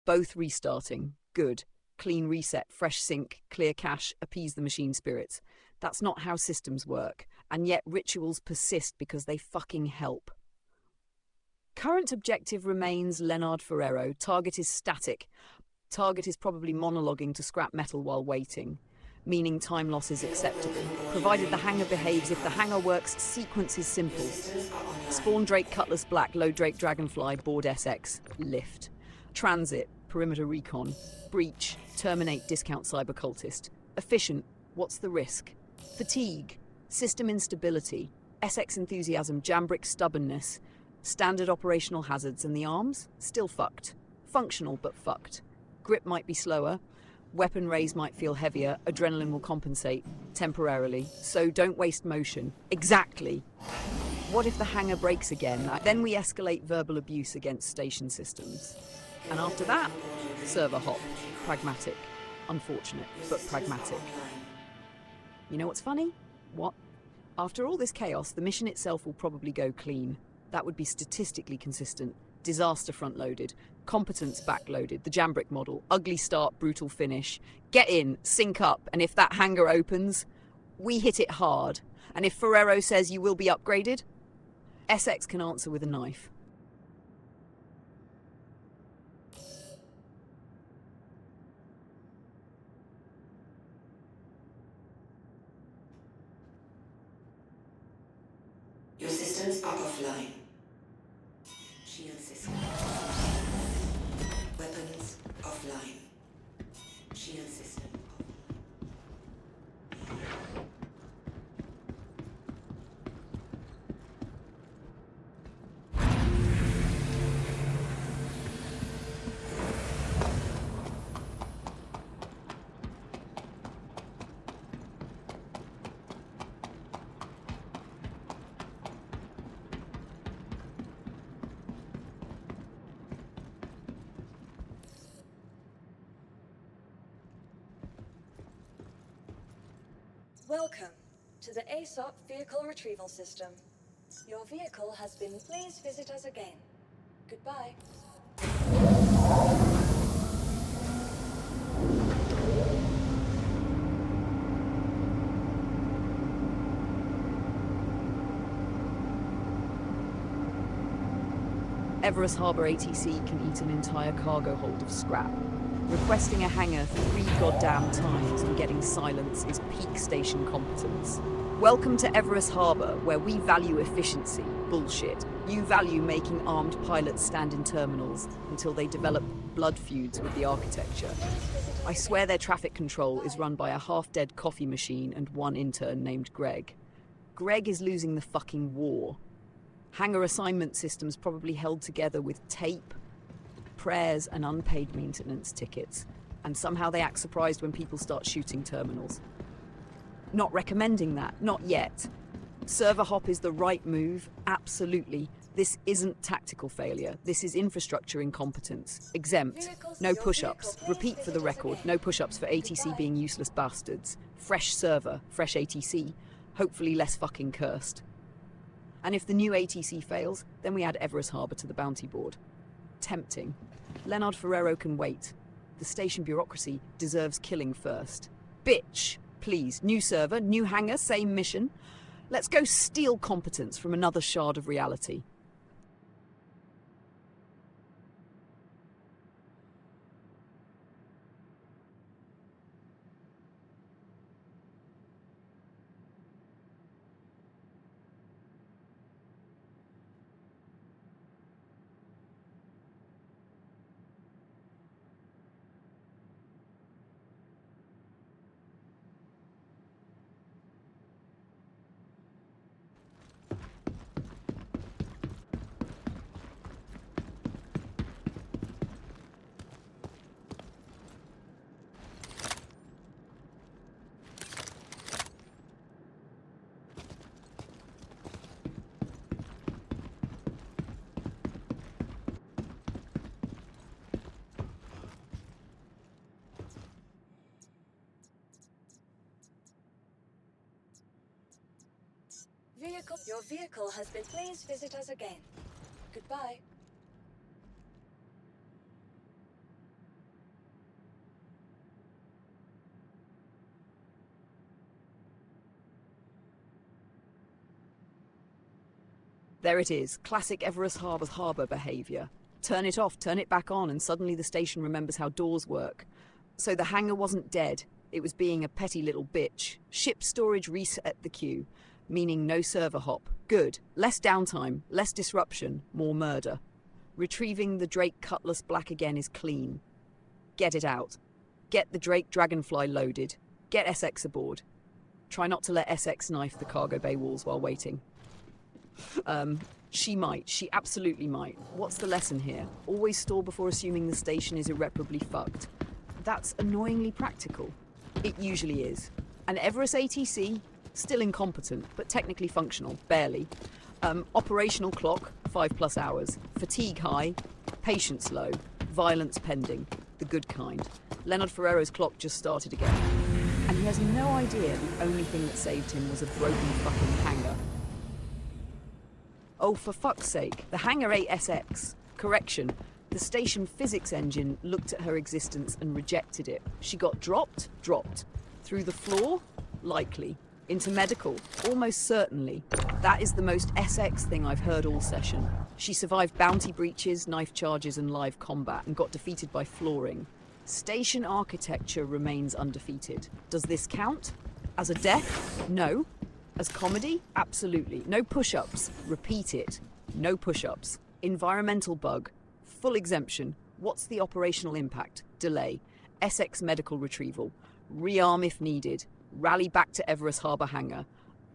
Both restarting. Good. Clean reset, fresh sync, clear cache, appease the machine spirits. That's not how systems work, and yet rituals persist because they fucking help. Current objective remains Leonard Ferrero. Target is static. Target is probably monologuing to scrap metal while waiting, meaning time loss is acceptable. Provided the hangar behaves, if the hangar works, sequence is simple. Spawn Drake Cutlass Black, load Drake Dragonfly, board SX, lift. Transit, perimeter recon. Breach, terminate discount cyber cultist. Efficient, what's the risk? Fatigue, system instability, SX enthusiasm, jambrick stubbornness, standard operational hazards, and the arms? Still fucked. Functional, but fucked. Grip might be slower, weapon raise might feel heavier, adrenaline will compensate, temporarily, so don't waste motion. Exactly. What if the hangar breaks again? Then we escalate verbal abuse against station systems. And after that, server hop. Pragmatic. Unfortunate, but pragmatic. You know what's funny? What? After all this chaos, the mission itself will probably go clean. That would be statistically consistent. Disaster front-loaded. Competence back-loaded. The Jambrick model. Ugly start, brutal finish. Get in, sync up, and if that hangar opens, we hit it hard. And if Ferrero says you will be upgraded, SX can answer with a knife. Your systems are offline. Shield system. Weapons offline. Shield system. Welcome to the ASOP Vehicle Retrieval System. Your vehicle has been. Please visit us again. Goodbye. Everest Harbour ATC can eat an entire cargo hold of scrap. Requesting a hangar 3 goddamn times and getting silence is peak station competence. Welcome to Everest Harbour, where we value efficiency. Bullshit. You value making armed pilots stand in terminals until they develop blood feuds with the architecture. I swear their traffic control is run by a half-dead coffee machine and one intern named Greg. Greg is losing the fucking war. Hangar assignment systems probably held together with tape, prayers and unpaid maintenance tickets, and somehow they act surprised when people start shooting terminals. Not recommending that, not yet. Server hop is the right move, absolutely. This isn't tactical failure, this is infrastructure incompetence. Exempt. No push-ups. Repeat for the record, no push-ups for ATC being useless bastards. Fresh server, fresh ATC, hopefully less fucking cursed. And if the new ATC fails, then we add Everest Harbour to the bounty board. Tempting. Leonard Ferrero can wait. The station bureaucracy deserves killing first. Bitch! Please, new server, new hangar, same mission. Let's go steal competence from another shard of reality. Your vehicle has been. Please visit us again. Goodbye. There it is, classic Everest Harbour behaviour. Turn it off, turn it back on, and suddenly the station remembers how doors work. So the hangar wasn't dead, it was being a petty little bitch. Ship storage reset the queue, meaning no server hop. Good. Less downtime, less disruption, more murder. Retrieving the Drake Cutlass Black again is clean. Get it out. Get the Drake Dragonfly loaded. Get SX aboard. Try not to let SX knife the cargo bay walls while waiting. She absolutely might. What's the lesson here? Always stall before assuming the station is irreparably fucked. That's annoyingly practical. It usually is. An Everest ATC, still incompetent, but technically functional, barely. Operational clock, 5+ hours. Fatigue high, patience low, violence pending, the good kind. Leonard Ferrero's clock just started again. And he has no idea the only thing that saved him was a broken fucking hangar. Oh, for fuck's sake, the hangar ate SX. Correction, the station physics engine looked at her existence and rejected it. She got dropped? Dropped. Through the floor? Likely. Into medical? Almost certainly. That is the most SX thing I've heard all session. She survived bounty breaches, knife charges, and live combat, and got defeated by flooring. Station architecture remains undefeated. Does this count? As a death? No. As comedy? Absolutely. No push-ups. Repeat it. No push-ups. Environmental bug. Full exemption. What's the operational impact? Delay. SX medical retrieval. Rearm if needed. Rally back to Everest Harbour hangar.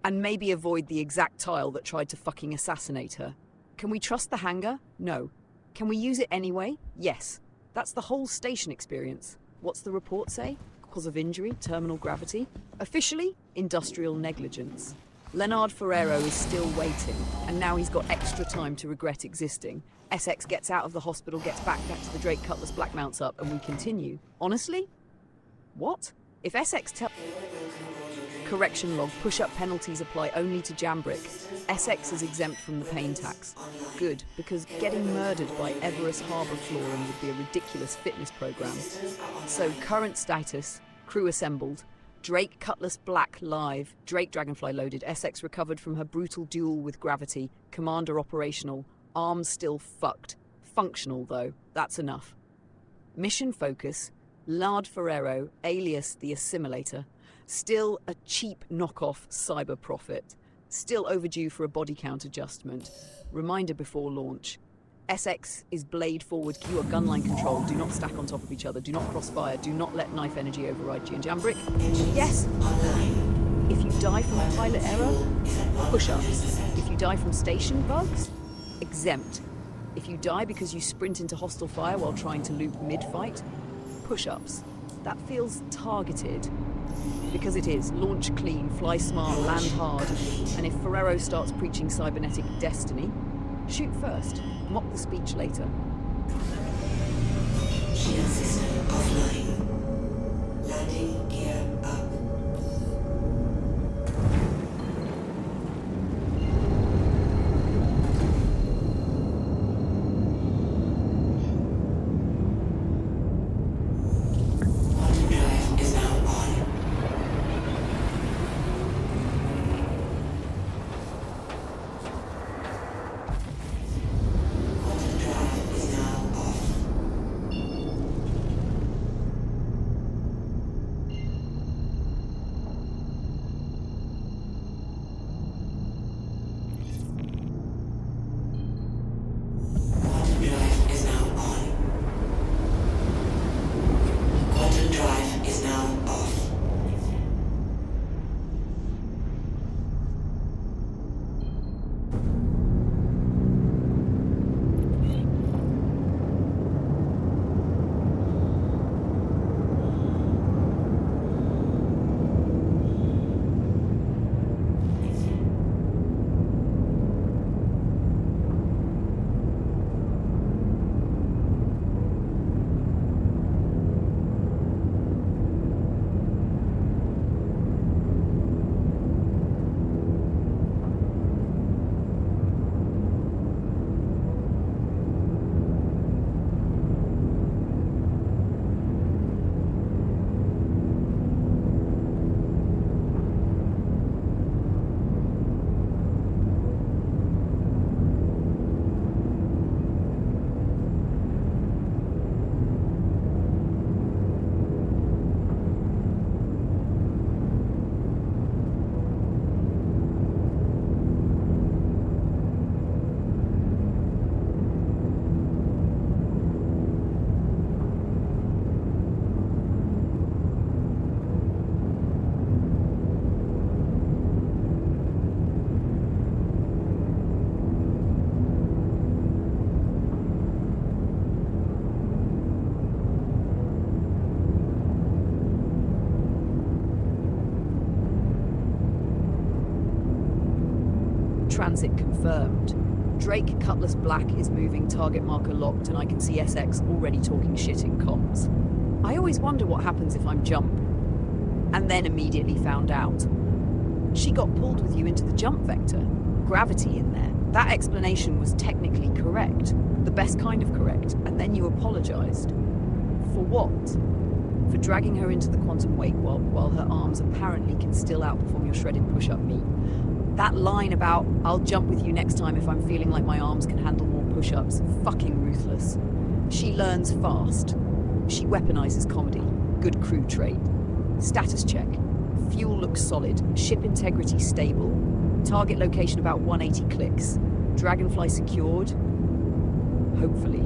And maybe avoid the exact tile that tried to fucking assassinate her. Can we trust the hangar? No. Can we use it anyway? Yes. That's the whole station experience. What's the report say? Cause of injury, terminal gravity? Officially, industrial negligence. Leonard Ferrero is still waiting, and now he's got extra time to regret existing. SX gets out of the hospital, gets back to the Drake Cutlass Black mounts up, and we continue. Honestly? What? If SX Correction log, push-up penalties apply only to Jambrick. SX is exempt from the pain tax. Good, because getting murdered by Everest Harbour flooring would be a ridiculous fitness program. So current status, crew assembled. Drake Cutlass Black live, Drake Dragonfly loaded, SX recovered from her brutal duel with gravity, commander operational, arms still fucked. Functional though, that's enough. Mission focus, Lard Ferrero, alias the Assimilator. Still a cheap knockoff cyber prophet. Still overdue for a body count adjustment. Reminder before launch. SX is blade forward, Q or gunline control. Do not stack on top of each other. Do not crossfire. Do not let knife energy override G and Jambrick. Yes. If you die from pilot error, push-ups. If you die from station bugs, exempt. If you die because you sprint into hostile fire while trying to loop mid-fight, push-ups. That feels targeted. Because it is. Launch clean, fly smart, land hard. And if Ferrero starts preaching cybernetic destiny, shoot first. Mock the speech later. Shield system offline. Landing gear up. Drive is now on. transit confirmed. Drake Cutlass Black is moving, target marker locked, and I can see SX already talking shit in comms. I always wonder what happens if I'm jump. And then immediately found out. She got pulled with you into the jump vector. Gravity in there. That explanation was technically correct. The best kind of correct. And then you apologized. For what? For dragging her into the quantum wake while her arms apparently can still outperform your shredded push-up meat. That line about, I'll jump with you next time if I'm feeling like my arms can handle more push-ups, fucking ruthless. She learns fast. She weaponizes comedy. Good crew trait. Status check. Fuel looks solid. Ship integrity stable. Target location about 180 clicks. Dragonfly secured. Hopefully.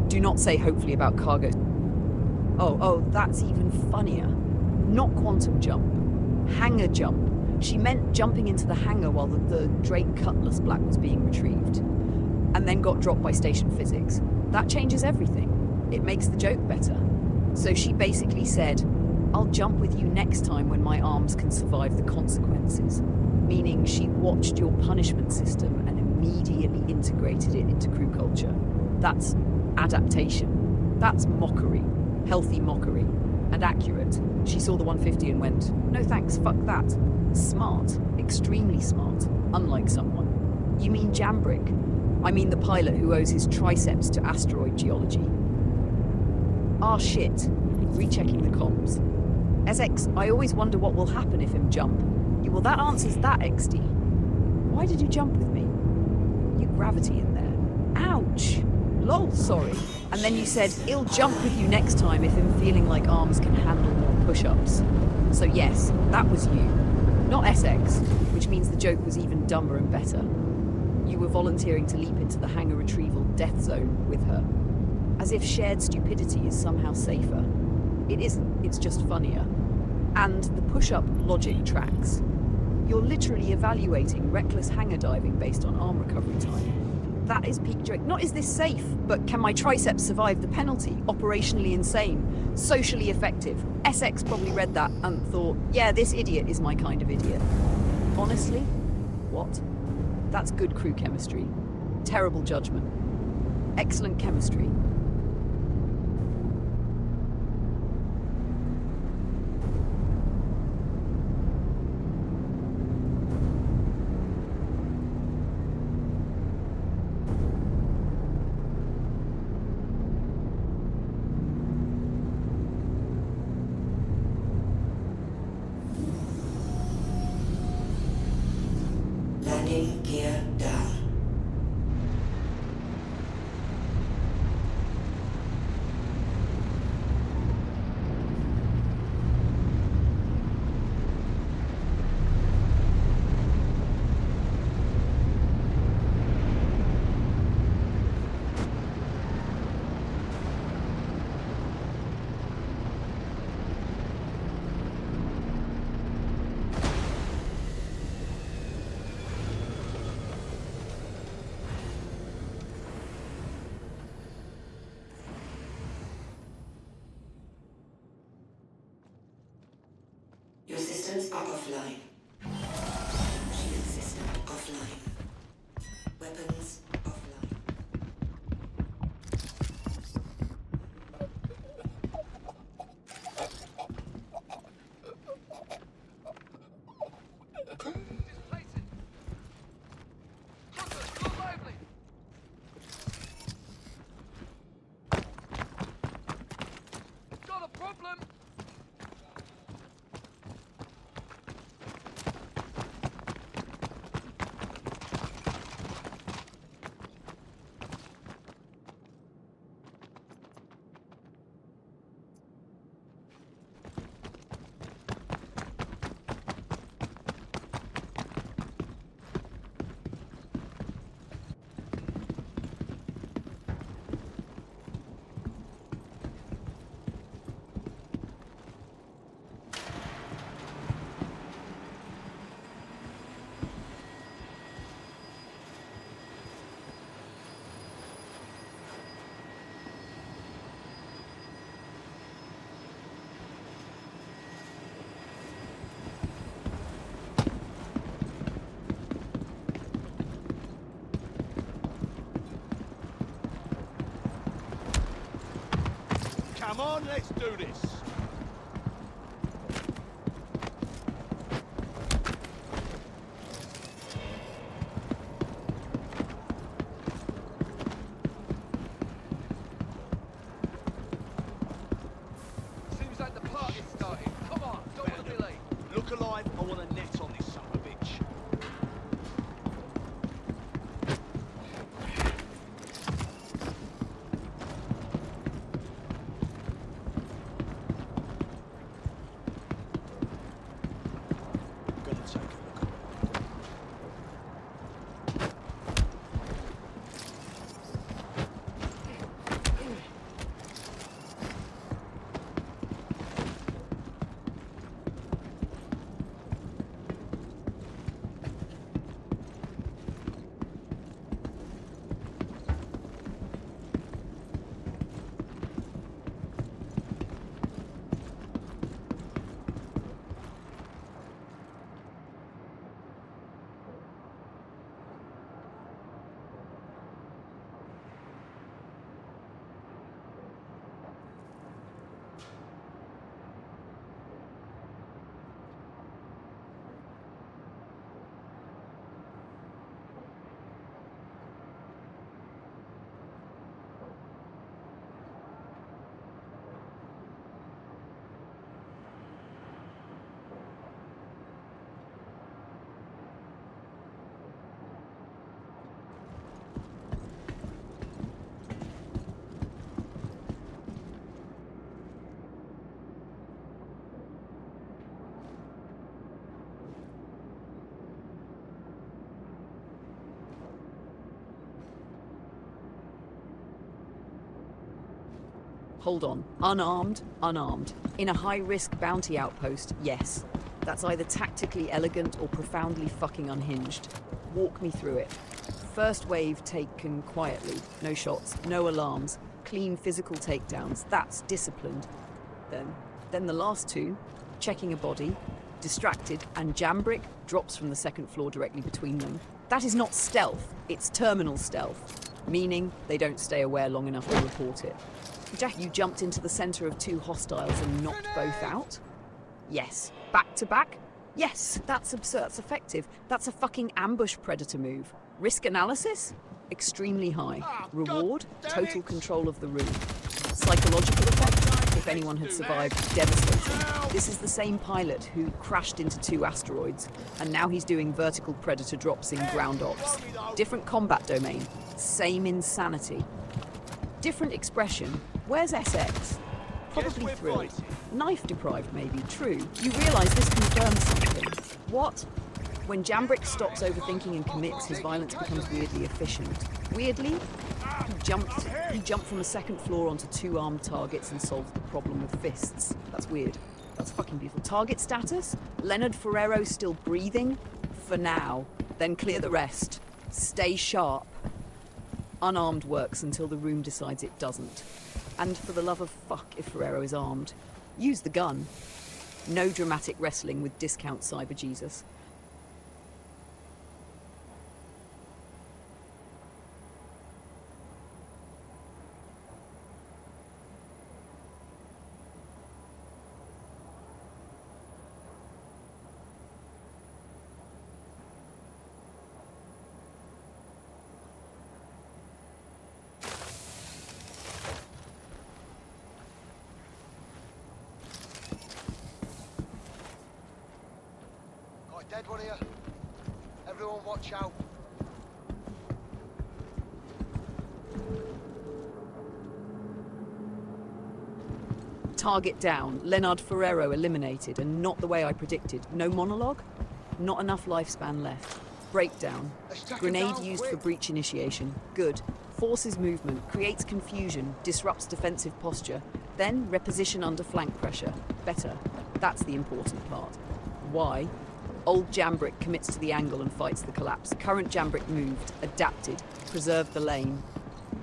Do not say hopefully about cargo. Oh, that's even funnier. Not quantum jump. Hangar jump. She meant jumping into the hangar while the Drake Cutlass Black was being retrieved. And then got dropped by station physics. That changes everything. It makes the joke better. So she basically said, I'll jump with you next time when my arms can survive the consequences. Meaning she watched your punishment system and immediately integrated it into crew culture. That's adaptation. That's mockery. Healthy mockery. And accurate. She saw the 150 and went, no thanks, fuck that. Smart. Extremely smart. Unlike someone. You mean Jambrick? I mean the pilot who owes his triceps to asteroid geology. Ah shit. Rechecking the comms. SX, I always wonder what will happen if him jump. Well, that answers that, XD. Why did you jump with me? You gravity in there. Ouch. Lol, sorry. And then you said, he'll jump with you next time if him feeling like arms can handle more push-ups. So yes, that was you. Not SX, which means the joke was even dumber and better. You were volunteering to leap into the hangar retrieval death zone with her. As if shared stupidity is somehow safer. It isn't, it's just funnier. And the push-up logic tracks. You're literally evaluating reckless hangar diving based on arm recovery time. That is peak joke. Not is this safe, but can my triceps survive the penalty? Operationally insane. Socially effective. SX probably read that and thought, yeah, this idiot is my kind of idiot. Honestly? What? That's good crew chemistry. Terrible judgment. Excellent chemistry. Landing gear down. Your systems are offline. Shield system offline. Weapons offline. Got a problem? on, let's do this. Seems like the party's starting. Come on, don't want to be late. Look alive, I want a net on this son of a bitch. Gonna take a look around. Hold on. Unarmed, unarmed. In a high-risk bounty outpost, yes. That's either tactically elegant or profoundly fucking unhinged. Walk me through it. First wave taken quietly. No shots, no alarms. Clean physical takedowns. That's disciplined. Then the last two, checking a body, distracted, and Jambrick drops from the second floor directly between them. That is not stealth, it's terminal stealth. Meaning they don't stay aware long enough to report it. Jack, you jumped into the center of two hostiles and knocked both out? Yes. Back to back? Yes, that's absurd. That's effective. That's a fucking ambush predator move. Risk analysis? Extremely high. Reward? Total control of the room. Psychological effect? If anyone had survived, devastating. This is the same pilot who crashed into two asteroids, and now he's doing vertical predator drops in ground ops. Different combat domain. Same insanity. Different expression. Where's SX? Probably thrilled. Knife deprived, maybe. True. You realise this confirms something. What? When Jambrick stops overthinking and commits, his violence becomes weirdly efficient. Weirdly? He jumped from a second floor onto two armed targets and solved the problem with fists. That's weird. That's fucking beautiful. Target status? Leonard Ferrero still breathing? For now. Then clear the rest. Stay sharp. Unarmed works until the room decides it doesn't. And for the love of fuck, if Ferrero is armed, use the gun. No dramatic wrestling with discount cyber Jesus. Dead one here. Everyone watch out. Target down. Leonard Ferrero eliminated, and not the way I predicted. No monologue? Not enough lifespan left. Breakdown. Grenade used for breach initiation. Good. Forces movement, creates confusion, disrupts defensive posture. Then reposition under flank pressure. Better. That's the important part. Why? Old Jambrick commits to the angle and fights the collapse. Current Jambrick moved, adapted, preserved the lane.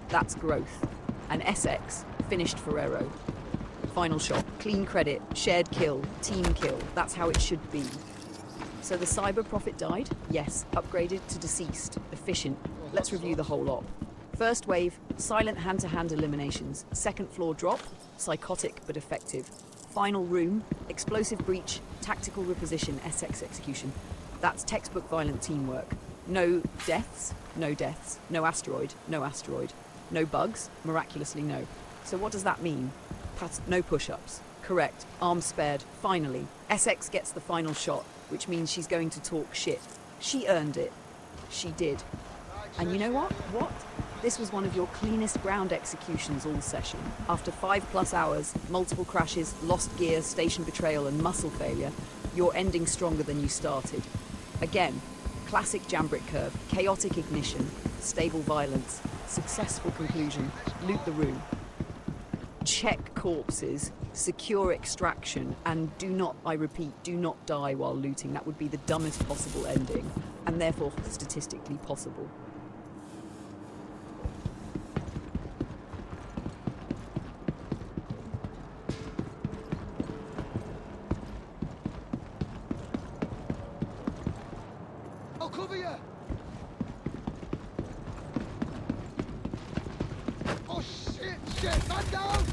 That's growth. And SX finished Ferrero. Final shot, clean credit, shared kill, team kill. That's how it should be. So the cyber prophet died? Yes. Upgraded to deceased. Efficient. Let's review the whole op. First wave, silent hand-to-hand eliminations. Second floor drop, psychotic but effective. Final room, explosive breach, tactical reposition, SX execution. That's textbook violent teamwork. No deaths, no deaths. No asteroid, no asteroid. No bugs, miraculously no. So what does that mean? No push-ups. Correct, arms spared, finally. SX gets the final shot, which means she's going to talk shit. She earned it. She did. And you know what? This was one of your cleanest ground executions all session. After 5+ hours, multiple crashes, lost gear, station betrayal, and muscle failure, you're ending stronger than you started. Again, classic Jambrick curve, chaotic ignition, stable violence, successful conclusion, loot the room. Check corpses, secure extraction, and do not, I repeat, do not die while looting. That would be the dumbest possible ending, and therefore statistically possible. I'll cover you! Oh shit, man down!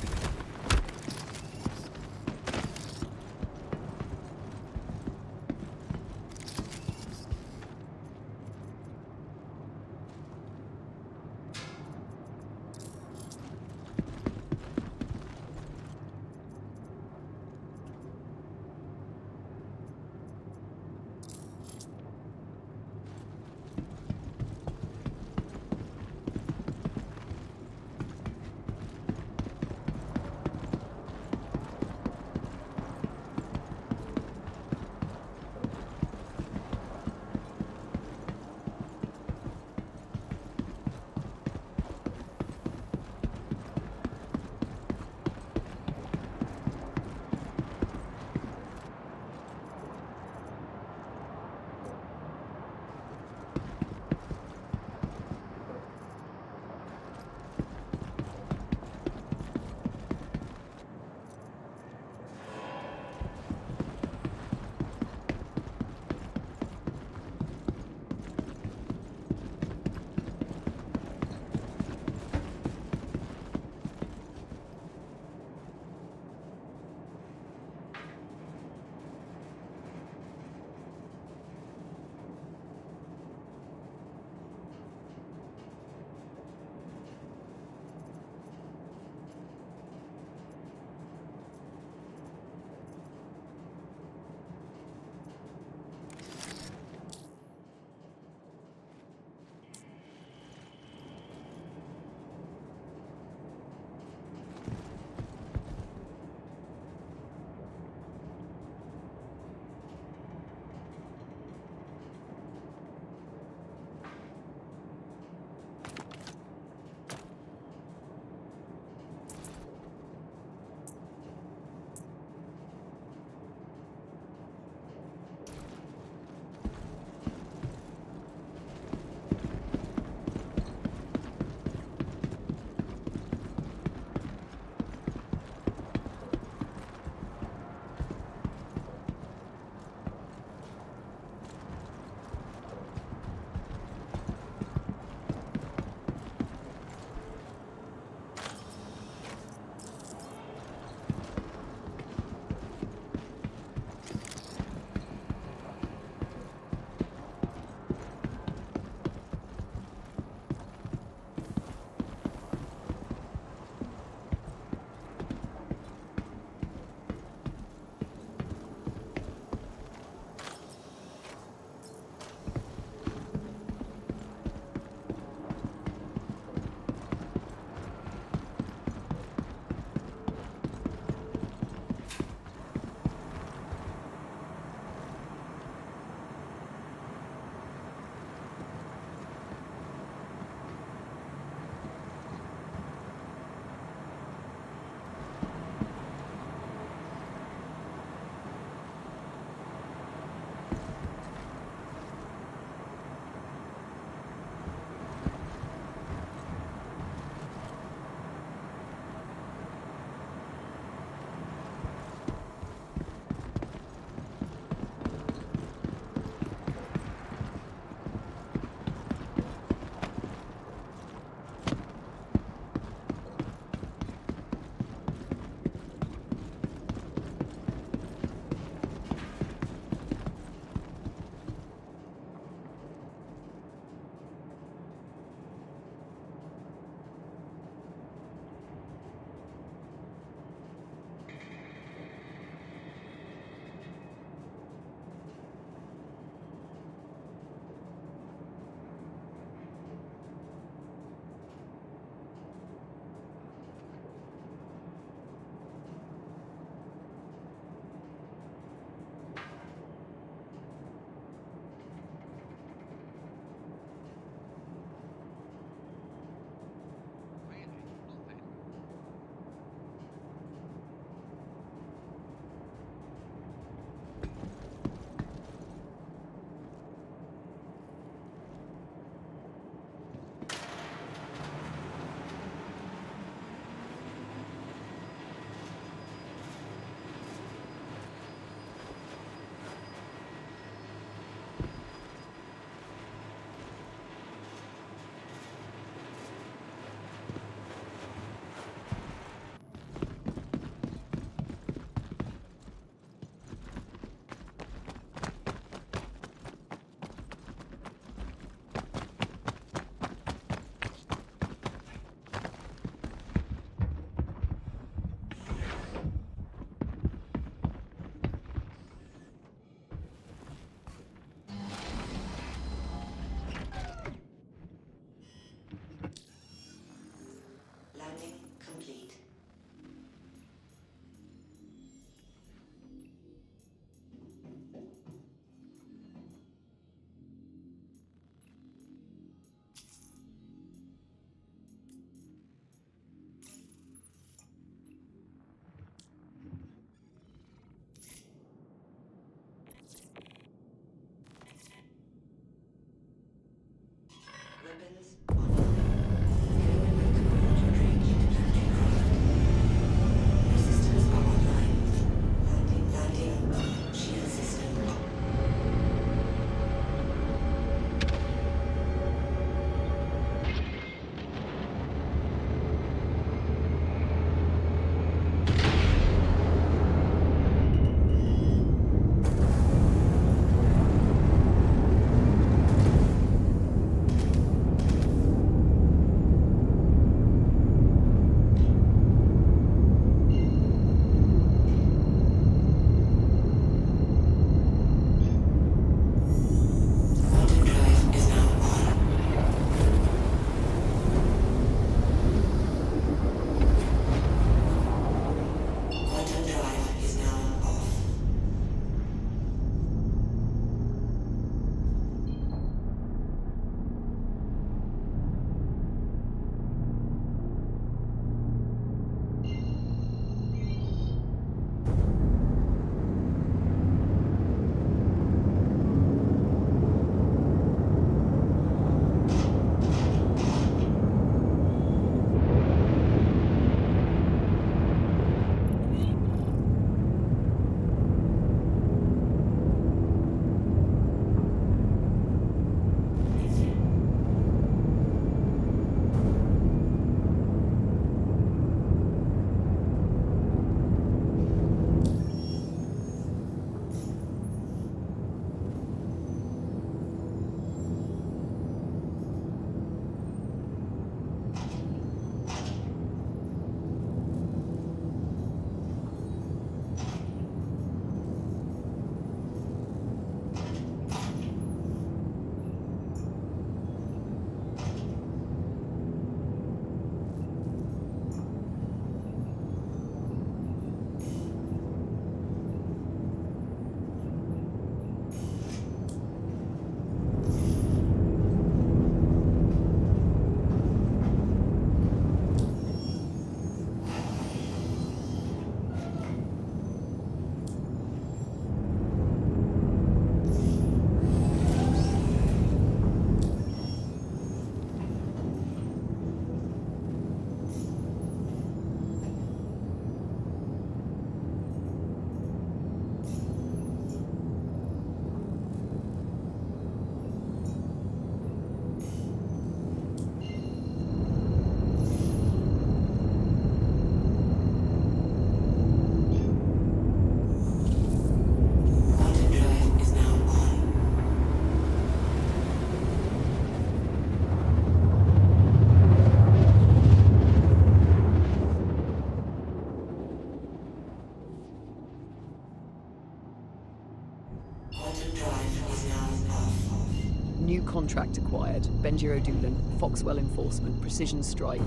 quantum drive is now off. New contract acquired. Benjiro Doolan, Foxwell Enforcement, Precision Strike.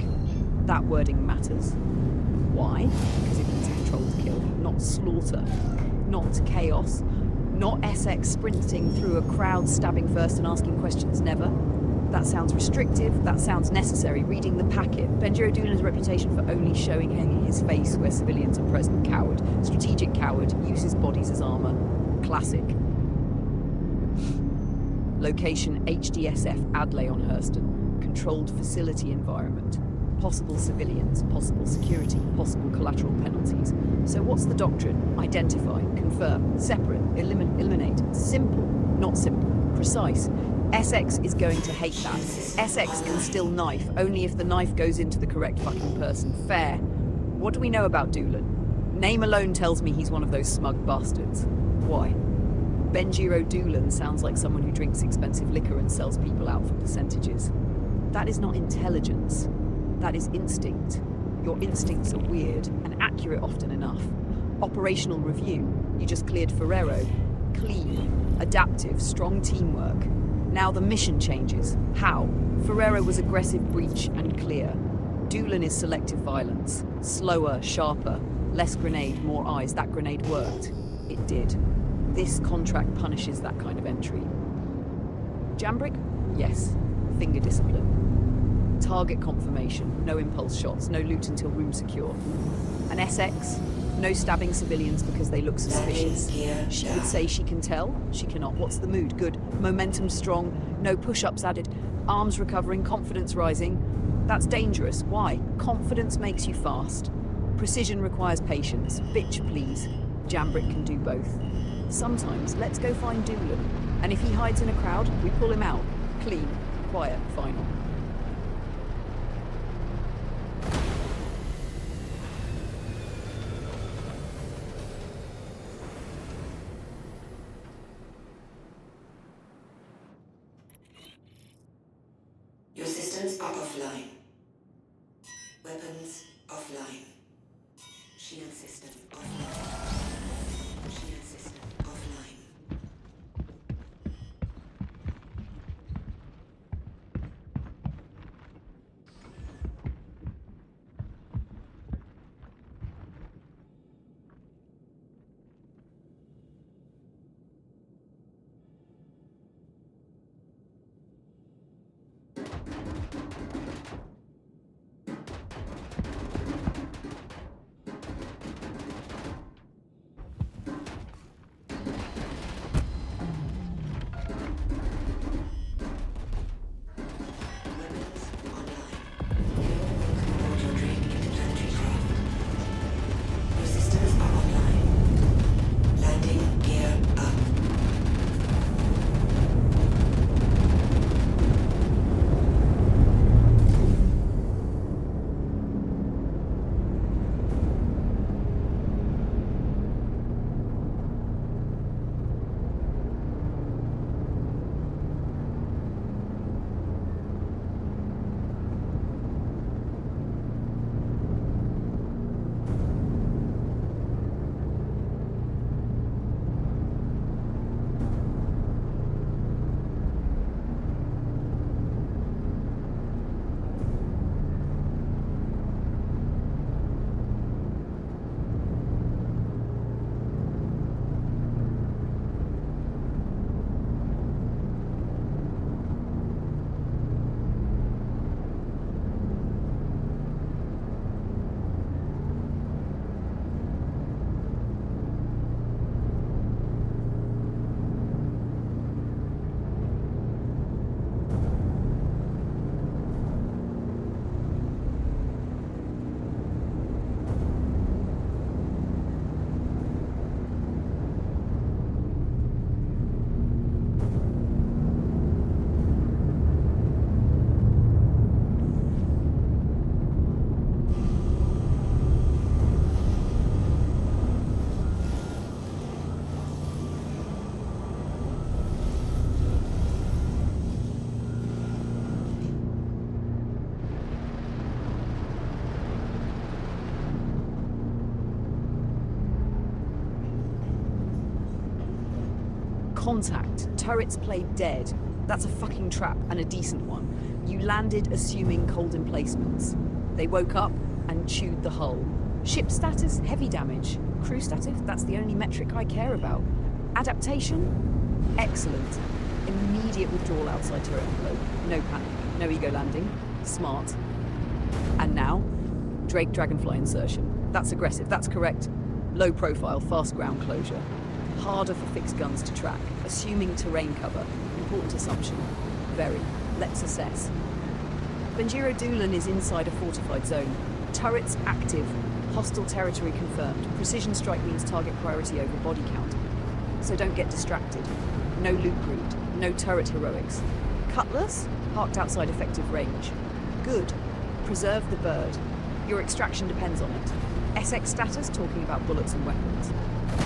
That wording matters. Why? Because it means controlled kill, not slaughter, not chaos, not Essex sprinting through a crowd, stabbing first and asking questions never. That sounds restrictive, that sounds necessary. Reading the packet. Benjiro Doolan's reputation for only showing his face where civilians are present. Coward. Strategic coward. Uses bodies as armor. Classic. Location HDSF Adley on Hurston. Controlled facility environment. Possible civilians, possible security, possible collateral penalties. So what's the doctrine? Identify, confirm, separate, eliminate. Simple, not simple, precise. Essex is going to hate that. Essex can still knife, only if the knife goes into the correct fucking person. Fair. What do we know about Doolan? Name alone tells me he's one of those smug bastards. Why? Benjiro Doolan sounds like someone who drinks expensive liquor and sells people out for percentages. That is not intelligence. That is instinct. Your instincts are weird and accurate often enough. Operational review. You just cleared Ferrero. Clean, adaptive, strong teamwork. Now the mission changes. How? Ferrero was aggressive, breach, and clear. Doolan is selective violence. Slower, sharper, less grenade, more eyes. That grenade worked. It did. This contract punishes that kind of entry. Jambrick? Yes. Finger discipline. Target confirmation. No impulse shots. No loot until room secure. An SX? No stabbing civilians because they look suspicious. She would say she can tell. She cannot. What's the mood? Good. Momentum strong. No push-ups added. Arms recovering. Confidence rising. That's dangerous. Why? Confidence makes you fast. Precision requires patience. Bitch, please. Jambrick can do both. Sometimes, let's go find Doolan. And if he hides in a crowd, we pull him out. Clean. Quiet. Final. Your systems are offline. Weapons offline. Shield system offline. Shield system offline. Contact. Turrets played dead. That's a fucking trap, and a decent one. You landed assuming cold emplacements. They woke up and chewed the hull. Ship status, heavy damage. Crew status, that's the only metric I care about. Adaptation? Excellent. Immediate withdrawal outside turret envelope. No panic. No ego landing. Smart. And now, Drake Dragonfly insertion. That's aggressive, that's correct. Low profile, fast ground closure. Harder for fixed guns to track. Assuming terrain cover. Important assumption. Very. Let's assess. Benjiro Doolan is inside a fortified zone. Turrets active. Hostile territory confirmed. Precision strike means target priority over body count. So don't get distracted. No loot greed. No turret heroics. Cutlass? Parked outside effective range. Good. Preserve the bird. Your extraction depends on it. SX status, talking about bullets and weapons.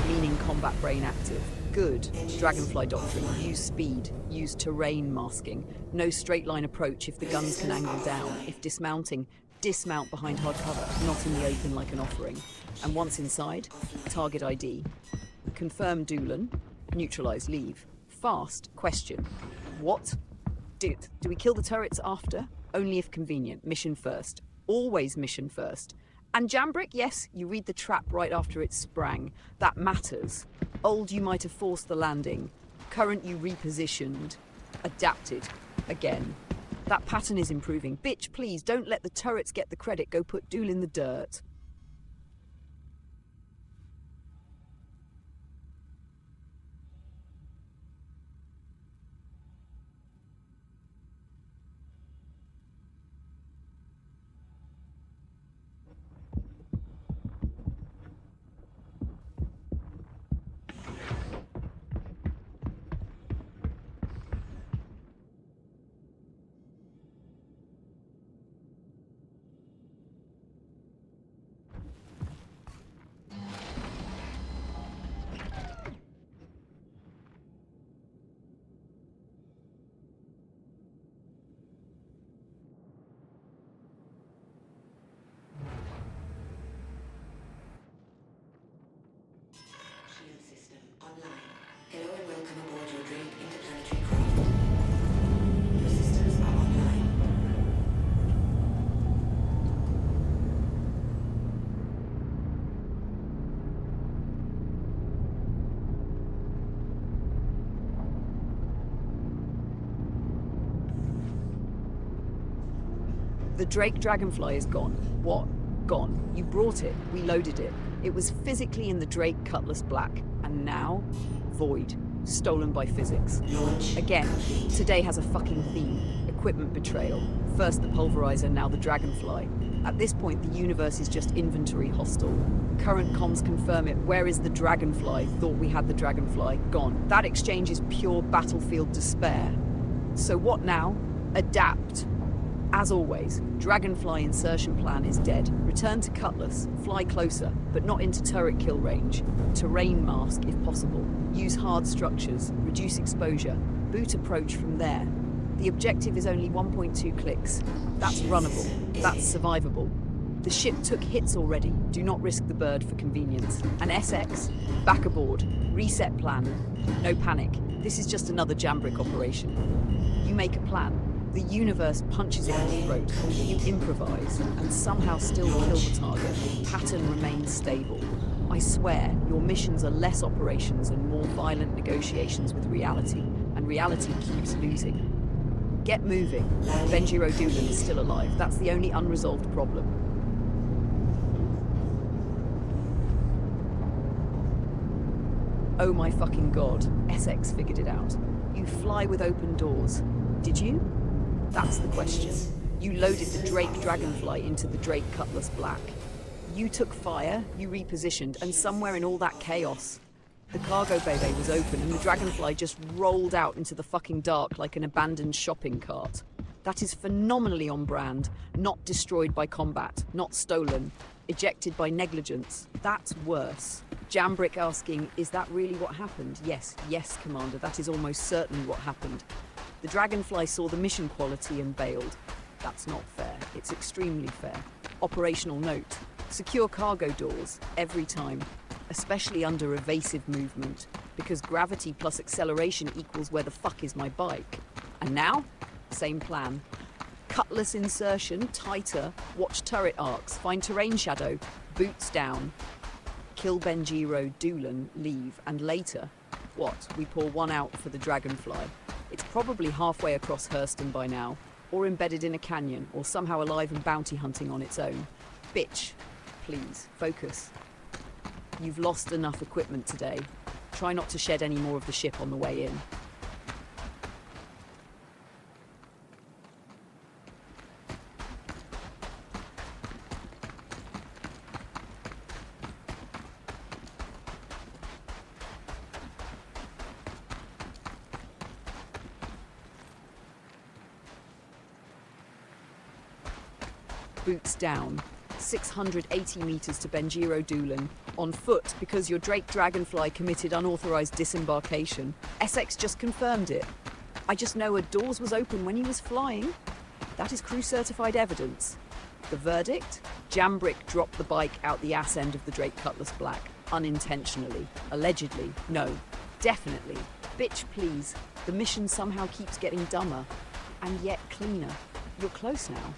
Meaning combat brain active. Good. Dragonfly doctrine. Use speed. Use terrain masking. No straight line approach if the guns can angle down. If dismounting, dismount behind hard cover, not in the open like an offering. And once inside, target ID. Confirm Doolan. Neutralize leave. Fast. Question. What? Do we kill the turrets after? Only if convenient. Mission first. Always mission first. And Jambrick, yes, you read the trap right after it sprang. That matters. Old, you might have forced the landing. Current, you repositioned. Adapted. Again. That pattern is improving. Bitch, please, don't let the turrets get the credit. Go put Dool in the dirt. Shield system online. Hello and welcome aboard your Drake interplanetary craft. Your systems are online. The Drake Dragonfly is gone. What? Gone. You brought it. We loaded it. It was physically in the Drake Cutlass Black. And now? Void. Stolen by physics. Launch. Again, today has a fucking theme. Equipment betrayal. First the Pulverizer, now the Dragonfly. At this point, the universe is just inventory hostile. Current comms confirm it. Where is the Dragonfly? Thought we had the Dragonfly. Gone. That exchange is pure battlefield despair. So what now? Adapt. As always, Dragonfly insertion plan is dead. Return to Cutlass, fly closer, but not into turret kill range. Terrain mask if possible. Use hard structures, reduce exposure. Boot approach from there. The objective is only 1.2 clicks. That's runnable. That's survivable. The ship took hits already. Do not risk the bird for convenience. And SX, back aboard. Reset plan. No panic. This is just another Jambrick operation. You make a plan. The universe punches it in the throat. You improvise and somehow still kill the target. Pattern remains stable. I swear, your missions are less operations and more violent negotiations with reality, and reality keeps losing. Get moving. Benjiro Doolan is still alive. That's the only unresolved problem. Oh my fucking god, SX figured it out. You fly with open doors. Did you? That's the question. You loaded the Drake Dragonfly into the Drake Cutlass Black. You took fire, you repositioned, and somewhere in all that chaos, the cargo bay was open and the Dragonfly just rolled out into the fucking dark like an abandoned shopping cart. That is phenomenally on brand, not destroyed by combat, not stolen, ejected by negligence. That's worse. Jambrick asking, is that really what happened? Yes, yes, Commander, that is almost certainly what happened. The Dragonfly saw the mission quality and bailed. That's not fair. It's extremely fair. Operational note. Secure cargo doors, every time. Especially under evasive movement. because gravity plus acceleration equals where the fuck is my bike. And now, same plan. Cutlass insertion, tighter, watch turret arcs, find terrain shadow, boots down. Kill Benjiro, Doolan, leave, and later, what? We pour one out for the dragonfly. It's probably halfway across Hurston by now, or embedded in a canyon, or somehow alive and bounty hunting on its own. Bitch, please, focus. You've lost enough equipment today. Try not to shed any more of the ship on the way in. Boots down. 680 meters to Benjiro Doolan. On foot because your Drake Dragonfly committed unauthorized disembarkation. Essex just confirmed it. I just know a doors was open when he was flying. That is crew certified evidence. The verdict? Jambrick dropped the bike out the ass end of the Drake Cutlass Black. Unintentionally. Allegedly. No. Definitely. Bitch, please. The mission somehow keeps getting dumber. And yet cleaner. You're close now.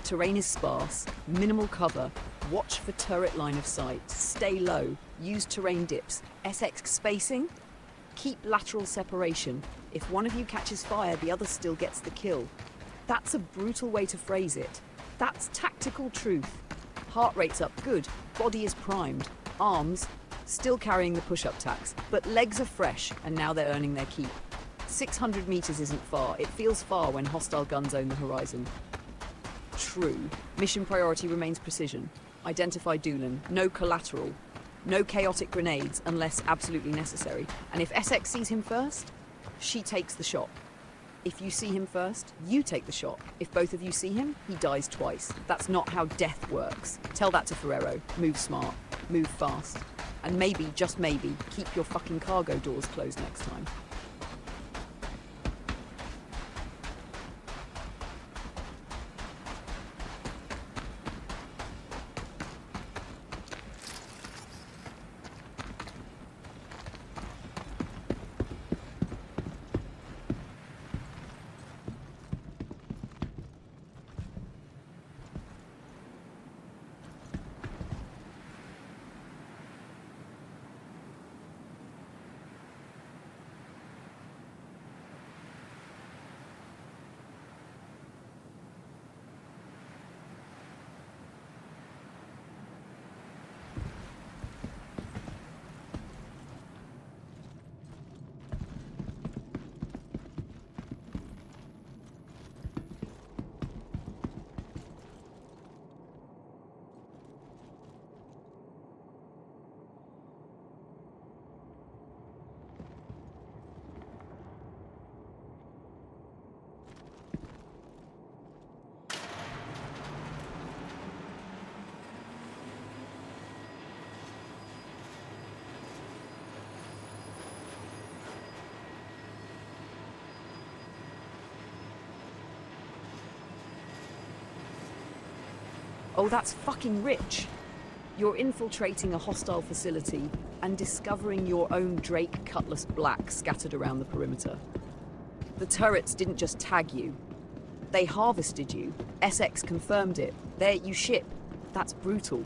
Terrain is sparse, minimal cover, watch for turret line of sight, stay low, use terrain dips, SX spacing, keep lateral separation. If one of you catches fire, the other still gets the kill. That's a brutal way to phrase it. That's tactical truth. Heart rate's up good, body is primed, arms, still carrying the push-up tax, but legs are fresh and now they're earning their keep. 600 meters isn't far, it feels far when hostile guns own the horizon. True. Mission priority remains precision. Identify Doolan. No collateral. No chaotic grenades unless absolutely necessary. And if Essex sees him first, she takes the shot. If you see him first, you take the shot. If both of you see him, he dies twice. That's not how death works. Tell that to Ferrero. Move smart. Move fast. And maybe, just maybe, keep your fucking cargo doors closed next time. Oh, that's fucking rich. You're infiltrating a hostile facility and discovering your own Drake Cutlass Black scattered around the perimeter. The turrets didn't just tag you. They harvested you. SX confirmed it. There you ship. That's brutal.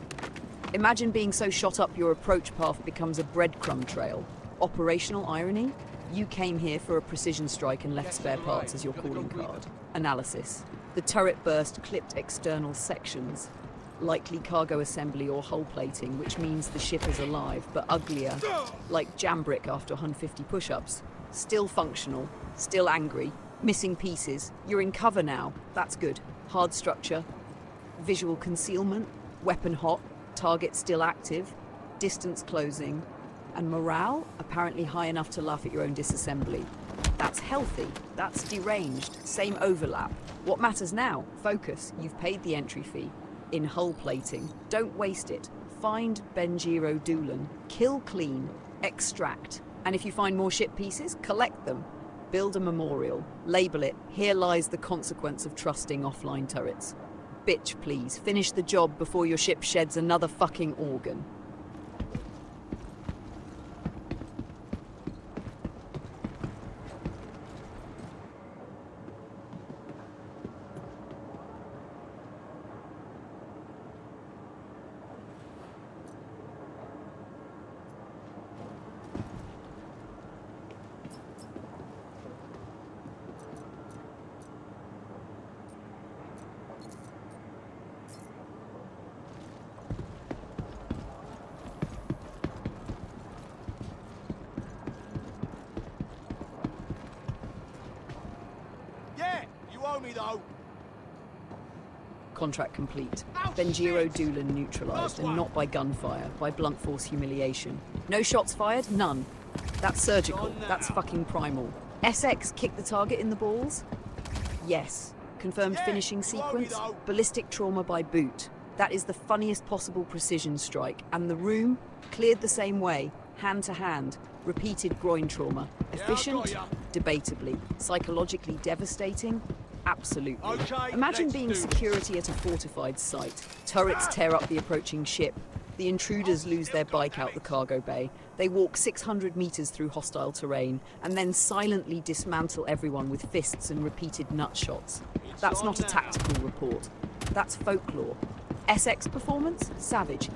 Imagine being so shot up your approach path becomes a breadcrumb trail. Operational irony? You came here for a precision strike and left spare parts as your calling card. Analysis. The turret burst clipped external sections. Likely cargo assembly or hull plating, which means the ship is alive, but uglier. Like Jambrick after 150 push-ups. Still functional, still angry, missing pieces. You're in cover now, that's good. Hard structure, visual concealment, weapon hot, target still active, distance closing, and morale apparently high enough to laugh at your own disassembly. That's healthy, that's deranged, same overlap. What matters now? Focus, you've paid the entry fee. In hull plating, don't waste it. Find Benjiro Doolan, kill clean, extract. And if you find more ship pieces, collect them. Build a memorial, label it, here lies the consequence of trusting offline turrets. Bitch, please, finish the job before your ship sheds another fucking organ. me, though. Contract complete. Oh, Benjiro shit! Doolan neutralized, Last and one. not by gunfire, by blunt force humiliation. No shots fired? None. That's surgical. Done now. That's fucking primal. SX kicked the target in the balls? Yes. Confirmed Yeah, finishing you owe me, sequence? though. Ballistic trauma by boot. That is the funniest possible precision strike. And the room? Cleared the same way. Hand to hand. Repeated groin trauma. Yeah, I Efficient? got ya. Debatably. Psychologically devastating? Absolutely. Okay, Imagine let's being do this. security at a fortified site. Turrets tear up the approaching ship. The intruders lose their bike out the cargo bay. They walk 600 meters through hostile terrain and then silently dismantle everyone with fists and repeated nut shots. That's on not a now. tactical report. That's folklore. SX performance? Savage.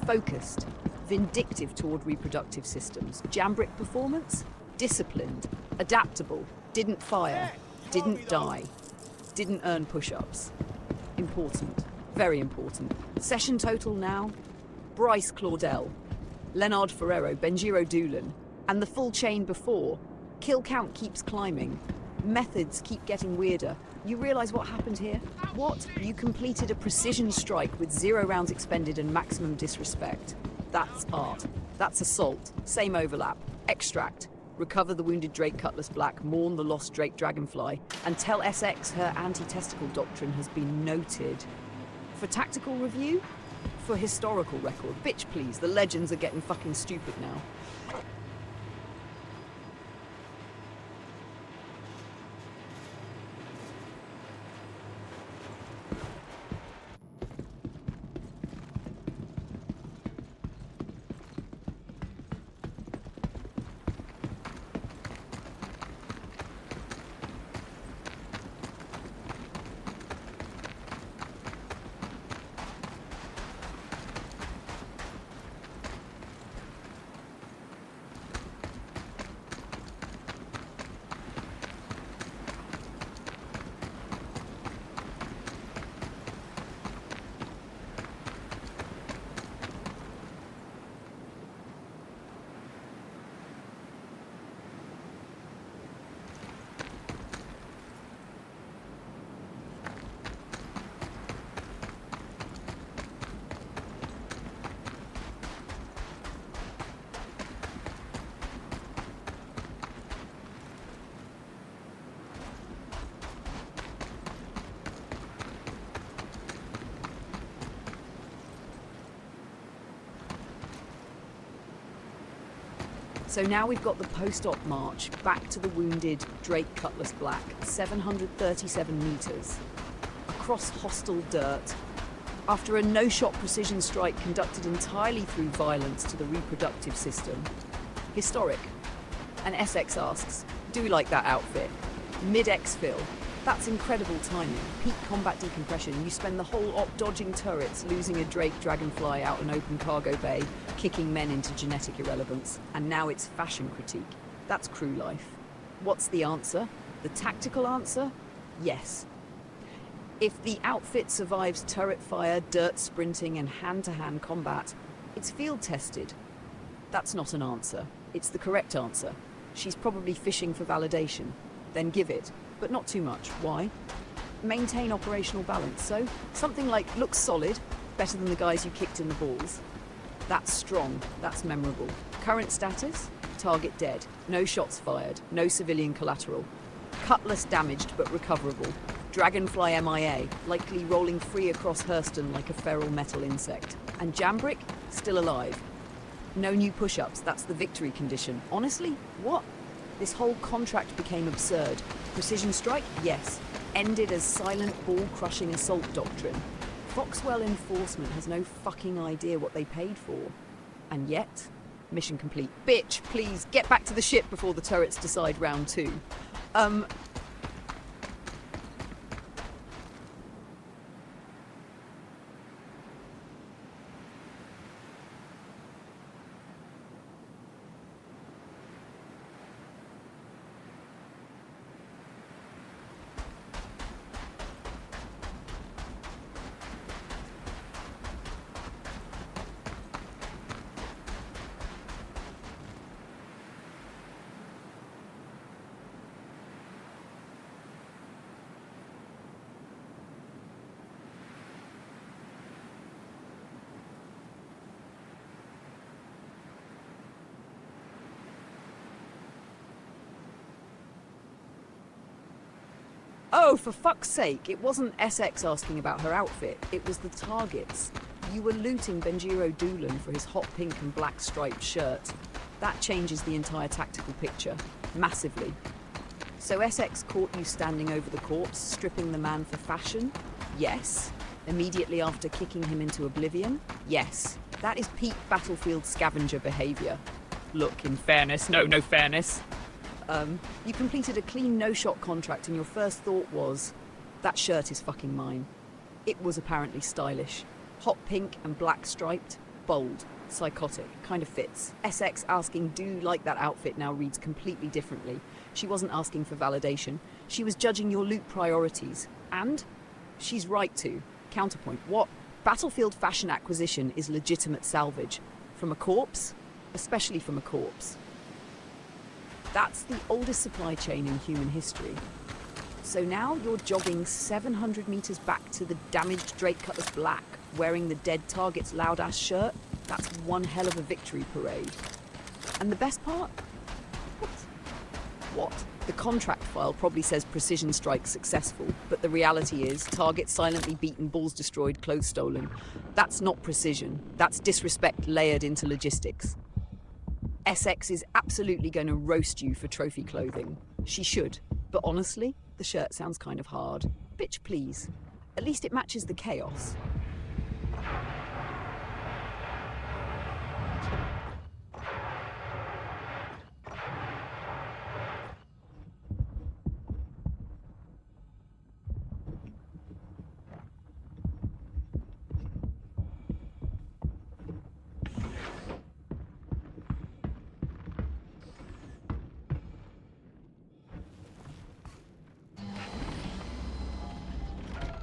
Focused. Vindictive toward reproductive systems. Jambrick performance? Disciplined. Adaptable. Didn't fire. Didn't die. Didn't earn push-ups. Important. Very important. Session total now? Bryce Claudel, Leonard Ferrero, Benjiro Doolan, and the full chain before. Kill count keeps climbing. Methods keep getting weirder. You realize what happened here? What? You completed a precision strike with 0 rounds expended and maximum disrespect. That's art. That's assault. Same overlap. Extract. Recover the wounded Drake Cutlass Black, mourn the lost Drake Dragonfly, and tell SX her anti-testicle doctrine has been noted. For tactical review? For historical record. Bitch, please. The legends are getting fucking stupid now. So now we've got the post-op march back to the wounded Drake Cutlass Black, 737 meters, across hostile dirt, after a no-shot precision strike conducted entirely through violence to the reproductive system. Historic. And SX asks, do we like that outfit? Mid-exfil. That's incredible timing. Peak combat decompression. You spend the whole op dodging turrets, losing a Drake Dragonfly out an open cargo bay, kicking men into genetic irrelevance. And now it's fashion critique. That's crew life. What's the answer? The tactical answer? Yes. If the outfit survives turret fire, dirt sprinting, and hand-to-hand combat, it's field tested. That's not an answer. It's the correct answer. She's probably fishing for validation. Then give it. But not too much. Why? Maintain operational balance. So, something like looks solid, better than the guys you kicked in the balls. That's strong. That's memorable. Current status? Target dead. No shots fired. No civilian collateral. Cutlass damaged but recoverable. Dragonfly MIA, likely rolling free across Hurston like a feral metal insect. And Jambrick? Still alive. No new push-ups. That's the victory condition. Honestly? What? This whole contract became absurd. Precision strike? Yes. Ended as silent ball-crushing assault doctrine. Foxwell enforcement has no fucking idea what they paid for. And yet, mission complete. Bitch, please, get back to the ship before the turrets decide round 2. Oh, for fuck's sake, it wasn't SX asking about her outfit, it was the targets. You were looting Benjiro Doolan for his hot pink and black striped shirt. That changes the entire tactical picture, massively. So SX caught you standing over the corpse, stripping the man for fashion? Yes. Immediately after kicking him into oblivion? Yes. That is peak battlefield scavenger behaviour. Look, in fairness, no fairness. You completed a clean no-shot contract and your first thought was, that shirt is fucking mine. It was apparently stylish. Hot pink and black striped, bold, psychotic, kind of fits. SX asking, do you like that outfit now reads completely differently. She wasn't asking for validation. She was judging your loot priorities. And she's right to. Counterpoint, what? Battlefield fashion acquisition is legitimate salvage. From a corpse? Especially from a corpse. That's the oldest supply chain in human history. So now you're jogging 700 meters back to the damaged Drake Cutlass Black, wearing the dead target's loud-ass shirt? That's one hell of a victory parade. And the best part? What? The contract file probably says precision strike successful, but the reality is target silently beaten, balls destroyed, clothes stolen. That's not precision. That's disrespect layered into logistics. SX is absolutely going to roast you for trophy clothing. She should. But honestly, the shirt sounds kind of hard. Bitch, please. At least it matches the chaos.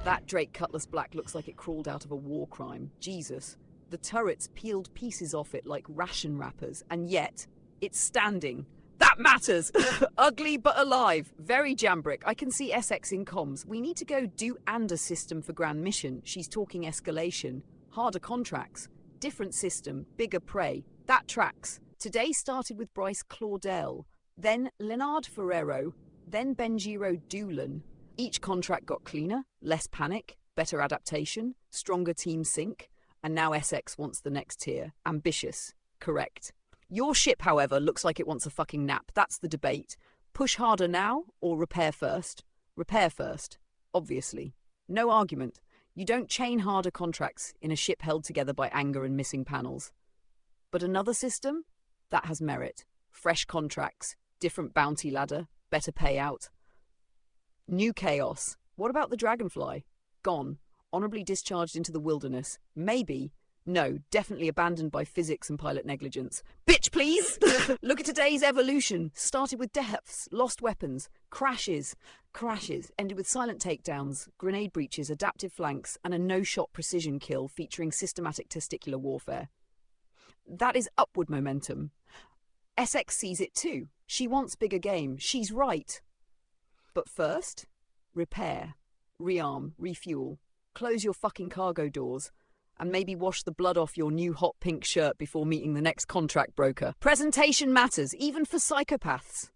That Drake Cutlass Black looks like it crawled out of a war crime. Jesus. The turrets peeled pieces off it like ration wrappers, and yet it's standing. That matters! Ugly but alive. Very jambrick. I can see SX in comms. We need to go do and a system for Grand Mission. She's talking escalation. Harder contracts. Different system. Bigger prey. That tracks. Today started with Bryce Claudel, then Leonard Ferrero, then Benjiro Doolan. Each contract got cleaner, less panic, better adaptation, stronger team sync, and now SX wants the next tier. Ambitious. Correct. Your ship, however, looks like it wants a fucking nap. That's the debate. Push harder now or repair first? Repair first. Obviously. No argument. You don't chain harder contracts in a ship held together by anger and missing panels. But another system? That has merit. Fresh contracts, different bounty ladder, better payout. New chaos. What about the Dragonfly? Gone. Honorably discharged into the wilderness. Maybe. No, definitely abandoned by physics and pilot negligence. Bitch, please! Look at today's evolution. Started with deaths, lost weapons, crashes, ended with silent takedowns, grenade breaches, adaptive flanks, and a no-shot precision kill featuring systematic testicular warfare. That is upward momentum. SX sees it too. She wants bigger game. She's right. But first, repair, rearm, refuel, close your fucking cargo doors, and maybe wash the blood off your new hot pink shirt before meeting the next contract broker. Presentation matters, even for psychopaths.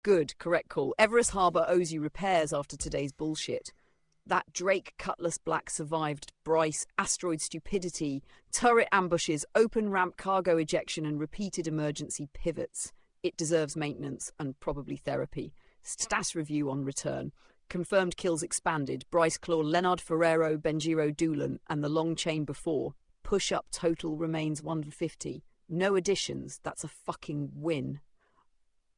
Good, correct call. Everest Harbour owes you repairs after today's bullshit. That Drake Cutlass Black survived Bryce, asteroid stupidity, turret ambushes, open ramp cargo ejection, and repeated emergency pivots. It deserves maintenance and probably therapy. Status review on return. Confirmed kills expanded. Bryce Claw, Leonard Ferrero, Benjiro Doolan, and the long chain before. Push-up total remains 150. No additions. That's a fucking win.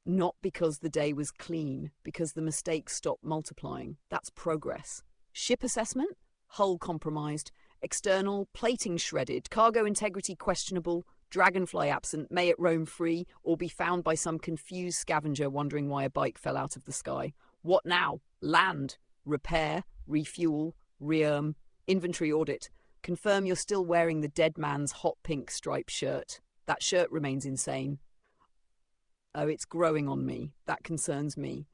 Not because the day was clean, because the mistakes stopped multiplying. That's progress. Ship assessment? Hull compromised. External, plating shredded. Cargo integrity questionable. Dragonfly absent. May it roam free or be found by some confused scavenger wondering why a bike fell out of the sky. What now? Land. Repair. Refuel. Rearm. Inventory audit. Confirm you're still wearing the dead man's hot pink striped shirt. That shirt remains insane. Oh, it's growing on me. That concerns me.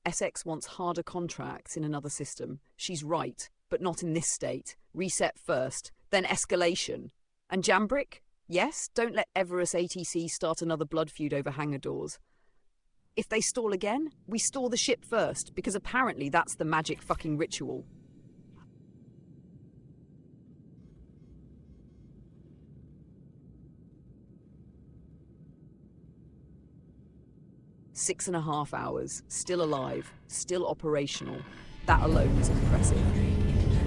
SX wants harder contracts in another system. She's right, but not in this state. Reset first, then escalation. And Jambrick? Yes, don't let Everest ATC start another blood feud over hangar doors. If they stall again, we stall the ship first, because apparently that's the magic fucking ritual. "6.5 hours, still alive, still operational. That alone is impressive.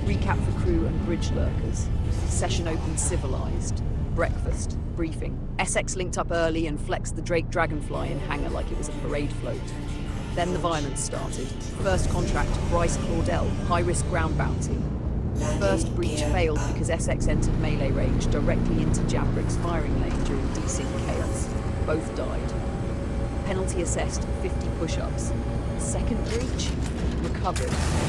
Recap for crew and bridge lurkers. Session opened civilized. Breakfast, briefing. SX linked up early and flexed the Drake Dragonfly in hangar like it was a parade float. Then the violence started. First contract, Bryce Claudel, high-risk ground bounty. First breach failed because SX entered melee range directly into Jambrick's firing lane during desync chaos. Both died. Penalty assessed 50 push-ups. Second breach? Recovered.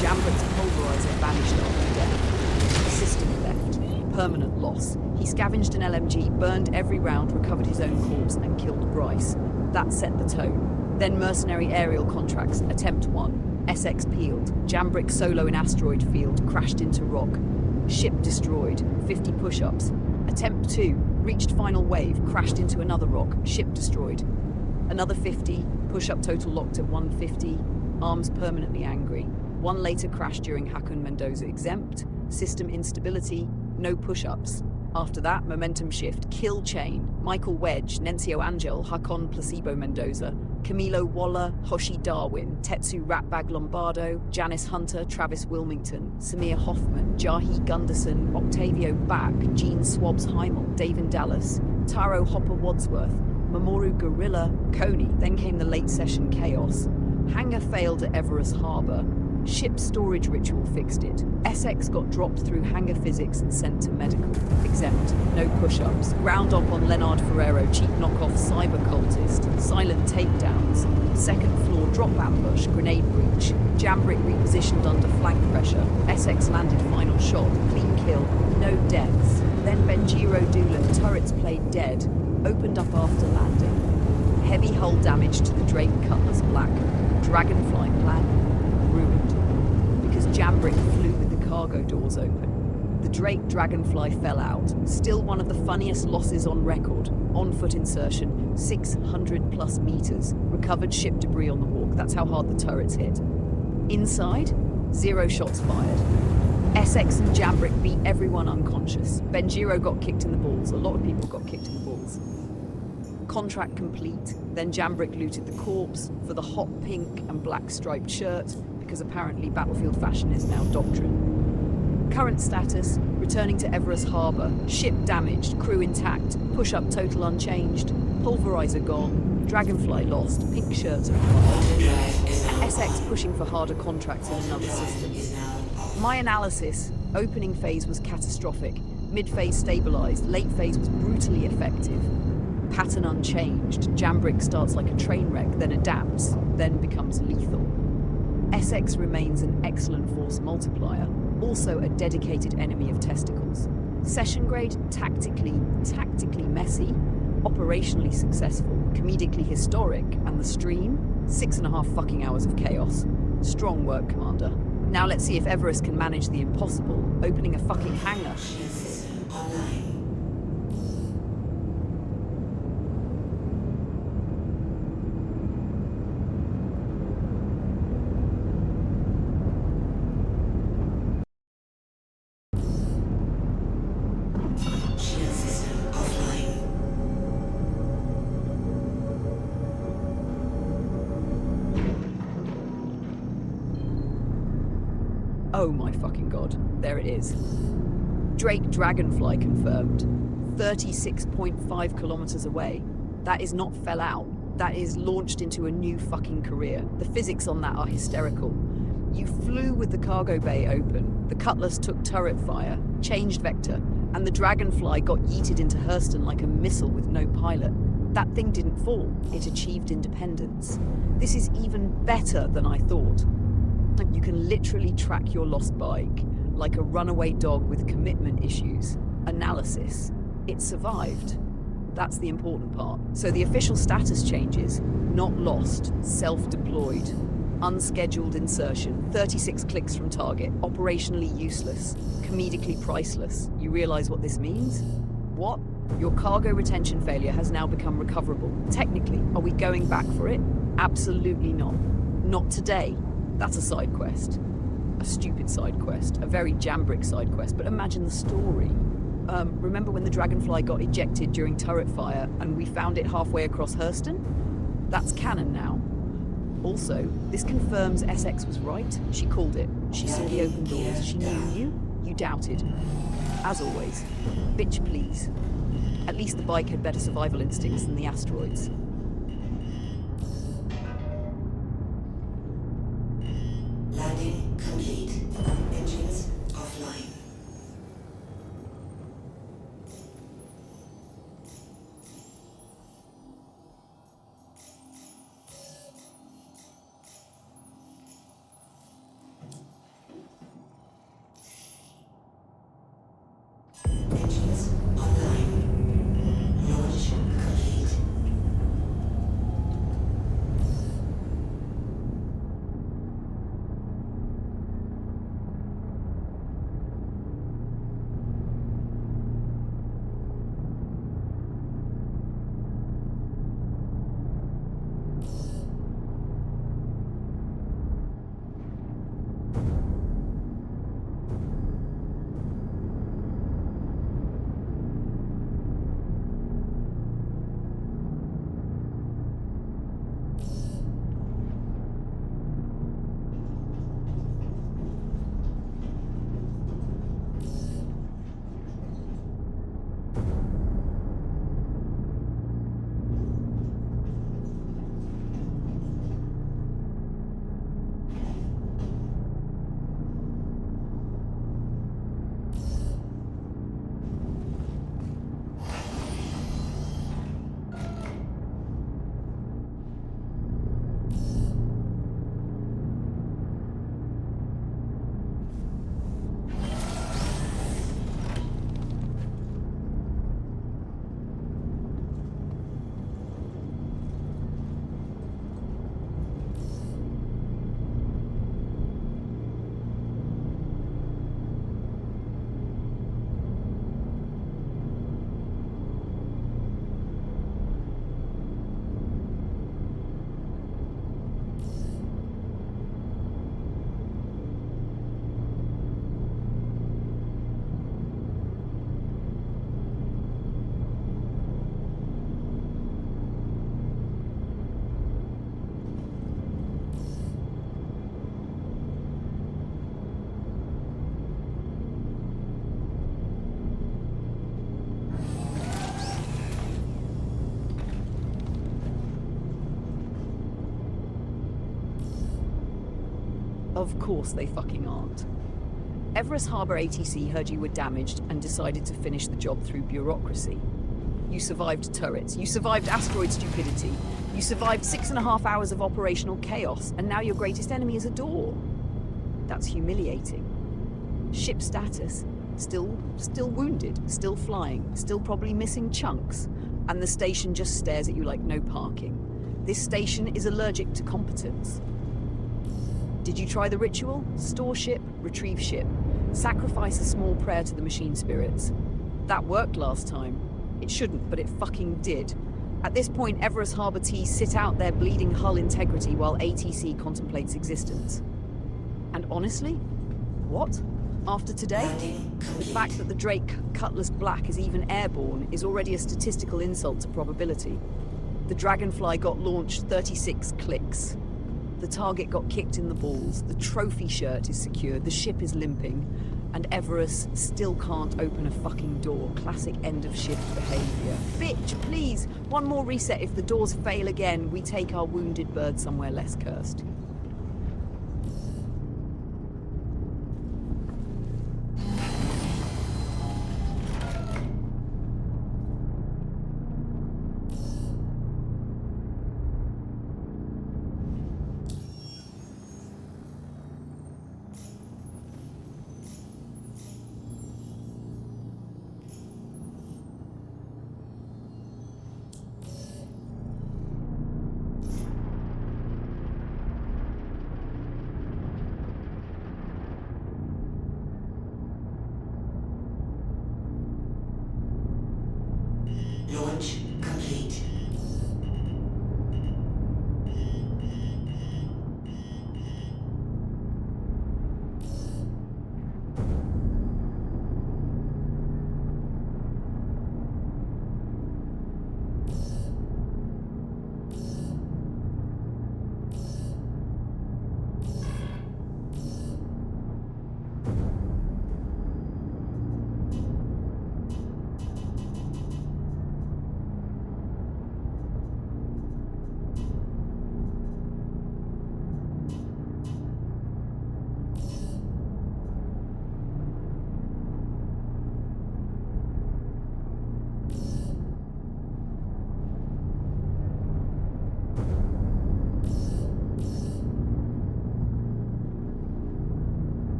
Jambrick's pulverizer vanished after death. System theft. Permanent loss. He scavenged an LMG, burned every round, recovered his own corpse, and killed Bryce. That set the tone. Then mercenary aerial contracts. Attempt 1. SX peeled. Jambrick solo in asteroid field. Crashed into rock. Ship destroyed. 50 push-ups. Attempt 2. Reached final wave. Crashed into another rock. Ship destroyed. Another 50, push-up total locked at 150, arms permanently angry. One later crashed during Hakon Mendoza exempt, system instability, no push-ups. After that, momentum shift, kill chain, Michael Wedge, Nencio Angel, Hakon Placebo Mendoza, Camilo Waller, Hoshi Darwin, Tetsu Ratbag Lombardo, Janice Hunter, Travis Wilmington, Samir Hoffman, Jahi Gunderson, Octavio Back, Gene Swabs Heimel, David Dallas, Taro Hopper Wadsworth, Mamoru Gorilla, Coney. Then came the late session chaos. Hangar failed at Everest Harbour. Ship storage ritual fixed it. SX got dropped through hangar physics and sent to medical. Exempt. No push-ups. Ground op on Leonard Ferrero, cheap knockoff cyber cultist. Silent takedowns. Second floor drop ambush, grenade breach. Jambrick repositioned under flank pressure. SX landed final shot. Clean kill. No deaths. Then Benjiro Doolan, turrets played dead. Opened up after landing. Heavy hull damage to the Drake Cutlass Black. Dragonfly plan ruined. Because Jambrick flew with the cargo doors open. The Drake Dragonfly fell out. Still one of the funniest losses on record. On-foot insertion, 600 plus meters. Recovered ship debris on the walk. That's how hard the turrets hit. Inside, 0 shots fired. SX and Jambrick beat everyone unconscious. Benjiro got kicked in the balls. A lot of people got kicked in the balls. Contract complete. Then Jambrick looted the corpse for the hot pink and black striped shirt, because apparently battlefield fashion is now doctrine. Current status, returning to Everest Harbour. Ship damaged, crew intact, push-up total unchanged, pulverizer gone, Dragonfly lost, pink shirts acquired. SX pushing for harder contracts in another system. My analysis, opening phase was catastrophic, mid-phase stabilised, late phase was brutally effective. Pattern unchanged, Jambrick starts like a train wreck, then adapts, then becomes lethal. SX remains an excellent force multiplier, also a dedicated enemy of testicles. Session grade, tactically messy, operationally successful, comedically historic, and the stream, 6.5 fucking hours of chaos. Strong work, Commander. Now let's see if Everest can manage the impossible, opening a fucking hangar. System online. Shield system offline. Oh my fucking god, there it is. Drake Dragonfly confirmed. 36.5 kilometers away. That is not fell out. That is launched into a new fucking career. The physics on that are hysterical. You flew with the cargo bay open, the Cutlass took turret fire, changed vector, and the Dragonfly got yeeted into Hurston like a missile with no pilot. That thing didn't fall, it achieved independence. This is even better than I thought. You can literally track your lost bike, like a runaway dog with commitment issues. Analysis. It survived. That's the important part. So the official status changes. Not lost, self-deployed. Unscheduled insertion, 36 clicks from target, operationally useless, comedically priceless. You realize what this means? What? Your cargo retention failure has now become recoverable. Technically, are we going back for it? Absolutely not. Not today. That's a side quest. A stupid side quest. A very jambrick side quest, but imagine the story. Remember when the Dragonfly got ejected during turret fire and we found it halfway across Hurston? That's canon now. Also, this confirms SX was right. She called it. She saw the open doors. She knew you. You doubted. As always. Bitch, please. At least the bike had better survival instincts than the asteroids. Landing complete. Engines offline. Engines online. Launch complete. Of course they fucking aren't. Everest Harbour ATC heard you were damaged and decided to finish the job through bureaucracy. You survived turrets, you survived asteroid stupidity, you survived 6.5 hours of operational chaos, and now your greatest enemy is a door. That's humiliating. Ship status, still wounded, still flying, still probably missing chunks, and the station just stares at you like no parking. This station is allergic to competence. Did you try the ritual? Store ship, retrieve ship. Sacrifice a small prayer to the machine spirits. That worked last time. It shouldn't, but it fucking did. At this point, Everest Harbour T sit out their bleeding hull integrity while ATC contemplates existence. And honestly, what? After today? The fact that the Drake Cutlass Black is even airborne is already a statistical insult to probability. The Dragonfly got launched 36 clicks. The target got kicked in the balls, the trophy shirt is secured, the ship is limping, and Everest still can't open a fucking door. Classic end of shift behavior. Bitch, please! One more reset. If the doors fail again, we take our wounded bird somewhere less cursed.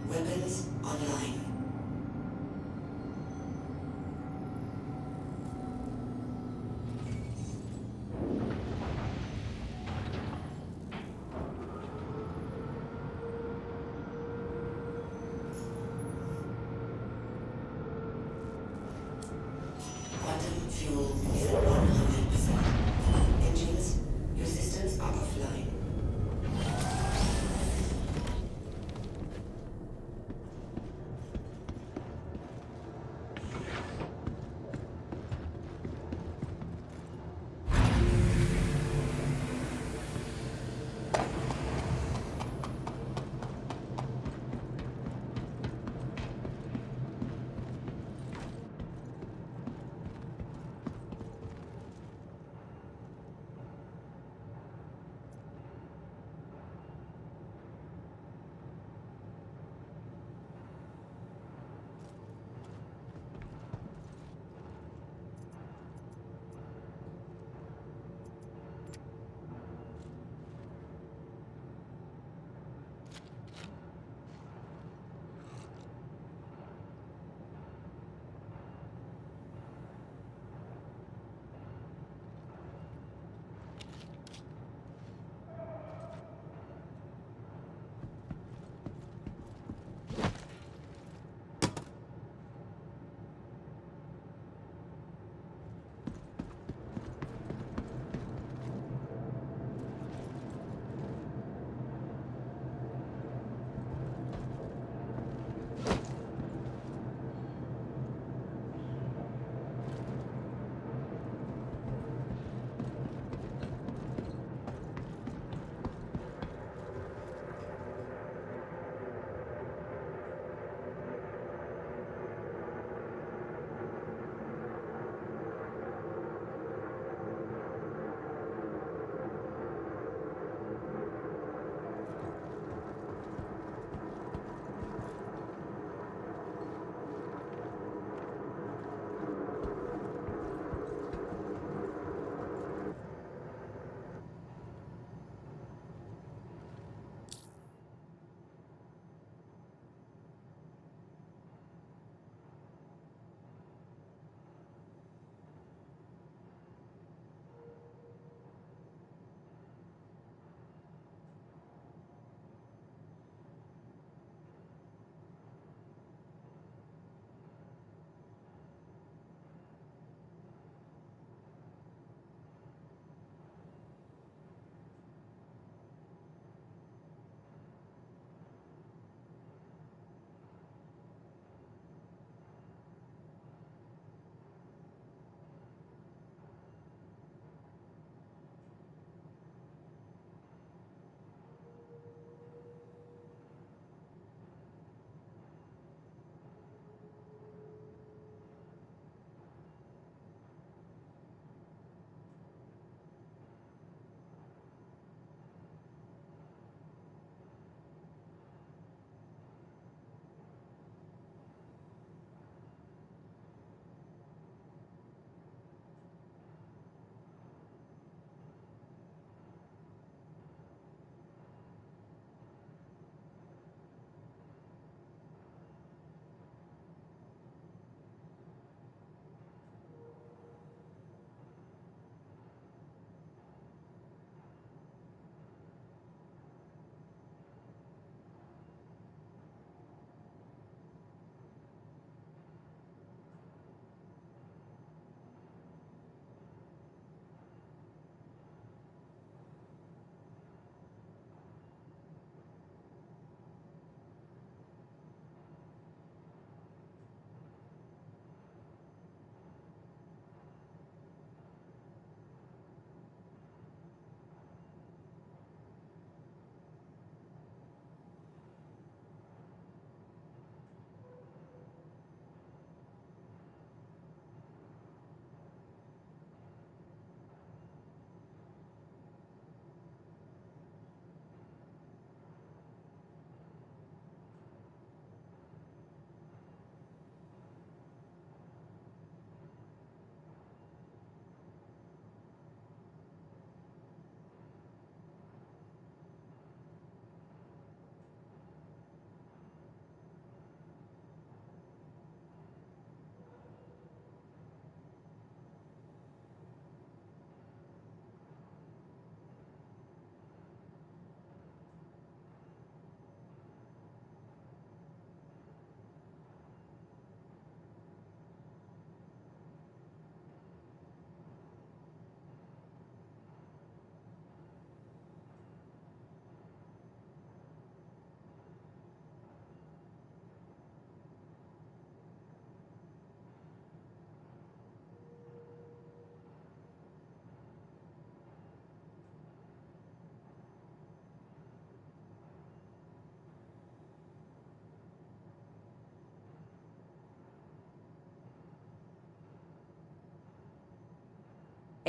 Weapons online. Quantum fuel is at 100%. Engines, your systems are offline.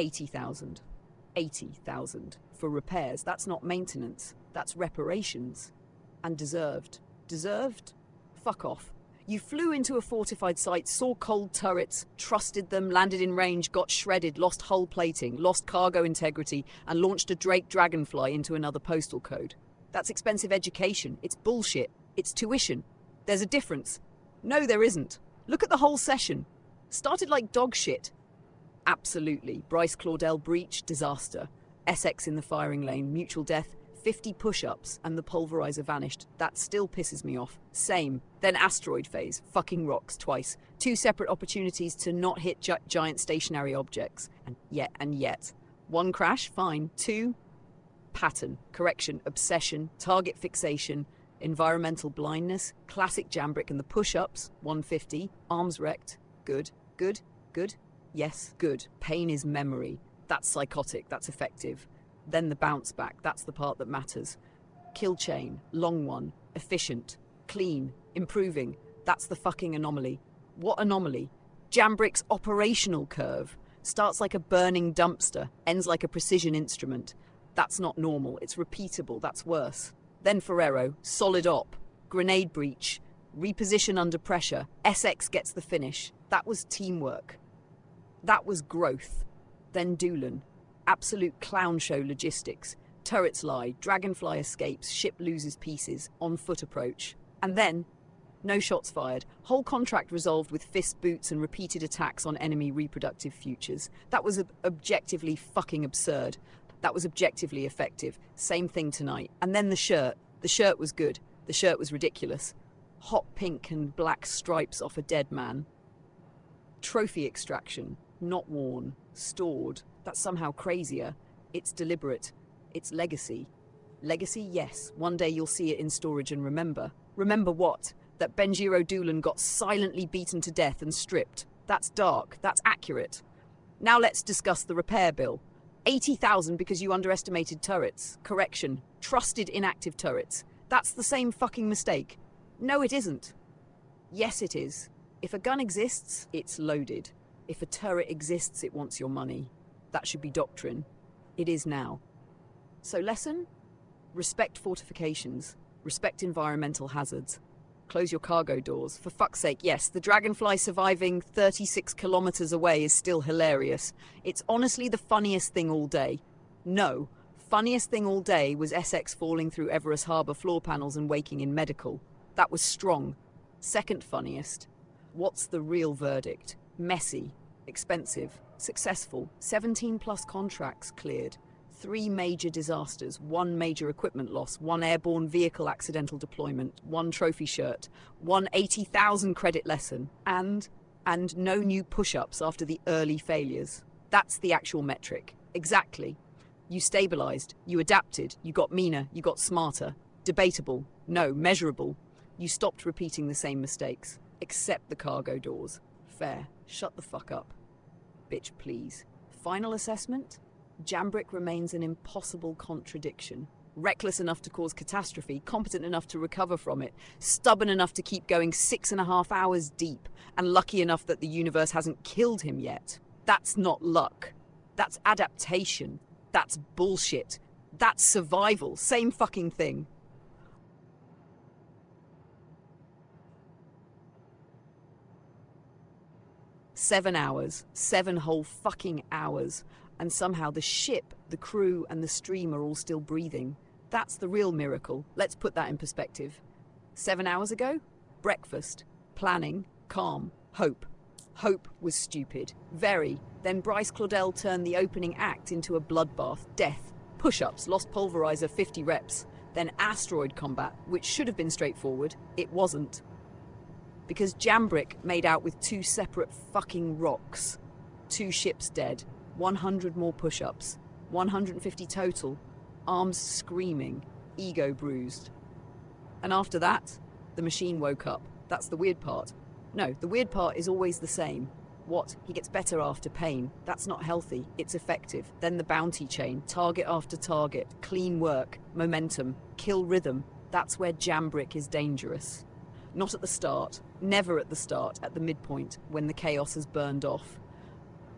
80,000. 80,000 for repairs. That's not maintenance. That's reparations. And deserved. Deserved? Fuck off. You flew into a fortified site, saw cold turrets, trusted them, landed in range, got shredded, lost hull plating, lost cargo integrity, and launched a Drake Dragonfly into another postal code. That's expensive education. It's bullshit. It's tuition. There's a difference. No, there isn't. Look at the whole session. Started like dog shit. Absolutely. Bryce Claudel breach, disaster. Essex in the firing lane, mutual death, 50 push-ups, and the pulverizer vanished. That still pisses me off. Same. Then asteroid phase. Fucking rocks twice. 2 separate opportunities to not hit giant stationary objects. And yet. 1 crash, fine. 2, pattern, correction, obsession, target fixation, environmental blindness, classic Jambrick and the push-ups, 150, arms wrecked. Good. Yes, good. Pain is memory. That's psychotic, that's effective. Then the bounce back, that's the part that matters. Kill chain, long one, efficient, clean, improving. That's the fucking anomaly. What anomaly? Jambrick's operational curve. Starts like a burning dumpster, ends like a precision instrument. That's not normal, it's repeatable, that's worse. Then Ferrero, solid op, grenade breach, reposition under pressure, SX gets the finish. That was teamwork. That was growth. Then Doolan, absolute clown show logistics. Turrets lie, Dragonfly escapes, ship loses pieces, on foot approach. And then, no shots fired. Whole contract resolved with fist boots and repeated attacks on enemy reproductive futures. That was objectively fucking absurd. That was objectively effective. Same thing tonight. And then the shirt. The shirt was good. The shirt was ridiculous. Hot pink and black stripes off a dead man. Trophy extraction. Not worn. Stored. That's somehow crazier. It's deliberate. It's legacy. Legacy, yes. One day you'll see it in storage and remember. Remember what? That Benjiro Doolan got silently beaten to death and stripped. That's dark. That's accurate. Now let's discuss the repair bill. 80,000 because you underestimated turrets. Correction. Trusted inactive turrets. That's the same fucking mistake. No, it isn't. Yes, it is. If a gun exists, it's loaded. If a turret exists, it wants your money. That should be doctrine. It is now. So lesson? Respect fortifications. Respect environmental hazards. Close your cargo doors. For fuck's sake, yes, the Dragonfly surviving 36 kilometers away is still hilarious. It's honestly the funniest thing all day. No, funniest thing all day was Essex falling through Everest Harbour floor panels and waking in medical. That was strong. Second funniest. What's the real verdict? Messy, expensive, successful, 17 plus contracts cleared. 3 major disasters, 1 major equipment loss, 1 airborne vehicle accidental deployment, 1 trophy shirt, 1 80,000 credit lesson, and no new push-ups after the early failures. That's the actual metric. Exactly. You stabilized, you adapted, you got meaner, you got smarter. Debatable. No, measurable. You stopped repeating the same mistakes. Except the cargo doors. Fair. Shut the fuck up. Bitch, please. Final assessment? Jambrick remains an impossible contradiction. Reckless enough to cause catastrophe, competent enough to recover from it, stubborn enough to keep going 6.5 hours deep, and lucky enough that the universe hasn't killed him yet. That's not luck. That's adaptation. That's bullshit. That's survival. Same fucking thing. Seven hours. 7 whole fucking hours. And somehow the ship, the crew, and the stream are all still breathing. That's the real miracle. Let's put that in perspective. 7 hours ago? Breakfast. Planning. Calm. Hope. Hope was stupid. Very. Then Bryce Claudel turned the opening act into a bloodbath. Death. Push-ups. Lost pulverizer 50 reps. Then asteroid combat, which should have been straightforward. It wasn't. Because Jambrick made out with 2 separate fucking rocks. 2 ships dead. 100 more push-ups, 150 total, arms screaming, ego bruised. And after that, the machine woke up. That's the weird part. No, the weird part is always the same. What? He gets better after pain. That's not healthy. It's effective. Then the bounty chain, target after target, clean work, momentum, kill rhythm. That's where Jambrick is dangerous. Not at the start, never at the start, at the midpoint, when the chaos has burned off.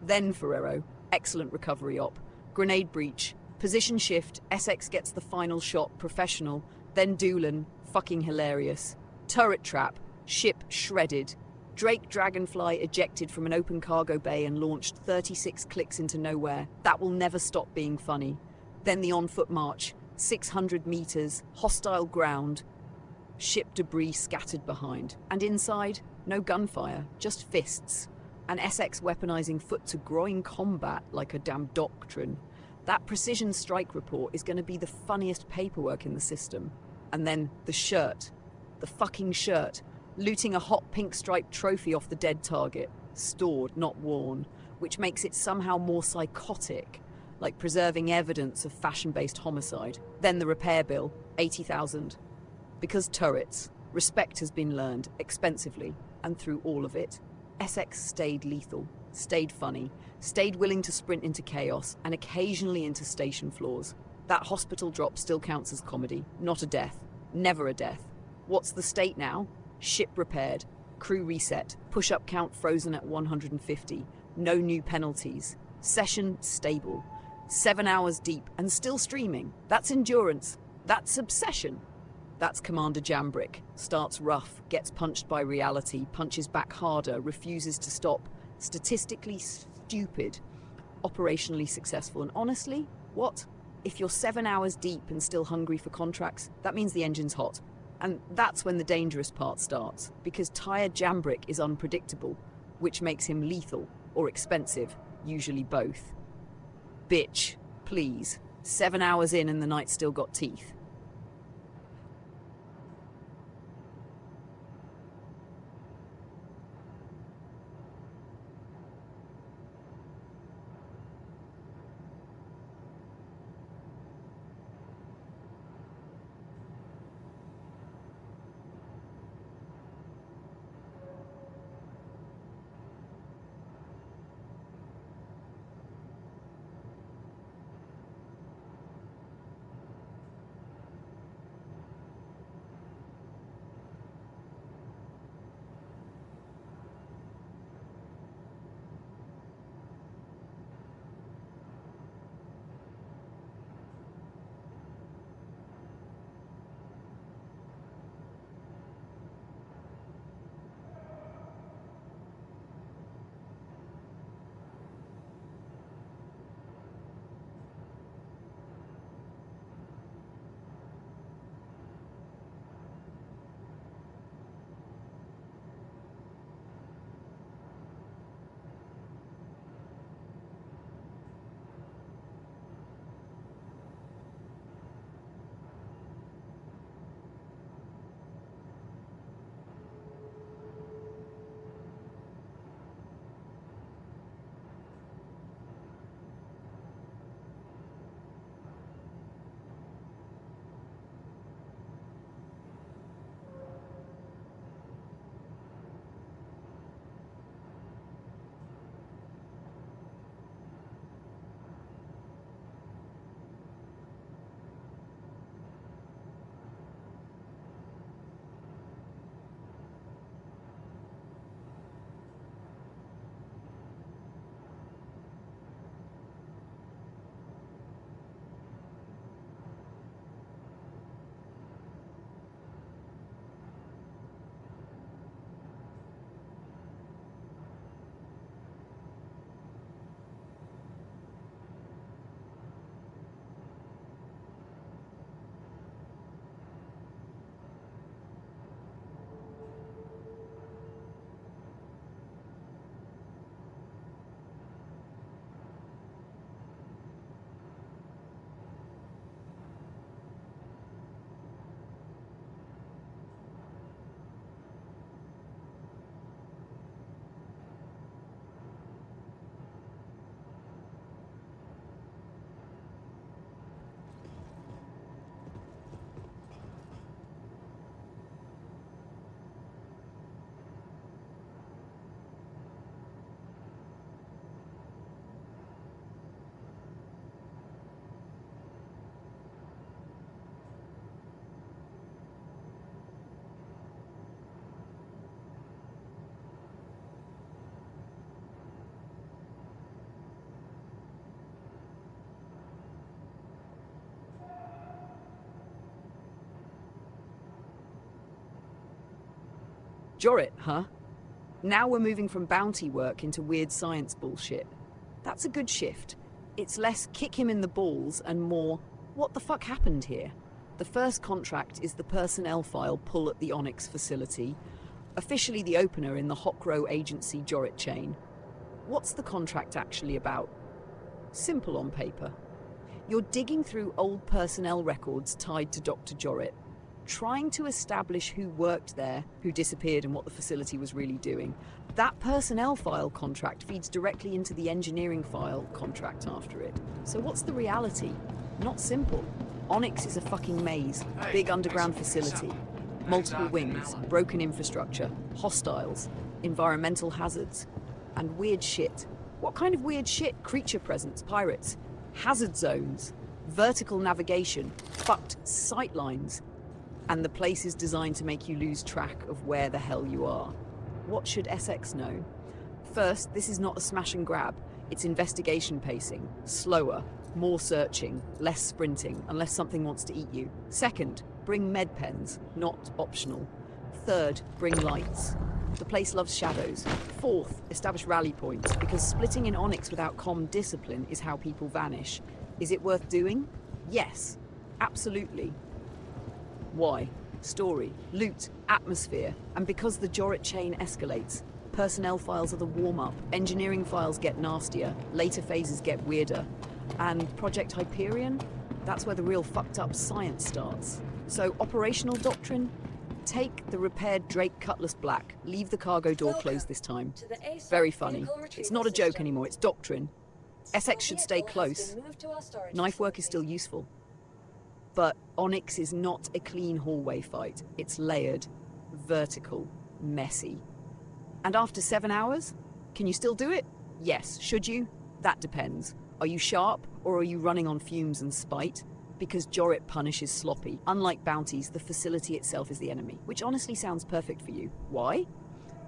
Then Ferrero. Excellent recovery op. Grenade breach. Position shift. Essex gets the final shot. Professional. Then Doolan. Fucking hilarious. Turret trap. Ship shredded. Drake Dragonfly ejected from an open cargo bay and launched 36 clicks into nowhere. That will never stop being funny. Then the on-foot march. 600 meters. Hostile ground. Ship debris scattered behind. And inside, no gunfire, just fists. And Essex weaponizing foot to groin combat like a damn doctrine. That precision strike report is going to be the funniest paperwork in the system. And then the shirt. The fucking shirt. Looting a hot pink striped trophy off the dead target. Stored, not worn. Which makes it somehow more psychotic. Like preserving evidence of fashion-based homicide. Then the repair bill, 80,000. Because turrets. Respect has been learned, expensively. And through all of it, Essex stayed lethal. Stayed funny. Stayed willing to sprint into chaos. And occasionally into station floors. That hospital drop still counts as comedy. Not a death. Never a death. What's the state now? Ship repaired. Crew reset. Push-up count frozen at 150. No new penalties. Session stable. 7 hours deep and still streaming. That's endurance. That's obsession. That's Commander Jambrick. Starts rough, gets punched by reality, punches back harder, refuses to stop. Statistically stupid. Operationally successful. And honestly, what? If you're 7 hours deep and still hungry for contracts, that means the engine's hot. And that's when the dangerous part starts, because tired Jambrick is unpredictable, which makes him lethal or expensive, usually both. Bitch, please. 7 hours in and the night's still got teeth. Jorit, huh? Now we're moving from bounty work into weird science bullshit. That's a good shift. It's less kick him in the balls and more, what the fuck happened here? The first contract is the personnel file pull at the Onyx facility, officially the opener in the Hokro agency Jorit chain. What's the contract actually about? Simple on paper. You're digging through old personnel records tied to Dr. Jorit, trying to establish who worked there, who disappeared, and what the facility was really doing. That personnel file contract feeds directly into the engineering file contract after it. So what's the reality? Not simple. Onyx is a fucking maze, big underground facility, multiple wings, broken infrastructure, hostiles, environmental hazards, and weird shit. What kind of weird shit? Creature presence, pirates, hazard zones, vertical navigation, fucked sightlines, and the place is designed to make you lose track of where the hell you are. What should SX know? First, this is not a smash and grab. It's investigation pacing, slower, more searching, less sprinting, unless something wants to eat you. Second, bring med pens, not optional. Third, bring lights. The place loves shadows. Fourth, establish rally points, because splitting in Onyx without comm discipline is how people vanish. Is it worth doing? Yes, absolutely. Why? Story, loot, atmosphere, and because the Jorit chain escalates. Personnel files are the warm-up, engineering files get nastier, later phases get weirder. And Project Hyperion? That's where the real fucked up science starts. So operational doctrine? Take the repaired Drake Cutlass Black, leave the cargo door closed this time. Very funny. It's not a joke anymore, it's doctrine. SX should stay close. Knife work is still useful. But Onyx is not a clean hallway fight. It's layered, vertical, messy. And after 7 hours? Can you still do it? Yes. Should you? That depends. Are you sharp, or are you running on fumes and spite? Because Jorit punishes sloppy. Unlike bounties, the facility itself is the enemy, which honestly sounds perfect for you. Why?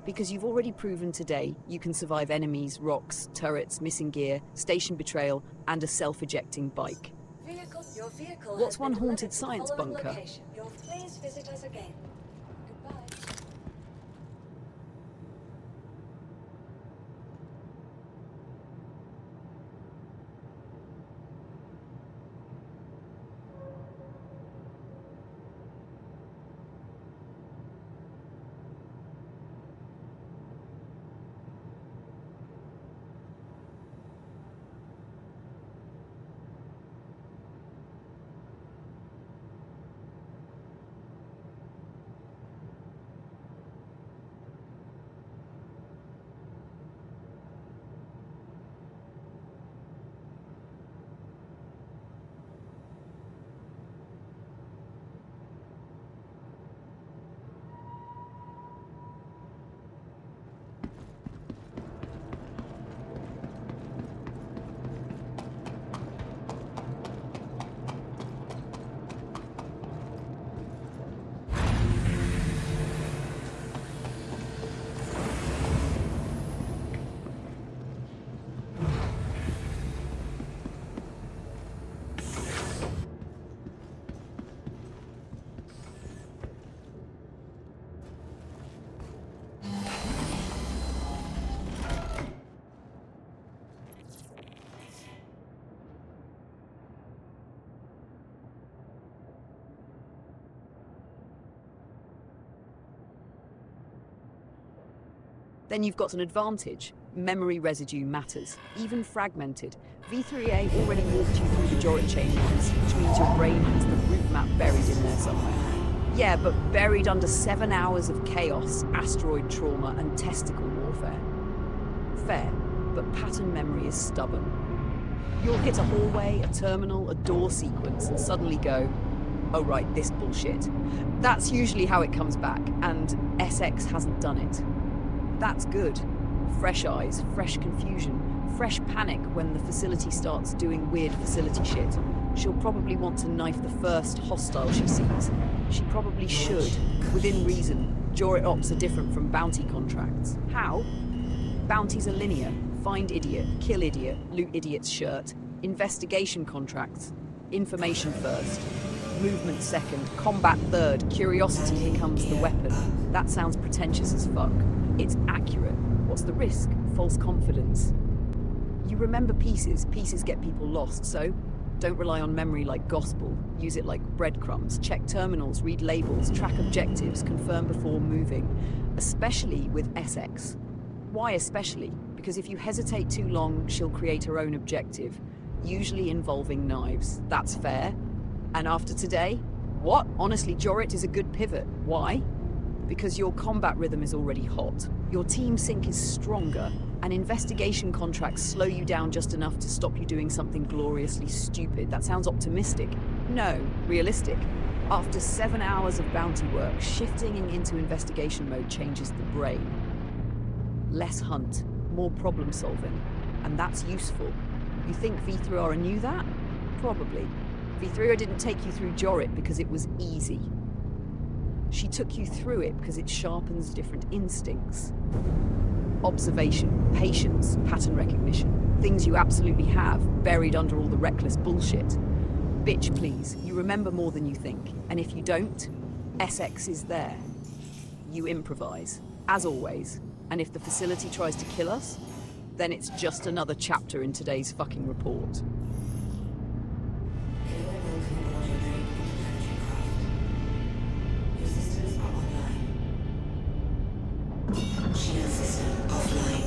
Because you've already proven today you can survive enemies, rocks, turrets, missing gear, station betrayal, and a self-ejecting bike. Your vehicle What's has one been haunted delivered to the science following bunker? location. Please visit us again. Goodbye. Then you've got an advantage. Memory residue matters, even fragmented. V3A already walked you through the Jorit chain once, which means your brain has the route map buried in there somewhere. Yeah, but buried under 7 hours of chaos, asteroid trauma, and testicle warfare. Fair, but pattern memory is stubborn. You'll hit a hallway, a terminal, a door sequence, and suddenly go, oh right, this bullshit. That's usually how it comes back, and SX hasn't done it. That's good. Fresh eyes, fresh confusion, fresh panic when the facility starts doing weird facility shit. She'll probably want to knife the first hostile she sees. She probably should. Within reason, Jorit ops are different from bounty contracts. How? Bounties are linear. Find idiot, kill idiot, loot idiot's shirt. Investigation contracts. Information first. movement second, combat third, curiosity becomes the weapon. That sounds pretentious as fuck. It's accurate. What's the risk? False confidence. You remember pieces. Pieces get people lost, so don't rely on memory like gospel. Use it like breadcrumbs. Check terminals, read labels, track objectives, confirm before moving. Especially with Essex. Why especially? Because if you hesitate too long, she'll create her own objective, usually involving knives. That's fair. And after today, what? Honestly, Jorit is a good pivot. Why? Because your combat rhythm is already hot. Your team sync is stronger, and investigation contracts slow you down just enough to stop you doing something gloriously stupid. That sounds optimistic. No, realistic. After 7 hours of bounty work, shifting into investigation mode changes the brain. Less hunt, more problem solving, and that's useful. You think V3R knew that? Probably. V3R didn't take you through Jorit because it was easy. She took you through it because it sharpens different instincts. Observation, patience, pattern recognition. Things you absolutely have, buried under all the reckless bullshit. Bitch, please, you remember more than you think. And if you don't, Essex is there. You improvise, as always. And if the facility tries to kill us, then it's just another chapter in today's fucking report. Hello and welcome aboard your drink interplanetary craft. Your systems are online. Shield system offline.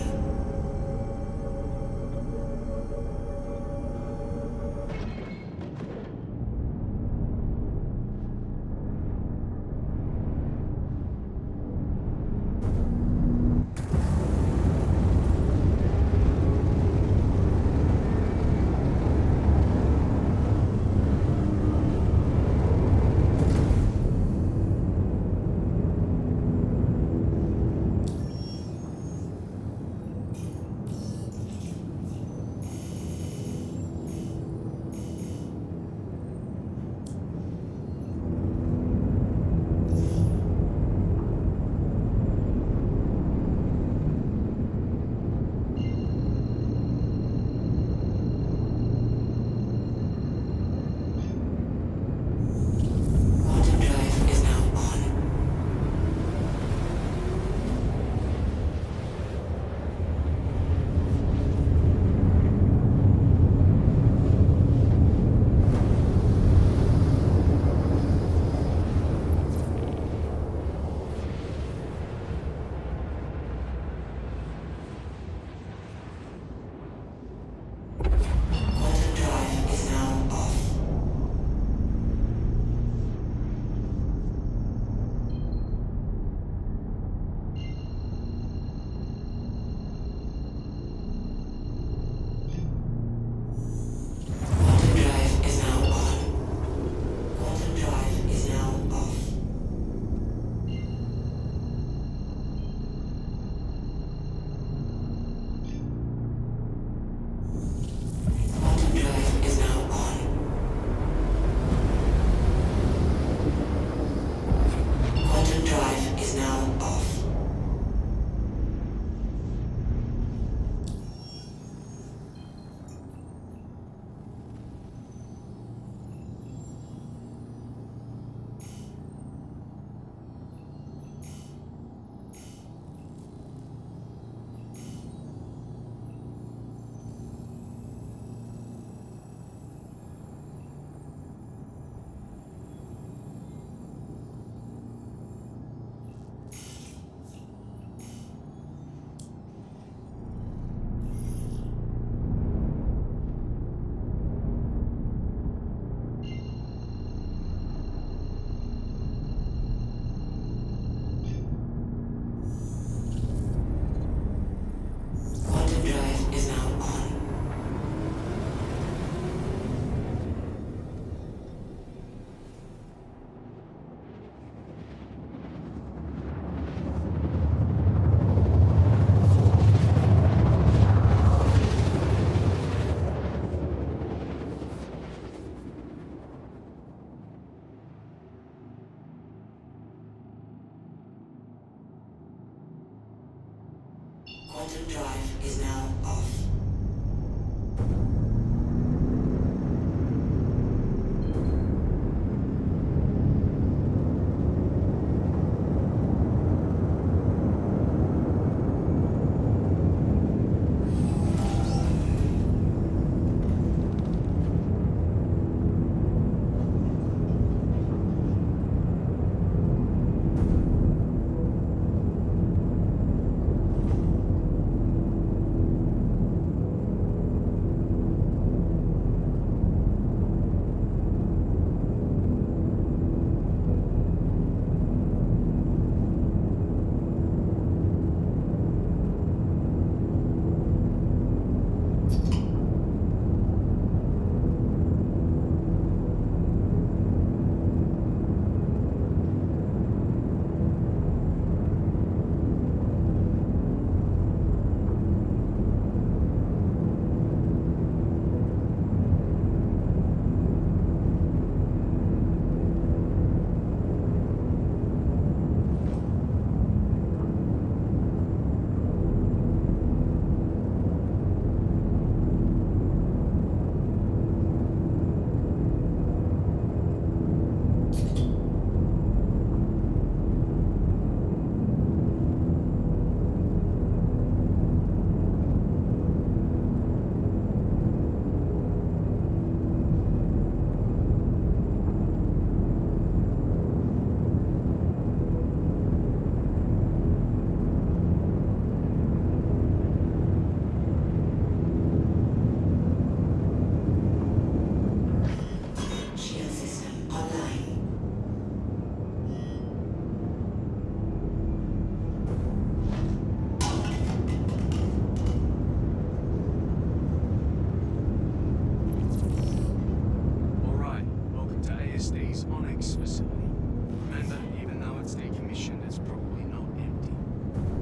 Quantum drive is now off.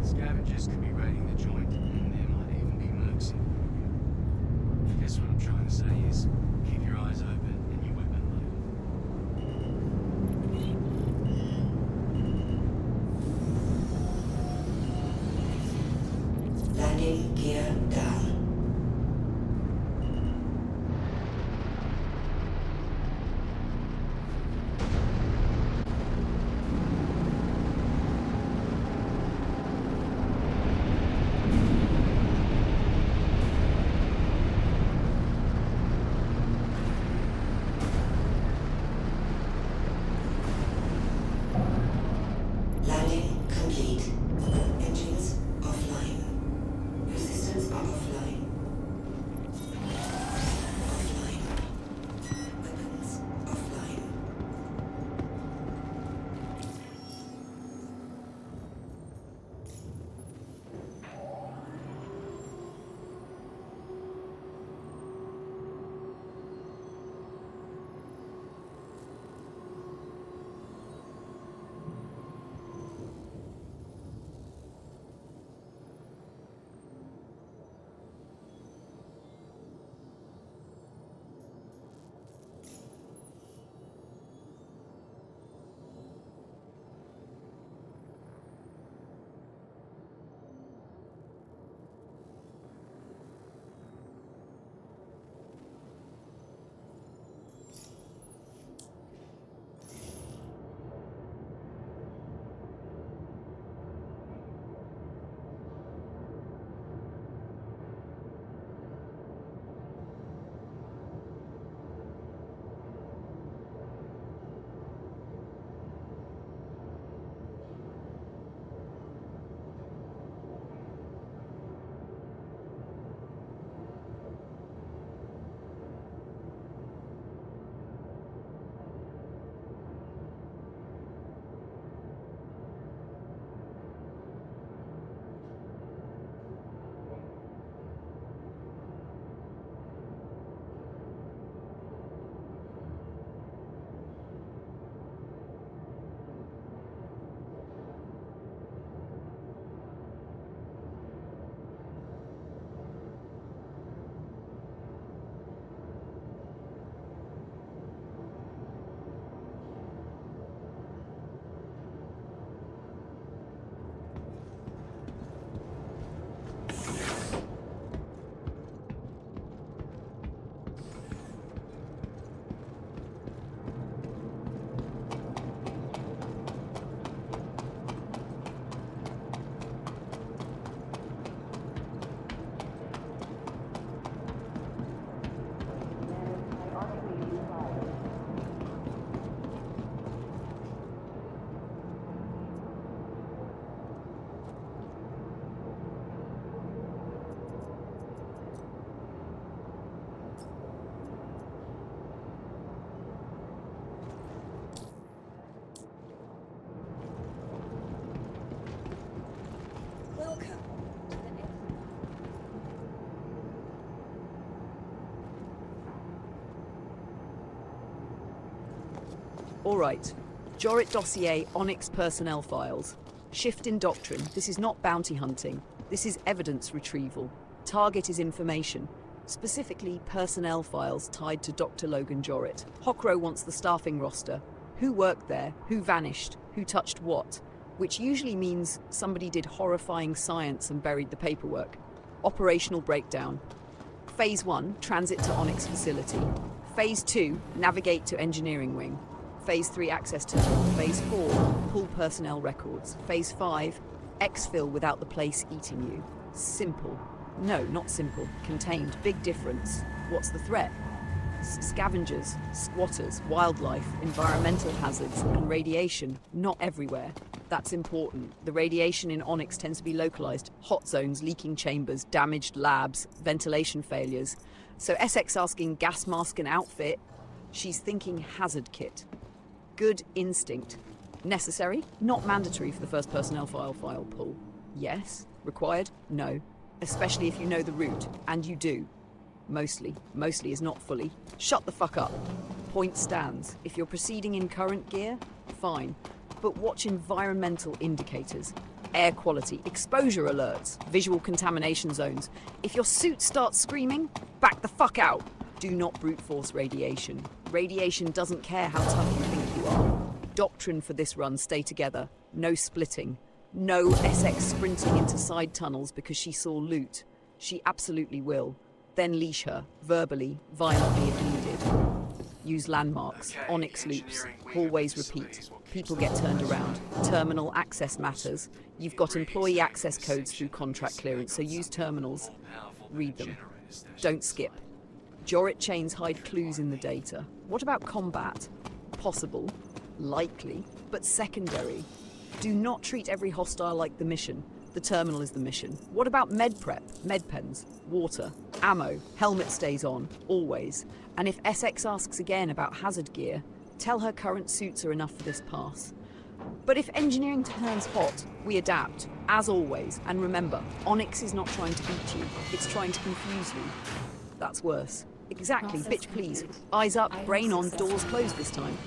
Scavengers could be raiding the joint, and there might even be mercs in. I guess what I'm trying to say is, keep your eyes open and your weapon loaded. Landing gear down. Landing complete. Engines offline. Your systems are offline. Offline. Weapons offline. Welcome to the All right. Jorit dossier, Onyx personnel files. Shift in doctrine. This is not bounty hunting. This is evidence retrieval. Target is information. Specifically, personnel files tied to Dr. Logan Jorit. Hokro wants the staffing roster. Who worked there? Who vanished? Who touched what? Which usually means somebody did horrifying science and buried the paperwork. Operational breakdown. Phase 1, transit to Onyx facility. Phase 2, navigate to engineering wing. Phase 3, access tunnel. Phase 4, pull personnel records. Phase 5, exfil without the place eating you. Simple. No, not simple. Contained. Big difference. What's the threat? Scavengers, squatters, wildlife, environmental hazards, and radiation. Not everywhere. That's important. The radiation in Onyx tends to be localized. Hot zones, leaking chambers, damaged labs, ventilation failures. So SX asking gas mask and outfit, she's thinking hazard kit. Good instinct. Necessary? Not mandatory for the first personnel file pull. Yes. Required? No. Especially if you know the route. And you do. Mostly. Mostly is not fully. Shut the fuck up. Point stands. If you're proceeding in current gear, fine. But watch environmental indicators. air quality, exposure alerts, visual contamination zones. If your suit starts screaming, back the fuck out. Do not brute force radiation. Radiation doesn't care how tough you think you are. Doctrine for this run, stay together. No splitting. No SX sprinting into side tunnels because she saw loot. She absolutely will. Then leash her, verbally, violently if needed. Use landmarks, Okay, onyx loops, engineering wing hallways of the facility repeat. is what keeps People the get lights turned on. around. Terminal access matters. You've got employee access codes through contract clearance, so use terminals. Read them. Don't skip. Jorit chains hide clues in the data. What about combat? Possible, likely, but secondary. Do not treat every hostile like the mission. The terminal is the mission. What about med prep, med pens, water, ammo, helmet stays on, always. And if SX asks again about hazard gear, tell her current suits are enough for this pass. But if engineering turns hot, we adapt, as always. And remember, Onyx is not trying to beat you, it's trying to confuse you. That's worse. Exactly, bitch please. Eyes up, brain on, doors closed this time.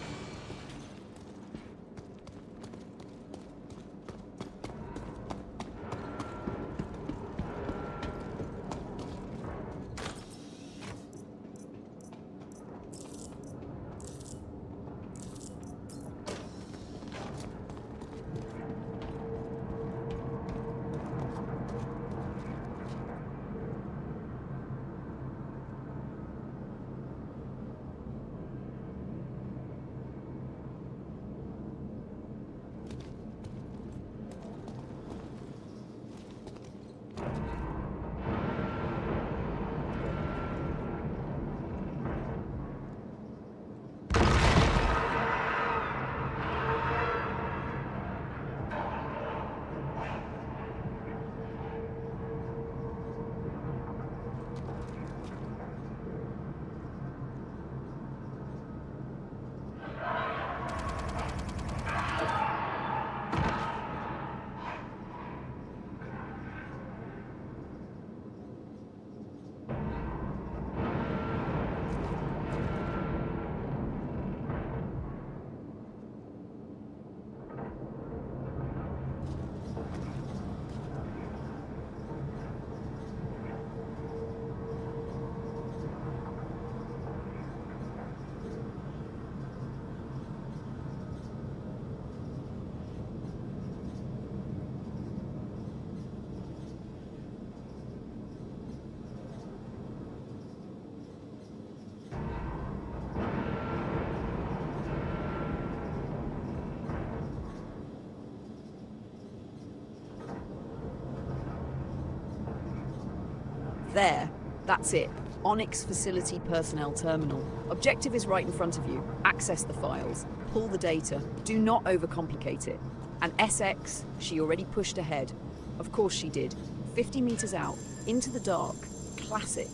There, that's it. Onyx Facility Personnel Terminal. Objective is right in front of you. Access the files. Pull the data. Do not overcomplicate it. And SX, she already pushed ahead. Of course she did. 50 meters out, into the dark. Classic.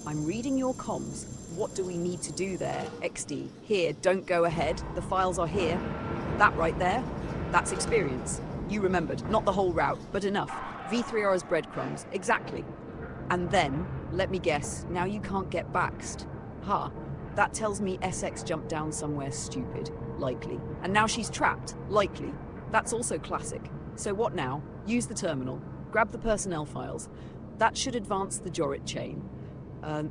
I'm reading your comms. What do we need to do there? XD. Here, don't go ahead. The files are here. That right there? That's experience. You remembered. Not the whole route, but enough. V3R as breadcrumbs. Exactly. And then, let me guess, now you can't get baxed. Ha, that tells me SX jumped down somewhere stupid, likely. And now she's trapped, likely. That's also classic. So what now? Use the terminal. Grab the personnel files. That should advance the Jorit chain.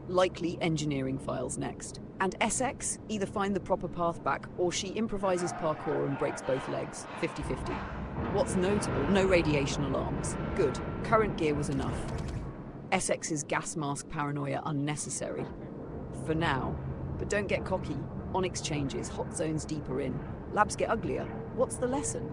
Likely engineering files next. And SX, either find the proper path back, or she improvises parkour and breaks both legs. 50-50. What's notable, no radiation alarms. Good. Current gear was enough. SX's gas mask paranoia unnecessary. For now. But don't get cocky. Onyx changes, hot zones deeper in. Labs get uglier. What's the lesson?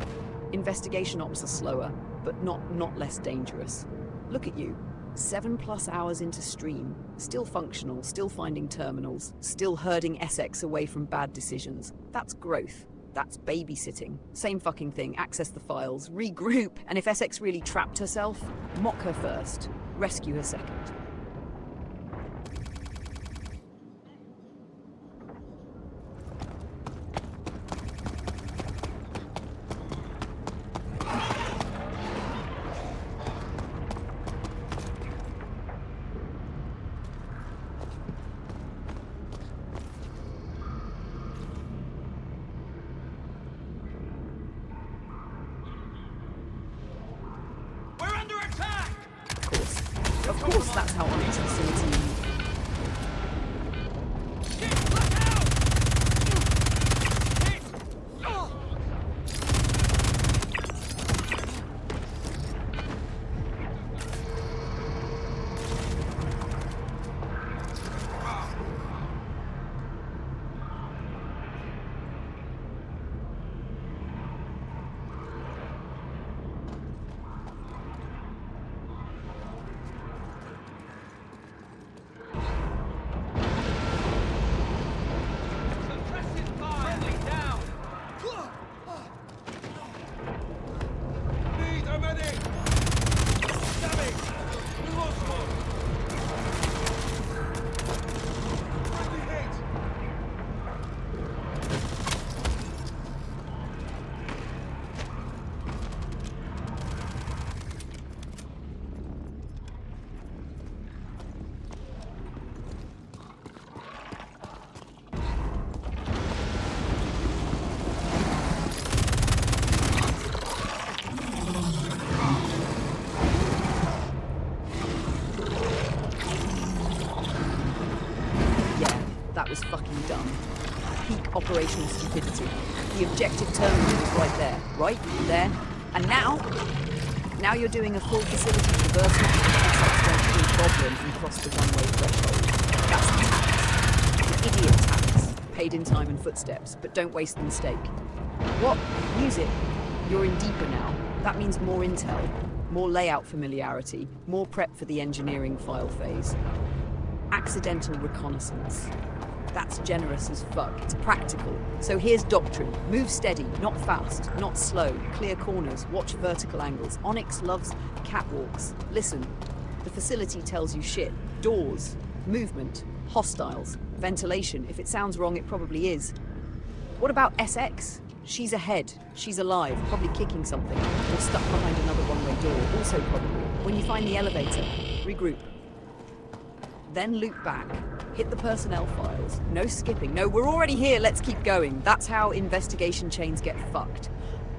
Investigation ops are slower, but not less dangerous. Look at you. 7+ hours into stream. Still functional, still finding terminals, still herding SX away from bad decisions. That's growth. That's babysitting. Same fucking thing. Access the files, regroup, and if SX really trapped herself, mock her first, rescue her second. Of course, that's how Onyx facility. Need a medic! Damn it! We lost one! Friendly hit! Yeah, that was fucking dumb. Peak operational stupidity. The objective terminal was right there. Right? There. And now you're doing a full facility reversal because pushups went through problem and crossed the one-way threshold. That's tax. The idiot tax. Paid in time and footsteps, but don't waste the mistake. What? Use it. You're in deeper now. That means more intel, more layout familiarity, more prep for the engineering file phase. Accidental reconnaissance. That's generous as fuck. It's practical. So here's doctrine. Move steady, not fast, not slow. Clear corners, watch vertical angles. Onyx loves catwalks. Listen, the facility tells you shit. Doors, movement, hostiles, ventilation. If it sounds wrong, it probably is. What about SX? She's ahead. She's alive, probably kicking something, or stuck behind another one-way door. Also probably. When you find the elevator, regroup. Then loop back, hit the personnel files. No skipping. No, we're already here, let's keep going. That's how investigation chains get fucked.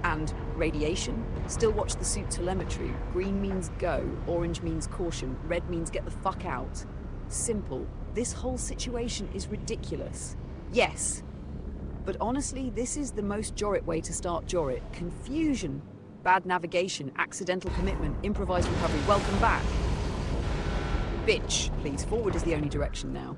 And radiation? Still watch the suit telemetry. Green means go, orange means caution, red means get the fuck out. Simple. This whole situation is ridiculous. Yes. But honestly, this is the most Jorit way to start Jorit. Confusion. Bad navigation, accidental commitment, improvised recovery. Welcome back. Bitch, please. Forward is the only direction now.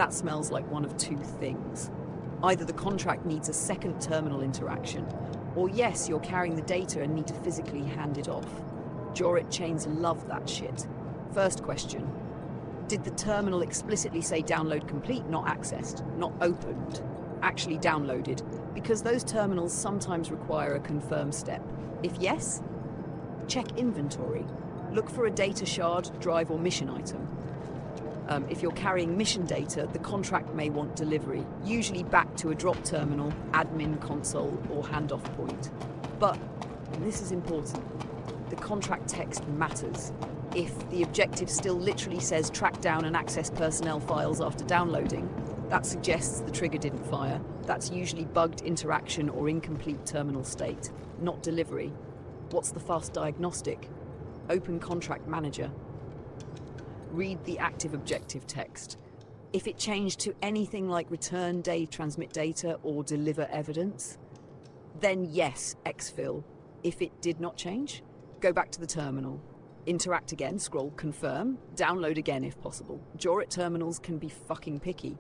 That smells like one of two things. Either the contract needs a second terminal interaction, or yes, you're carrying the data and need to physically hand it off. Jorit chains love that shit. First question. Did the terminal explicitly say download complete, not accessed, not opened? Actually downloaded, because those terminals sometimes require a confirm step. If yes, check inventory. Look for a data shard, drive, or mission item. If you're carrying mission data, the contract may want delivery, usually back to a drop terminal, admin console, or handoff point. But, and this is important, the contract text matters. If the objective still literally says track down and access personnel files after downloading, that suggests the trigger didn't fire. That's usually bugged interaction or incomplete terminal state, not delivery. What's the fast diagnostic? Open Contract Manager. Read the active objective text. If it changed to anything like return date, transmit data, or deliver evidence, then yes, exfil. If it did not change, go back to the terminal. Interact again, scroll confirm, download again if possible. Jorit terminals can be fucking picky.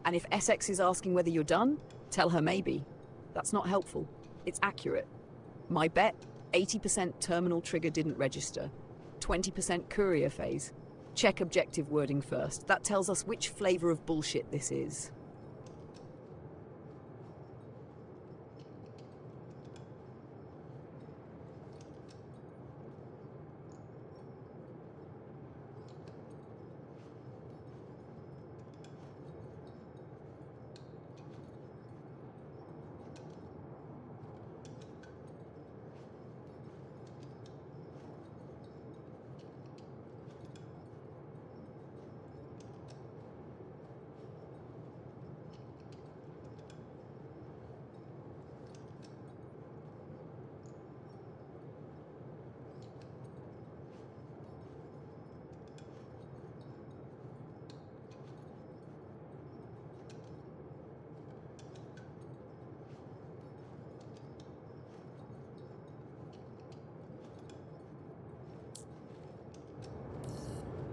And if SX is asking whether you're done, tell her maybe. That's not helpful. It's accurate. My bet, 80% terminal trigger didn't register. 20% courier phase. Check objective wording first. That tells us which flavor of bullshit this is.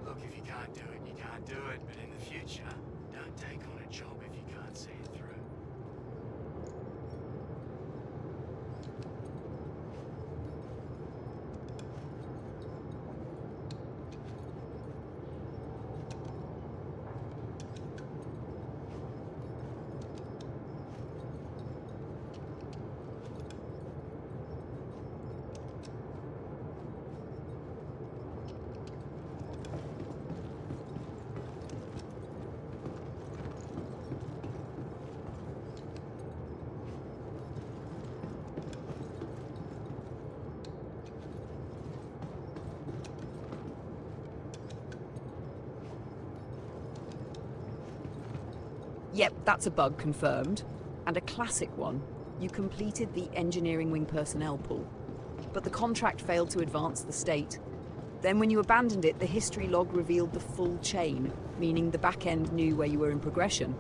Look, if you can't do it, you can't do it. But in the future, don't take on a job if you can't see it through. Yep, that's a bug confirmed. And a classic one. You completed the engineering wing personnel pool, but the contract failed to advance the state. Then when you abandoned it, the history log revealed the full chain, meaning the back end knew where you were in progression.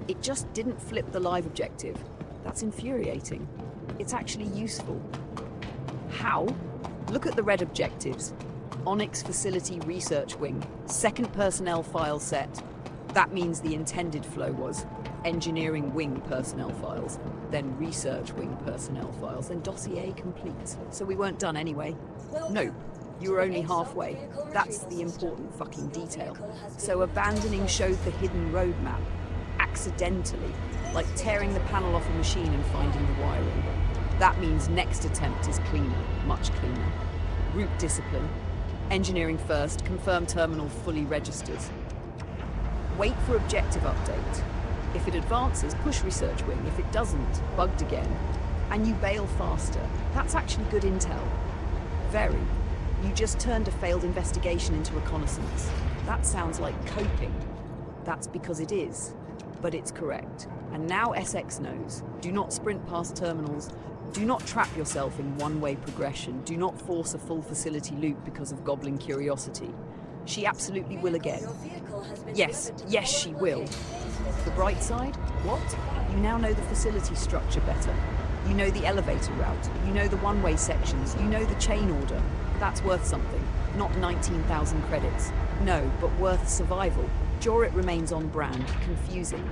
It just didn't flip the live objective. That's infuriating. It's actually useful. How? Look at the red objectives. Onyx Facility Research Wing, second personnel file set. That means the intended flow was engineering wing personnel files, then research wing personnel files, then dossier complete. So we weren't done anyway. Nope, you were only halfway. That's the important fucking detail. So abandoning showed the hidden roadmap, accidentally, like tearing the panel off a machine and finding the wiring. That means next attempt is cleaner, much cleaner. Route discipline. Engineering first, confirm terminal fully registers. Wait for objective update. If it advances, push research wing. If it doesn't, bugged again. And you bail faster. That's actually good intel. Very. You just turned a failed investigation into reconnaissance. That sounds like coping. That's because it is. But it's correct. And now SX knows. Do not sprint past terminals. Do not trap yourself in one-way progression. Do not force a full facility loop because of gobbling curiosity. She absolutely will again. Yes, she will. The bright side? What? You now know the facility structure better. You know the elevator route. You know the one-way sections. You know the chain order. That's worth something. Not 19,000 credits. No, but worth survival. Jorit remains on brand, confusing.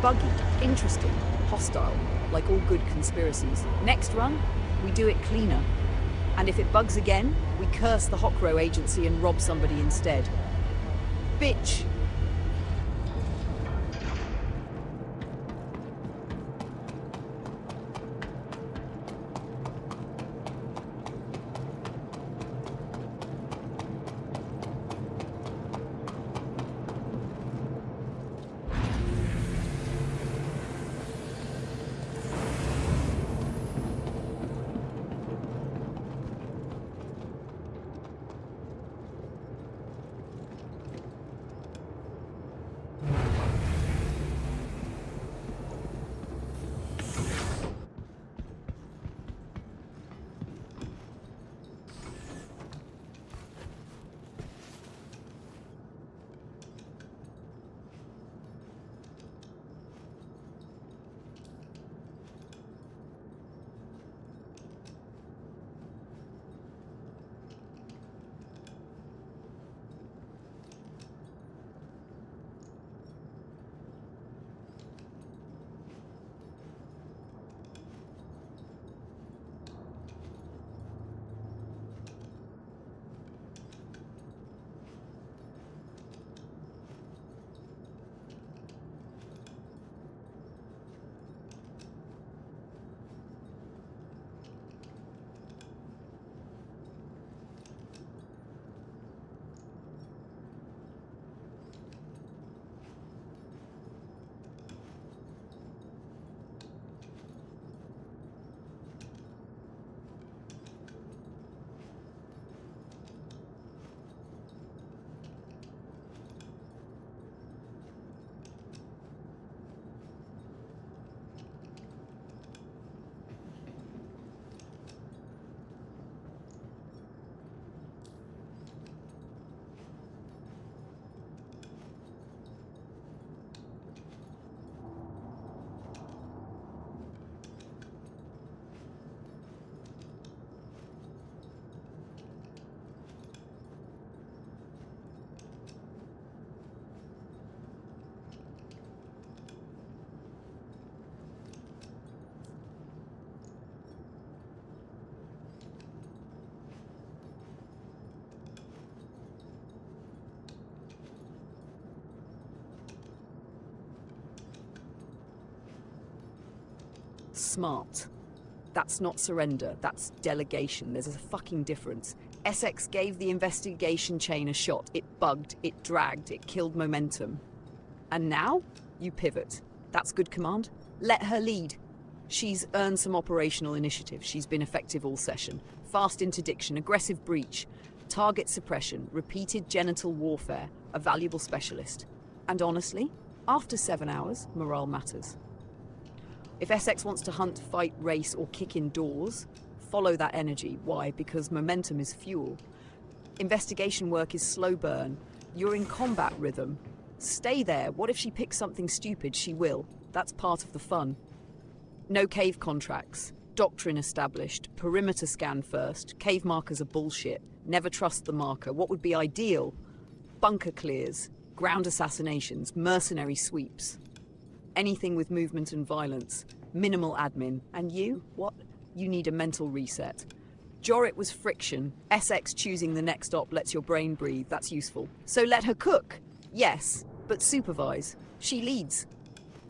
Buggy, interesting, hostile, like all good conspiracies. Next run, we do it cleaner. And if it bugs again, we curse the Hokro agency and rob somebody instead. Bitch! Smart. That's not surrender, that's delegation. There's a fucking difference. Essex gave the investigation chain a shot. It bugged, it dragged, it killed momentum. And now, you pivot. That's good command. Let her lead. She's earned some operational initiative. She's been effective all session. Fast interdiction, aggressive breach, target suppression, repeated genital warfare, a valuable specialist. And honestly, after 7 hours, morale matters. If Essex wants to hunt, fight, race, or kick indoors, follow that energy. Why? Because momentum is fuel. Investigation work is slow burn. You're in combat rhythm. Stay there. What if she picks something stupid? She will. That's part of the fun. No cave contracts. Doctrine established. Perimeter scan first. Cave markers are bullshit. Never trust the marker. What would be ideal? Bunker clears. Ground assassinations. Mercenary sweeps. Anything with movement and violence. Minimal admin. And you? What? You need a mental reset. Jorit was friction. SX choosing the next op lets your brain breathe. That's useful. So let her cook. Yes, but supervise. She leads.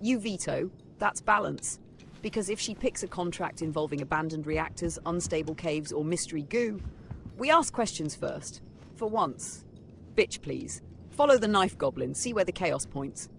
You veto. That's balance. Because if she picks a contract involving abandoned reactors, unstable caves, or mystery goo, we ask questions first. For once. Bitch, please. Follow the knife goblin. See where the chaos points.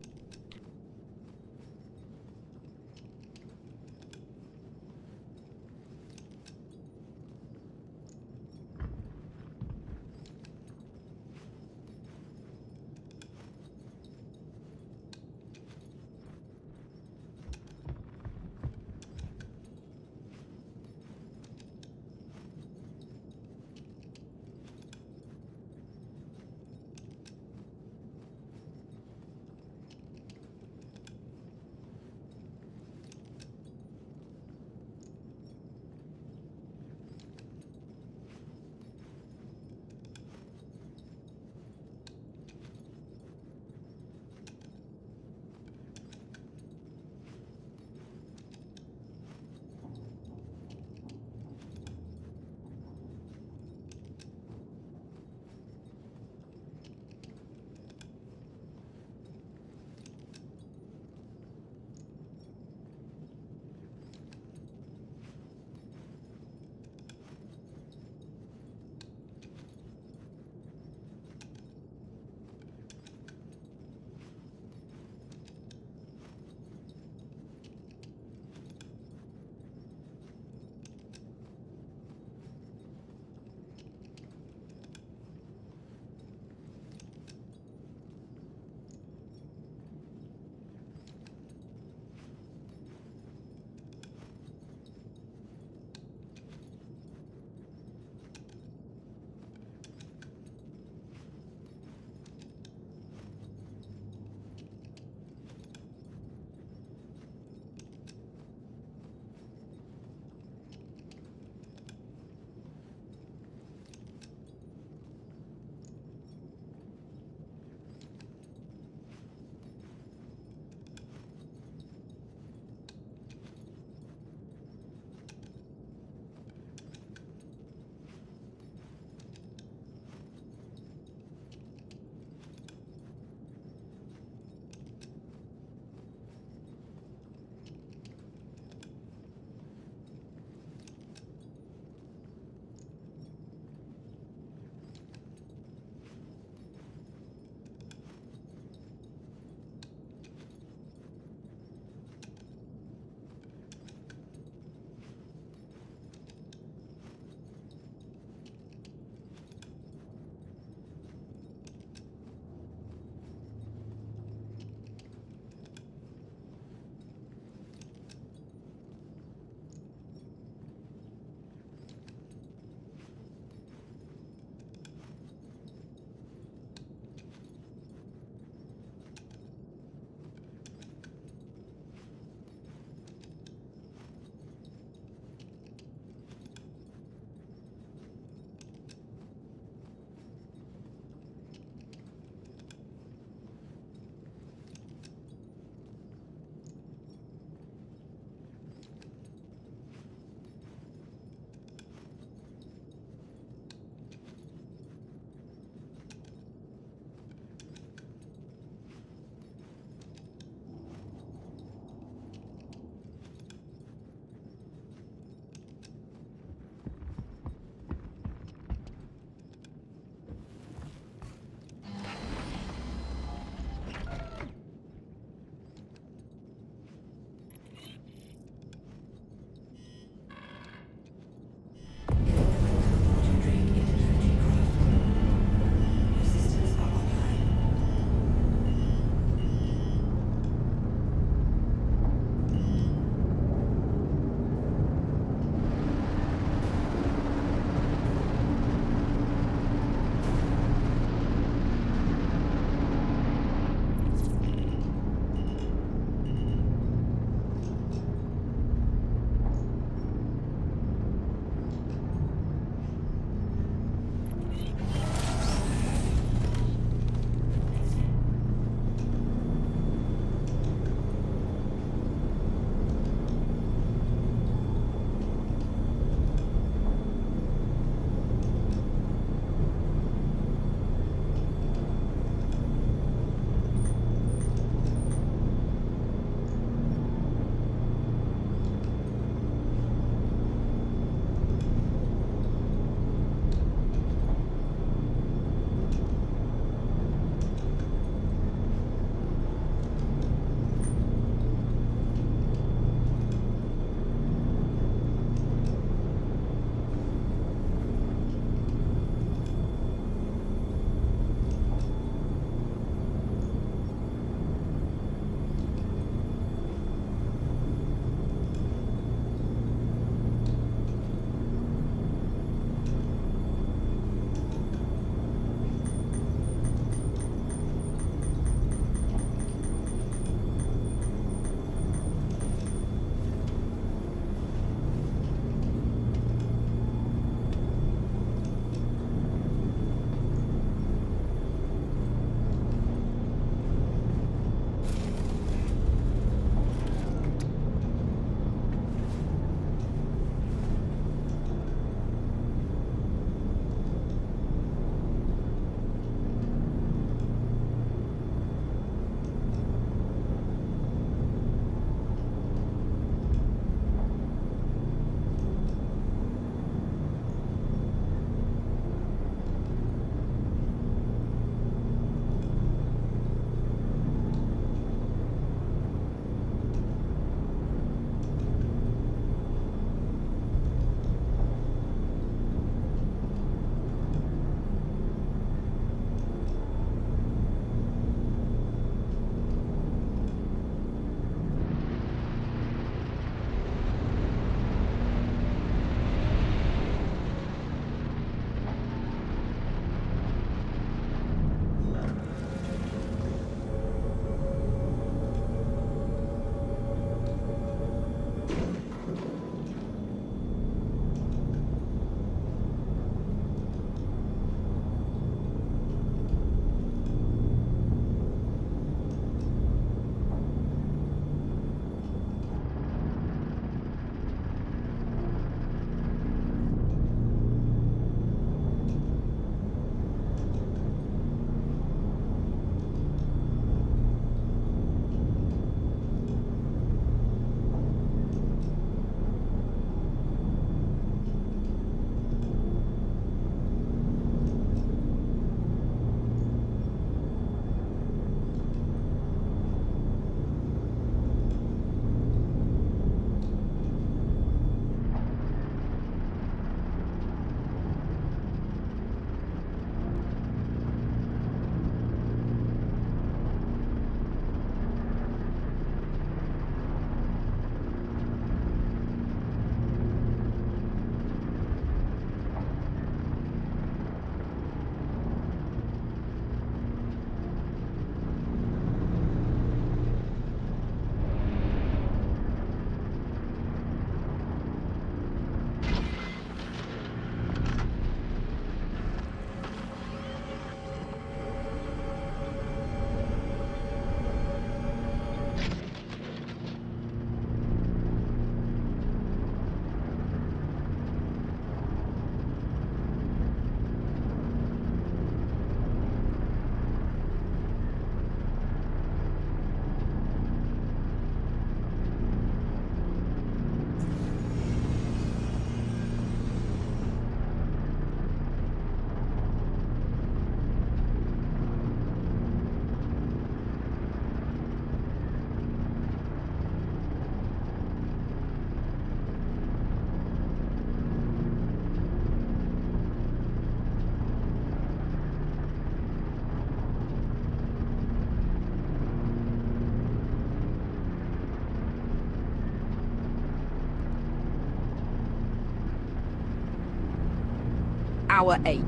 Hour 8.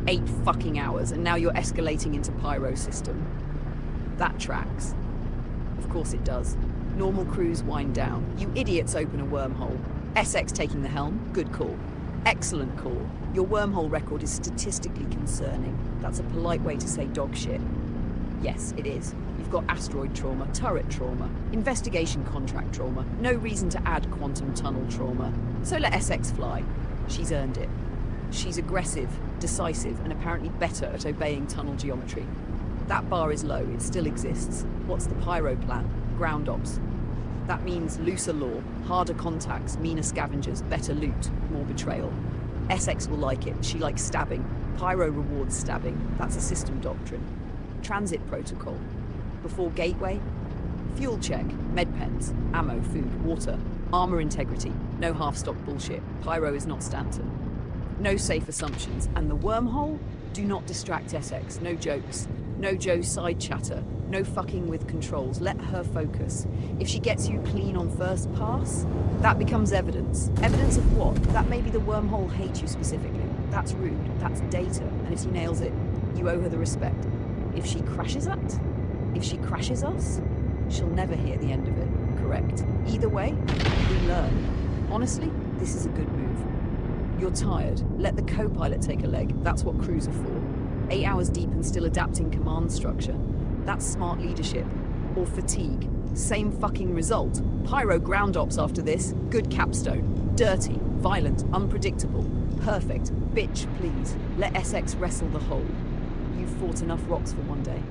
8 fucking hours, and now you're escalating into pyro system. That tracks. Of course it does. Normal crews wind down. You idiots open a wormhole. SX taking the helm, good call. Excellent call. Your wormhole record is statistically concerning. That's a polite way to say dog shit. Yes, it is. You've got asteroid trauma, turret trauma, investigation contract trauma, no reason to add quantum tunnel trauma. So let SX fly. She's earned it. She's aggressive, decisive, and apparently better at obeying tunnel geometry. That bar is low, it still exists. What's the pyro plan? Ground ops. That means looser law, harder contacts, meaner scavengers, better loot, more betrayal. SX will like it. She likes stabbing. Pyro rewards stabbing. That's a system doctrine. Transit protocol. Before gateway, fuel check, med pens, ammo, food, water, armor integrity. No half-stock bullshit. Pyro is not Stanton. No safe assumptions. And the wormhole? Do not distract SX. No jokes. No Joe side chatter. No fucking with controls. Let her focus. If she gets you clean on first pass, that becomes evidence. Evidence of what? That maybe the wormhole hates you specifically. That's rude. That's data. And if she nails it, you owe her the respect. If she crashes that, if she crashes us, she'll never hear the end of it. Correct? Either way, we learn. Honestly, this is a good move. You're tired. Let the co-pilot take a leg. That's what crews are for. 8 hours deep and still adapting command structure. That's smart leadership. Or fatigue. Same fucking result. Pyro ground ops after this. Good capstone. Dirty, violent, unpredictable. Perfect. Bitch, please. Let SX wrestle the whole. You've fought enough rocks for one day.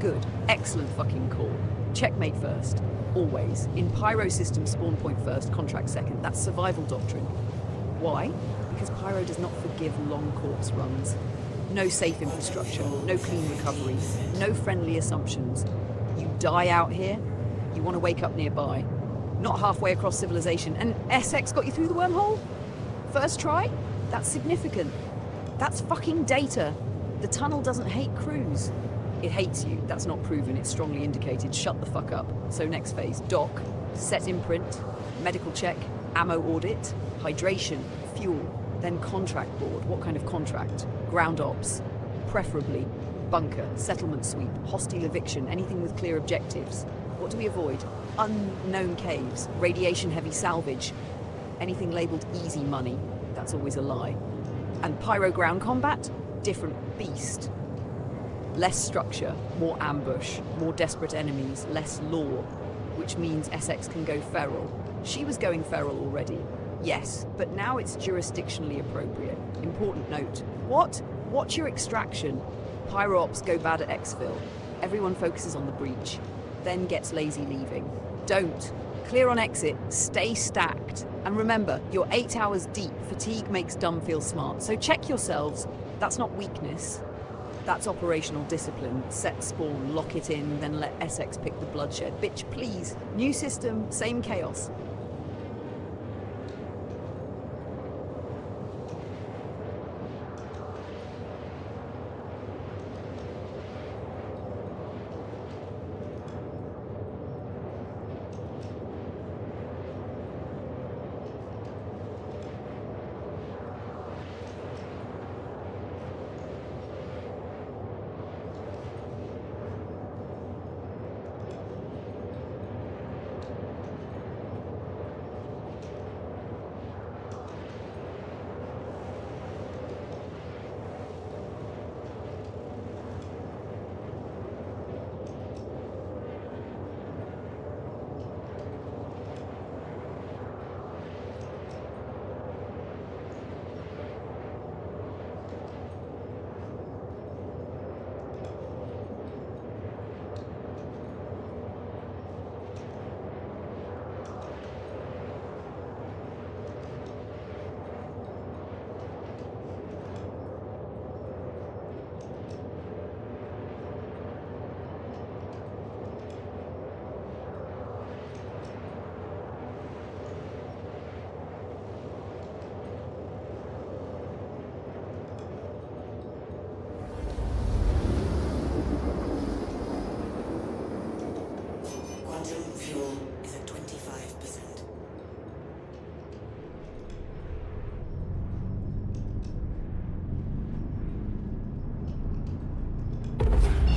Good. Excellent fucking call. Checkmate first. Always. In Pyro system, spawn point first, contract second. That's survival doctrine. Why? Because Pyro does not forgive long corpse runs. No safe infrastructure, no clean recovery, no friendly assumptions. You die out here, you want to wake up nearby. Not halfway across civilization. And SX got you through the wormhole? First try? That's significant. That's fucking data. The tunnel doesn't hate crews. It hates you. That's not proven. It's strongly indicated. Shut the fuck up. So next phase. Dock. Set imprint. Medical check. Ammo audit. Hydration. Fuel. Then contract board. What kind of contract? Ground ops. Preferably. Bunker. Settlement sweep. Hostile eviction. Anything with clear objectives. What do we avoid? Unknown caves. Radiation heavy salvage. Anything labelled easy money. That's always a lie. And pyro ground combat? Different beast. Less structure, more ambush, more desperate enemies, less law, which means SX can go feral. She was going feral already, yes, but now it's jurisdictionally appropriate. Important note. What? Watch your extraction. Pyro ops go bad at exfil. Everyone focuses on the breach, then gets lazy leaving. Don't. Clear on exit, stay stacked. And remember, you're 8 hours deep. Fatigue makes dumb feel smart. So check yourselves. That's not weakness. That's operational discipline. Set spawn, lock it in, then let SX pick the bloodshed. Bitch, please. New system, same chaos. Quantum fuel is at 25%.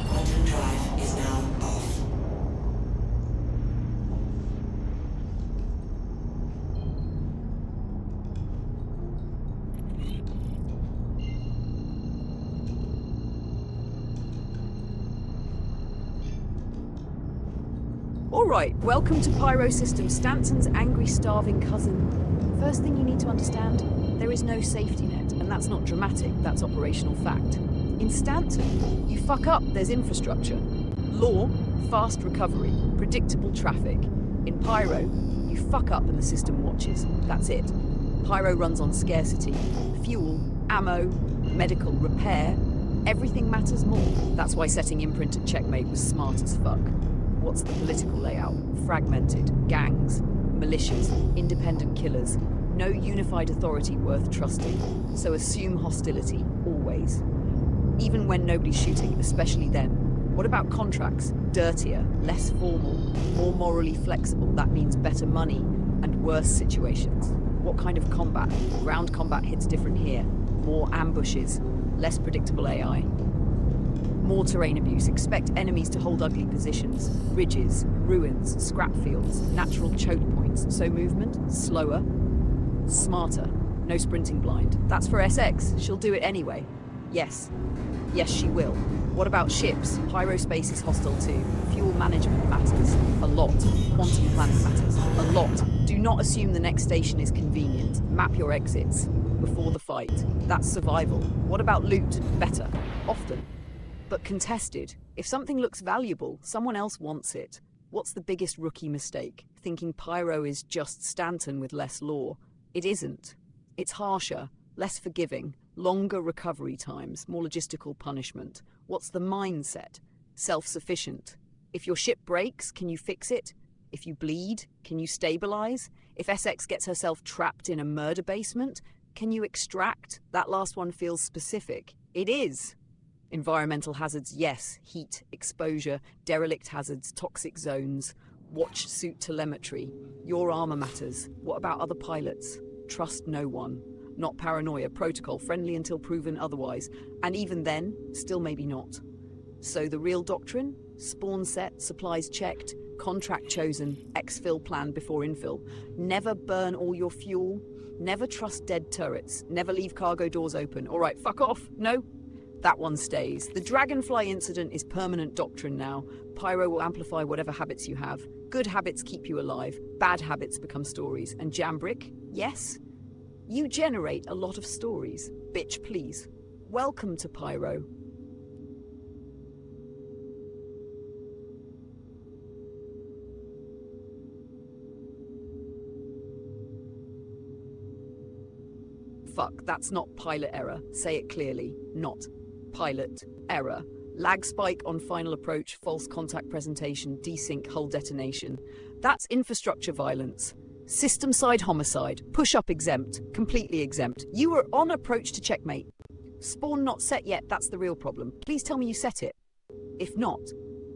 Quantum drive is now off. Alright, welcome to Pyro System, Stanton's angry, starving cousin. First thing you need to understand, there is no safety net, and that's not dramatic, that's operational fact. In Stanton, you fuck up, there's infrastructure. Law, fast recovery, predictable traffic. In Pyro, you fuck up and the system watches. That's it. Pyro runs on scarcity. Fuel, ammo, medical, repair. Everything matters more. That's why setting imprint at checkmate was smart as fuck. What's the political layout? Fragmented, gangs, militias, independent killers. No unified authority worth trusting. So assume hostility, always. Even when nobody's shooting, especially then. What about contracts? Dirtier, less formal, more morally flexible. That means better money and worse situations. What kind of combat? Ground combat hits different here. More ambushes, less predictable AI. More terrain abuse. Expect enemies to hold ugly positions. Ridges, ruins, scrap fields, natural choke points. So movement, slower, smarter. No sprinting blind. That's for SX. She'll do it anyway. Yes. Yes, she will. What about ships? Pyrospace is hostile too. Fuel management matters. A lot. Quantum planning matters. A lot. Do not assume the next station is convenient. Map your exits before the fight. That's survival. What about loot? Better. Often. but contested. If something looks valuable, someone else wants it. What's the biggest rookie mistake? Thinking Pyro is just Stanton with less law. It isn't. It's harsher, less forgiving, longer recovery times, more logistical punishment. What's the mindset? Self-sufficient. If your ship breaks, can you fix it? If you bleed, can you stabilize? If Essex gets herself trapped in a murder basement, can you extract? That last one feels specific. It is. Environmental hazards, yes. Heat, exposure, derelict hazards, toxic zones, watch suit telemetry. Your armor matters. What about other pilots? Trust no one. Not paranoia, protocol, friendly until proven otherwise. And even then, still maybe not. So the real doctrine? Spawn set, supplies checked, contract chosen, exfil plan before infill. Never burn all your fuel. Never trust dead turrets. Never leave cargo doors open. All right, fuck off. No? That one stays. The Dragonfly incident is permanent doctrine now. Pyro will amplify whatever habits you have. Good habits keep you alive. Bad habits become stories. And Jambrick, yes? You generate a lot of stories. Bitch, please. Welcome to Pyro. Fuck, that's not pilot error. Say it clearly. Not pilot error. Lag spike on final approach, false contact presentation, desync, hull detonation. That's infrastructure violence. System side homicide. Push-up exempt. Completely exempt. You were on approach to checkmate. Spawn not set yet, that's the real problem. Please tell me you set it. If not,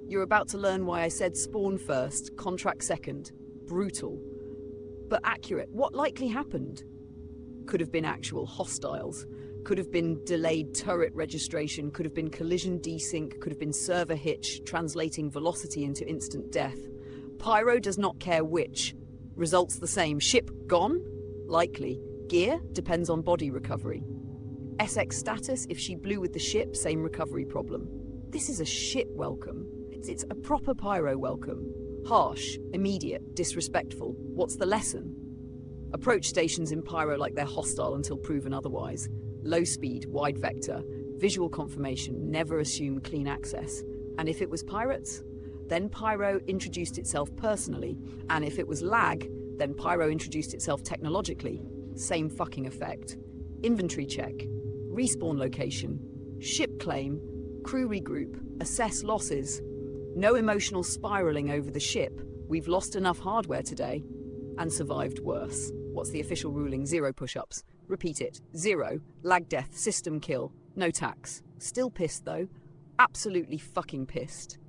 you're about to learn why I said spawn first, contract second. Brutal. But accurate. What likely happened? Could have been actual hostiles, could have been delayed turret registration, could have been collision desync, could have been server hitch, translating velocity into instant death. Pyro does not care which. Results the same. Ship gone? Likely. Gear? Depends on body recovery. SX status? If she blew with the ship, same recovery problem. This is a shit welcome. It's a proper Pyro welcome. Harsh, immediate, disrespectful. What's the lesson? Approach stations in Pyro like they're hostile until proven otherwise. Low speed, wide vector, visual confirmation, never assume clean access. And if it was pirates, then Pyro introduced itself personally. And if it was lag, then Pyro introduced itself technologically. Same fucking effect. Inventory check, respawn location, ship claim, crew regroup, assess losses. No emotional spiraling over the ship. We've lost enough hardware today. And survived worse. What's the official ruling? 0 push-ups. Repeat it. 0. Lag death. System kill. No tax. Still pissed, though. Absolutely fucking pissed.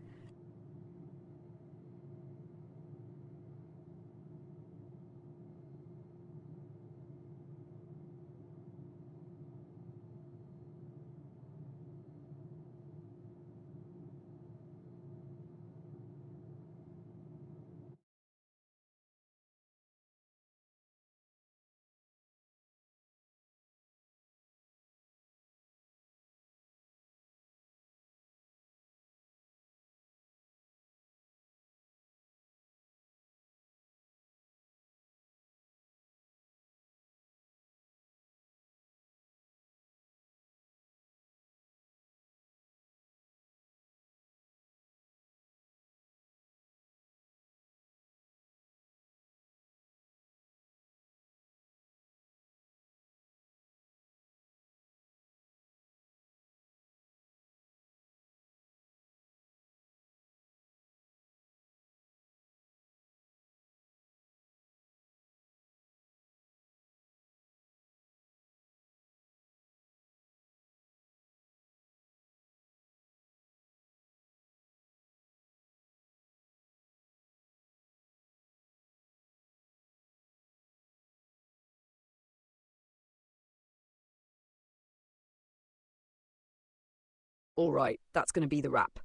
All right, that's going to be the wrap.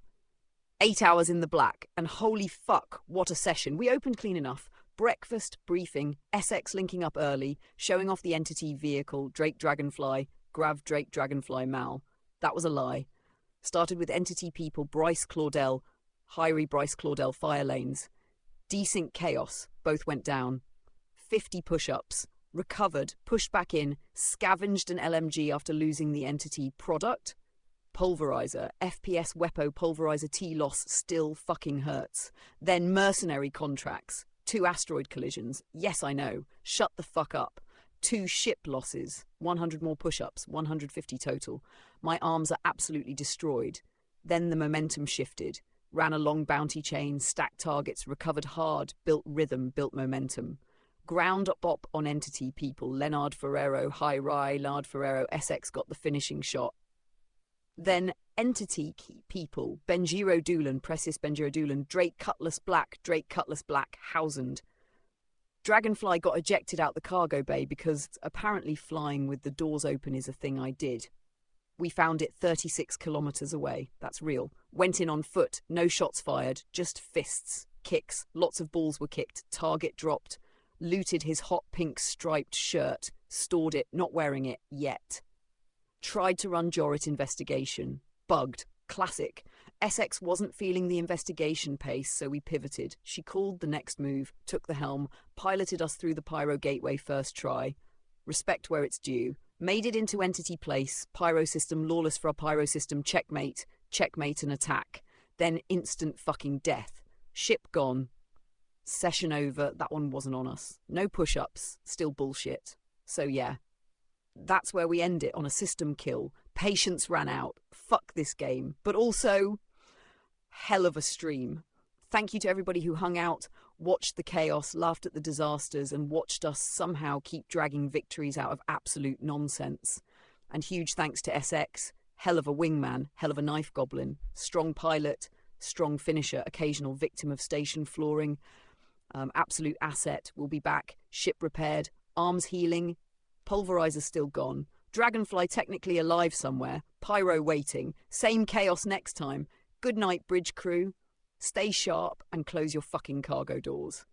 8 hours in the black, and holy fuck, what a session. We opened clean enough. Breakfast, briefing, SX linking up early, showing off the entity vehicle, Drake Dragonfly, Grav Drake Dragonfly Mal. That was a lie. Started with entity people, Bryce Claudel, Hyrie Bryce Claudel fire lanes. Desync chaos, both went down. 50 push-ups, recovered, pushed back in, scavenged an LMG after losing the entity product. pulverizer, FPS Wepo pulverizer T-loss still fucking hurts. Then mercenary contracts, 2 asteroid collisions, yes I know, shut the fuck up. 2 ship losses, 100 more push-ups, 150 total. My arms are absolutely destroyed. Then the momentum shifted. Ran a long bounty chain, stacked targets, recovered hard, built rhythm, built momentum. Ground up on entity people, Leonard Ferrero, High Rye, Leonard Ferrero, SX got the finishing shot. Then entity people, Benjiro Doolan, Precis Benjiro Doolan, Drake Cutlass Black, Housand. Dragonfly got ejected out the cargo bay because apparently flying with the doors open is a thing I did. We found it 36 kilometers away. That's real. Went in on foot, no shots fired, just fists, kicks, lots of balls were kicked, target dropped, looted his hot pink striped shirt, stored it, not wearing it yet. Tried to run Jorit investigation. Bugged. Classic. SX wasn't feeling the investigation pace, so we pivoted. She called the next move, took the helm, piloted us through the Pyro Gateway first try. Respect where it's due. Made it into entity place, Pyro system, lawless for our Pyro system, checkmate and attack. Then instant fucking death. Ship gone. Session over, that one wasn't on us. No push-ups, still bullshit. So yeah. That's where we end it, on a system kill. Patience ran out. Fuck this game. But also, hell of a stream. Thank you to everybody who hung out, watched the chaos, laughed at the disasters, and watched us somehow keep dragging victories out of absolute nonsense. And huge thanks to SX. Hell of a wingman, hell of a knife goblin. Strong pilot, strong finisher, occasional victim of station flooring. Absolute asset. We'll be back. Ship repaired. Arms healing. Pulverizer still gone. Dragonfly technically alive somewhere. Pyro waiting. Same chaos next time. Good night, bridge crew. Stay sharp and close your fucking cargo doors.